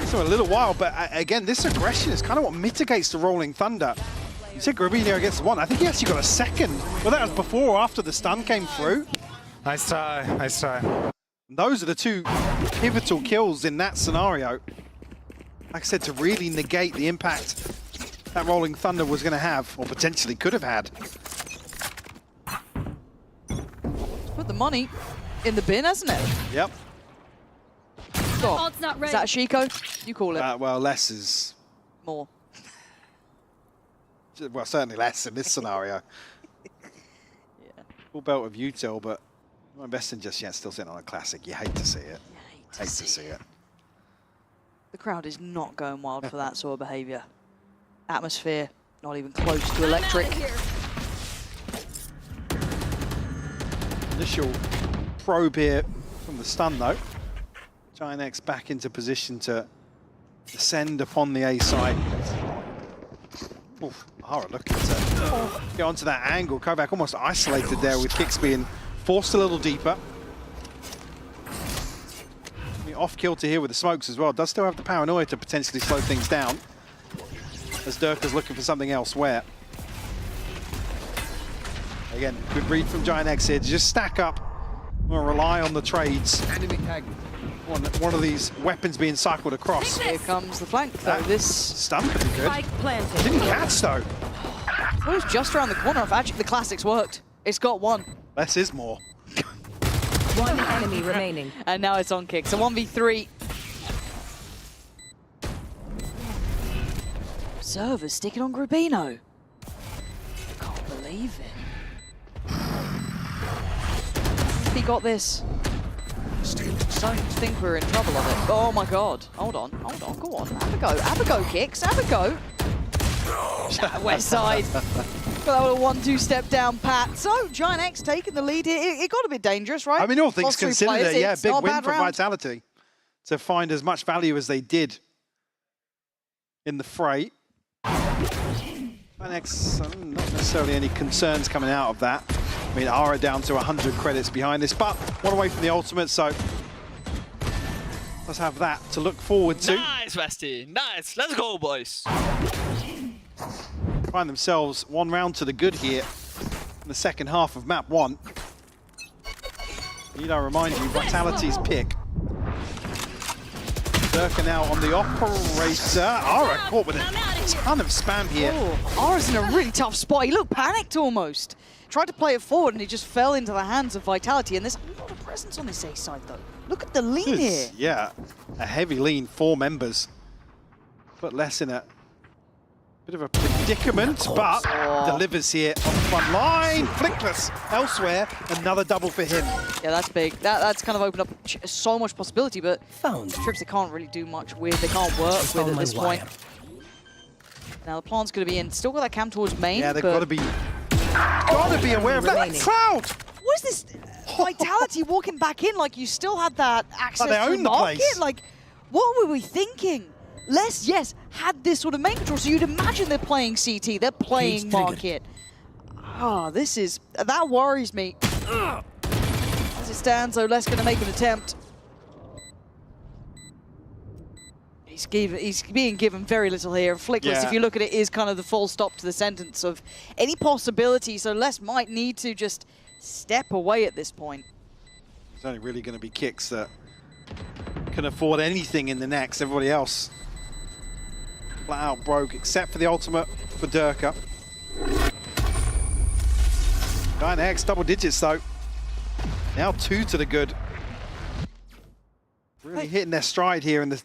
So a little while, but again, this aggression is kind of what mitigates the Rolling Thunder. You said Grubino against the 1. I think he actually got a second. Well, that was before or after the stun came through. Nice try, nice try. Those are the 2 pivotal kills in that scenario. Like I said, to really negate the impact that Rolling Thunder was going to have, or potentially could have had. Put the money in the bin, hasn't it? Yep. Stop. Not ready. Is that a Shiko? You call it. Well, less is... More. Well, certainly less in this scenario. Yeah. Full belt of util, but not investing just yet. Still sitting on a classic. You hate to see it. Hate to see it. The crowd is not going wild for that sort of behavior. Atmosphere, not even close to electric. Initial probe here from the stun though. Giant X back into position to descend upon the A side. Oof, Hara looking to get onto that angle. Kovac almost isolated there with kicks being forced a little deeper. Off kilter here with the smokes as well. Does still have the paranoia to potentially slow things down, as Durka's looking for something elsewhere. Again, good read from Giant X here to just stack up. We'll rely on the trades. One of these weapons being cycled across. Here comes the flank though. This stun could be good. Didn't catch though. It was just around the corner. If actually the classics worked, it's got 1. Less is more. 1 enemy remaining. And now it's on kick. So 1v3. Servers sticking on Grubino. Can't believe it. He got this. Don't think we're in trouble of it. Oh my god. Hold on, go on. Have a go. Have a go, Kicks. Have a go. West side. Got that little 1-2 step down pat. So Giant X taking the lead here. It got a bit dangerous, right? I mean, all things Lost 3 considered, players, yeah, it's big not a win bad for round. Vitality to find as much value as they did in the fray. Giant X, not necessarily any concerns coming out of that. I mean, Ara down to 100 credits behind this, but 1 away from the ultimate, so let's have that to look forward to. Nice, Westy. Nice. Let's go, boys. Find themselves 1 round to the good here in the second half of map 1. Need I remind you, Vitality's pick Durka now on the operator. Ara caught with a ton of spam here. Oh, Ara's in a really tough spot. He looked panicked almost. Tried to play it forward and he just fell into the hands of Vitality. And there's a lot of presence on this A side though. Look at the lean here. Yeah, a heavy lean, 4 members. Put less in a bit of a predicament, but delivers here on the front line. Flickless elsewhere, another double for him. Yeah, that's big. That's kind of opened up so much possibility, but Trips they can't really do much with. They can't work with at this point. Now the plant's going to be in. Still got that cam towards main. Yeah, they've got to be aware of that crowd. What is this? Vitality walking back in like you still had that access they to own the the market? place. Like, what were we thinking? Les, yes, had this sort of main control, so you'd imagine they're playing CT, they're playing market. That worries me. As it stands, though, Les gonna make an attempt. He's being given very little here. Flickless, if you look at it, is kind of the full stop to the sentence of any possibility, so Les might need to just step away at this point. It's only really going to be kicks that can afford anything in the next. Everybody else flat out broke, except for the ultimate for Durka. Dynex, double digits though. Now 2 to the good. Really hitting their stride here in the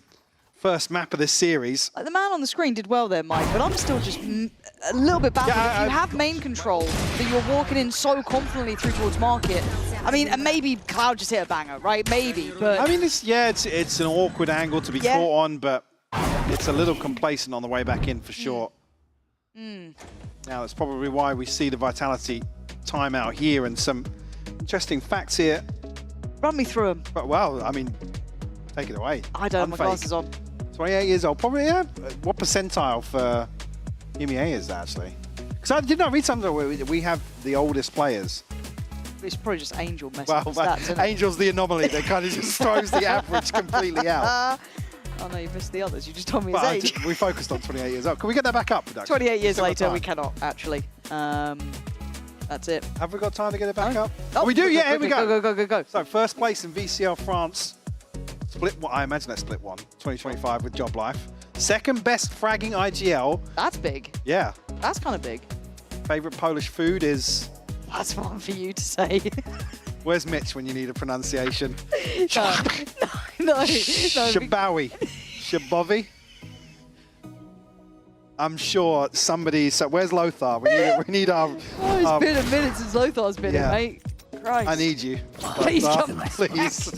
first map of this series. The man on the screen did well there, Mike, but I'm still just a little bit baffled. If you have main control, that you're walking in so confidently through towards market. I mean, and maybe Cloud just hit a banger, right? Maybe, but... I mean, it's an awkward angle to be caught on, but it's a little complacent on the way back in for sure. Now, that's probably why we see the Vitality timeout here and some interesting facts here. Run me through them. But, well, I mean, take it away. I don't have my glasses on. 28 years old, probably, yeah. What percentile for EMEA is that, actually? Because I did not read something where we have the oldest players. It's probably just Angel messing Well, with stats, Angel's the anomaly that kind of just throws the average completely out. Oh no, you missed the others. You just told me his age. We focused on 28 years old. Can we get that back up, production? 28 years later, we cannot, actually. That's it. Have we got time to get it back up? Oh, we do, yeah, here we go. Go. So, first place in VCL France. Split one, I imagine that's split one, 2025 with Job Life. Second best fragging IGL. That's big. Yeah. That's kind of big. Favorite Polish food is? That's one for you to say. Where's Mitch when you need a pronunciation? No. Shabawi. Shabovi. I'm sure somebody. So where's Lothar? We need our. It's been a minute since Lothar's been in, mate. Christ. I need you. Please come back. Please.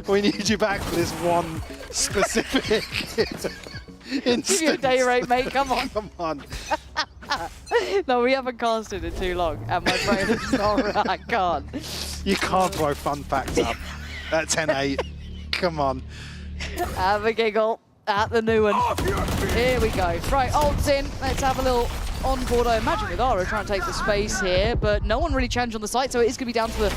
We need you back for this one specific instance. Give you a day rate, mate. Come on. Come on. No, we haven't casted in too long, and my brain is not. I can't. You can't throw fun facts up at 10-8. Come on. Have a giggle at the new one. Here we go. Right, ult's in. Let's have a little onboard, I imagine, with Ara trying to take the space here, but no one really challenged on the site, so it is going to be down to the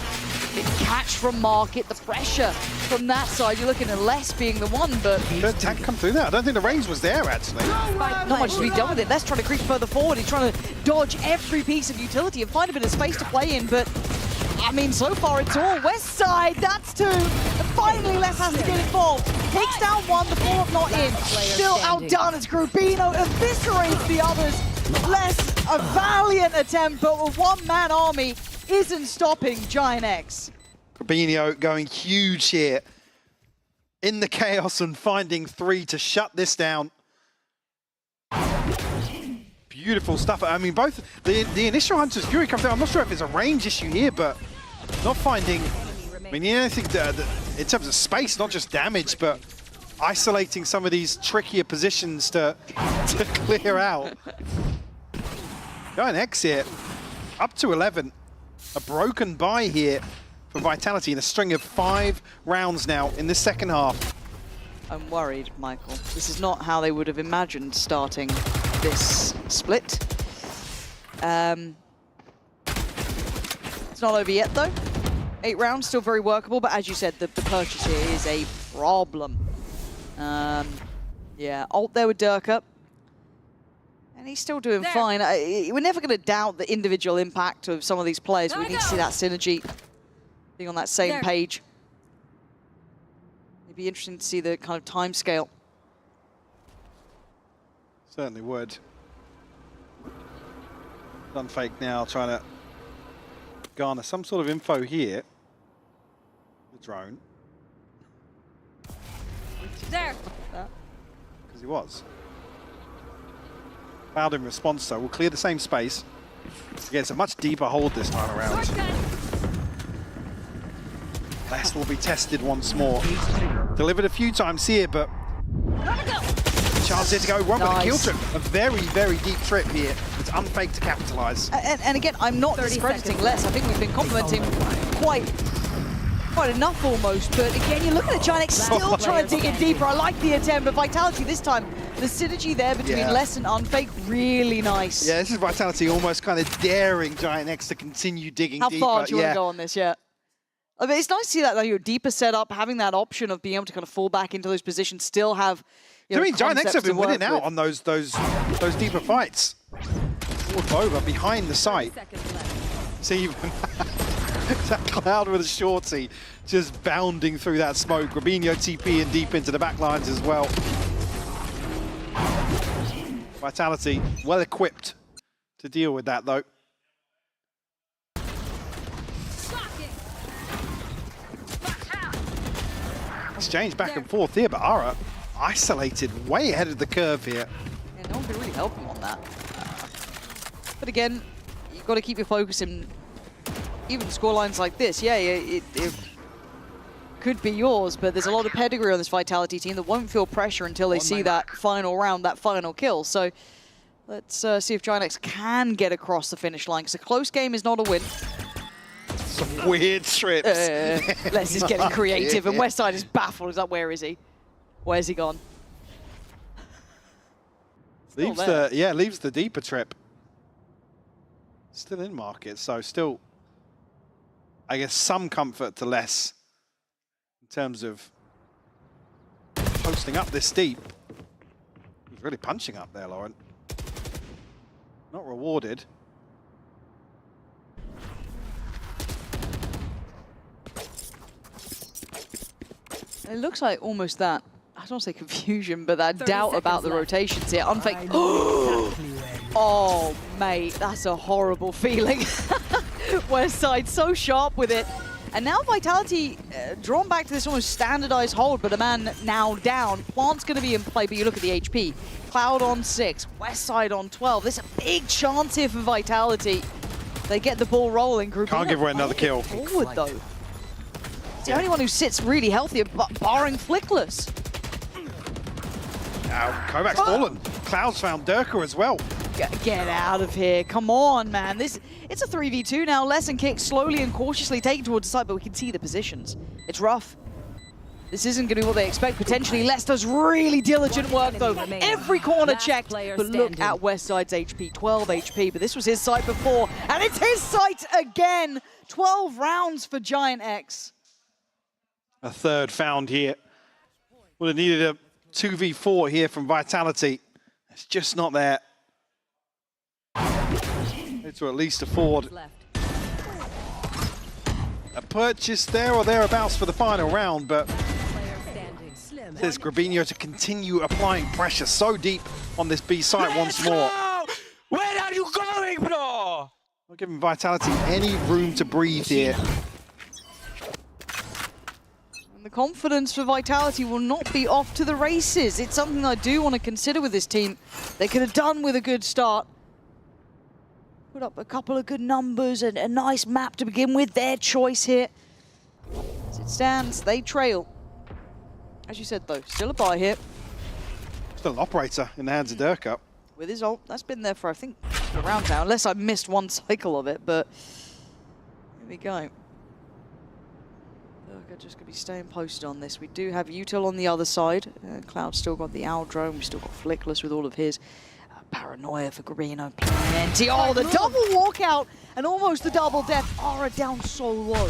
catch from market, the pressure from that side. You're looking at Les being the one, but... Did tank come through there? I don't think the range was there, actually. Not much to be done with it. Les trying to creep further forward. He's trying to dodge every piece of utility and find a bit of space to play in, but... I mean, so far it's all West side. That's 2. And finally, Les has to get involved. Takes down 1, the 4 not in. Still outdone as Grubino eviscerates the others. Les, a valiant attempt, but with one-man army, isn't stopping Giant X. Grubino going huge here in the chaos and finding 3 to shut this down. Beautiful stuff. I mean, both the initial Hunter's Fury comes down. I'm not sure if it's a range issue here, but not finding. I mean, anything in terms of space, not just damage, but isolating some of these trickier positions to clear out. Going X here, up to 11. A broken bye here for Vitality in a string of 5 rounds now in the second half. I'm worried, Michael. This is not how they would have imagined starting this split. It's not over yet, though. 8 rounds, still very workable, but as you said, the purchase here is a problem. Yeah, ult there with Durka. And he's still doing fine. We're never going to doubt the individual impact of some of these players. We need to see that synergy being on that same page. It'd be interesting to see the kind of time scale Certainly would. Unfake now, trying to garner some sort of info here. The drone. There. Because he was. Cloud in response, though, will clear the same space. Again, it's a much deeper hold this time around. Last will be tested once more. Delivered a few times here, but chance here to go one with a kill trip. A very, very deep trip here. It's unfake to capitalize. And again, I'm not discrediting Les. I think we've been complimenting quite enough almost. But again, you're looking at Giant still trying to dig in deeper. I like the attempt, but Vitality this time, the synergy there between Les and unfake, really nice. Yeah, this is Vitality almost kind of daring Giant X to continue digging deeper. How far do you want to go on this? Yeah. I mean, it's nice to see that, your deeper setup, having that option of being able to kind of fall back into those positions, still have. I mean, Giant X have been winning out on those deeper fights. Forward over behind the site. See even that Cloud with a shorty just bounding through that smoke. Robinho TP and deep into the back lines as well. Vitality well equipped to deal with that though. Exchange back and forth here, but Ara isolated way ahead of the curve here. Yeah, no one can really help him on that. But again, you've got to keep your focus in even scorelines like this. Yeah, it could be yours, but there's a lot of pedigree on this Vitality team that won't feel pressure until they see that final round, that final kill. So let's see if Giant X can get across the finish line, because a close game is not a win. Some weird trips. Les is getting creative, and Westside is baffled. He's like, where is he? Where's he gone? Leaves the deeper trip. Still in market, so still, I guess, some comfort to Les in terms of posting up this deep. He's really punching up there, Laurent. Not rewarded. It looks like almost that, I don't want to say confusion, but that doubt about the rotations here. Unfake. Oh, mate, that's a horrible feeling. Westside so sharp with it. And now Vitality drawn back to this almost standardized hold, but a man now down. Plant's going to be in play, but you look at the HP. Cloud on 6, Westside on 12. There's a big chance here for Vitality. They get the ball rolling. Can't give away another kill. Forward, though. It's the only one who sits really healthy, barring Flickless. Now, Kovac's fallen. Cloud's found Durka as well. Get out of here. Come on, man. It's a 3v2 now. Les and Kick slowly and cautiously taken towards the side, but we can see the positions. It's rough. This isn't going to be what they expect, potentially. Les does really diligent work, though. Every corner checked, but look at Westside's HP. 12 HP, but this was his site before, and it's his site again. 12 rounds for Giant X. A third found here. Would have needed a 2v4 here from Vitality. It's just not there. Need to at least afford a purchase there or thereabouts for the final round, but there's Grabinho to continue applying pressure so deep on this B site once more. Where are you going, bro? Not giving Vitality any room to breathe here. And the confidence for Vitality will not be off to the races. It's something I do want to consider with this team. They could have done with a good start. Put up a couple of good numbers and a nice map to begin with. Their choice here. As it stands, they trail. As you said, though, still a buy here. Still an operator in the hands of Durka. With his ult, that's been there for, I think, a round now. Unless I missed one cycle of it, but here we go. Durka just going to be staying posted on this. We do have Util on the other side. Cloud's still got the Owl drone. We've still got Flickless with all of his. Paranoia for Grabinho. Plenty. Oh, the double walkout and almost the double death. Ara down so low.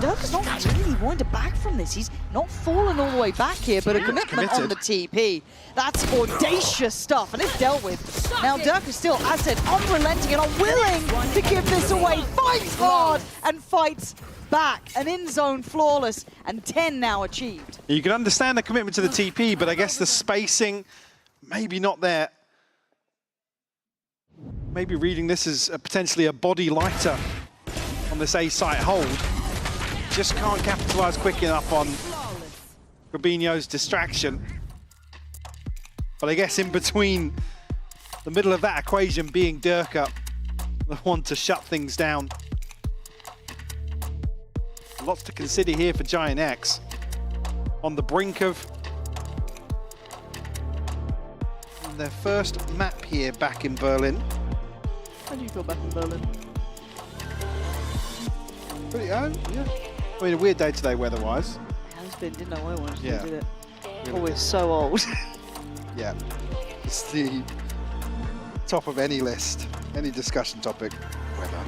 Durka's not really wanting to back from this. He's not fallen all the way back here, but a commitment on the TP. That's audacious stuff, and it's dealt with. Now Durka's still, as I said, unrelenting and unwilling to give this away. Fights hard and fights back. An in-zone flawless, and 10 now achieved. You can understand the commitment to the TP, but I guess the spacing maybe not there maybe reading this as potentially a body lighter on this A site hold. Just can't capitalize quick enough on Rubinho's distraction. But I guess in between the middle of that equation being Durka, the one to shut things down. Lots to consider here for Giant X. On the brink of their first map here back in Berlin. How do you feel back in Berlin? Pretty, yeah. I mean, a weird day today weather-wise. It has been, didn't know I wanted to Yeah. did it. Really Oh, we're good. so old. Yeah. It's the top of any list, any discussion topic, weather.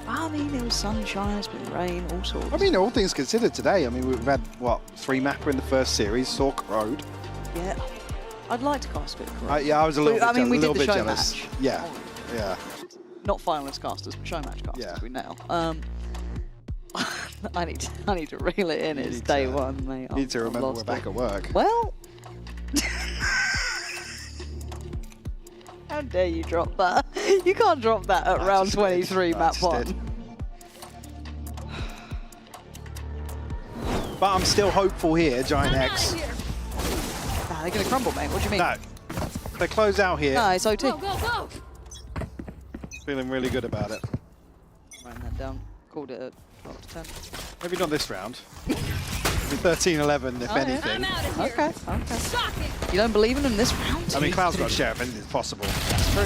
I mean, it was sunshine, it's been rain, all sorts. I mean, all things considered today, I mean, we've had, what, 3 mapper in the first series, Sork Road. Yeah. I'd like to cast a bit of Corrode. Yeah, I was a little bit, we did the show jealous. match. Yeah, yeah. Not finalist casters, but show match casters, we know. I need to reel it in. It's day one, mate. You need to remember we're back at work. Well, how dare you drop that? You can't drop that at round 23, map 1. But I'm still hopeful here, Giant X. Nah, they're going to crumble, mate. What do you mean? No. They close out here. No, it's OT. Go, go, go! Feeling really good about it. Writing that down. Called it at 12 to 10. Maybe not this round. 13-11, if anything. Okay. You don't believe in him this round? I mean, Cloud's got a share if anything's possible. That's true.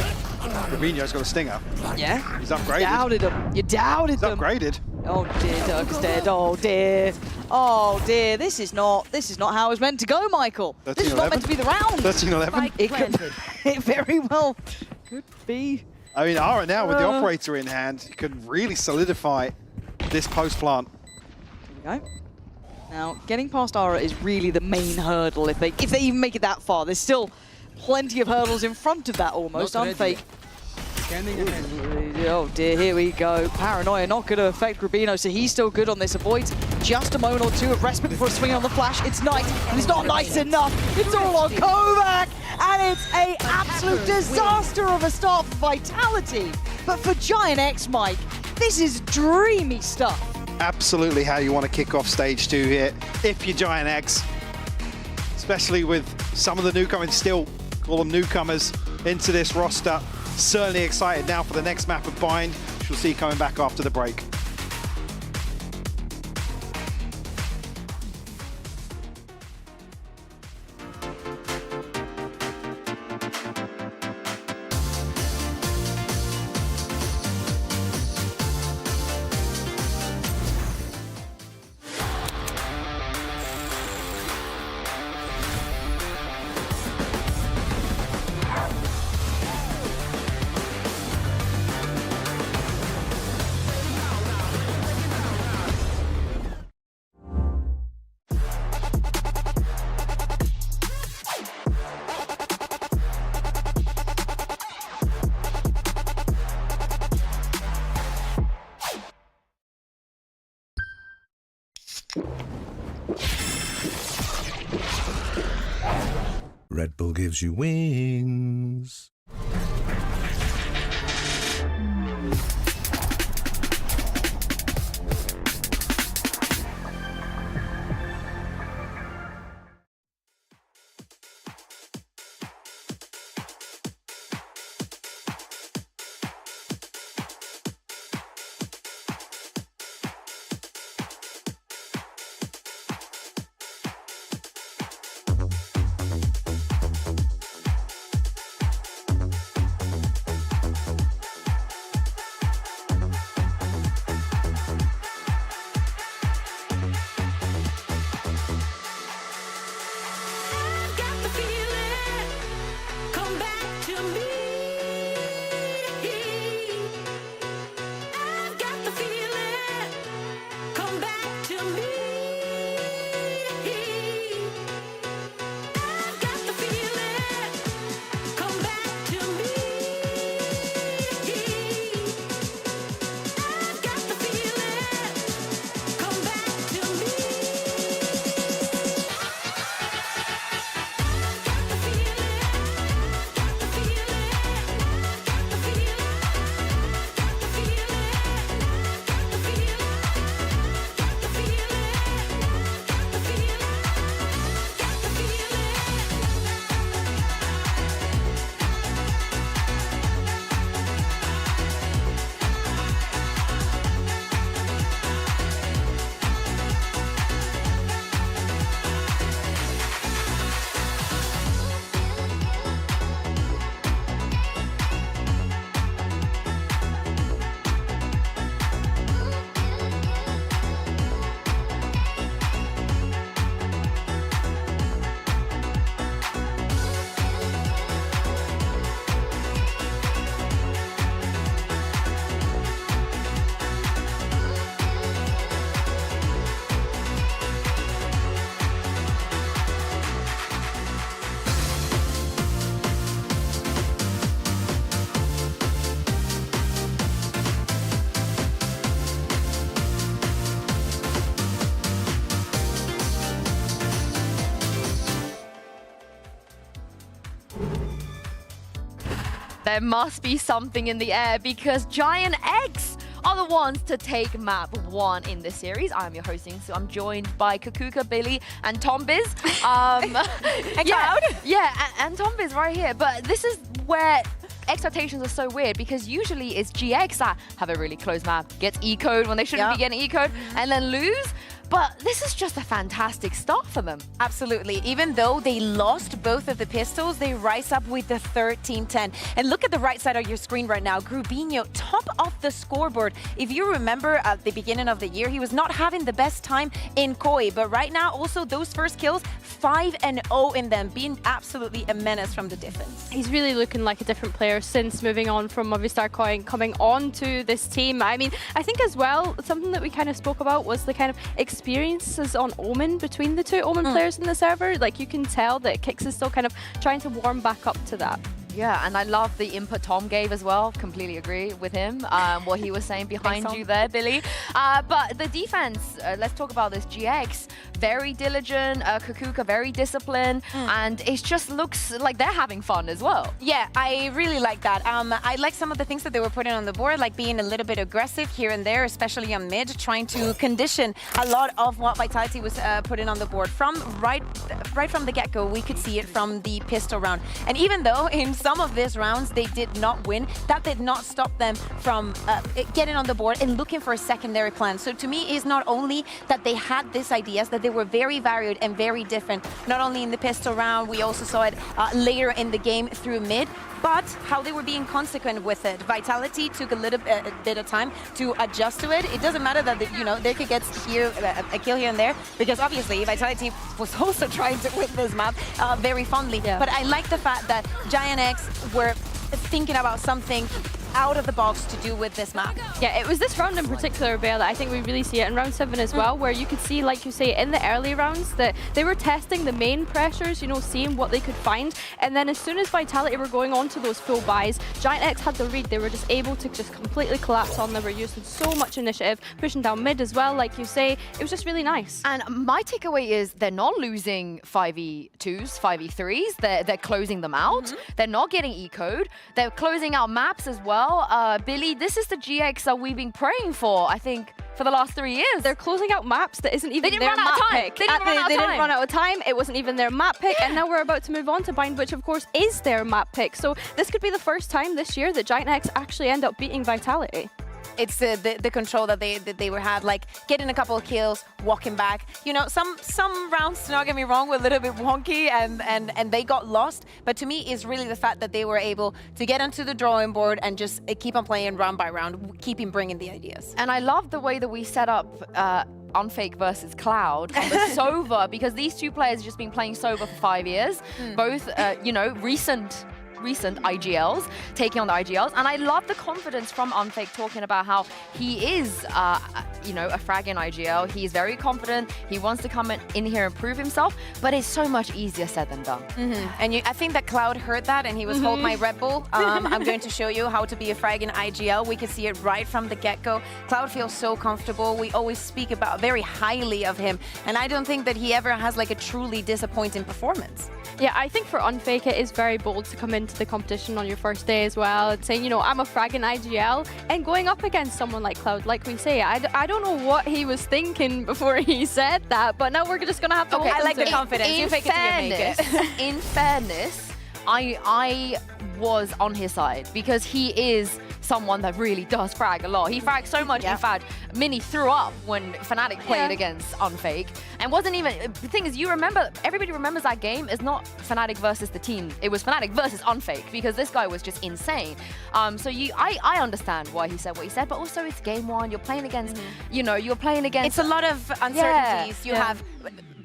Rubinho's got a stinger. Yeah? He's upgraded. You doubted him. You doubted him. Upgraded. Oh dear, Dirk's dead. Oh dear. Oh dear. This is not how it's meant to go, Michael. This is not meant to be the round. 13-11. It very well could be. I mean, Ara now with the operator in hand could really solidify this post plant. Here we go. Now, getting past Ara is really the main hurdle if they even make it that far. There's still plenty of hurdles in front of that almost. Unfake. Oh dear, here we go. Paranoia not going to affect Rubinho, so he's still good on this. Avoids just a moment or two of respite before swinging on the flash. It's nice, and it's not nice enough. It's all on Kovac, and it's a absolute disaster of a start for Vitality. But for Giant X, Mike, this is dreamy stuff. Absolutely how you want to kick off stage 2 here, if you're Giant X. Especially with some of the newcomers, still call them newcomers, into this roster. Certainly excited now for the next map of Bind, which we'll see coming back after the break. Red Bull gives you wings. There must be something in the air because Giant X are the ones to take map 1 in this series. I'm your hosting, so I'm joined by Kakuka, Billy, and Tombiz. And Tombiz right here. But this is where expectations are so weird because usually it's GX that have a really close map, gets eco'd when they shouldn't be getting eco'd, and then lose. But this is just a fantastic start for them. Absolutely. Even though they lost both of the pistols, they rise up with the 13-10. And look at the right side of your screen right now. Grubinho, top of the scoreboard. If you remember at the beginning of the year, he was not having the best time in Koi. But right now, also those first kills, 5-0 in them, being absolutely a menace from the defense. He's really looking like a different player since moving on from Movistar Koi and coming on to this team. I mean, I think as well, something that we kind of spoke about was the kind of experiences on Omen between the two Omen players in the server. Like, you can tell that Kix is still kind of trying to warm back up to that. Yeah, and I love the input Tom gave as well. Completely agree with him, what he was saying behind you there, Billy. But the defense, let's talk about this. GX, very diligent, Kakuka, very disciplined, and it just looks like they're having fun as well. Yeah, I really like that. I like some of the things that they were putting on the board, like being a little bit aggressive here and there, especially on mid, trying to condition a lot of what Vitality was putting on the board. From right from the get-go, we could see it from the pistol round. And even though in some of these rounds they did not win, that did not stop them from getting on the board and looking for a secondary plan. So to me, it's not only that they had these ideas, that they were very varied and very different, not only in the pistol round, we also saw it later in the game through mid, but how they were being consequent with it. Vitality took a little bit of time to adjust to it. It doesn't matter that, they could get here, a kill here and there, because obviously Vitality was also trying to win this map very fondly. Yeah. But I like the fact that Giant X were thinking about something out of the box to do with this map. Yeah, it was this round in particular, Bale, that I think we really see it in round 7 as well, where you could see, like you say, in the early rounds that they were testing the main pressures, seeing what they could find, and then as soon as Vitality were going on to those full buys, Giant X had the read. They were just able to just completely collapse on them. They were using so much initiative, pushing down mid as well, like you say. It was just really nice. And my takeaway is they're not losing 5v2s, 5v3s. They're closing them out. They're not getting eco'd. They're closing out maps as well. Billy, this is the GX that we've been praying for, I think, for the last 3 years. They're closing out maps that isn't even their map pick. They didn't run out of time. It wasn't even their map pick, and now we're about to move on to Bind, which of course is their map pick. So this could be the first time this year that Giant X actually end up beating Vitality. It's the control that they were had, like getting a couple of kills, walking back. Some rounds, don't get me wrong, were a little bit wonky and they got lost. But to me, it's really the fact that they were able to get onto the drawing board and just keep on playing round by round, keeping bringing the ideas. And I love the way that we set up Unfake versus Cloud on the Sova, because these two players have just been playing Sova for 5 years, both recent IGLs, taking on the IGLs. And I love the confidence from Unfake talking about how he is, a frag in IGL. He's very confident. He wants to come in here and prove himself, but it's so much easier said than done. And I think that Cloud heard that and he was, hold my Red Bull. I'm going to show you how to be a frag in IGL. We can see it right from the get-go. Cloud feels so comfortable. We always speak about very highly of him. And I don't think that he ever has like a truly disappointing performance. Yeah, I think for Unfake, it is very bold to come into the competition on your first day as well and saying, I'm a frag in IGL, and going up against someone like Cloud, like we say. I don't know what he was thinking before he said that, but now we're just going to have to hold I like the confidence. In fairness, I was on his side because he is someone that really does frag a lot. He frags so much, in fact, Mini threw up when Fnatic played against Unfake. And wasn't even, the thing is, everybody remembers that game is not Fnatic versus the team. It was Fnatic versus Unfake, because this guy was just insane. So I understand why he said what he said, but also it's game 1. You're playing against, you're playing against... It's a lot of uncertainties. You have...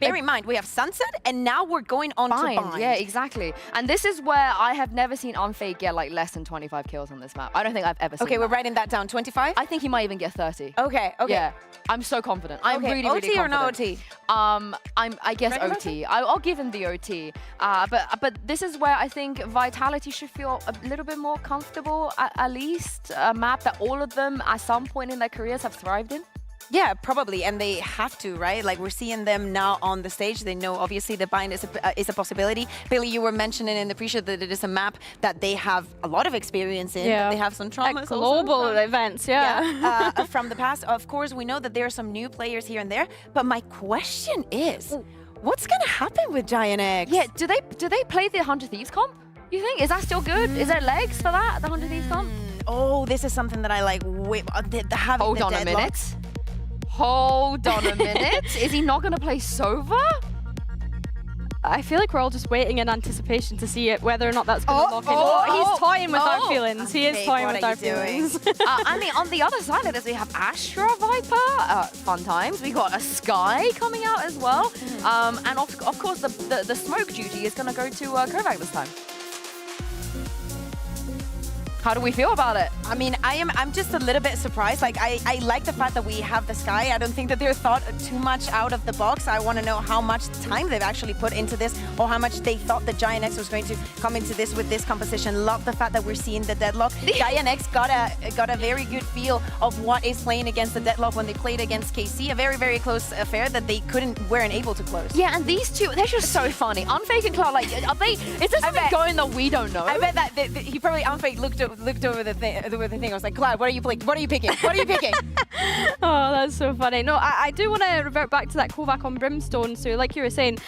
Bear in mind, we have Sunset, and now we're going on to Bind. Yeah, exactly. And this is where I have never seen Unfake get like less than 25 kills on this map. I don't think I've ever seen we're writing that down. 25? I think he might even get 30. Okay. Yeah, I'm so confident. I'm really OT confident. or no OT? I guess OT. I'll give him the OT. But this is where I think Vitality should feel a little bit more comfortable, at least. A map that all of them, at some point in their careers, have thrived in. Yeah, probably, and they have to, right? Like we're seeing them now on the stage. They know obviously the bind is a possibility. Billy, you were mentioning in the pre-show that it is a map that they have a lot of experience in. Yeah. They have some traumas, global events, yeah. From the past. Of course, we know that there are some new players here and there. But my question is, what's gonna happen with Giant X? Yeah, do they play the 100 Thieves comp? You think? Is that still good? Is there legs for that, the 100 Thieves comp? Oh, this is something that I like. Having Hold on a minute. Hold on a minute. Is he not going to play Sova? I feel like we're all just waiting in anticipation to see it, whether or not that's going to lock in. He's toying with our feelings. He is toying with our feelings. I mean, on the other side of this, we have Astra Viper, fun times. We got a Sky coming out as well. And of course, the smoke duty is going to go to Kovac this time. How do we feel about it? I mean, I'm just a little bit surprised. Like, I like the fact that we have the Sky. I don't think that they're thought too much out of the box. I want to know how much time they've actually put into this, or how much they thought that Giant X was going to come into this with this composition. Love the fact that we're seeing the deadlock. Giant X got a very good feel of what is playing against the deadlock when they played against KC. A very, very close affair that they weren't able to close. Yeah, and these two, they're just so funny. Unfake and Cloud, like, is there something going that we don't know? I bet that he probably Unfake looked over the thing. I was like, Cloud, what are you picking? What are you picking? What are you picking? Oh, that's so funny. No, I do want to revert back to that Kovac on Brimstone. So, like you were saying,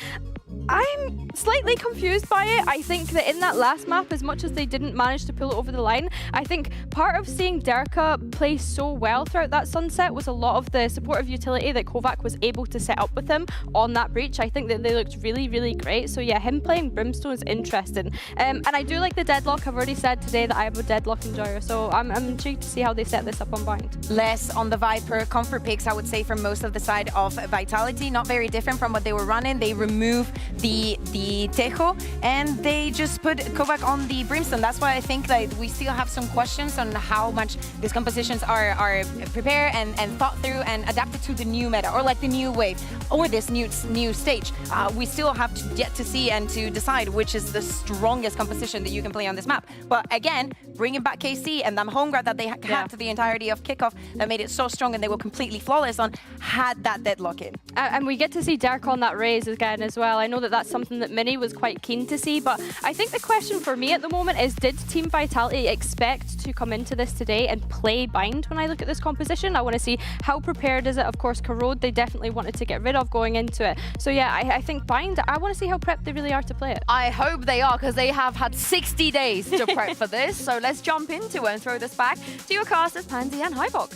I'm slightly confused by it. I think that in that last map, as much as they didn't manage to pull it over the line, I think part of seeing Derka play so well throughout that sunset was a lot of the supportive utility that Kovac was able to set up with him on that breach. I think that they looked really, really great. So yeah, him playing Brimstone is interesting. And I do like the deadlock. I've already said today that I am a deadlock enjoyer, so I'm intrigued to see how they set this up on Bind. Less on the Viper comfort picks, I would say, from most of the side of Vitality. Not very different from what they were running. They remove the Tejo, and they just put Kovac on the Brimstone. That's why I think that we still have some questions on how much these compositions are prepared and thought through and adapted to the new meta, or like the new wave, or this new stage. We still have to yet to see and to decide which is the strongest composition that you can play on this map. But again, bringing back KC and that home grab that they had to the entirety of kickoff that made it so strong and they were completely flawless on, had that deadlock in. And we get to see Derek on that raise again as well. I know that that's something that Mini was quite keen to see, but I think the question for me at the moment is, did Team Vitality expect to come into this today and play Bind? When I look at this composition, I want to see how prepared is it. Of course, Corrode, they definitely wanted to get rid of going into it. So yeah, I think Bind, I want to see how prepped they really are to play it. I hope they are, because they have had 60 days to prep for this. So let's jump into it and throw this back to your casters, Pansy and Hybok.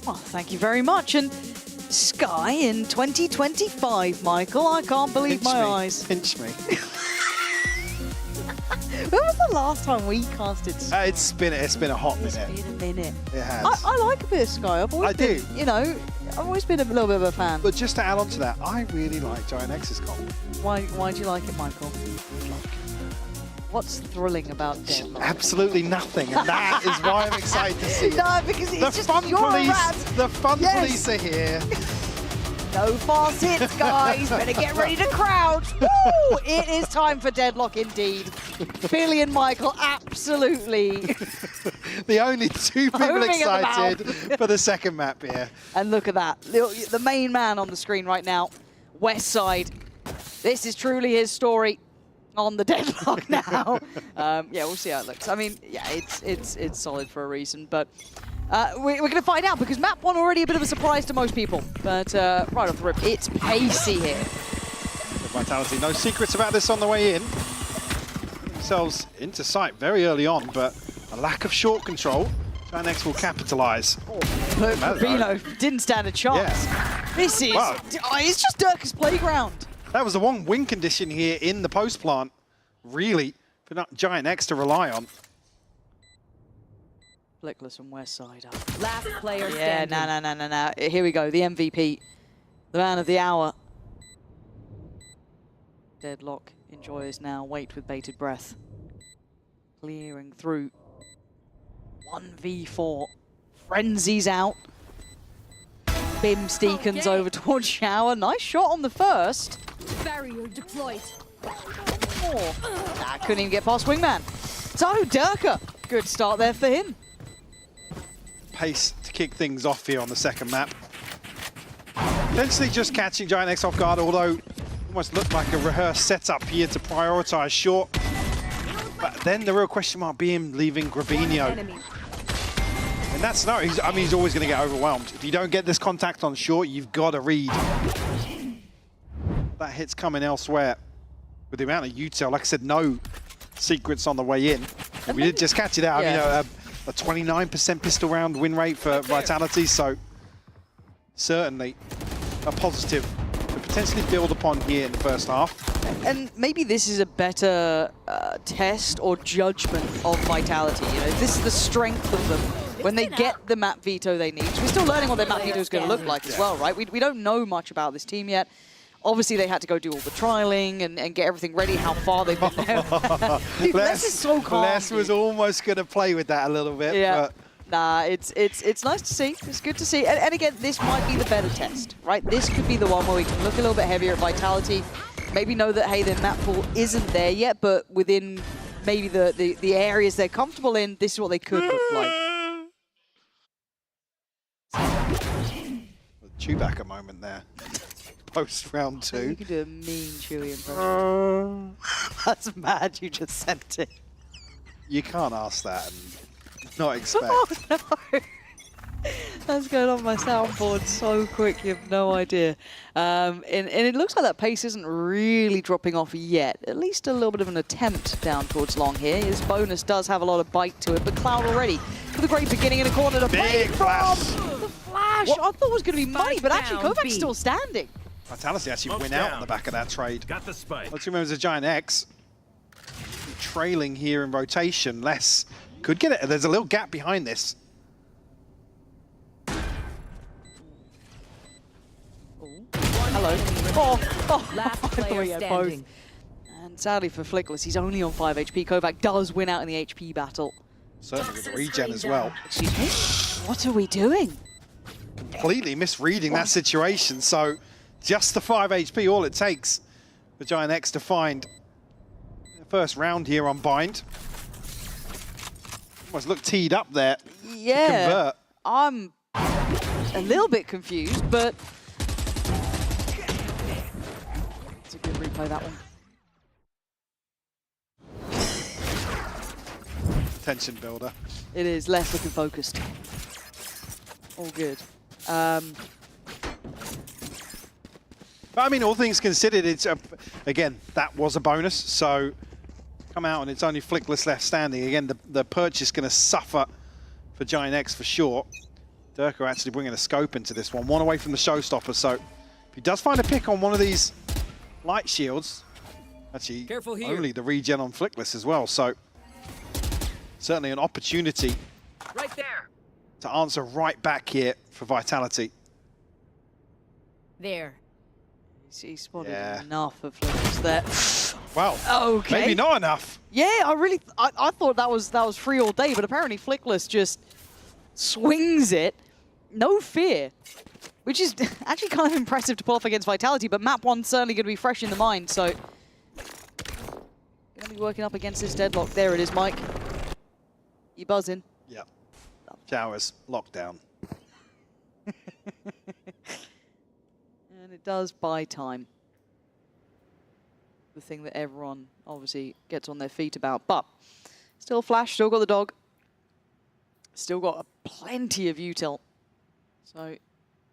Well, thank you very much. And Sky in 2025, Michael. I can't believe my eyes. Pinch me. When was the last time we casted Sky? It's been a hot minute. It's been a minute. It has. I like a bit of Sky. I've always been, you know, I've always been a little bit of a fan. But just to add on to that, I really like Giant X's comp. Why do you like it, Michael? What's thrilling about Deadlock? Absolutely nothing, and that is why I'm excited to see it. No, because it's the fun police. The fun Yes. police are here. No fast hits, guys. Better get ready to crouch. Woo! It is time for Deadlock indeed. Billy and Michael, absolutely. The only two people Foaming at the excited for the second map here. And look at that. The main man on the screen right now, Westside. This is truly his story on the Deadlock now. Yeah, we'll see how it looks. I mean, yeah, it's solid for a reason, but we're going to find out, because map one already a bit of a surprise to most people, but right off the rip, it's pacey here. Vitality, no secrets about this on the way in. Themselves into sight very early on, but a lack of short control. Giant X will capitalise. But Reno didn't stand a chance. Yeah. This is, it's just Dirk's playground. That was the one win condition here in the post plant, really, for not Giant X to rely on. Flickless and Westside up. Last player Yeah, standing. no. Here we go, the MVP, the man of the hour. Deadlock enjoys now, wait with bated breath. Clearing through. 1v4. Frenzy's out. Bim Steekens over towards Shower. Nice shot on the first. Barrier deployed. Nah, couldn't even get past Wingman. So Durka, good start there for him. pace to kick things off here on the second map. Potentially just catching Giant X off guard, although almost looked like a rehearsed setup here to prioritize short. But then the real question mark being leaving Gravino. And that's no, he's always going to get overwhelmed. If you don't get this contact on short, you've got to read. That hit's coming elsewhere. With the amount of util, like I said, no secrets on the way in. And we did just catch it out. Yeah. A 29% pistol round win rate for Vitality, so certainly a positive to potentially build upon here in the first half. And maybe this is a better test or judgment of Vitality. You know, this is the strength of them when they get the map veto they need. So we're still learning what their map veto is going to look like as well, right? We don't know much about this team yet. Obviously, they had to go do all the trialing and get everything ready, how far they've been there. Dude, Les is so calm. Les was almost going to play with that a little bit. Yeah. But nah, it's nice to see. It's good to see. And again, this might be the better test, right? This could be the one where we can look a little bit heavier at Vitality. Maybe know that, hey, their map pool isn't there yet, but within maybe the areas they're comfortable in, this is what they could look like. Chewbacca moment there. Post round 2. You can do a mean Chewie impression. That's mad you just sent it. You can't ask that and not expect. Oh, no. That's going on my soundboard so quick, you have no idea. And it looks like that pace isn't really dropping off yet. At least a little bit of an attempt down towards long here. His bonus does have a lot of bite to it, but Cloud already with a great beginning in a corner to play from. The flash, I thought it was going to be money, but actually Kovac's still standing. Vitality actually went out on the back of that trade. Got the spike. Let's remember the Giant X trailing here in rotation. Les could get it. There's a little gap behind this. Hello. Oh, Last player standing. And sadly for Flickless, he's only on 5 HP. Kovac does win out in the HP battle. Certainly with the regen as well. Excuse me? What are we doing? Completely misreading that situation. So just the 5 HP, all it takes for Giant X to find the first round here on Bind. Almost looked teed up there to convert. I'm a little bit confused, but it's a good replay, that one. Tension builder. It is, less looking focused. All good. But I mean, all things considered, it's again, that was a bonus. So come out and it's only Flickless left standing. Again, the purchase going to suffer for Giant X for sure. Durka actually bringing a scope into this one. One away from the showstopper. So if he does find a pick on one of these light shields, actually only the regen on Flickless as well. So certainly an opportunity Right there. to answer right back here for Vitality. There. He spotted enough of Flickless there. Well, okay. Maybe not enough. Yeah, I thought that was free all day, but apparently Flickless just swings it, no fear, which is actually kind of impressive to pull off against Vitality, but map 1's certainly going to be fresh in the mind, so going to be working up against this deadlock. There it is, Mike. You buzzing? Yeah. Showers, lockdown. And it does buy time. The thing that everyone obviously gets on their feet about. But still Flash, still got the dog. Still got plenty of util. So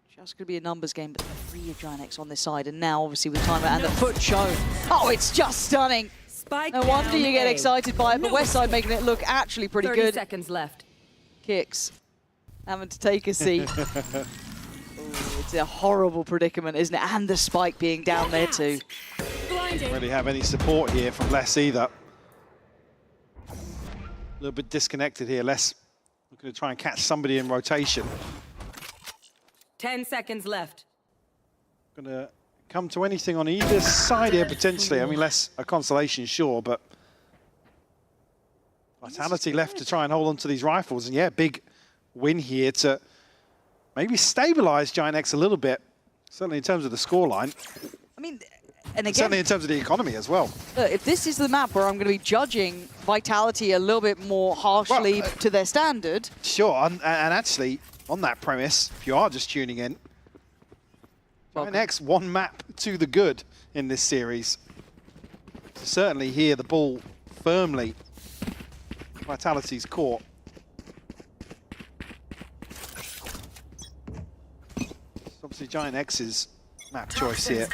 just going to be a numbers game, but 3 of Giant X on this side. And now obviously with timer and the foot shown. Oh, it's just stunning. Spike no wonder you get A. excited by it, but Westside making it look actually pretty 30 good. seconds left. Kicks. Having to take a seat. It's a horrible predicament, isn't it? And the spike being down there too. Don't really have any support here from Les either. A little bit disconnected here. Les looking to try and catch somebody in rotation. 10 seconds left. Going to come to anything on either side here potentially. I mean, less a consolation, sure, but Vitality left to try and hold on to these rifles. And yeah, big win here to maybe stabilize Giant X a little bit, certainly in terms of the scoreline. I mean, And again, certainly in terms of the economy as well. Look, if this is the map where I'm going to be judging Vitality a little bit more harshly to their standard. Sure, and actually, on that premise, if you are just tuning in, next one map to the good in this series. Certainly here the ball firmly Vitality's court. It's obviously Giant X's map choice here.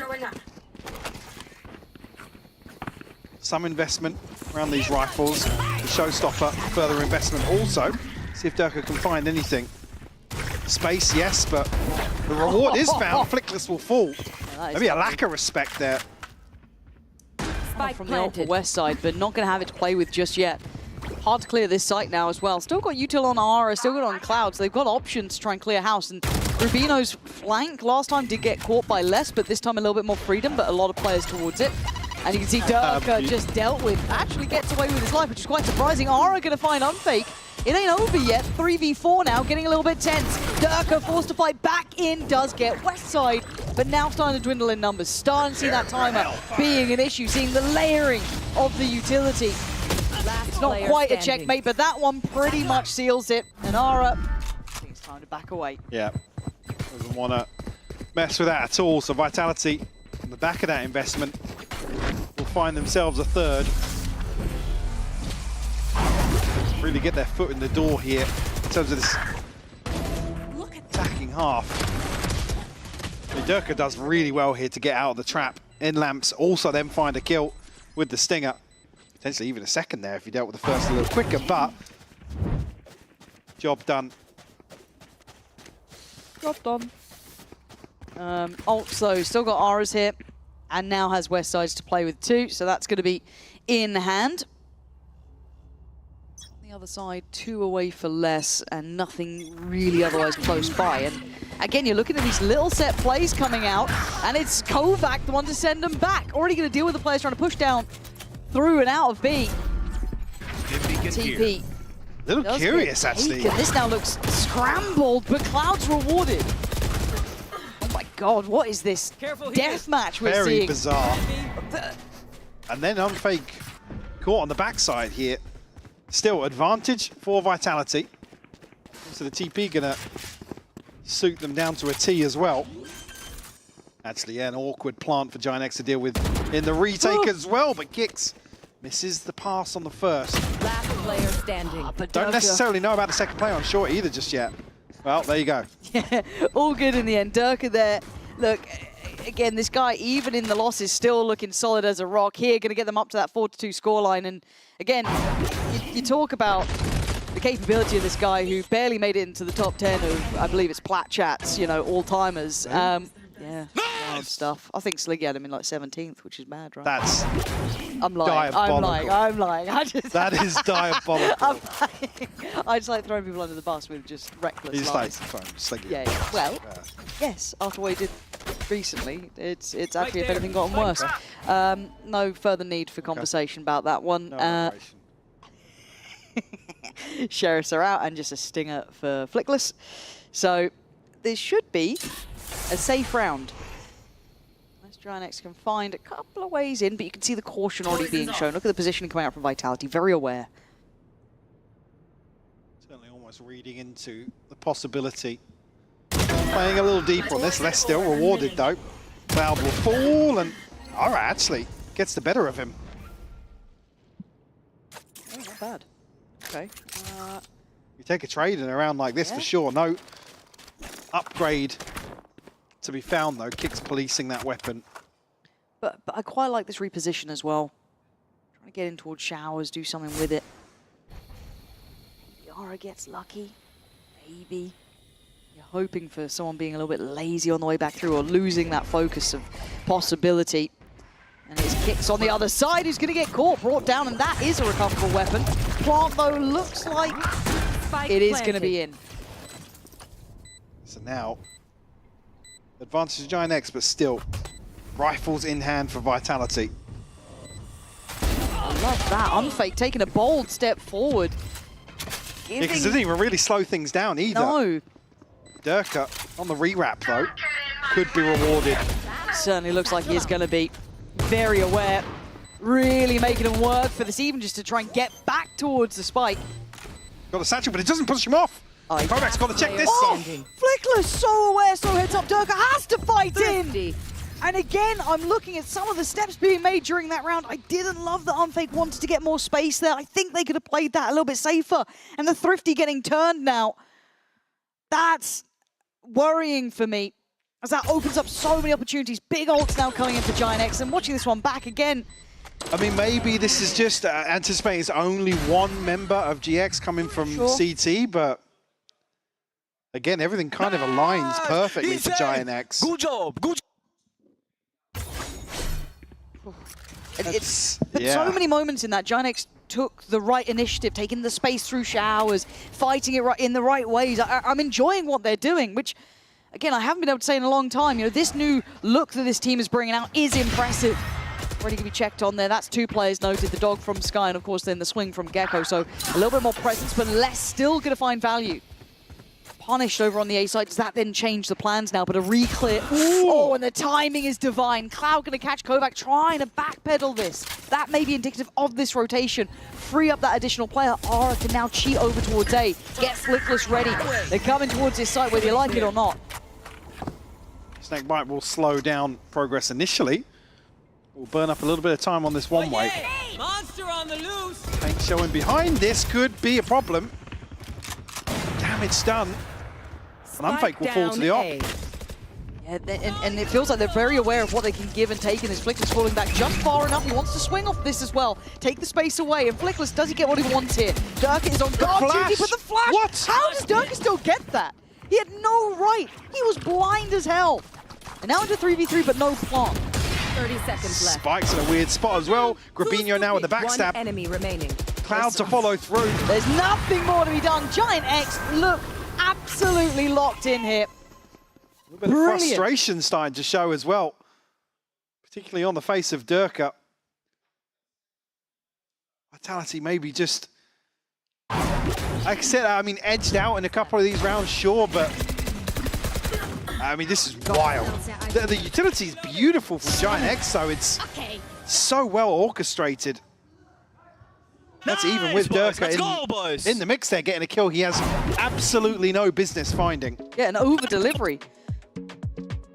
Some investment around these rifles. The showstopper, further investment also. See if Durka can find anything. Space, yes, but the reward is found. Flickless will fall. Maybe a lack of respect there. From the Upper West side, but not going to have it to play with just yet. Hard to clear this site now as well. Still got Util on Ara, still got on Cloud, so they've got options to try and clear house. And Rubino's flank last time did get caught by less, but this time a little bit more freedom, but a lot of players towards it. And you can see Durka just dealt with, actually gets away with his life, which is quite surprising. Ara going to find Unfake. It ain't over yet. 3v4 now, getting a little bit tense. Durka forced to fight back in, does get West side, but now starting to dwindle in numbers. Starting to see that timer being an issue, seeing the layering of the utility. It's not quite a checkmate, but that one pretty much seals it. And Ara, I think it's time to back away. Yeah, doesn't want to mess with that at all. So Vitality, on the back of that investment, will find themselves a third. Really get their foot in the door here in terms of this attacking half. Durka does really well here to get out of the trap in lamps, also then find a kill with the Stinger. Potentially even a second there if he dealt with the first a little quicker, but job done. Job done. Also, still got Aras here, and now has West Sides to play with too, so that's going to be in hand. Other side, 2 away for less, and nothing really otherwise close by. And again, you're looking at these little set plays coming out, and it's Kovac the one to send them back. Already going to deal with the players trying to push down through and out of B. TP. A little curious, actually. And this now looks scrambled, but Cloud's rewarded. Oh my god, what is this deathmatch we're seeing? Very bizarre. And then Unfake caught on the backside here. Still advantage for Vitality. So the TP gonna suit them down to a T as well. Actually, yeah, an awkward plant for Giant X to deal with in the retake as well, but Kicks misses the pass on the first. Last player standing. Don't necessarily know about the second play on short either just yet. Well, there you go. Yeah, all good in the end. Durka there. Look, again, this guy, even in the losses, still looking solid as a rock. Here, going to get them up to that 4-2 scoreline. And again, you talk about the capability of this guy who barely made it into the top 10 of, I believe it's Plat Chat's, you know, all-timers. Yeah, wild stuff. I think Sliggy had him in like 17th, which is mad, right? That's I'm lying. diabolical. I'm lying. That is diabolical. I just like throwing people under the bus with just reckless He's lies. like, Sliggy. Yeah, well, yes, after what he did recently, it's actually, if anything, gotten worse. No further need for conversation about that one. No Sheriffs are out, and just a stinger for Flickless. So this should be a safe round. Unless Giant X can find a couple of ways in, but you can see the caution already being shown. Look at the positioning coming out from Vitality, very aware. Certainly almost reading into the possibility. Playing a little deeper on this, less still rewarded though. Cloud will fall, and Ara actually gets the better of him. Oh, not bad. Okay. You take a trade in a round like this for sure. No upgrade to be found though. Kicks policing that weapon. But I quite like this reposition as well. Trying to get in towards showers, do something with it. Yara gets lucky. Maybe. You're hoping for someone being a little bit lazy on the way back through or losing that focus of possibility. And his Kicks on the other side, who's going to get caught, brought down, and that is a recoverable weapon. Plant, though, looks like it is going to be in. So now, advantage to Giant X, but still, rifles in hand for Vitality. I love that. Unfake taking a bold step forward. Yeah, because it doesn't even really slow things down either. No. Durka on the rewrap, though, could be rewarded. Certainly looks like he is going to be. very aware. Really making him work for this, even just to try and get back towards the spike. Got the satchel, but it doesn't push him off. Kovac's got to check this. Oh, Flickless so aware, so heads up. Durka has to fight in. And again, I'm looking at some of the steps being made during that round. I didn't love that Unfake wanted to get more space there. I think they could have played that a little bit safer. And the Thrifty getting turned now. That's worrying for me, as that opens up so many opportunities. Big ults now coming in for Giant X, and watching this one back again. I mean, maybe this is just anticipating it's only one member of GX coming from CT, but again, everything kind of aligns perfectly for Giant X. Good job. Good. It's so many moments in that Giant X took the right initiative, taking the space through showers, fighting it in the right ways. I'm enjoying what they're doing, which, again, I haven't been able to say in a long time. You know, this new look that this team is bringing out is impressive. Ready to be checked on there. That's 2 players noted, the dog from Sky, and of course then the swing from Gecko. So a little bit more presence, but less still going to find value. Punished over on the A side. Does that then change the plans now? But a re-clear. Oh, and the timing is divine. Cloud going to catch Kovac, trying to backpedal this. That may be indicative of this rotation. Free up that additional player. Aura can now cheat over towards A. Get Flickless ready. They're coming towards this site, whether you like it or not. Snakebite will slow down progress initially. We'll burn up a little bit of time on this one-way. Monster on the loose. Tank showing behind. This could be a problem. Damage done. And Unfake will fall to the op. Yeah, and it feels like they're very aware of what they can give and take, and his Flickless falling back just far enough. He wants to swing off this as well. Take the space away, and Flickless, does he get what he wants here? Durka is on guard duty, but the flash! What? How does Durka still get that? He had no right. He was blind as hell. And now into 3v3, but no plant. 30 seconds left. Spike's in a weird spot as well. Grabinho now with the backstab. One enemy remaining. Cloud to follow through. There's nothing more to be done. Giant X look absolutely locked in here. A little bit of frustration starting to show as well, particularly on the face of Durka. Vitality maybe just, like I said, I mean, edged out in a couple of these rounds, sure, but I mean, this is wild. The utility is beautiful for Giant X, though. It's so well orchestrated. That's even with Durka in the mix there, getting a kill he has absolutely no business finding. Yeah, an over-delivery.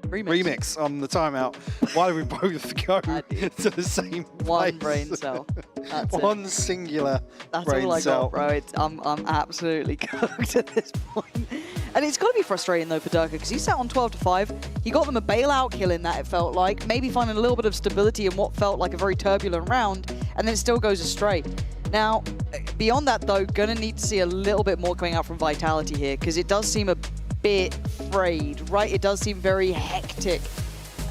Remix on the timeout. Why do we both go to the same place? One brain cell. That's One singular That's brain all I cell. got, bro. I'm absolutely cooked at this point. And it's got to be frustrating, though, for Durka, because he sat on 12-5. He got them a bailout kill in that, it felt like. Maybe finding a little bit of stability in what felt like a very turbulent round, and then it still goes astray. Now, beyond that, though, going to need to see a little bit more coming out from Vitality here, because it does seem a bit frayed, right? It does seem very hectic.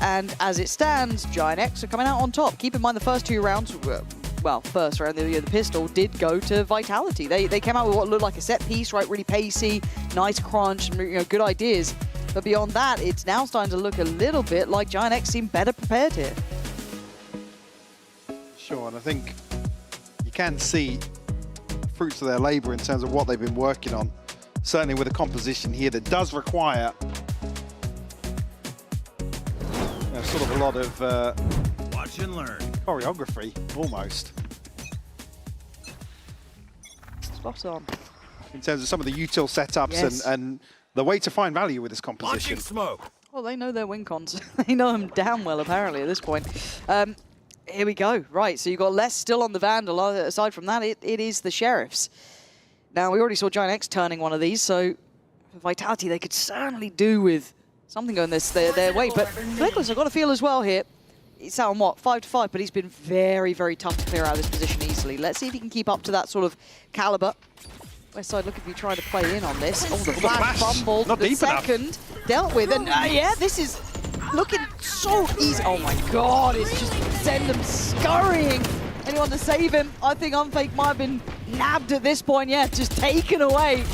And as it stands, Giant X are coming out on top. Keep in mind the first 2 rounds, well, first round, the pistol did go to Vitality. They came out with what looked like a set piece, right? Really pacey, nice crunch, and, you know, good ideas. But beyond that, it's now starting to look a little bit like Giant X seem better prepared here. Sure, and I think you can see fruits of their labor in terms of what they've been working on. Certainly with a composition here that does require sort of a lot of watch and learn choreography, almost. Spot on. In terms of some of the util setups and the way to find value with this composition. Smoke. Well, they know their win cons. They know them damn well, apparently, at this point. Here we go. Right, so you've got less still on the Vandal. Aside from that, it is the Sheriffs. Now, we already saw Giant X turning one of these, so for Vitality, they could certainly do with something going their way. But Flickless, I've got a feel as well here. He's out on what, 5-5, but he's been very, very tough to clear out of this position easily. Let's see if he can keep up to that sort of caliber. Westside looking to try to play in on this. Oh, the flash fumbled. Not the deep enough. Second dealt with, and yeah, this is looking so easy. Oh my God, it's just send them scurrying. Anyone to save him? I think Unfake might have been nabbed at this point. Yeah, just taken away.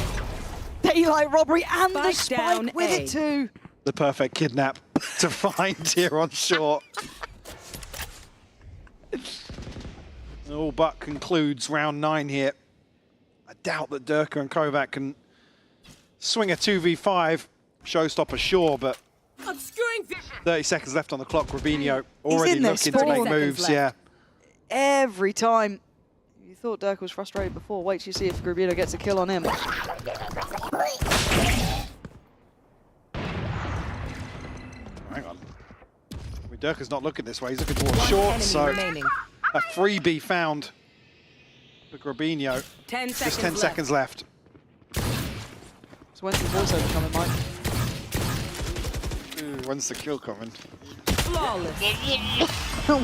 Daylight robbery and the spike with it too. The perfect kidnap to find here on short. All but concludes round 9 here. I doubt that Durka and Kovac can swing a 2v5. Showstopper sure, but Obscuring vision. 30 seconds left on the clock. Rubinho already in there, looking to make moves. Yeah. Every time. You thought Dirk was frustrated before. Wait till you see if Rubinho gets a kill on him. Hang on. I mean, Dirk is not looking this way. He's looking towards short, so a freebie found for Rubinho. 10 Just 10 seconds left. So when's the voiceover coming, Mike? Ooh, when's the kill coming? Flawless.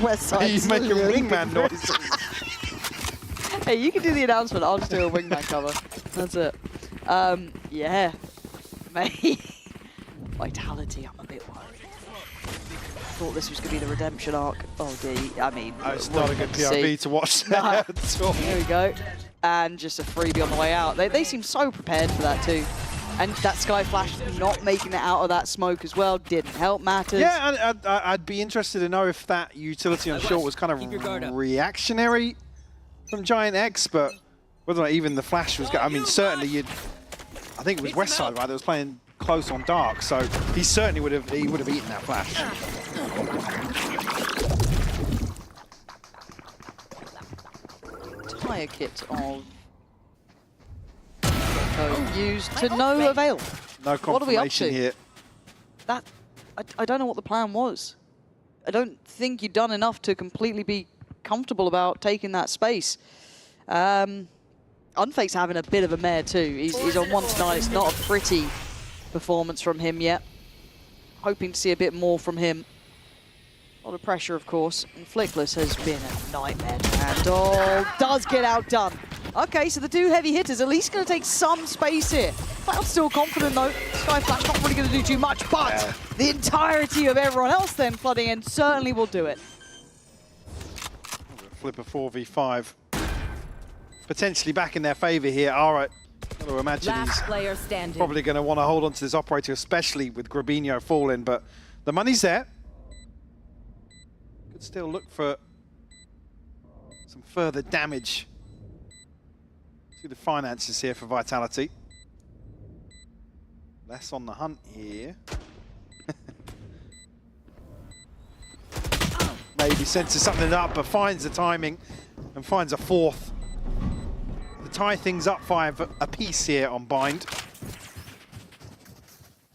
West Side. He's making wingman noises. Hey, you can do the announcement. I'll just do a wingman cover. That's it. Yeah. Mate. Vitality, I'm a bit worried. Thought this was going to be the redemption arc. Oh, I mean... Oh, it's not a good PRV to watch that at all. There we go. And just a freebie on the way out. They seem so prepared for that too. And that Sky Flash not making it out of that smoke as well didn't help matters. Yeah, I'd be interested to know if that utility on short was kind of reactionary from Giant X, but whether or not even the Flash was... I mean, certainly I think it was Westside, right, that was playing close on Dark, so he certainly would have eaten that Flash. Entire kit of used to no avail. No confirmation what are we up to? Here. That I don't know what the plan was. I don't think you've done enough to completely be comfortable about taking that space. Unfake's having a bit of a mare too. He's on 1 tonight. It's not a pretty performance from him yet. Hoping to see a bit more from him. A lot of pressure, of course. And Flickless has been a nightmare to handle. Does get outdone. Okay, so the 2 heavy hitters at least going to take some space here. Cloud's still confident though. Sky Flash not really going to do too much, but the entirety of everyone else then flooding in certainly will do it. Flip a 4v5. Potentially back in their favor here. All right. Got to imagine he's probably going to want to hold on to this operator, especially with Rubinho falling, but the money's there. Could still look for some further damage to the finances here for Vitality. Less on the hunt here. Maybe senses something up, but finds the timing and finds a 4th. To tie things up 5 apiece here on Bind.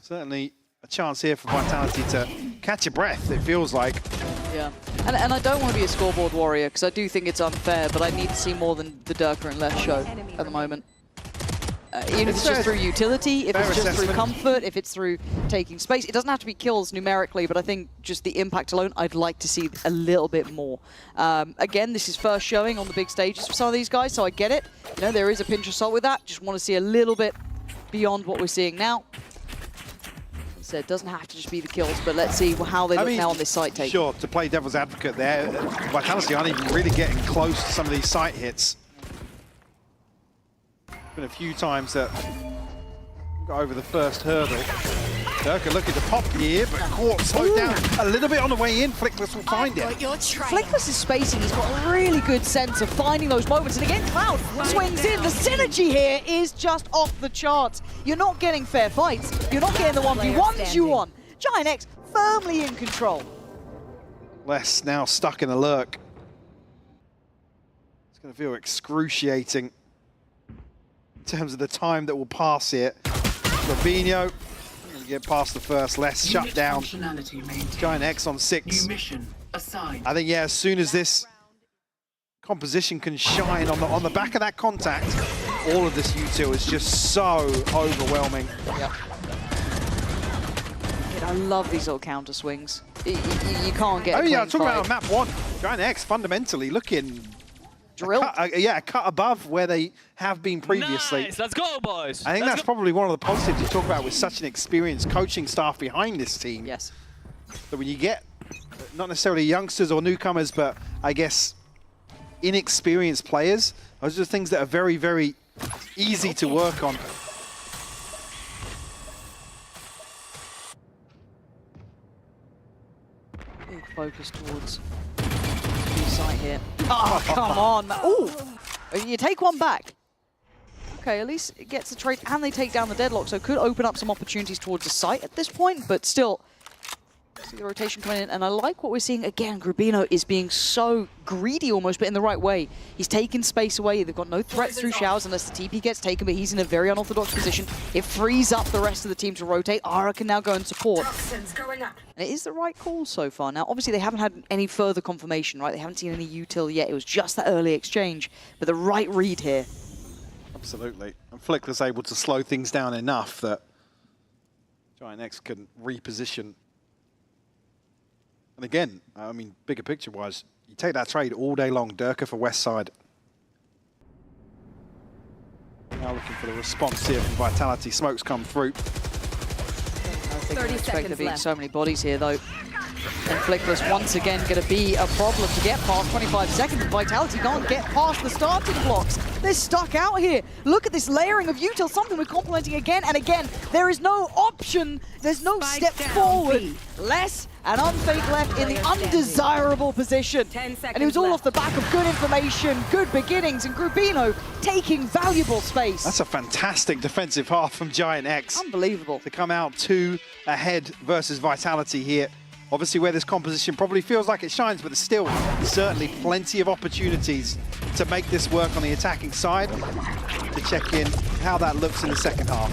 Certainly a chance here for Vitality to catch a breath, it feels like. Yeah, and I don't want to be a scoreboard warrior because I do think it's unfair, but I need to see more than the Durka and Les show at the moment. Even if it's just through utility, if it's just through comfort, if it's through taking space. It doesn't have to be kills numerically, but I think just the impact alone, I'd like to see a little bit more. Again, this is first showing on the big stages for some of these guys, so I get it. You know, there is a pinch of salt with that. Just want to see a little bit beyond what we're seeing now. So it doesn't have to just be the kills, but let's see how they look now on this site take. Sure, to play devil's advocate there, Vitality aren't even really getting close to some of these site hits. Been a few times that got over the first hurdle. Durka looking to pop here, but caught, slowed down a little bit on the way in. Flickless will find it. Flickless' spacing, he's got a really good sense of finding those moments. And again, Cloud swings in. The synergy here is just off the charts. You're not getting fair fights. You're not getting the 1v1s you want. Giant X firmly in control. Les now stuck in a lurk. It's going to feel excruciating in terms of the time that will pass here. Rubinho going to get past the first. Les shut down. Giant X on 6. I think, yeah, as soon as this composition can shine on the back of that contact, all of this util is just so overwhelming. Yep. I love these little counter swings. You can't get. Oh yeah, I'm talking about on map 1. Giant X fundamentally looking drilled. A cut above where they have been previously. Nice. Let's go, boys. I think that's probably one of the positives you talk about with such an experienced coaching staff behind this team. Yes. So when you get not necessarily youngsters or newcomers, but I guess inexperienced players, those are things that are very, very easy to work on. Big focus towards the site here. Oh, come on. Ooh, you take one back. Okay, at least it gets the trade and they take down the deadlock, so it could open up some opportunities towards the site at this point, but still See the rotation coming in, and I like what we're seeing again. Grubino is being so greedy almost, but in the right way. He's taking space away. They've got no threats through showers unless the TP gets taken, but he's in a very unorthodox position. It frees up the rest of the team to rotate. Ara can now go and support. And it is the right call so far. Now, obviously, they haven't had any further confirmation, right? They haven't seen any util yet. It was just that early exchange, but the right read here. Absolutely. And Flick was able to slow things down enough that Giant X can reposition. And again, I mean, bigger picture-wise, you take that trade all day long. Durka for West Side. Now looking for the response here from Vitality. Smoke's come through. 30 seconds there being so many bodies here, though. And Flickless once again going to be a problem to get past 25 seconds. Vitality can't get past the starting blocks. They're stuck out here. Look at this layering of util, something we're complimenting again and again. There is no option. There's no step forward. Less and Unfake left in the undesirable position. And it was all off the back of good information, good beginnings, and Grubino taking valuable space. That's a fantastic defensive half from Giant X. Unbelievable. To come out 2 ahead versus Vitality here. Obviously where this composition probably feels like it shines, but there's still certainly plenty of opportunities to make this work on the attacking side. To check in how that looks in the second half.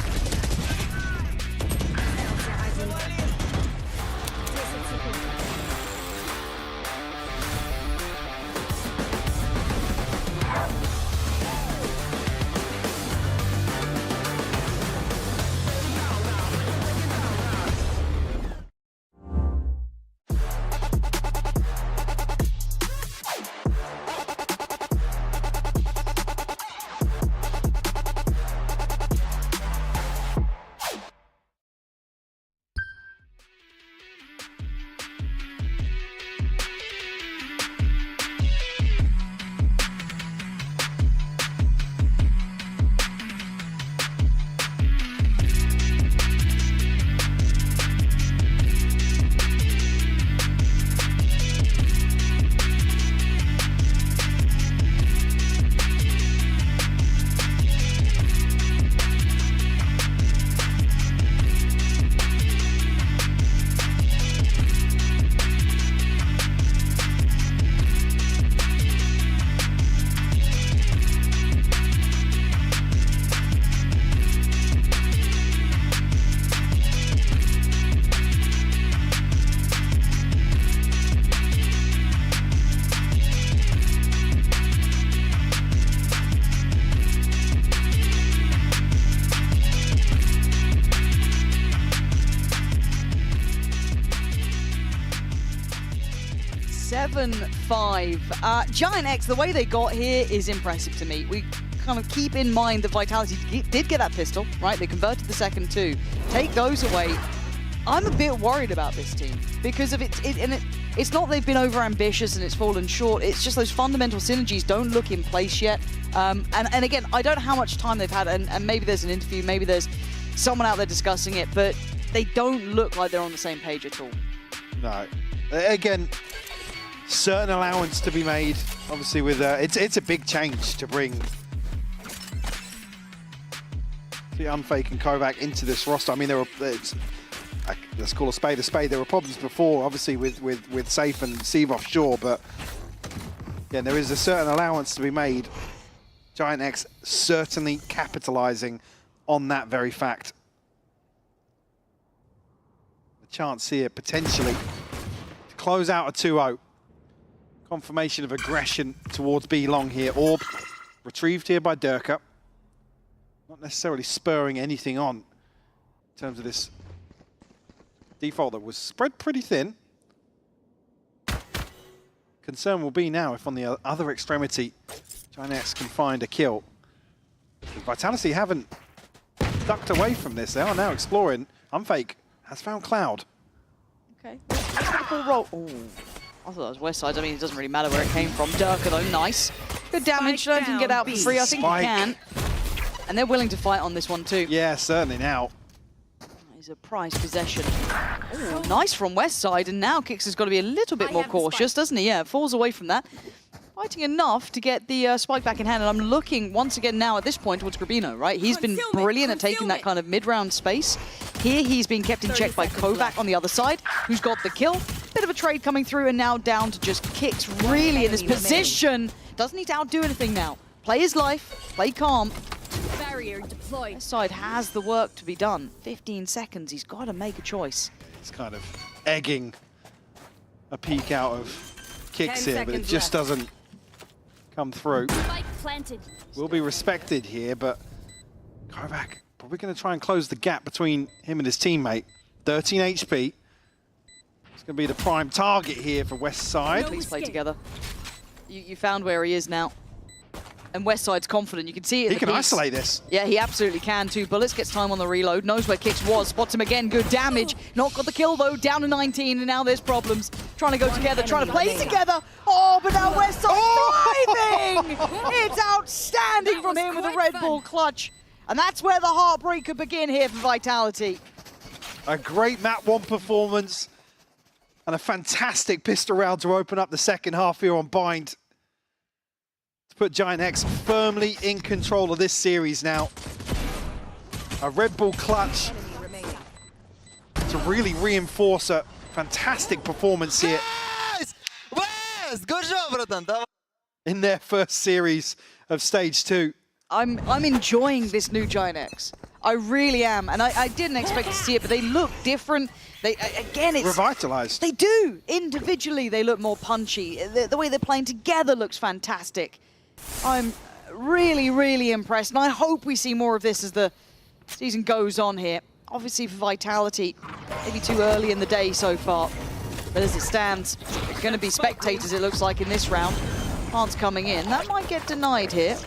Giant X, the way they got here is impressive to me. We kind of keep in mind that Vitality did get that pistol, right? They converted the second two. Take those away. I'm a bit worried about this team because of it's not they've been over-ambitious and it's fallen short. It's just those fundamental synergies don't look in place yet. And again, I don't know how much time they've had, and maybe there's an interview, maybe there's someone out there discussing it, but they don't look like they're on the same page at all. No. Again, certain allowance to be made, obviously with it's a big change to bring the Unfake and Kovac into this roster. I mean, let's call a spade a spade. There were problems before, obviously with Safe and Sieve offshore, but yeah, there is a certain allowance to be made. Giant X certainly capitalizing on that very fact. The chance here potentially to close out a 2-0. Confirmation of aggression towards B long here. Orb retrieved here by Durka. Not necessarily spurring anything on in terms of this default that was spread pretty thin. Concern will be now if on the other extremity Giant X can find a kill. Vitality haven't ducked away from this. They are now exploring. Unfake has found Cloud. Okay, full roll. Ooh. I thought that was West Side. I mean, it doesn't really matter where it came from. Durka, though, nice. Good damage. I don't think he can get out for free. I think he can. And they're willing to fight on this one, too. Yeah, certainly now. He's a prized possession. Ooh, nice from West Side. And now Kix has got to be a little bit more cautious, doesn't he? Yeah, falls away from that. Fighting enough to get the spike back in hand. And I'm looking once again now at this point towards Grubino, right? He's been brilliant at taking that kind of mid-round space. Here he's being kept in check by Kovac on the other side, who's got the kill. Bit of a trade coming through, and now down to just Kicks really in this position. Doesn't need to outdo anything now. Play his life, play calm. Barrier deployed. This side has the work to be done. 15 seconds, he's got to make a choice. It's kind of egging a peek out of Kicks here, but it just doesn't come through. Spike planted. Will be respected here, but Kovac probably going to try and close the gap between him and his teammate. 13 HP. It's going to be the prime target here for West Side. Please play together. You found where he is now. And West Side's confident. You can see it. He can isolate this. Yeah, he absolutely can too. Bullets gets time on the reload. Knows where Kicks was. Spots him again. Good damage. Not got the kill though. Down to 19, and now there's problems. Trying to go together. Trying to play together. Oh, but now West Side thriving! It's outstanding from him with a Red Bull clutch. And that's where the heartbreak could begin here for Vitality. A great map 1 performance and a fantastic pistol round to open up the second half here on Bind. To put Giant X firmly in control of this series now. A Red Bull clutch to really reinforce a fantastic performance here. West, good job, bratan. In their first series of Stage 2. I'm enjoying this new Giant X. I really am, and I didn't expect to see it, but they look different. They again, it's revitalized. They do. Individually, they look more punchy. The way they're playing together looks fantastic. I'm really, really impressed, and I hope we see more of this as the season goes on here. Obviously, for Vitality, maybe too early in the day so far, but as it stands, it's going to be spectators, it looks like, in this round. Plants coming in. That might get denied here.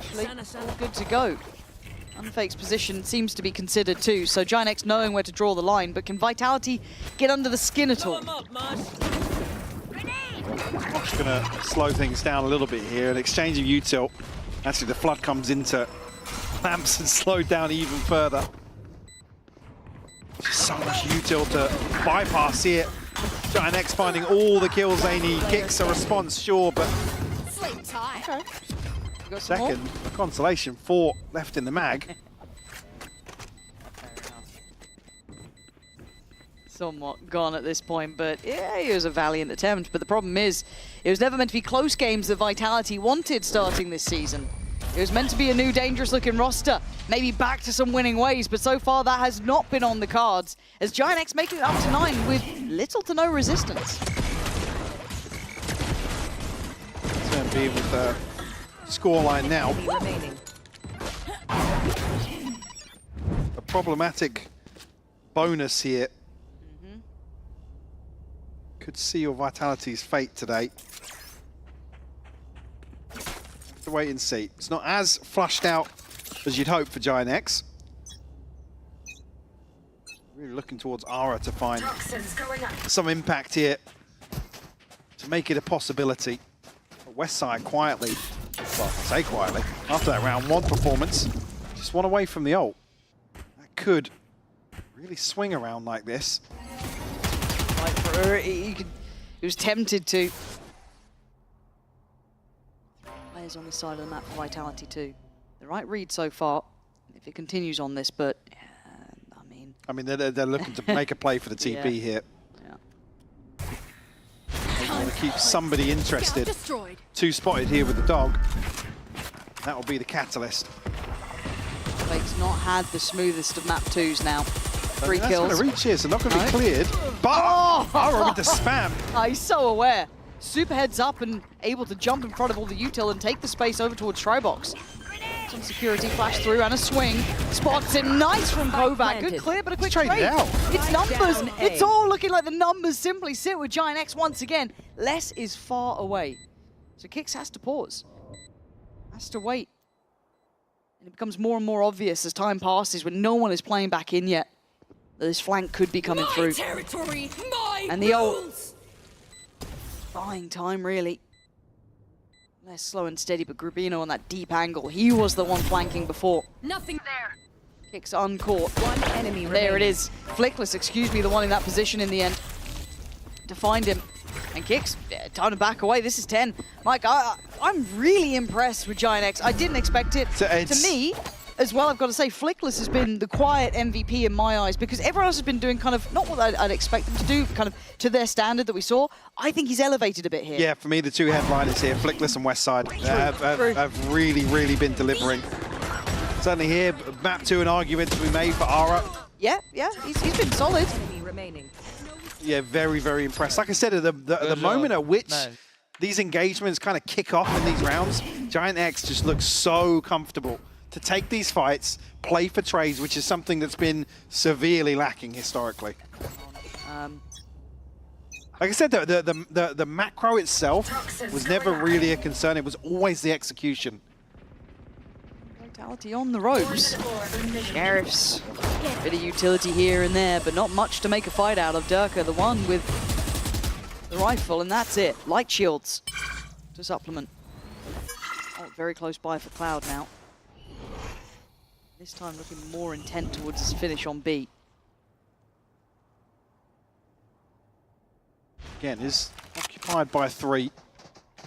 Actually, all good to go. Unfake's position seems to be considered too, so Giant X knowing where to draw the line, but can Vitality get under the skin at all? Just going to slow things down a little bit here. An exchange of util. Actually, the flood comes into Lamps and slowed down even further. Just so much util to bypass here. Giant X finding all the kills they need. Kicks a response, sure, but Okay. second, a consolation, 4 left in the mag. Somewhat gone at this point, but yeah, it was a valiant attempt. But the problem is, it was never meant to be close games that Vitality wanted starting this season. It was meant to be a new dangerous-looking roster, maybe back to some winning ways, but so far that has not been on the cards, as Giant X making it up to 9 with little to no resistance. It's going to be with the scoreline now. A problematic bonus here. Could seal Vitality's fate today. Have to wait and see. It's not as flushed out as you'd hope for Giant X. Really looking towards Ara to find some impact here to make it a possibility. West Side quietly, well, I say quietly, after that round 1 performance, just one away from the ult. That could really swing around like this. Like for her, he was tempted to. Players on the side of the map for Vitality too. The right read so far, if it continues on this, but I mean, they're looking to make a play for the TP Yeah. here. They want to keep somebody interested. 2 spotted here with the dog. That will be the catalyst. Fake's not had the smoothest of map 2s now. 3 That's kills. going to reach here, so not going to be cleared. But Oh! Ara with the spam. He's so aware. Super heads up and able to jump in front of all the util and take the space over towards Trybox. Some security flash through and a swing. Spots him. Nice from Kovac. Good clear, but a quick trade. out. It's numbers. It's all looking like the numbers simply sit with Giant X once again. Less is far away. So Kicks has to pause. Has to wait. And it becomes more and more obvious as time passes when no one is playing back in yet. This flank could be coming through. Territory, my And the old buying time, really. Less slow and steady, but Grubino on that deep angle. He was the one flanking before. Nothing there. Kicks uncaught. One enemy There it remaining. is. Flickless, excuse me, the one in that position in the end. To find him. And Kicks, time to back away. This is 10. Mike, I'm really impressed with Giant X. I didn't expect it. So to me, as well, I've got to say, Flickless has been the quiet MVP in my eyes because everyone else has been doing kind of, not what I'd expect them to do, kind of to their standard that we saw. I think he's elevated a bit here. Yeah, for me, the two headliners here, Flickless and Westside, have really, really been delivering. Certainly here, map 2 an argument to be made for Ara. Yeah, he's been solid. Yeah, very, very impressed. Like I said, the moment at which these engagements kind of kick off in these rounds, Giant X just looks so comfortable to take these fights, play for trades, which is something that's been severely lacking historically. Like I said, the macro itself was never really a concern. It was always the execution. Vitality on the ropes. Sheriffs. Bit of utility here and there, but not much to make a fight out of. Durka, the one with the rifle, and that's it. Light shields to supplement. Oh, very close by for Cloud now. This time looking more intent towards his finish on B. Again, is occupied by 3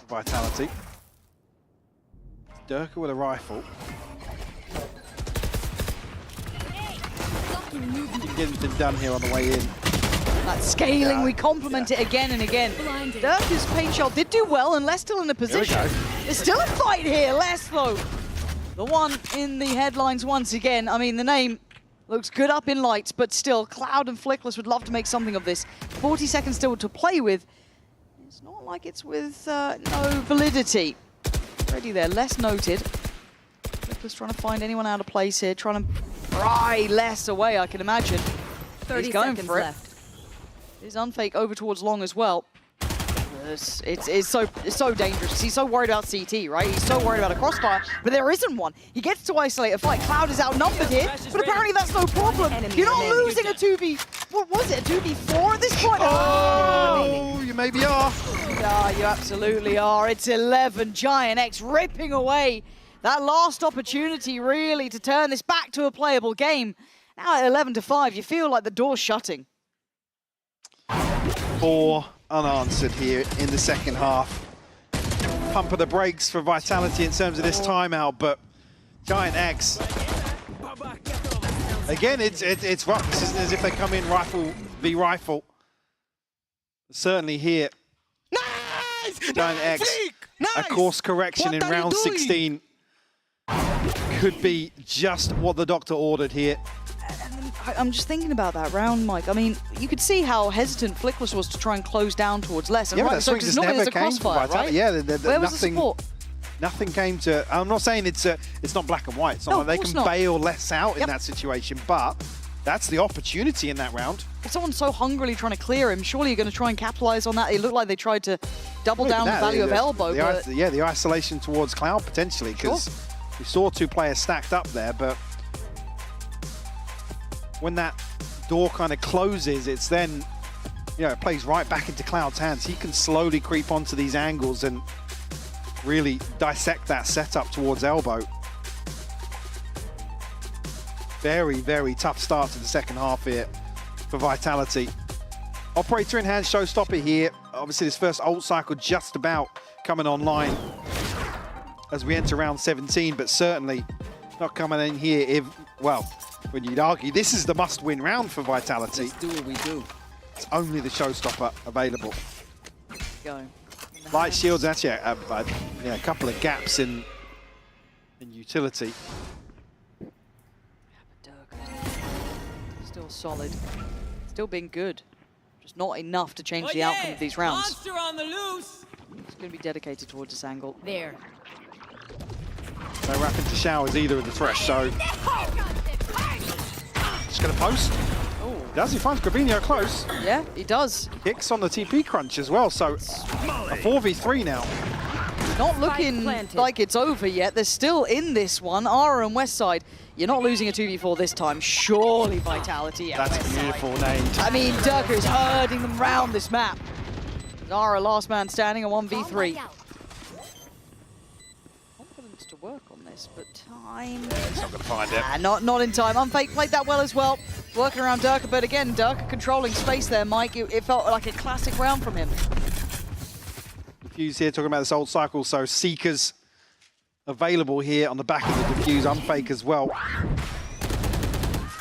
Vitality. Durka with a rifle. Didn't get anything done here on the way in. That scaling, we compliment it again and again. Durka's paint shot did do well, and Les still in a position. There's still a fight here, Les though. The one in the headlines once again. I mean, the name looks good up in lights, but still, Cloud and Flickless would love to make something of this. 40 seconds still to play with. It's not like it's with no validity. Already there, Les noted. Flickless trying to find anyone out of place here, trying to pry Les away, I can imagine. 30 He's going seconds for it. left. He's unfake over towards Long as well. It's so dangerous. He's so worried about CT, right? He's so worried about a crossfire, but there isn't one. He gets to isolate a fight. Cloud is outnumbered here, but apparently that's no problem. You're not losing a 2v... What was it, a 2v4 at this point? Oh, you maybe are. Yeah, you absolutely are. It's 11. Giant X ripping away that last opportunity, really, to turn this back to a playable game. Now at 11-5, you feel like the door's shutting. 4 unanswered here in the second half. Pump of the brakes for Vitality in terms of this timeout, but Giant X, again, it's rough. This isn't as if they come in rifle v rifle. Certainly here, Giant X, a course correction in round 16 could be just what the doctor ordered here. I'm just thinking about that round, Mike. I mean, you could see how hesitant Flickless was to try and close down towards Les. And Yeah, right, but so that swing just never came to Vitality. Yeah, where was the support? Nothing came to. I'm not saying it's not black and white. It's not like they can bail Les out in that situation, but that's the opportunity in that round. If someone's so hungrily trying to clear him, surely you're going to try and capitalize on that. It looked like they tried to double down the value of elbow. Yeah, the isolation towards Cloud potentially, because we saw 2 players stacked up there, but when that door kind of closes, it's then, it plays right back into Cloud's hands. He can slowly creep onto these angles and really dissect that setup towards elbow. Very, very tough start to the second half here for Vitality. Operator in hand, showstopper here. Obviously, this first ult cycle just about coming online as we enter round 17, but certainly not coming in here if, well, when you'd argue this is the must-win round for Vitality. Let's do what we do. It's only the showstopper available. Go. Light shields, actually, a couple of gaps in utility. Still solid. Still being good. Just not enough to change the outcome of these rounds. Monster on the loose. It's going to be dedicated towards this angle. There. No wrap into showers either of the Thresh, so just going to post. Oh. Does he find Grabinho close? Yeah, he does. Kicks on the TP crunch as well, so a 4v3 now. Not looking like it's over yet. They're still in this one. Ara and Westside. You're not losing a 2v4 this time. Surely Vitality. That's Westside. beautiful named. I mean, Durka is herding them round this map. Ara, last man standing, a 1v3. Confidence to work on this, but time. He's not going to find it. Not in time. Unfake played that well as well. Working around Durka, but again, Durka controlling space there, Mike. It felt like a classic round from him. Fuse here talking about this old cycle, so Seekers available here on the back of the defuse. Unfake as well.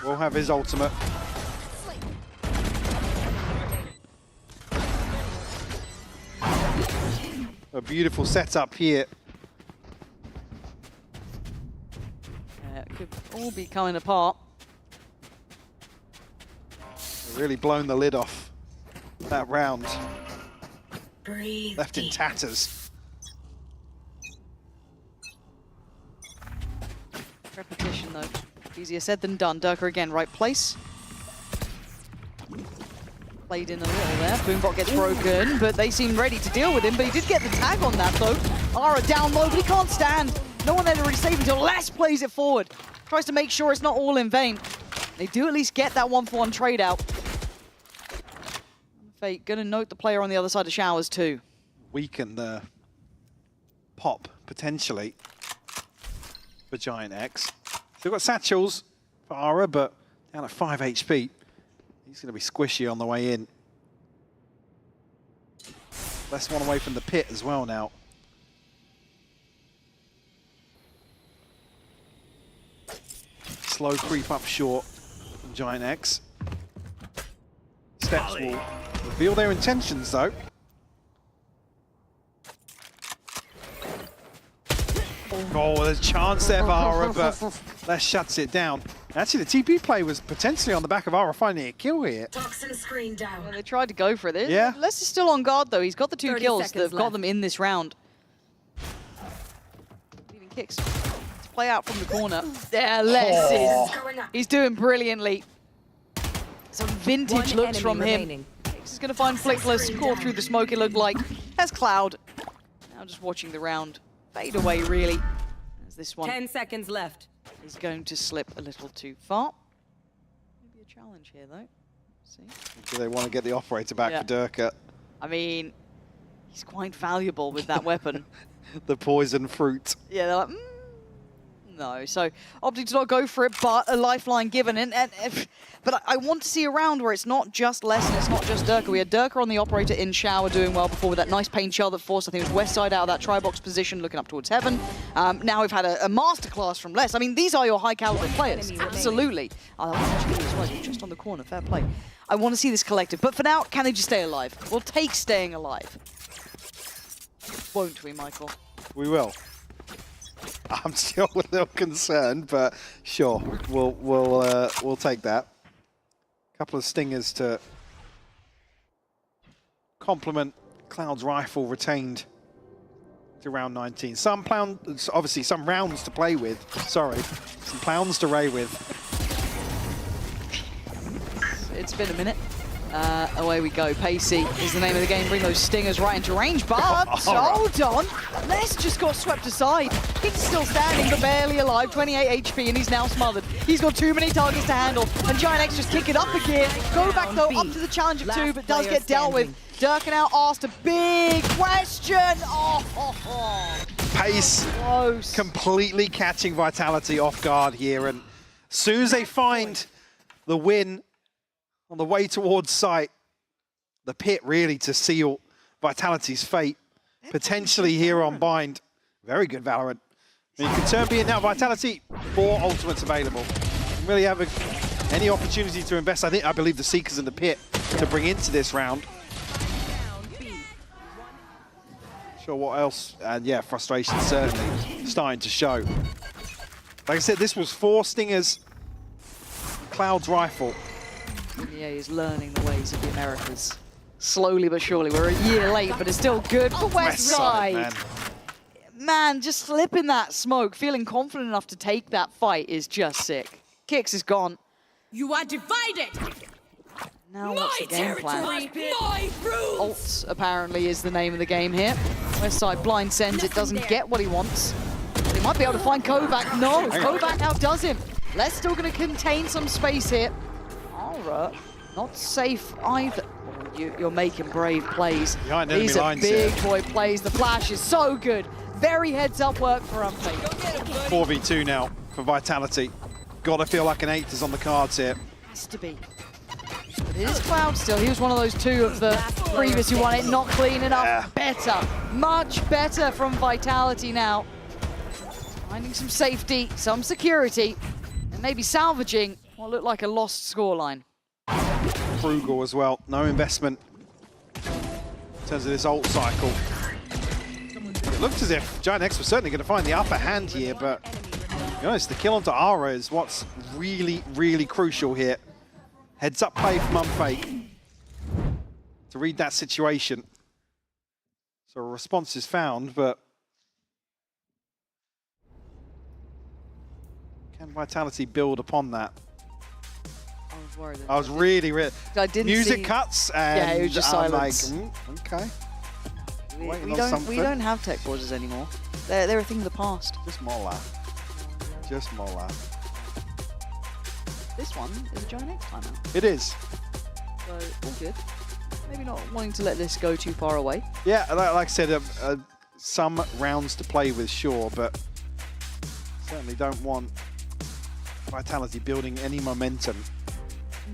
Will have his ultimate. A beautiful setup here. It could all be coming apart. Really blown the lid off that round. Breathe Left in tatters. Repetition though, easier said than done. Durka again, right place. Played in a little there. Boombot gets broken, but they seem ready to deal with him. But he did get the tag on that though. Ara down low, but he can't stand. No one there to really save until Les plays it forward. Tries to make sure it's not all in vain. They do at least get that 1-for-1 trade out. Fate gonna note the player on the other side of showers too. Weaken the pop potentially for Giant X. They've got satchels for Ara, but down at 5 HP. He's going to be squishy on the way in. Less one away from the pit as well now. Slow creep up short from Giant X. Steps will reveal their intentions though. Oh, there's a chance there for Ara, but Les shuts it down. Actually, the TP play was potentially on the back of Ara finding a kill here. Toxin screen down. Well, they tried to go for it. Yeah. Les is still on guard though. He's got the 2 kills that have got left. them in this round. Leaving kicks to play out from the corner. There, Les is. He's doing brilliantly. Some vintage looks from him. He's going to find Flickless, caught through the smoke it looked like. There's Cloud. Now just watching the round fade away really. As this one 10 seconds left. is going to slip a little too far. Maybe a challenge here though. See? Do they want to get the operator back for Durka? I mean, he's quite valuable with that weapon. The poison fruit. Yeah, they're like, no. So opting to not go for it, but a lifeline given. But I want to see a round where it's not just Les and it's not just Durka. We had Durka on the operator in shower doing well before with that nice paint shell that forced, I think it was Westside out of that tri-box position looking up towards heaven. Now we've had a masterclass from Les. I mean, these are your high caliber players. Absolutely. Oh, that was actually as well, just on the corner, fair play. I want to see this collective, but for now, can they just stay alive? We'll take staying alive. Won't we, Michael? We will. I'm still a little concerned, but sure, we'll take that. Couple of stingers to complement Cloud's rifle retained to round 19. Obviously some rounds to play with. Sorry, some pounds to ray with. It's been a minute. Away we go. Pacey is the name of the game. Bring those stingers right into range, but hold on. Les just got swept aside. He's still standing, but barely alive. 28 HP, and he's now smothered. He's got too many targets to handle, and Giant X just kick it up again. Go back though, up to the challenge of 2, but does get dealt with. Durka now asked a big question. Pace close. Completely catching Vitality off guard here, and as soon as they find the win on the way towards site, the pit really to seal Vitality's fate, potentially here on Bind. Very good Valorant. I mean, you can turn being now Vitality, 4 ultimates available. You really have any opportunity to invest. I believe the Seekers in the pit to bring into this round. Sure what else, and yeah, frustration certainly starting to show. Like I said, this was 4 stingers, Cloud's rifle. EMEA is learning the ways of the Americas. Slowly but surely. We're a year late, but it's still good for Westside. Man, just slipping that smoke, feeling confident enough to take that fight is just sick. Kicks is gone. You are divided. Now what's the game plan? My rules. Ults, apparently, is the name of the game here. Westside blind sends it, doesn't get what he wants. But he might be able to find Kovac. No, Kovac outdoes him. Les still going to contain some space here. Not safe either. Oh, you're making brave plays. These are big boy plays. The flash is so good. Very heads-up work for Unfake. 4v2 now for Vitality. Gotta feel like an 8 is on the cards here. Has to be. But it is Cloud still. He was one of those 2 of the previous who won it. Not clean enough. Yeah. Better. Much better from Vitality now. Finding some safety, some security, and maybe salvaging what looked like a lost scoreline. Frugal as well, no investment in terms of this ult cycle. It looked as if Giant X was certainly going to find the upper hand here, but to be honest, the kill onto Ara is what's really, really crucial here. Heads up play from Unfake to read that situation. So a response is found, but can Vitality build upon that? I was worried. I was really. I didn't Music see... cuts and yeah, it was just I'm silence. like, okay. We don't have tech borders anymore. They're a thing of the past. Just more laugh. Just more laugh. This one is a Giant X timeout. It is. So all good. Maybe not wanting to let this go too far away. Yeah, like I said, some rounds to play with, sure, but certainly don't want Vitality building any momentum.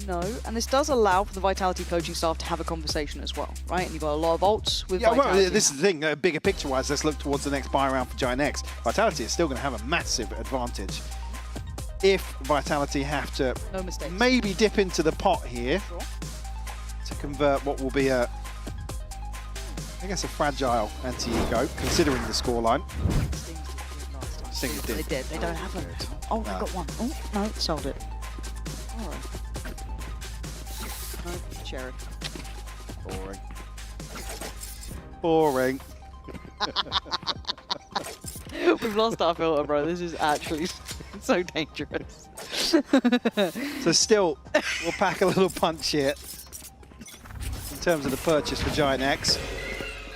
No, and this does allow for the Vitality coaching staff to have a conversation as well, right? And you've got a lot of ults with Vitality. Well, this is the thing, bigger picture-wise, let's look towards the next buy round for Giant X. Vitality is still going to have a massive advantage. If Vitality have to maybe dip into the pot here to convert what will be a, I guess, a fragile anti-ego, considering the scoreline. Sting did. They did. They don't have them. Oh, no. They got one. Oh, no, sold it. All right. No, Sheriff. Boring. Boring. We've lost our filter, bro. This is actually so dangerous. So still, we'll pack a little punch here in terms of the purchase for Giant X.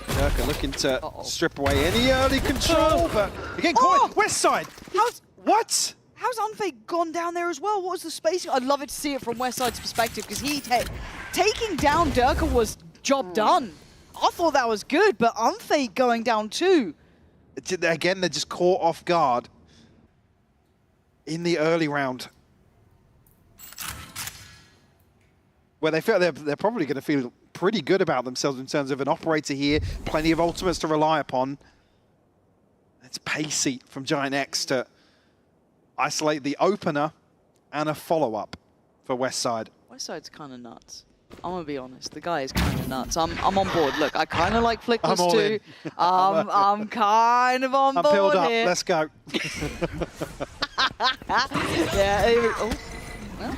Durka looking to strip away any early control, but again, West Side. What? How's Unfake gone down there as well? What was the spacing? I'd love it to see it from West Side's perspective, because taking down Durka was job done. I thought that was good, but Unfake going down too. Again, they're just caught off guard in the early round, where they feel they're probably going to feel pretty good about themselves in terms of an operator here, plenty of ultimates to rely upon. It's pacey from Giant X to isolate the opener and a follow-up for West Side. West Side's kind of nuts. I'm gonna be honest, the guy is kind of nuts. I'm on board. Look, I kind of like Flickless too. I'm kind of on board. I'm peeled up. Here. Let's go. Yeah. Oh, well,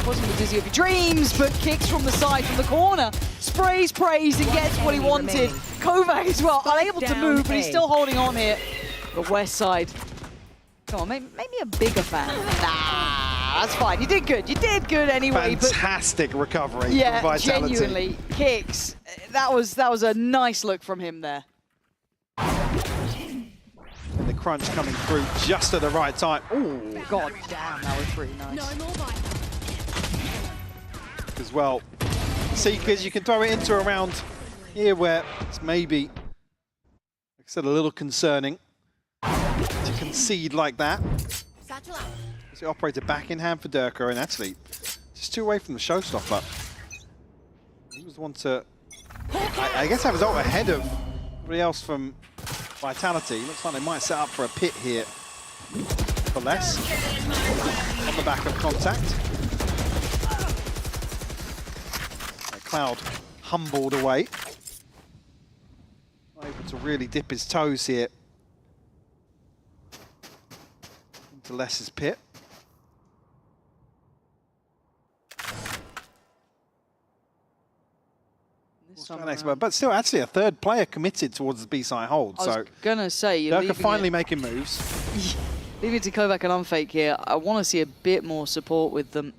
wasn't the dizzy of your dreams, but kicks from the side, from the corner, sprays, prays, and gets what he wanted. Kovac as well, unable to move, but he's still holding on here. But West Side, come on, make me a bigger fan. Nah, that's fine. You did good. You did good anyway. Fantastic recovery. Yeah, from Vitality. Genuinely kicks. That was a nice look from him there. And the crunch coming through just at the right time. Oh, God damn, that was pretty nice. No more bite. As well. Seekers, you can throw it into a round here where it's maybe, like I said, a little concerning to concede like that. As it operated back in hand for Durka, and actually just 2 away from the showstopper. He was the one to, I guess, have his ult ahead of everybody else from Vitality. Looks like they might set up for a pit here for less on the back of contact. Cloud humbled away. Not able to really dip his toes here into Less's pit. But still, actually, a third player committed towards the B-side hold. I was gonna say, you're Durka finally making moves. Leaving it to Kovac and Unfake here. I want to see a bit more support with them.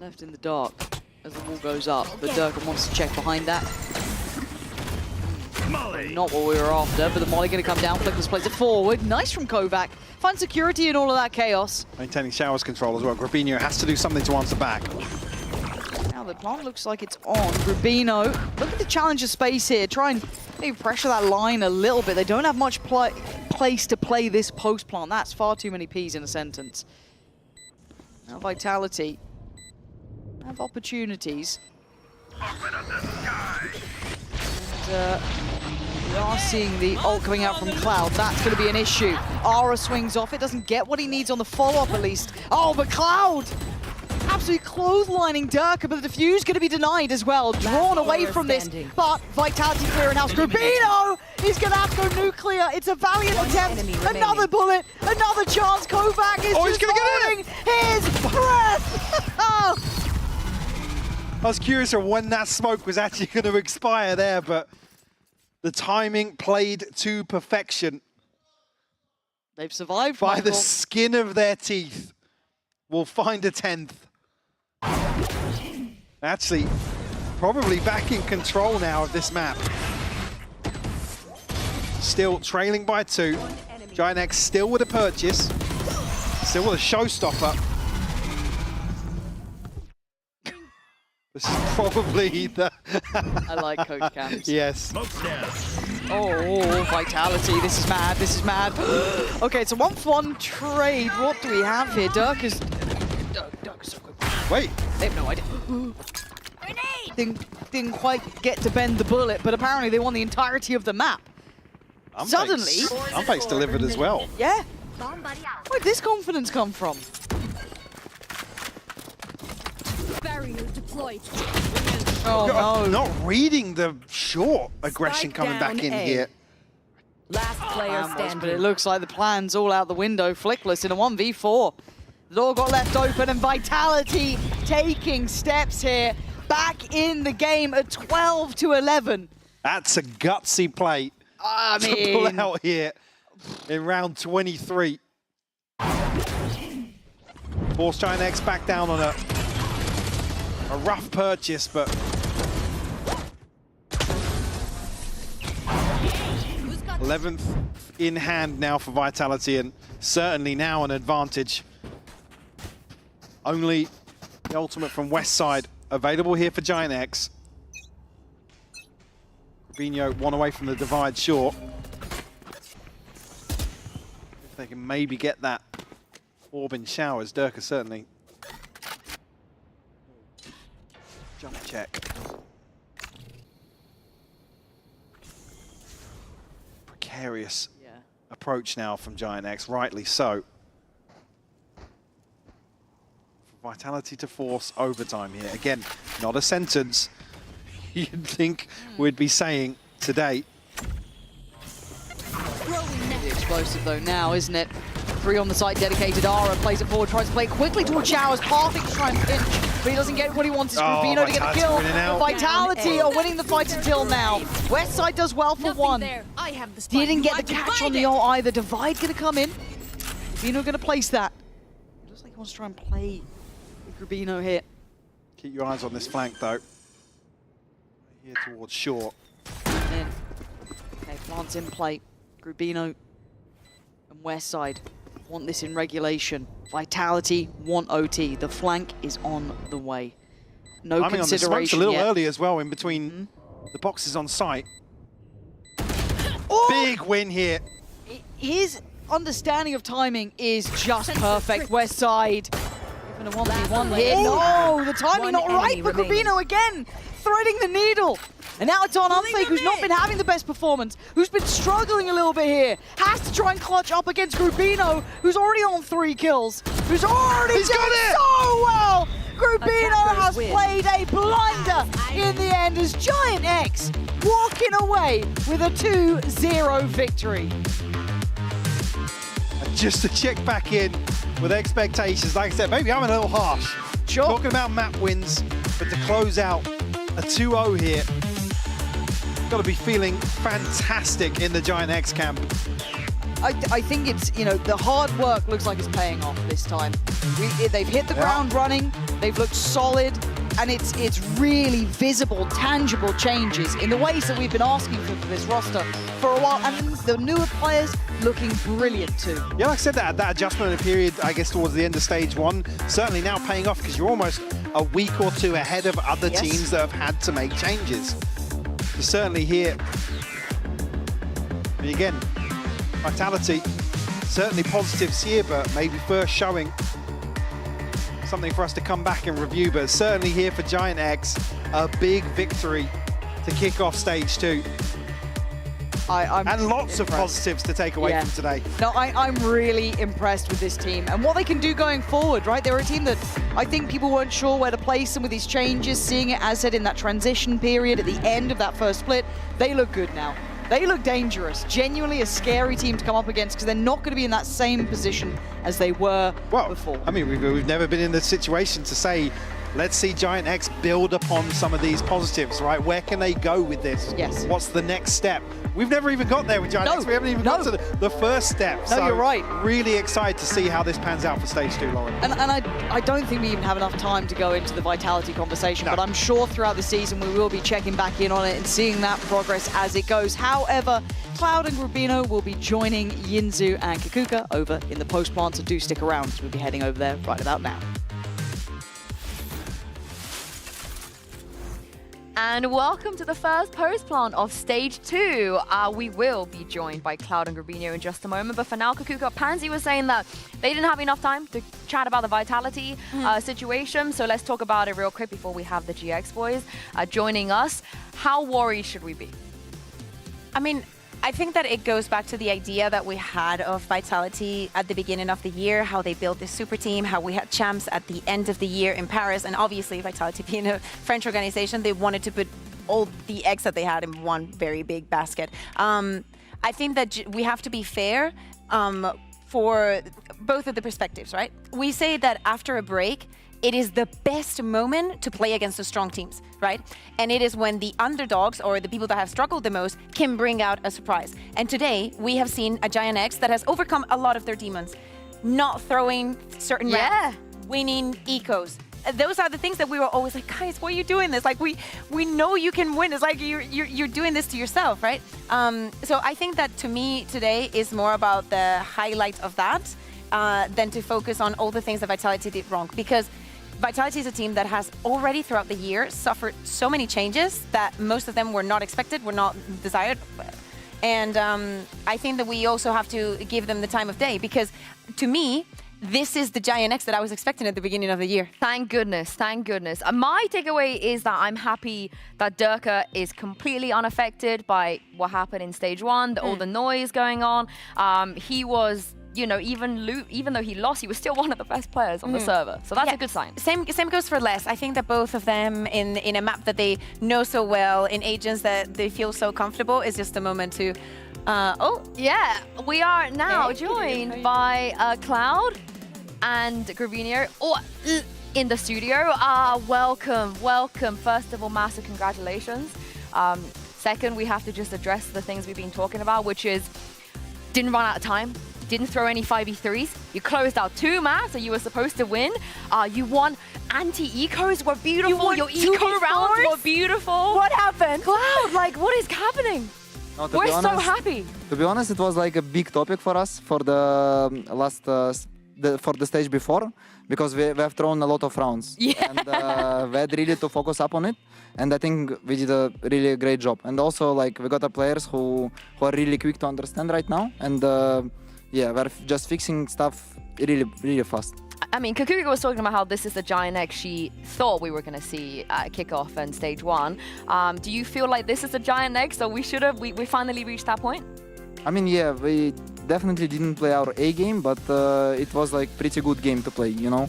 Left in the dark as the wall goes up, but Durka wants to check behind that. Not what we were after, but the Molly going to come down. Flickless plays it forward. Nice from Kovac. Find security in all of that chaos. Maintaining showers control as well. Grabinho has to do something to answer back. Now the plant looks like it's on. Grabinho, look at the challenger space here. Try and maybe pressure that line a little bit. They don't have much place to play this post plant. That's far too many P's in a sentence. Now Vitality have opportunities. And, We are seeing the ult coming out from Cloud. That's going to be an issue. Ara swings off. It doesn't get what he needs on the follow-up, at least. Oh, but Cloud! Absolutely clotheslining Durka, but the defuse going to be denied as well. Drawn away from this, but Vitality clearing house. Grubino is going to have to go nuclear. It's a valiant attempt. Another bullet, another chance. Kovac is just holding his breath. I was curious of when that smoke was actually going to expire there, but the timing played to perfection. They've survived, by the skin of their teeth. We'll find a 10th. Actually, probably back in control now of this map. Still trailing by 2. Giant X still with a purchase. Still with a showstopper. This is probably the... I like Coach Camps. Yes. Oh, Vitality. This is mad. This is mad. Okay, it's a 1-for-1 trade. What do we have here? Dirk is so good. Wait. They have no idea. Didn't quite get to bend the bullet, but apparently they won the entirety of the map. Suddenly... Unfake's delivered as well. Yeah. Where'd this confidence come from? Barrier deployed. Oh, no. Not reading the short aggression coming back in here. Last player standing. But it looks like the plan's all out the window. Flickless in a 1v4. The door got left open and Vitality taking steps here. Back in the game at 12-11. That's a gutsy play to pull out here in round 23. Force Giant X back down on a rough purchase, but 11th in hand now for Vitality, and certainly now an advantage. Only the ultimate from West Side available here for Giant X. Rubinho one away from the divide short. If they can maybe get that orb in showers, Durka certainly. Jump check. Precarious approach now from Giant X, rightly so. Vitality to force overtime here. Again, not a sentence you'd think we'd be saying today. The explosive though now, isn't it? 3 on the site, dedicated. Ara plays it forward, tries to play it quickly towards Showers, pathing to try and pinch, but he doesn't get what he wants. It's Rubino to get the kill. Vitality are winning the fight until now. Westside does well for 1. Didn't get the catch on the ult either. Divide gonna come in. Rubino gonna place that. It looks like he wants to try and play with Rubino here. Keep your eyes on this flank though. Here towards short. Okay, plants in play. Rubino and Westside want this in regulation. Vitality want OT. The flank is on the way. No consideration a little yet. early as well in between the boxes on site. Big win here. His understanding of timing is just perfect. Westside. Even a 1v1 here. No, the timing not right for Rubino again. Threading the needle. And now it's on Unfake, who's not been having the best performance, who's been struggling a little bit here. Has to try and clutch up against Rubino, who's already on 3 kills, who's already done so well. Rubino has played a blinder in the end as Giant X walking away with a 2-0 victory. And just to check back in with expectations, like I said, maybe I'm a little harsh. Sure. Talking about map wins, but to close out a 2-0 here, got to be feeling fantastic in the Giant X camp. I think it's, you know, the hard work looks like it's paying off this time. They've hit the ground running, they've looked solid, and it's really visible, tangible changes in the ways that we've been asking for this roster for a while, and the newer players looking brilliant too. Yeah, like I said, that adjustment period, I guess, towards the end of stage 1, certainly now paying off because you're almost a week or 2 ahead of other teams that have had to make changes. So certainly here, but again, Vitality, certainly positives here, but maybe first showing something for us to come back and review, but certainly here for Giant X, a big victory to kick off stage 2. and lots of positives to take away from today. No, I'm really impressed with this team and what they can do going forward, right? They're a team that I think people weren't sure where to place them with these changes, seeing it, as said, in that transition period at the end of that first split. They look good now. They look dangerous, genuinely a scary team to come up against because they're not going to be in that same position as they were before. I mean, we've never been in the situation to say, let's see Giant X build upon some of these positives, right? Where can they go with this? Yes. What's the next step? We've never even got there with Giant X. We haven't even got to the first step. No, so you're right. Really excited to see how this pans out for Stage 2, Lauren. And I don't think we even have enough time to go into the Vitality conversation, but I'm sure throughout the season we will be checking back in on it and seeing that progress as it goes. However, Cloud and Rubino will be joining Yinzu and Kakuka over in the post-plant, so do stick around. We'll be heading over there right about now. And welcome to the first post-plant of Stage 2. We will be joined by Cloud and Grabinho in just a moment. But for now, Kakuka, Pansy was saying that they didn't have enough time to chat about the Vitality situation. So let's talk about it real quick before we have the GX boys joining us. How worried should we be? I mean, I think that it goes back to the idea that we had of Vitality at the beginning of the year, how they built this super team, how we had champs at the end of the year in Paris, and obviously Vitality being a French organization, they wanted to put all the eggs that they had in one very big basket. I think that we have to be fair for both of the perspectives, right? We say that after a break, it is the best moment to play against the strong teams, right? And it is when the underdogs or the people that have struggled the most can bring out a surprise. And today, we have seen a Giant X that has overcome a lot of their demons. Not throwing certain rounds, winning ecos. Those are the things that we were always like, guys, why are you doing this? Like, we know you can win. It's like you're doing this to yourself, right? So I think that to me today is more about the highlight of that than to focus on all the things that Vitality did wrong. Because Vitality is a team that has already throughout the year suffered so many changes that most of them were not expected, were not desired. And I think that we also have to give them the time of day because to me, this is the Giant X that I was expecting at the beginning of the year. Thank goodness, thank goodness. My takeaway is that I'm happy that Durka is completely unaffected by what happened in Stage 1, all the noise going on. He was, you know, even though he lost, he was still one of the best players on the server. So that's a good sign. Same goes for Les. I think that both of them in a map that they know so well, in agents that they feel so comfortable, is just a moment to, yeah, we are now joined by Cloud and Grabinho in the studio. Welcome. First of all, massive congratulations. Second, we have to just address the things we've been talking about, which is didn't run out of time. Didn't throw any 5v3s. You closed out 2 maps that you were supposed to win. You won. Anti-ecos were beautiful. Your eco rounds were beautiful. What happened? Cloud, like, what is happening? No, we're so happy. To be honest, it was like a big topic for us for the last for the stage before, because we have thrown a lot of rounds. Yeah. And we had really to focus up on it. And I think we did a really great job. And also, like, we got players who are really quick to understand right now. And yeah, we're just fixing stuff really fast. I mean, Kakuka was talking about how this is the Giant X she thought we were going to see kickoff in Stage 1. Do you feel like this is the Giant X, so we finally reached that point? I mean, yeah, we definitely didn't play our A game, but it was like pretty good game to play, you know?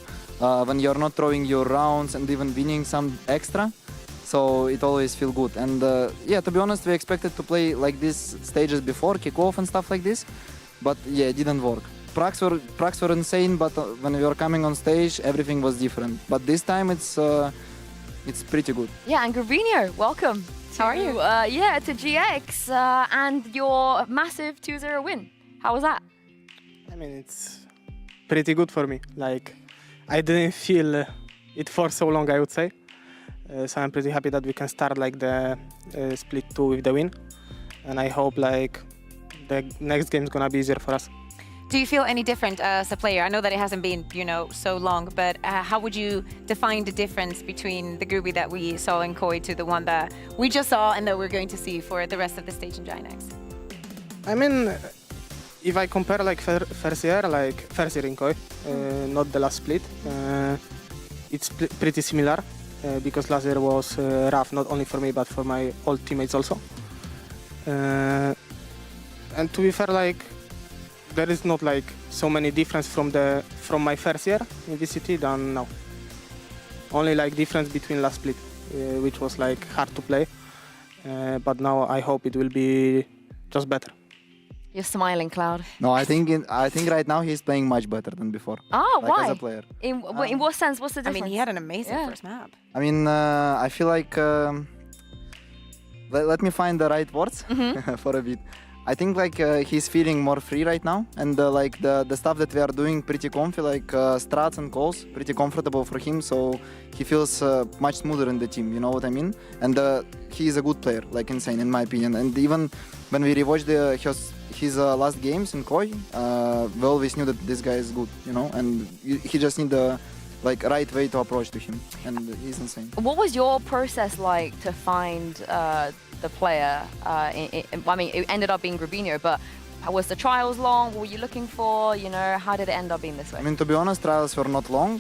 When you're not throwing your rounds and even winning some extra, so it always feels good. And yeah, to be honest, we expected to play like these stages before, kickoff and stuff like this, but yeah, it didn't work. Pracs were insane, but when we were coming on stage, everything was different. But this time it's pretty good. Yeah, and Grabinho, welcome. How are you? Yeah, to GX and your massive 2-0 win. How was that? I mean, it's pretty good for me. Like, I didn't feel it for so long, I would say. So I'm pretty happy that we can start like the split 2 with the win. And I hope like the next game is gonna be easier for us. Do you feel any different as a player? I know that it hasn't been, you know, so long, but how would you define the difference between the Gruby that we saw in Koi to the one that we just saw and that we're going to see for the rest of the stage in Giant X? I mean, if I compare like first year in Koi, not the last split, it's pretty similar because last year was rough, not only for me, but for my old teammates also. And to be fair, like there is not like so many difference from my first year in VCT than now. Only like difference between last split, which was like hard to play. But now I hope it will be just better. You're smiling, Cloud. No, I think right now he's playing much better than before. Ah, like why? As a player. In what sense? What's the difference? I mean, he had an amazing first map. I mean, I feel like let me find the right words for a bit. I think like he's feeling more free right now, and like the stuff that we are doing pretty comfy, like strats and calls, pretty comfortable for him. So he feels much smoother in the team. You know what I mean? And he is a good player, like insane in my opinion. And even when we rewatched his last games in Koi, we always knew that this guy is good. You know, and he just need the like right way to approach to him, and he's insane. What was your process like to find the player? I mean, it ended up being Grubinho, but was the trials long? What were you looking for? You know, how did it end up being this way? I mean, to be honest, trials were not long.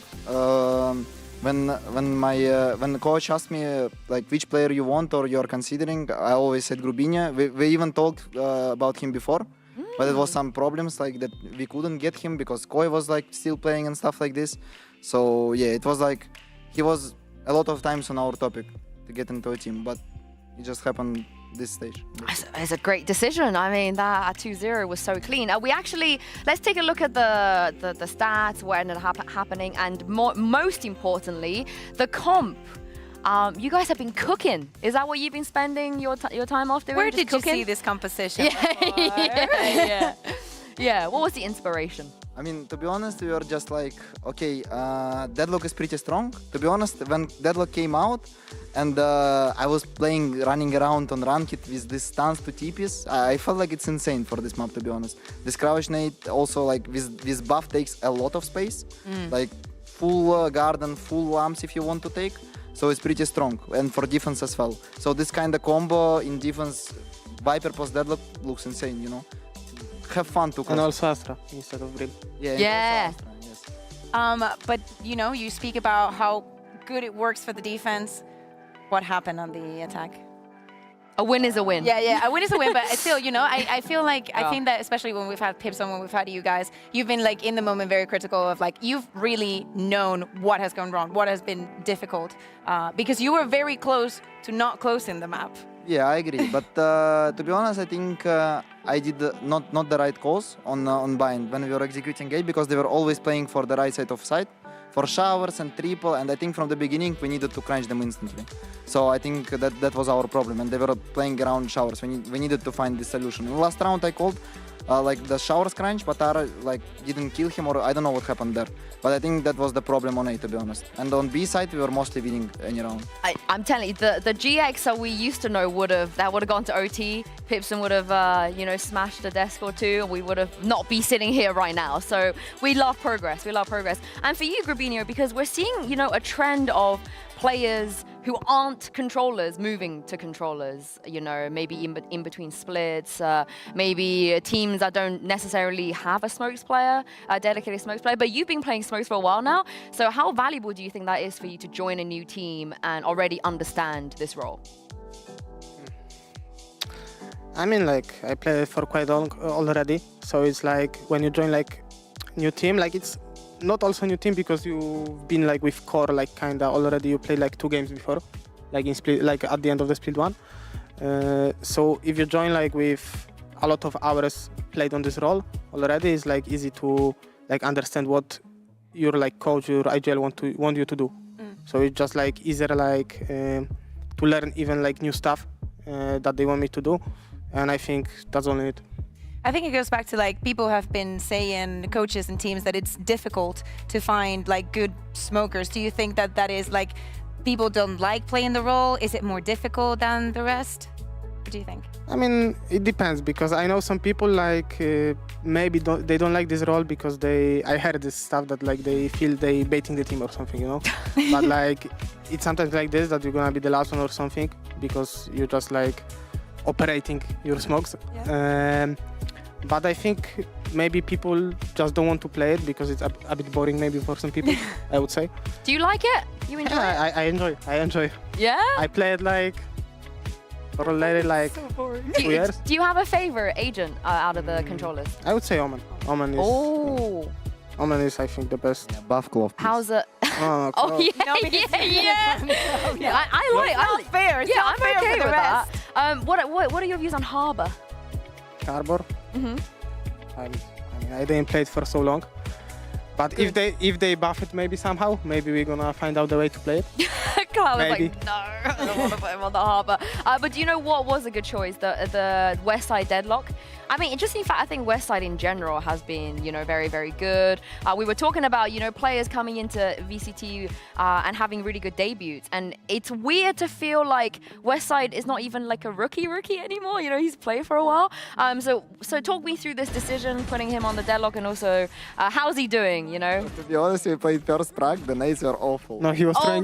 When the coach asked me like which player you want or you're considering, I always said Grubinho. We even talked about him before, but it was some problems like that we couldn't get him because Koi was like still playing and stuff like this. So yeah, it was like he was a lot of times on our topic to get into a team, but it just happened this stage. It's a great decision. I mean, that 2-0 was so clean. Let's take a look at the stats, what ended up happening, and most importantly, the comp. You guys have been cooking. Is that what you've been spending your time off doing? Where Just did cooking? you see this composition? Yeah. What was the inspiration? I mean, to be honest, we were just like, okay, Deadlock is pretty strong. To be honest, when Deadlock came out and I was running around on Ranked with this stance to TPs, I felt like it's insane for this map, to be honest. This crouch nade also, like, this buff takes a lot of space. Like, full garden, full lamps if you want to take. So it's pretty strong, and for defense as well. So this kind of combo in defense, Viper plus Deadlock looks insane, you know? Have fun to And also Astra instead of Brill. Yeah. But you know, you speak about how good it works for the defense. What happened on the attack? A win is a win. Yeah, a win is a win, but still, you know, I feel like, I think that especially when we've had Pips and when we've had you guys, you've been like in the moment very critical of like, you've really known what has gone wrong, what has been difficult, because you were very close to not closing the map. Yeah, I agree. But to be honest, I think I did not the right calls on bind when we were executing gate because they were always playing for the right side of side, for showers and triple. And I think from the beginning we needed to crunch them instantly. So I think that was our problem. And they were playing around showers. We needed to find this solution. In the last round I called like the showers crunch, but Tara like didn't kill him, or I don't know what happened there. But I think that was the problem on A, to be honest. And on B side, we were mostly winning any round. I'm telling you, the GX that we used to know would have gone to OT. Pipson would have, you know, smashed a desk or two. We would have not be sitting here right now. So we love progress. We love progress. And for you, Grubinho, because we're seeing, you know, a trend of players who aren't controllers moving to controllers, you know, maybe in between splits, maybe teams that don't necessarily have a smokes player, a dedicated smokes player, but you've been playing smokes for a while now. So how valuable do you think that is for you to join a new team and already understand this role? I mean, like, I played for quite long already, so it's like when you join like new team, like it's not also new team because you've been like with core like kinda already. You played like 2 games before, like in split, like at the end of the split 1. So if you join like with a lot of hours played on this role already, it's like easy to like understand what your like coach, your IGL want you to do. So it's just like easier like to learn even like new stuff that they want me to do, and I think that's only it. I think it goes back to like people have been saying, coaches and teams, that it's difficult to find like good smokers. Do you think that that is like people don't like playing the role? Is it more difficult than the rest? What do you think? I mean, it depends because I know some people like maybe they don't like this role because I heard this stuff that like they feel they baiting the team or something, you know. But like it's sometimes like this that you're gonna be the last one or something because you're just like operating your smokes. Yeah. But I think maybe people just don't want to play it because it's a bit boring maybe for some people, I would say. Do you like it? You enjoy it? I enjoy. Yeah? I played like for already like 2 years. Do you have a favorite agent out of the controllers? I would say Omen. Omen is. Oh. Omen is, I think, the best. Yeah, buff glove. How's it? Oh, Oh yeah, yeah. I like. Fair. Yeah, I'm okay with that. What are your views on Harbor? Harbor. Mm-hmm. I mean, I didn't play it for so long. But if they buff it maybe somehow, maybe we're gonna find out the way to play it. Carl was Maybe. like, no, I don't want to put him on the Harbor. But do you know what was a good choice? The West Side Deadlock. I mean, just in fact, I think West Side in general has been, you know, very, very good. We were talking about, you know, players coming into VCT and having really good debuts. And it's weird to feel like West Side is not even like a rookie anymore. You know, he's played for a while. So talk me through this decision, putting him on the Deadlock, and also how's he doing, you know? To be honest, we played first prag, the nades were awful. No, he was throwing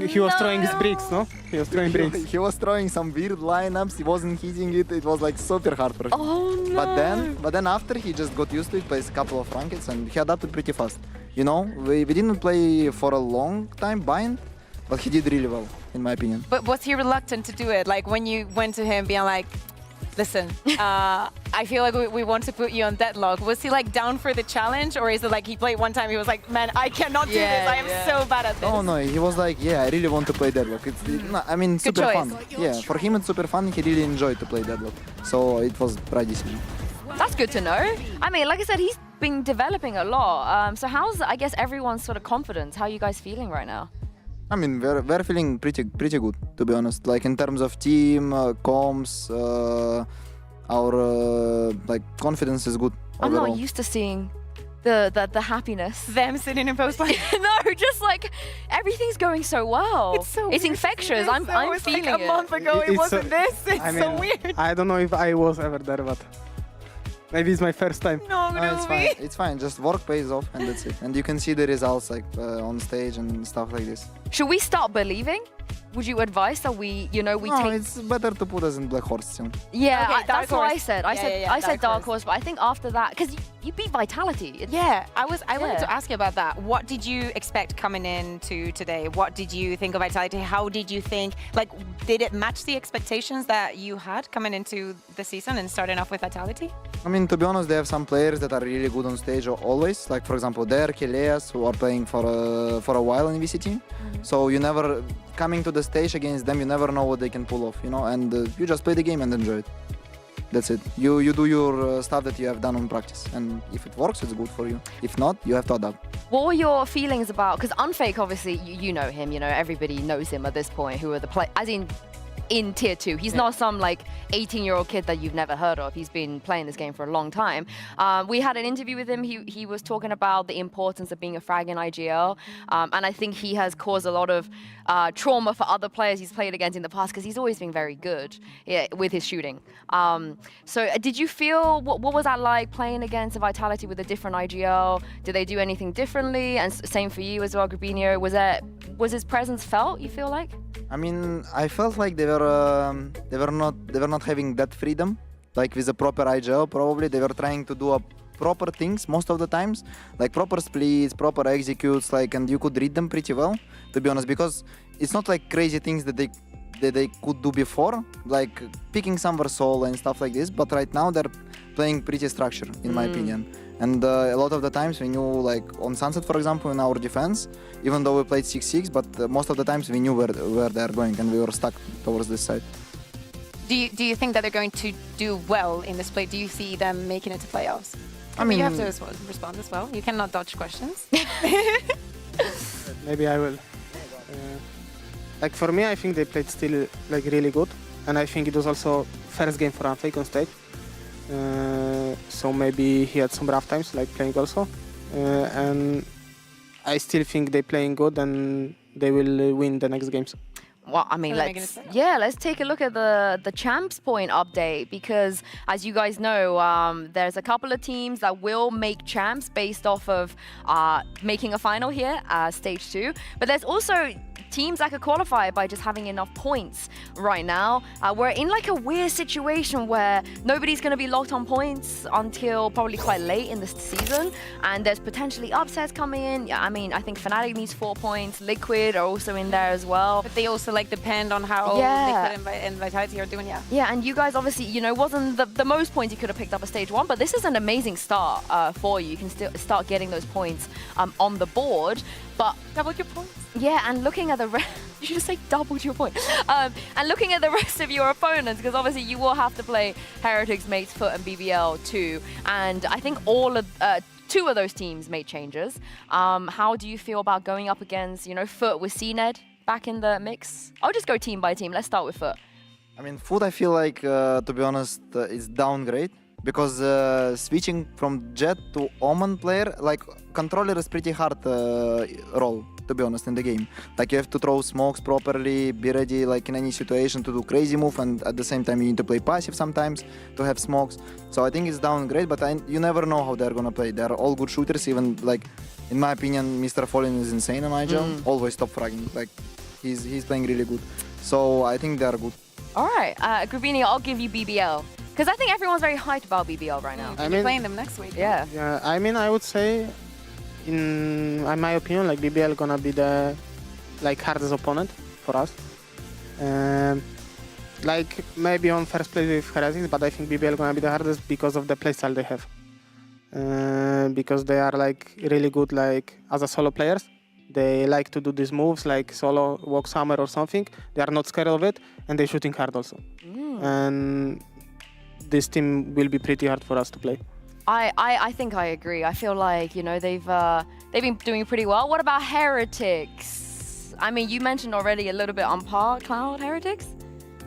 his bricks, no? He was throwing bricks. He was throwing some weird lineups, he wasn't hitting it, it was like super hard for him. Oh no! But then after he just got used to it, plays a couple of rankeds, and he adapted pretty fast. You know, we didn't play for a long time bind, but he did really well, in my opinion. But was he reluctant to do it? Like when you went to him being like, listen, I feel like we want to put you on Deadlock. Was he like down for the challenge, or is it like he played one time, he was like, man, I cannot do this, I am so bad at this. Oh no, he was like, yeah, I really want to play Deadlock. It's, I mean, super fun. Yeah, for him it's super fun, he really enjoyed to play Deadlock. So it was the right decision. That's good to know. I mean, like I said, he's been developing a lot. So how's, I guess, everyone's sort of confidence? How are you guys feeling right now? I mean, we're feeling pretty good, to be honest. Like in terms of team, comms, our like confidence is good. I'm overall. not used to seeing the happiness. Them sitting in post play. No, just like everything's going so well. It's so it's weird. infectious. I'm feeling like it. a month ago, it wasn't this. It's so weird. I don't know if I was ever there, but maybe it's my first time. No, it's fine. It's fine. Just work pays off, and that's it. And you can see the results like on stage and stuff like this. Should we start believing? Would you advise that we, you know, we No, take? it's better to put us in Black Horse still. Yeah, Okay, that's what I said. I Yeah, said Dark Horse, but I think after that, because you beat Vitality. Yeah, I wanted to ask you about that. What did you expect coming into today? What did you think of Vitality? How did you think, like, did it match the expectations that you had coming into the season and starting off with Vitality? I mean, to be honest, they have some players that are really good on stage always. Like, for example, Derek, Elias, who are playing for a while in VCT. So you never, coming to the stage against them, you never know what they can pull off, you know? And you just play the game and enjoy it. That's it. You do your stuff that you have done on practice. And if it works, it's good for you. If not, you have to adapt. What were your feelings about? Because Unfake, obviously, you know him. You know, everybody knows him at this point. Who are the as in tier 2. He's not some like 18-year-old kid that you've never heard of. He's been playing this game for a long time. We had an interview with him. He was talking about the importance of being a frag in IGL. And I think he has caused a lot of trauma for other players he's played against in the past, because he's always been very good with his shooting. So did you feel, what was that like playing against a Vitality with a different IGL? Did they do anything differently? And same for you as well, Grabinho. Was his presence felt, you feel like? I mean, I felt like they were not having that freedom, like with a proper IGL. Probably they were trying to do proper things most of the times, like proper splits, proper executes, like, and you could read them pretty well, to be honest, because it's not like crazy things that they could do before, like picking some Versol and stuff like this. But right now they're playing pretty structured, in my opinion. And a lot of the times we knew, like on Sunset, for example, in our defense, even though we played 6-6, but most of the times we knew where they're going, and we were stuck towards this side. Do you think that they're going to do well in this play? Do you see them making it to playoffs? I mean, you have to respond as well. You cannot dodge questions. Maybe I will. Like for me, I think they played still like really good, and I think it was also first game for Unfake on stage. So maybe he had some rough times, like playing also. And I still think they're playing good, and they will win the next games. Well, I mean, let's take a look at the champs point update, because as you guys know, there's a couple of teams that will make champs based off of making a final here, stage 2. But there's also teams that could qualify by just having enough points right now. We're in like a weird situation where nobody's going to be locked on points until probably quite late in the season, and there's potentially upsets coming in. I mean, I think Fnatic needs 4 points. Liquid are also in there as well. But they also like depend on how Liquid and Vitality are doing. Yeah. Yeah, and you guys obviously, you know, wasn't the most points you could have picked up at stage 1, but this is an amazing start for you. You can still start getting those points on the board, but doubled your points. Yeah, and looking at the rest, you should just say doubled your point. And looking at the rest of your opponents, because obviously you will have to play Heretics, Mates, Foot, and BBL too. And I think all of 2 of those teams made changes. How do you feel about going up against, you know, Foot with CNED back in the mix? I'll just go team by team. Let's start with Foot. I mean, Foot, I feel like, to be honest, is downgrade. Because switching from Jet to Omen player, like, controller is pretty hard role, to be honest, in the game. Like, you have to throw smokes properly, be ready, like, in any situation to do crazy move, and at the same time you need to play passive sometimes to have smokes. So I think it's downgrade, but you never know how they're gonna play. They're all good shooters, even, like, in my opinion, Mr. Fallen is insane on IGL. Always top fragging. Like, he's playing really good. So I think they're good. All right, Gravini, I'll give you BBL. Because I think everyone's very hyped about BBL right now. You're playing them next week. Yeah. Yeah, I mean, I would say, in my opinion, like BBL gonna be the hardest opponent for us. Like maybe on first place with Heretics, but I think BBL gonna be the hardest because of the playstyle they have. Because they are like really good like as a solo players. They like to do these moves like solo walk summer or something. They are not scared of it, and they're shooting hard also. And this team will be pretty hard for us to play. I think I agree. I feel like, you know, they've been doing pretty well. What about Heretics? I mean, you mentioned already a little bit on par, Cloud, Heretics?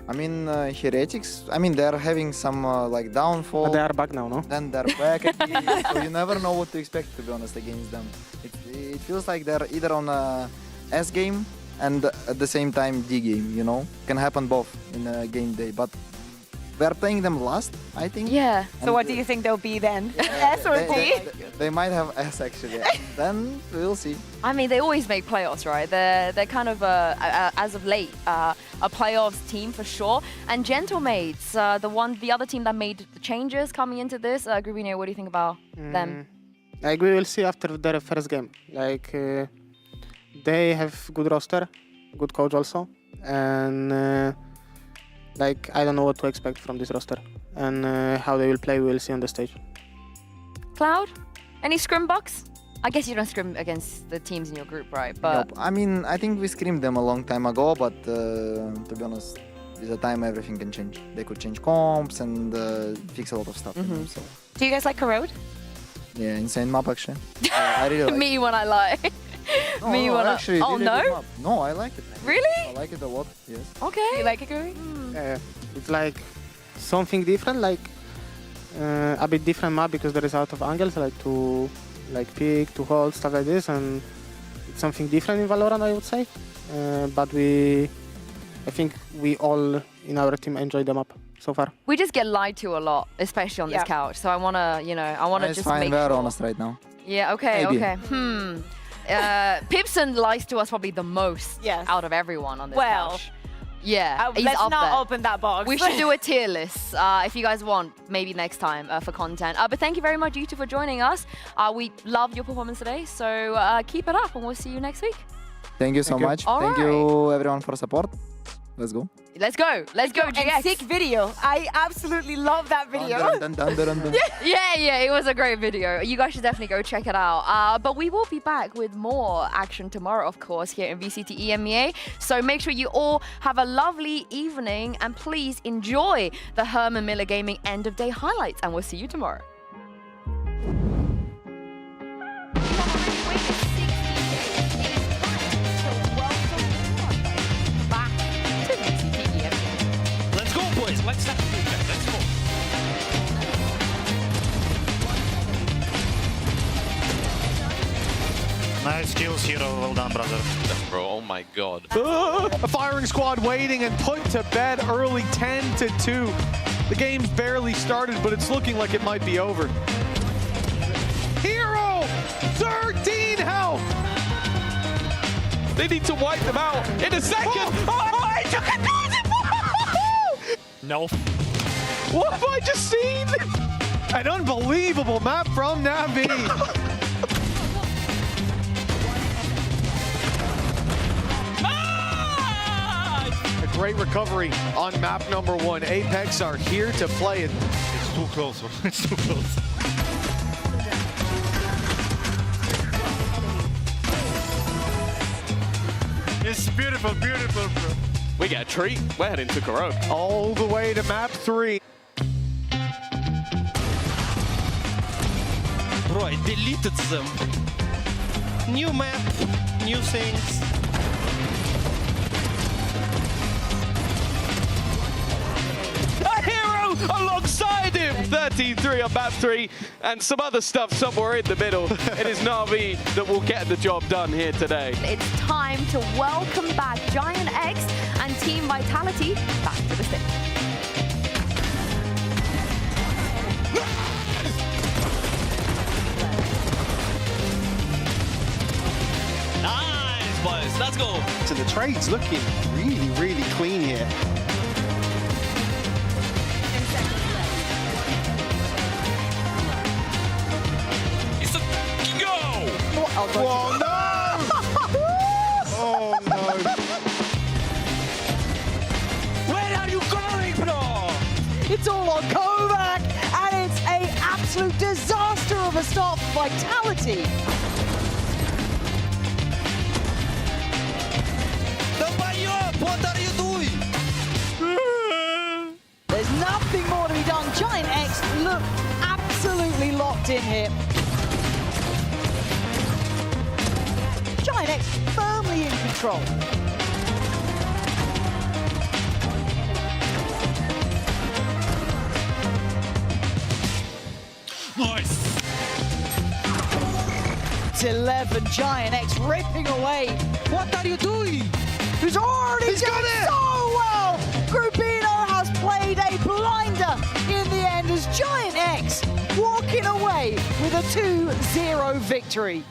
I mean, Heretics, I mean, they're having some like downfall. But they are back now, no? Then they're back again, so you never know what to expect, to be honest, against them. It feels like they're either on a S game and at the same time D game, you know? Can happen both in a game day, but we're playing them last, I think. Yeah. So what do you think they'll be then? S or D? They might have S actually. Then we'll see. I mean, they always make playoffs, right? They're kind of as of late a playoffs team for sure. And Gentlemates, the other team that made the changes coming into this. Grubino, what do you think about them? Like we will see after their first game. Like they have good roster, good coach also, and. Like, I don't know what to expect from this roster. And how they will play, we will see on the stage. Cloud? Any scrim bucks? I guess you don't scrim against the teams in your group, right? But nope. I mean, I think we scrimmed them a long time ago, but to be honest, with the time everything can change. They could change comps and fix a lot of stuff. So. Do you guys like Corrode? Yeah, insane map actually. I really like Me when I lie. Me when I... actually, Oh, really no? good map. No, I like it. Really? I like it a lot, yes. Okay. You like it, Guri? Yeah, it's like something different, like a bit different map because there is a lot of angles, like to pick, to hold, stuff like this, and it's something different in Valorant, I would say. But I think we all in our team enjoy the map so far. We just get lied to a lot, especially on this couch. So I wanna, you know, just fine, make we're sure. honest right now. Yeah. Okay. Maybe. Okay. Pipson lies to us probably the most out of everyone on this couch. Yeah, he's let's up not there. open that box. We should do a tier list if you guys want, maybe next time for content. But thank you very much, you two, for joining us. We loved your performance today, so keep it up, and we'll see you next week. Thank you so much. All Thank you everyone for support. Let's go. Let's go. Let's go, GX. Sick video. I absolutely love that video. Yeah, it was a great video. You guys should definitely go check it out. But we will be back with more action tomorrow, of course, here in VCT EMEA. So make sure you all have a lovely evening, and please enjoy the Herman Miller Gaming end of day highlights, and we'll see you tomorrow. Let's go, boys. Let's go. Nice kills, Hero. Well done, brother. Bro, oh my god. A firing squad waiting and put to bed early, 10-2. The game's barely started, but it's looking like it might be over. Hero, 13 health. They need to wipe them out in a second. Oh, I took it. No. What have I just seen? An unbelievable map from Navi. great recovery on map number 1. Apex are here to play it. It's too close. It's too close. It's beautiful, beautiful, bro. We get a treat. We're heading to Corot. All the way to map 3. Bro, I deleted them. New map, new things. A hero alongside him. 13-3 on map 3, and some other stuff somewhere in the middle. It is Na'Vi that will get the job done here today. It's time to welcome back Giant X and Team Vitality back to the stage. Nice, boys. Let's go. So the trade's looking really, really clean here. It's a go! Oh, no! Oh, no. Where are you going, bro? It's all on Kovac, and it's an absolute disaster of a start for Vitality. What are you doing? There's nothing more to be done. Giant X look absolutely locked in here. Giant X firmly in control. Nice. It's 11. Giant X ripping away. What are you doing? He's already done it so well. Grubino has played a blinder in the end as Giant X walking away with a 2-0 victory.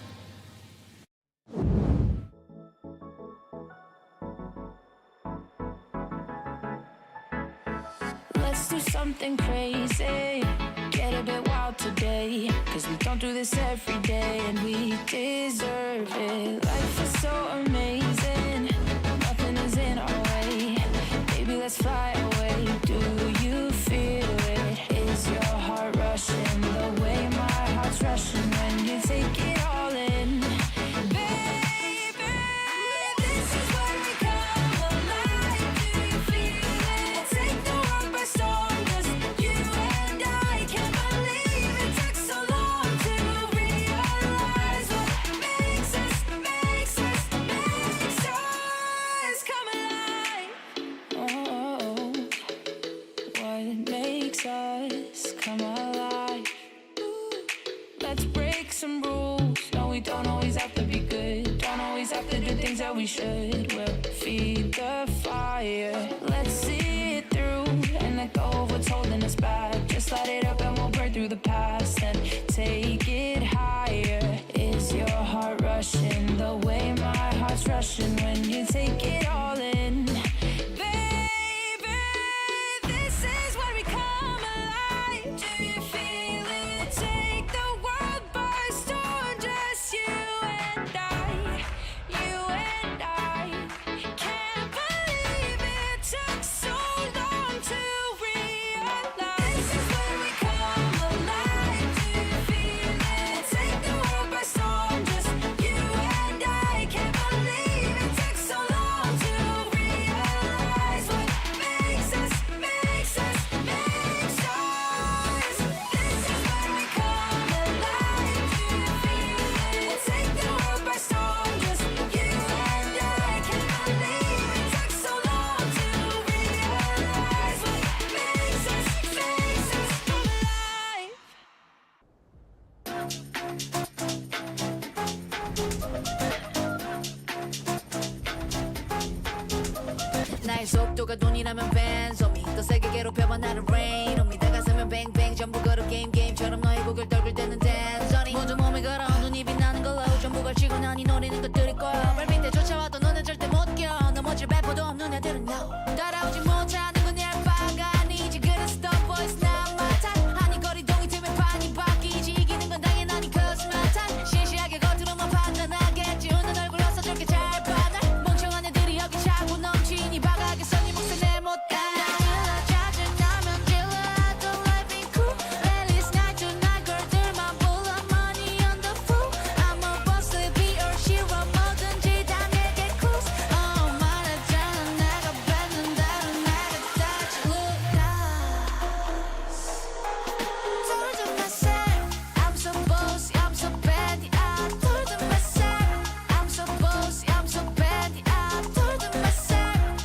Let's do something crazy. Get a bit wild today. Cause we don't do this every day and we deserve it. Life is so amazing. Nothing is in our way. Baby, let's fly away. Do you feel it? Is your heart rushing the way my heart's rushing when you take it all in? Baby, this is where we come alive. Do you feel it? Take the world by storm. Just you and I can't believe it took so long to realize what makes us come alive. Oh, what makes us come alive? Ooh, let's break some rules. No, we don't always have to be good. Don't always have to do things that we should. We'll feed the fire. Let's see it through and let go of what's holding us back. Just light it up and we'll burn through the past and take it higher. Is your heart rushing the way my heart's rushing when you take it all in? Baby, this is where we come alive. Do you feel it? Take the world by storm. Just you and I. You and I. Can't believe it took so long to realize. This is where we come alive. Do you feel it? Take the world by storm. Just you and I. Can't believe it took so long to realize what makes us. This is where we come alive. Do you feel it? Take the world by storm. Just you and I. Can't believe it took so long to realize what makes us come alive. 나의 속도가 돈이라면 Vans